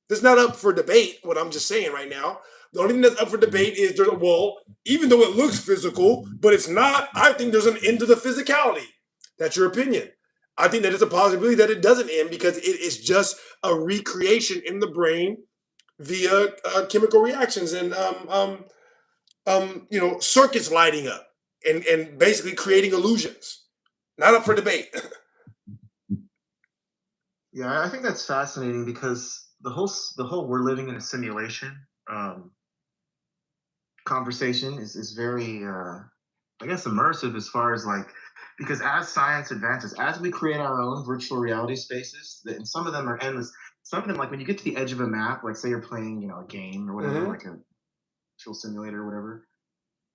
That's not up for debate, what I'm just saying right now. The only thing that's up for debate is even though it looks physical, but it's not, I think there's an end to the physicality. That's your opinion. I think that it's a possibility that it doesn't end because it is just a recreation in the brain via chemical reactions and circuits lighting up and basically creating illusions. Not up for debate. Yeah, I think that's fascinating because the whole we're living in a simulation conversation is very I guess immersive as far as like, because as science advances, as we create our own virtual reality spaces, and some of them are endless. Some of them, like when you get to the edge of a map, like say you're playing, a game or whatever, like a virtual simulator or whatever,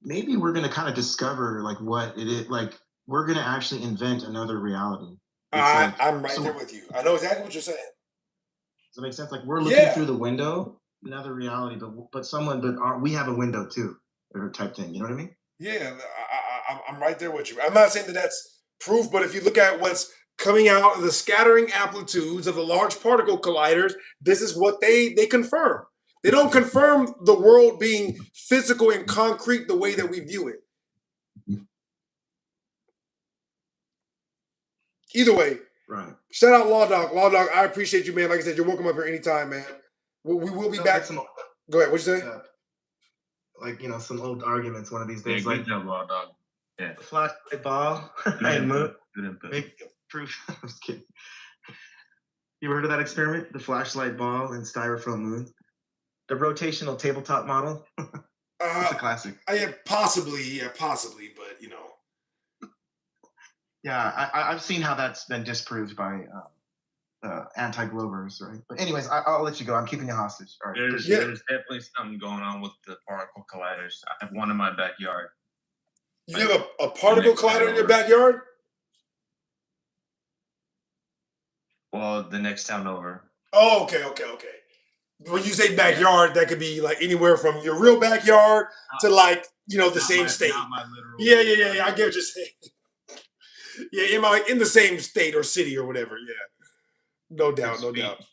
maybe we're going to kind of discover like what it is. Like we're going to actually invent another reality. I'm right there with you. I know exactly what you're saying. Does that make sense? Like we're looking through the window, another reality, but we have a window too, or type thing. You know what I mean? Yeah, I'm right there with you. I'm not saying that that's proof, but if you look at what's coming out of the scattering amplitudes of the large particle colliders, this is what they confirm. They don't confirm the world being physical and concrete the way that we view it. Either way, right. Shout out Law Dog. Law Dog, I appreciate you, man. Like I said, you're welcome up here anytime, man. We will be back. Go ahead. What'd you say? Like some old arguments one of these days. Yeah, like good job, Law Dog. Yeah. Flashlight ball and moon. Big proof. I'm just kidding. You ever heard of that experiment? The flashlight ball and styrofoam moon. The rotational tabletop model. It's a classic. Possibly, but Yeah, I've seen how that's been disproved by anti-Glovers, right? But anyways, I'll let you go. I'm keeping you hostage. All right. There's definitely something going on with the particle colliders. I have one in my backyard. You have a particle collider in your backyard? Well, the next town over. Oh, okay. When you say backyard, that could be like anywhere from your real backyard to like, the same state. Not my literal Yeah. I get what you're saying. Yeah, in the same state or city or whatever. Yeah. No doubt.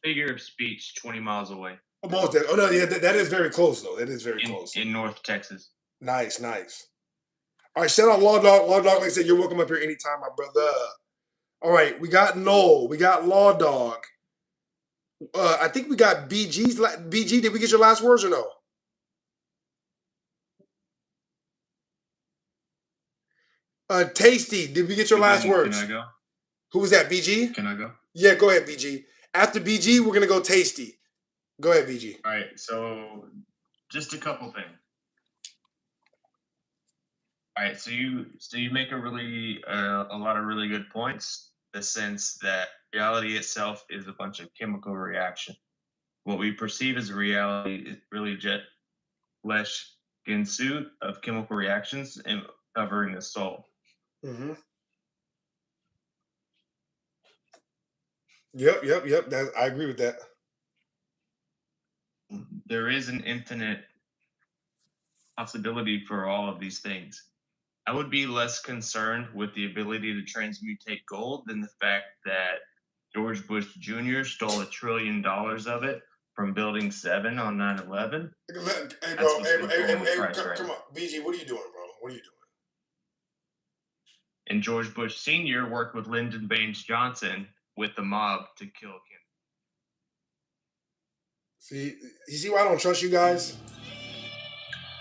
Figure of speech, 20 miles away. Almost that. Oh no, yeah, that is very close though. That is very close. In North Texas. Nice. All right, shout out Law Dog. Law Dog, like I said, you're welcome up here anytime, my brother. All right, we got Noel. We got Law Dog. I think we got BG's. BG, did we get your last words or no? Tasty, did we get your last words? Can I go? Who was that, BG? Can I go? Yeah, go ahead, BG. After BG, we're going to go Tasty. Go ahead, BG. All right, so just a couple things. All right, so you make a lot of really good points. The sense that reality itself is a bunch of chemical reaction. What we perceive as reality is really flesh skin suit of chemical reactions and covering the soul. Mm-hmm. Yep. I agree with that. There is an infinite possibility for all of these things. I would be less concerned with the ability to transmutate gold than the fact that George Bush Jr. stole $1 trillion of it from Building 7 on 9/11. Hey, bro. Come on. BG, what are you doing, bro? What are you doing? And George Bush Sr. worked with Lyndon Baines Johnson with the mob to kill Kennedy. See, you see why I don't trust you guys?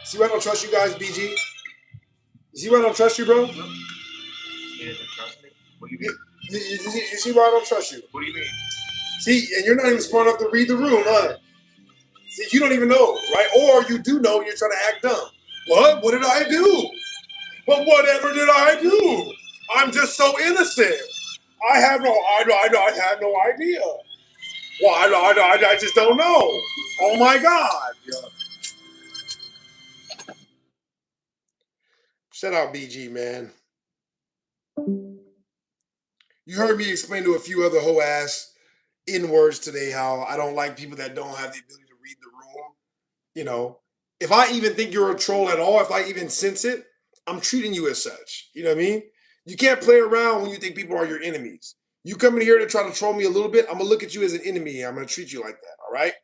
See why I don't trust you guys, BG? You see why I don't trust you, bro? He doesn't trust me? What do you mean? You see why I don't trust you? What do you mean? See, and you're not even smart enough to read the room, huh? See, you don't even know, right? Or you do know, you're trying to act dumb. What? What did I do? But whatever did I do? I'm just so innocent. I have no idea. Well, I just don't know. Oh my God. Shout out BG, man. You heard me explain to a few other hoe ass N-words today how I don't like people that don't have the ability to read the room. You know, if I even think you're a troll at all, if I even sense it, I'm treating you as such. You know what I mean? You can't play around when you think people are your enemies. You come in here to try to troll me a little bit, I'm going to look at you as an enemy. I'm going to treat you like that, all right?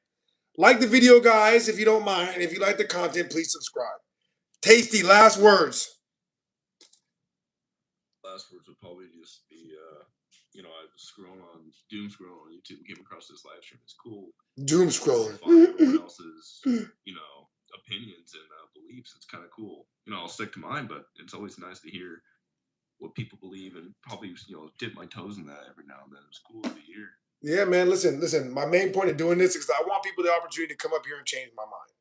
Like the video, guys, if you don't mind. If you like the content, please subscribe. Tasty, last words. Last words would probably just be, I was doom scrolling on YouTube and came across this live stream. It's cool. Doom scrolling. Find everyone else's, opinions and beliefs. It's kind of cool. I'll stick to mine, but it's always nice to hear what people believe and probably, dip my toes in that every now and then. It's cool to hear. Yeah, man. Listen. My main point of doing this is I want people the opportunity to come up here and change my mind.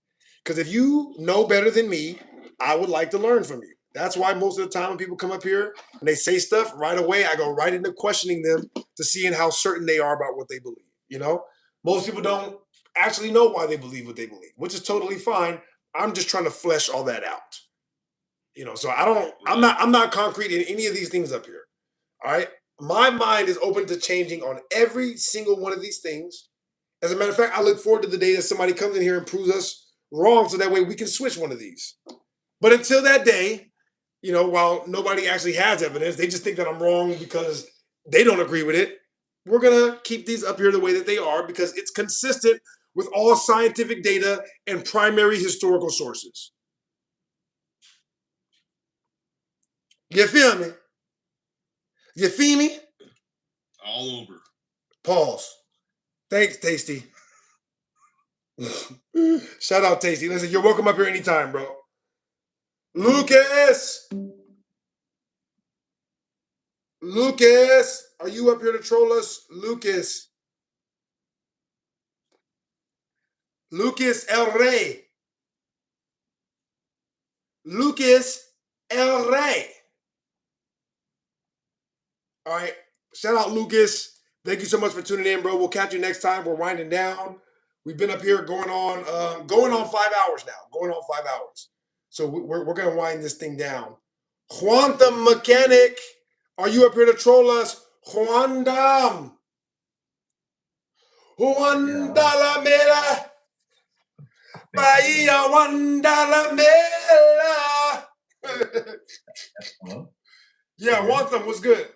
Because if you know better than me, I would like to learn from you. That's why most of the time when people come up here and they say stuff right away, I go right into questioning them to seeing how certain they are about what they believe. Most people don't actually know why they believe what they believe, which is totally fine. I'm just trying to flesh all that out. So I'm not concrete in any of these things up here. All right. My mind is open to changing on every single one of these things. As a matter of fact, I look forward to the day that somebody comes in here and proves us wrong so that way we can switch one of these. But until that day, while nobody actually has evidence, they just think that I'm wrong because they don't agree with it. We're going to keep these up here the way that they are because it's consistent with all scientific data and primary historical sources. You feel me? You feel me? All over. Pause. Thanks, Tasty. Shout out, Tasty. Listen, you're welcome up here anytime, bro. Lucas, are you up here to troll us? Lucas El Rey. Lucas El Rey. All right. Shout out, Lucas. Thank you so much for tuning in, bro. We'll catch you next time. We're winding down. We've been up here going on 5 hours now. Going on 5 hours. So we're going to wind this thing down. Juan the Mechanic, are you up here to troll us? Juan Dam. Juan Dalamela. Bahia Juan Dalamela. Hello? Yeah, Juan Dam, what's good?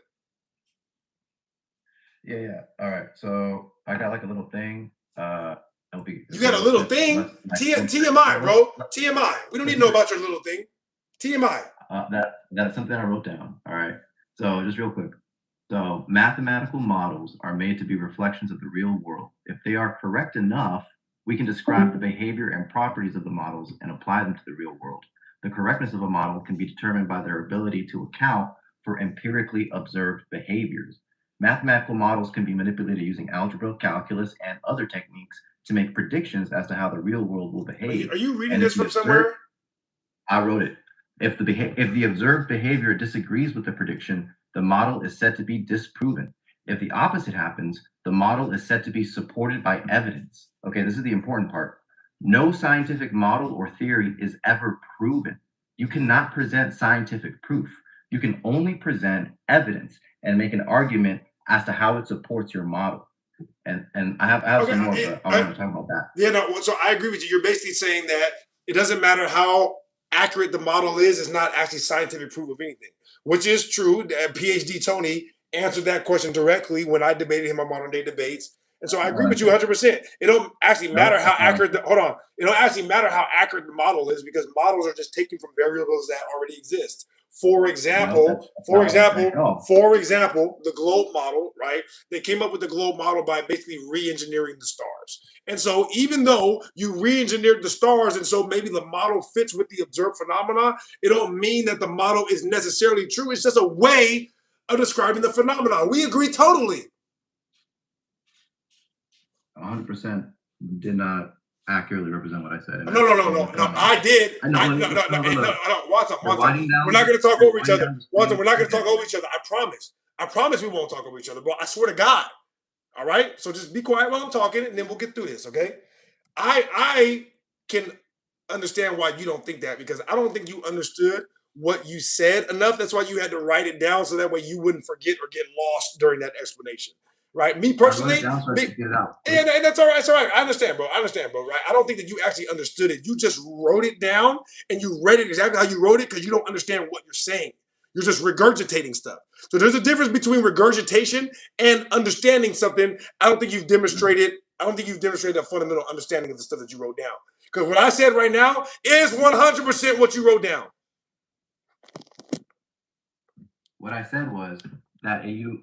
Yeah. All right. So I got like a little thing. You got a little thing? TMI, bro. TMI. We don't need to know about your little thing. TMI. That's something I wrote down. All right. So just real quick. So mathematical models are made to be reflections of the real world. If they are correct enough, we can describe the behavior and properties of the models and apply them to the real world. The correctness of a model can be determined by their ability to account for empirically observed behaviors. Mathematical models can be manipulated using algebra, calculus, and other techniques to make predictions as to how the real world will behave. Are you reading this from somewhere? I wrote it. If the observed behavior disagrees with the prediction, the model is said to be disproven. If the opposite happens, the model is said to be supported by evidence. Okay, this is the important part. No scientific model or theory is ever proven. You cannot present scientific proof. You can only present evidence and make an argument as to how it supports your model. And I have some more, but I want to talk about that. Yeah, no. So I agree with you. You're basically saying that it doesn't matter how accurate the model is; it's not actually scientific proof of anything, which is true. PhD Tony answered that question directly when I debated him on Modern Day Debates. And so I agree with you 100%. It don't actually matter how accurate hold on. It don't actually matter how accurate the model is because models are just taken from variables that already exist. For example, the globe model, right? They came up with the globe model by basically re-engineering the stars. And so even though you re-engineered the stars and so maybe the model fits with the observed phenomena, it don't mean that the model is necessarily true. It's just a way of describing the phenomenon. We agree totally. 100% did not accurately represent what I said. No. I did. Watson. We're not going to talk over each other. Watson, we're not going to talk over each other. I promise. I promise we won't talk over each other, bro. I swear to God. All right? So just be quiet while I'm talking, and then we'll get through this, okay? I can understand why you don't think that because I don't think you understood what you said enough. That's why you had to write it down so that way you wouldn't forget or get lost during that explanation. Right? Me personally, and that's all right. It's all right. I understand, bro. Right? I don't think that you actually understood it. You just wrote it down and you read it exactly how you wrote it because you don't understand what you're saying. You're just regurgitating stuff. So there's a difference between regurgitation and understanding something. I don't think you've demonstrated a fundamental understanding of the stuff that you wrote down. Because what I said right now is 100% what you wrote down. What I said was that you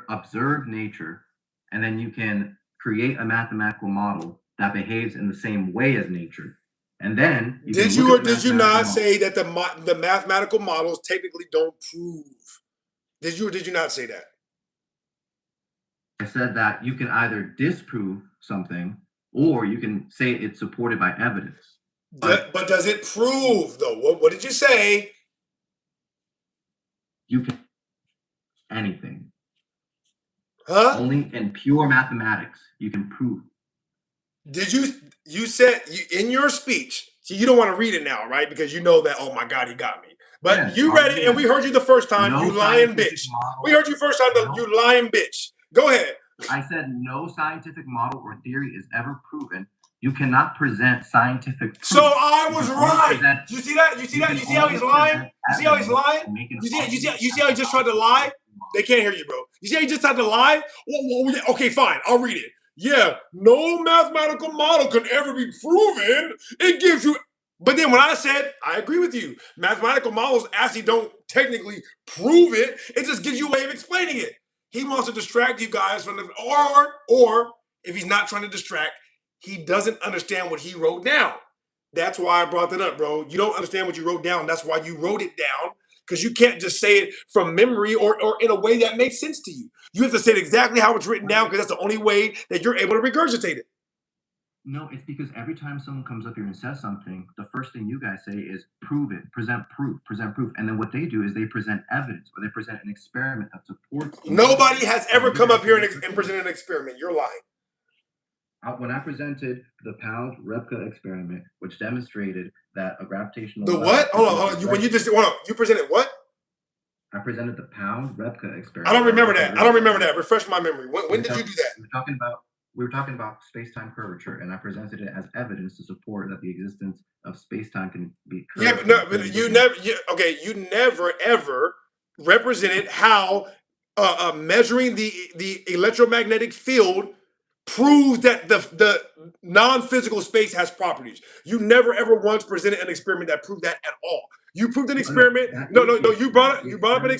observe nature, and then you can create a mathematical model that behaves in the same way as nature. And then did you or did you not say that the mathematical models technically don't prove? Did you or did you not say that? I said that you can either disprove something or you can say it's supported by evidence. But does it prove though? What did you say? You can anything. Huh? Only in pure mathematics you can prove. Did you said in your speech, see you don't want to read it now, right? Because you know that, oh my God, he got me. But yes, you read it and we heard you the first time, you lying bitch. We heard you first time, you lying bitch. Go ahead. I said no scientific model or theory is ever proven. You cannot present scientific proof. So I was right. You see that? You see that? You see how he's lying? You see how he's lying? You see how he just tried to lie? They can't hear you, bro. You see how he just tried to lie? Okay, fine. I'll read it. Yeah, no mathematical model can ever be proven. It gives you... But then when I said, I agree with you. Mathematical models actually don't technically prove it. It just gives you a way of explaining it. He wants to distract you guys from the... Or if he's not trying to distract, he doesn't understand what he wrote down. That's why I brought that up, bro. You don't understand what you wrote down. That's why you wrote it down. Because you can't just say it from memory or in a way that makes sense to you. You have to say it exactly how it's written down because that's the only way that you're able to regurgitate it. No, it's because every time someone comes up here and says something, the first thing you guys say is prove it, present proof. And then what they do is they present evidence or they present an experiment that supports. Nobody has ever come up here and presented an experiment. You're lying. When I presented the Pound-Repka experiment, which demonstrated that a gravitational... The what? Hold on. You presented what? I presented the Pound-Repka experiment. I don't remember that. Refresh my memory. When did you do that? We were talking about space-time curvature, and I presented it as evidence to support that the existence of space-time can be curved. Yeah, but you never ever represented how measuring the electromagnetic field proves that the non-physical space has properties. You never ever once presented an experiment that proved that at all. You proved an experiment. No. You brought up an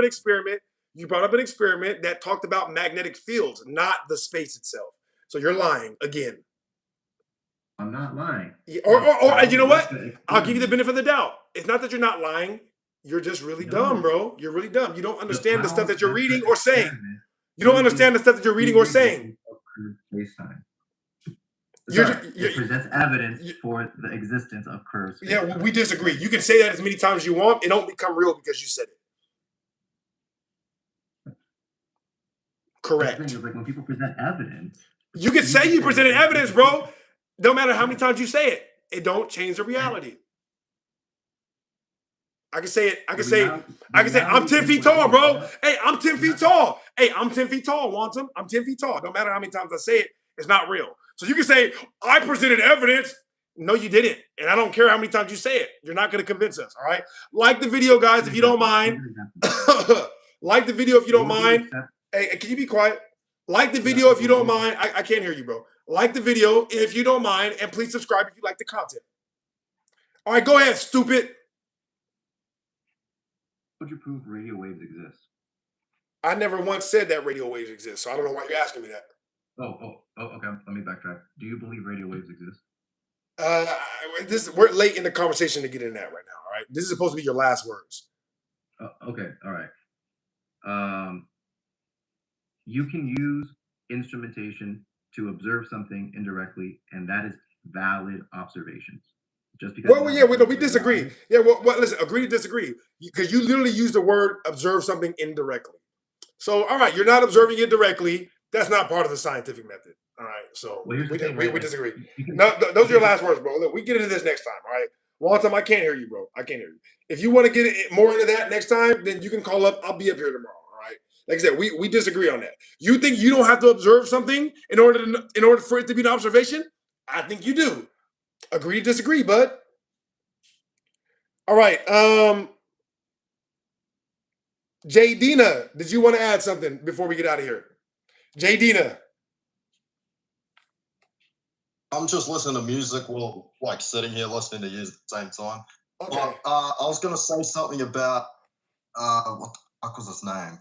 experiment. You brought up an experiment that talked about magnetic fields, not the space itself. So you're lying again. I'm not lying. Or you know what? I'll give you the benefit of the doubt. It's not that you're not lying. You're just really dumb, bro. You're really dumm. You don't understand the stuff that you're reading or saying. You don't understand the stuff that you're reading or saying. Space-time. It presents evidence for the existence of curved space-time. Yeah, we disagree. You can say that as many times as you want. It don't become real because you said it. Correct. The thing is, like when people present evidence, you can say you presented evidence, bro. No matter how many times you say it, it don't change the reality. I can say it. I can say, I'm 10 feet tall, bro. Hey, I'm 10 feet tall. Hey, I'm 10 feet tall, Wantum. I'm 10 feet tall. No matter how many times I say it, it's not real. So you can say, I presented evidence. No, you didn't. And I don't care how many times you say it. You're not going to convince us, all right? Like the video, guys, if you don't mind. Like the video if you don't mind. Hey, can you be quiet? Like the video if you don't mind. I can't hear you, bro. Like the video if you don't mind. And please subscribe if you like the content. All right, go ahead, stupid. Would you prove radio waves exist? I never once said that radio waves exist, so I don't know why you're asking me that. Okay. Let me backtrack. Do you believe radio waves exist? We're late in the conversation to get in that right now. All right, this is supposed to be your last words. Okay, all right. You can use instrumentation to observe something indirectly, and that is valid observations. Just because. Well, we disagree. Yeah, well, listen, agree to disagree, because you literally use the word observe something indirectly. So, all right, you're not observing it directly. That's not part of the scientific method. All right, so we disagree. No, those are your last words, bro. Look, we get into this next time. All right, Walter, I can't hear you, bro. I can't hear you. If you want to get more into that next time, then you can call up. I'll be up here tomorrow. All right. Like I said, we disagree on that. You think you don't have to observe something in order for it to be an observation? I think you do. Agree to disagree, bud. All right. J. Dina, did you want to add something before we get out of here? J. Dina. I'm just listening to music while like sitting here listening to you at the same time. Okay. But, I was gonna say something about what the fuck was his name?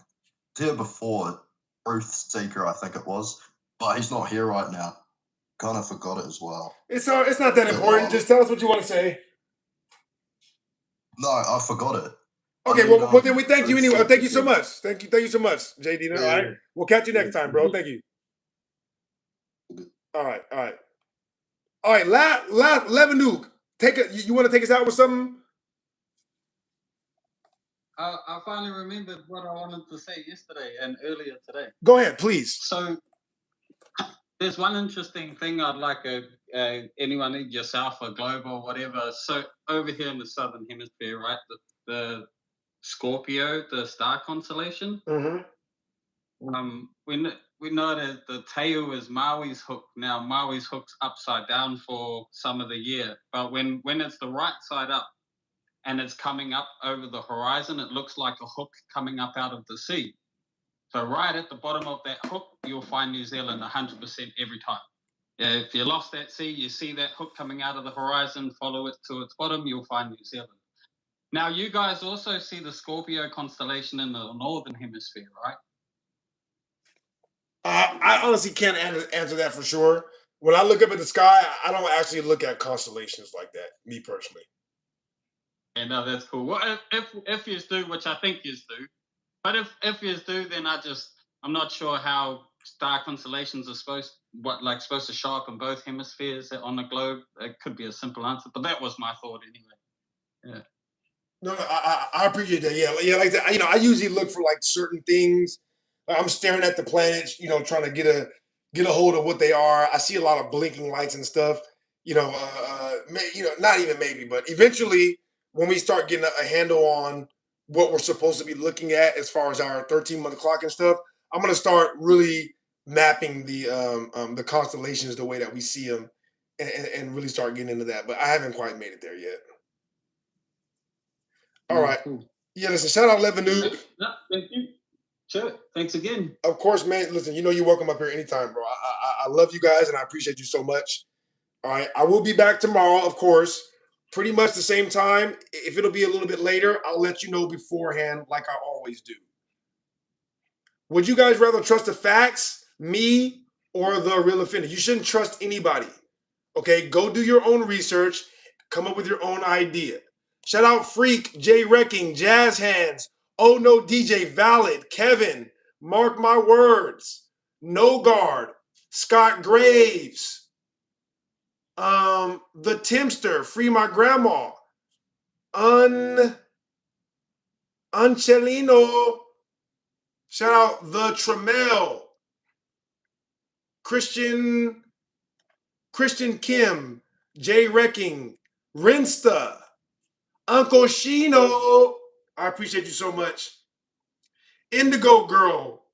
Here before, Truth Seeker, I think it was, but he's not here right now. Kind of forgot it as well. It's not that important. Just tell us what you want to say. No, I forgot it. Okay, well then we thank you anyway. Thank you so much. Thank you so much, J. Dina. All right, we'll catch you next time, bro. Thank you. All right. Levenuk, you want to take us out with something? I finally remembered what I wanted to say yesterday and earlier today. Go ahead, please. So there's one interesting thing I'd like anyone, yourself or Globe or whatever. So over here in the southern hemisphere, right, the Scorpio, the star constellation. Mm-hmm. We know that the Teo is Maui's hook. Now Maui's hook's upside down for some of the year, but when it's the right side up and it's coming up over the horizon, it looks like a hook coming up out of the sea. So right at the bottom of that hook, you'll find New Zealand 100% every time. If you lost that sea, you see that hook coming out of the horizon, follow it to its bottom, you'll find New Zealand. Now, you guys also see the Scorpio constellation in the northern hemisphere, right? I honestly can't answer that for sure. When I look up at the sky, I don't actually look at constellations like that, me personally. Yeah, no, that's cool. Well, if you do, which I think you do, but if you do, then I'm not sure how star constellations are supposed to show up in both hemispheres on the globe. It could be a simple answer, but that was my thought anyway. Yeah. No, I appreciate that. Yeah, like that. I usually look for like certain things. I'm staring at the planets, trying to get a hold of what they are. I see a lot of blinking lights and stuff. Not even maybe, but eventually, when we start getting a handle on what we're supposed to be looking at as far as our 13-month clock and stuff, I'm gonna start really mapping the constellations the way that we see them, and really start getting into that. But I haven't quite made it there yet. All right. Cool. Yeah, listen, shout out Levenuk. No, thank you. Sure. Thanks again. Of course, man. Listen, you're welcome up here anytime, bro. I love you guys and I appreciate you so much. All right. I will be back tomorrow, of course. Pretty much the same time. If it'll be a little bit later, I'll let you know beforehand like I always do. Would you guys rather trust the facts, me, or the real offender? You shouldn't trust anybody. Okay? Go do your own research. Come up with your own idea. Shout out Freak, Jay Wrecking, Jazz Hands, Oh No DJ, Valid, Kevin, Mark My Words, No Guard, Scott Graves, The Timster, Free My Grandma, Unchelino, shout out The Tremel, Christian Christian Kim, Jay Wrecking, Rinsta, Uncle Shino. I appreciate you so much. Indigo Girl.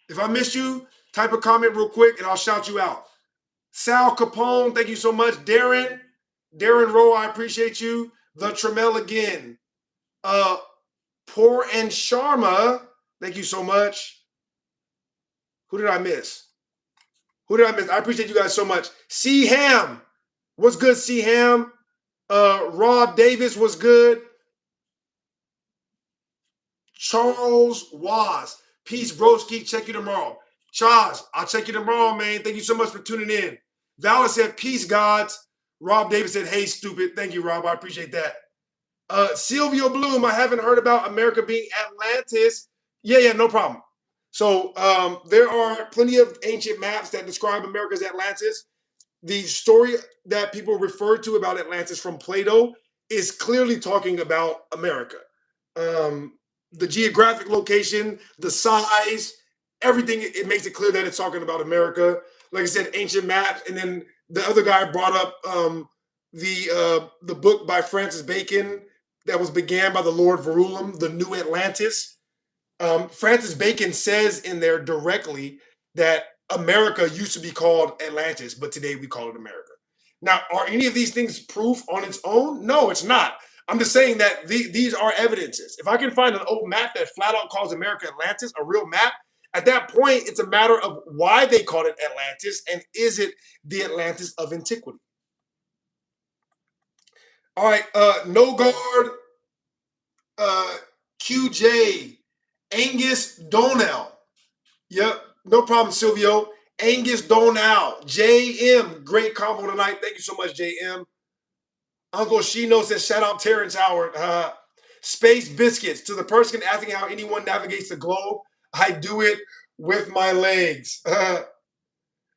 If I missed you, type a comment real quick and I'll shout you out. Sal Capone, thank you so much. Darren Rowe, I appreciate you. The Tremel again. Poor and Sharma, thank you so much. Who did I miss? I appreciate you guys so much. C Ham, what's good, C Ham? Rob Davis, what's good? Charles Waz, peace, broski. Check you tomorrow. Charles, I'll check you tomorrow, man. Thank you so much for tuning in. Valor said, peace, gods. Rob Davis said, hey, stupid. Thank you, Rob. I appreciate that. Silvio Bloom, I haven't heard about America being Atlantis. Yeah, no problem. So there are plenty of ancient maps that describe America as Atlantis. The story that people refer to about Atlantis from Plato is clearly talking about America. The geographic location, the size, everything, it makes it clear that it's talking about America. Like I said, ancient maps. And then the other guy brought up the book by Francis Bacon that was began by the Lord Verulam, The New Atlantis. Francis Bacon says in there directly that America used to be called Atlantis, but today we call it America. Now, are any of these things proof on its own? No, it's not. I'm just saying that these are evidences. If I can find an old map that flat out calls America Atlantis, a real map, at that point, it's a matter of why they called it Atlantis, and is it the Atlantis of antiquity? All right, No Guard, QJ, Angus Donnell. Yep, no problem, Silvio. Angus Donnell, JM, great combo tonight. Thank you so much, JM. Uncle Shino says, shout out Terrence Howard. Space Biscuits, to the person asking how anyone navigates the globe, I do it with my legs. That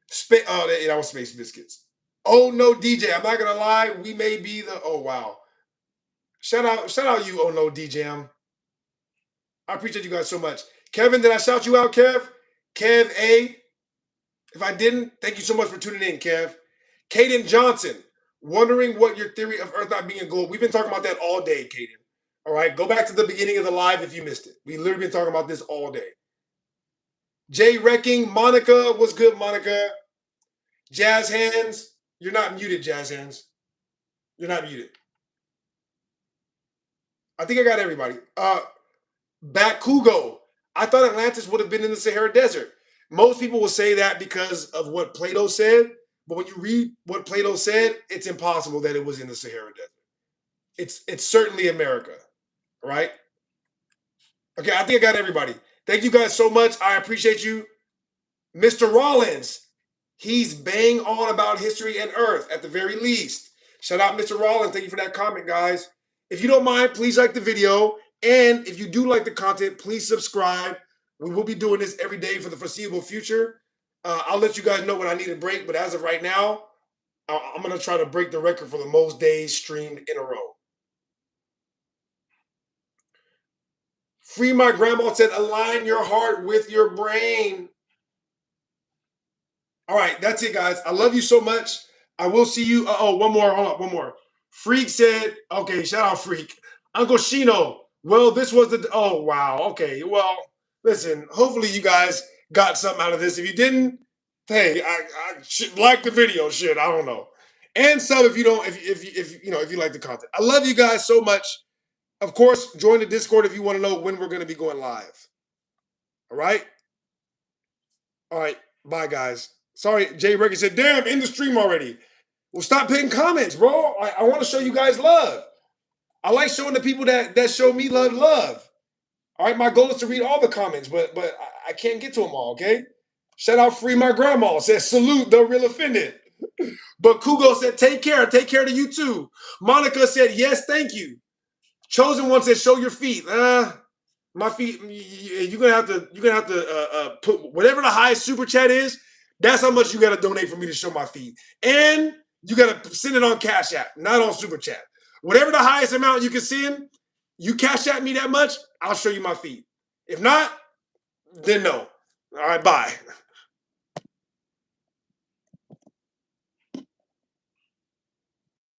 was Space Biscuits. Oh no, DJ, I'm not gonna lie, we may be the, oh wow. Shout out you, oh no, DJ. I appreciate you guys so much. Kevin, did I shout you out, Kev? Kev A. If I didn't, thank you so much for tuning in, Kev. Caden Johnson, wondering what your theory of Earth not being a globe. We've been talking about that all day, Caden. All right, go back to the beginning of the live if you missed it. We literally been talking about this all day. Jay Wrecking, Monica, what's good, Monica? Jazz Hands, you're not muted, Jazz Hands. You're not muted. I think I got everybody. Bakugo, I thought Atlantis would have been in the Sahara Desert. Most people will say that because of what Plato said, but when you read what Plato said, it's impossible that it was in the Sahara Desert. It's certainly America, right? Okay, I think I got everybody. Thank you guys so much. I appreciate you. Mr. Rollins, he's bang on about history and Earth at the very least. Shout out Mr. Rollins. Thank you for that comment, guys. If you don't mind, please like the video. And if you do like the content, please subscribe. We will be doing this every day for the foreseeable future. I'll let you guys know when I need a break, but as of right now, I'm going to try to break the record for the most days streamed in a row. Free My Grandma said, align your heart with your brain. All right, that's it, guys. I love you so much. I will see you. One more. Freak said, okay, shout out Freak. Uncle Shino, well, this was the, oh, wow. Okay, well, listen, hopefully you guys got something out of this. If you didn't, hey, I should like the video, shit, I don't know. And sub if you don't, if you like the content. I love you guys so much. Of course, join the Discord if you want to know when we're going to be going live. All right? All right, bye, guys. Sorry, Jay Ricky said, damn, in the stream already. Well, stop putting comments, bro. I want to show you guys love. I like showing the people that show me love. All right, my goal is to read all the comments, but I can't get to them all, okay? Shout out Free My Grandma. Says, salute the real offended. But Kugo said, take care to you too. Monica said, yes, thank you. Chosen One said, show your feet. My feet, you're gonna have to put whatever the highest super chat is. That's how much you gotta donate for me to show my feet. And you gotta send it on Cash App, not on Super Chat. Whatever the highest amount you can send, you Cash App me that much, I'll show you my feet. If not, then no. All right, bye.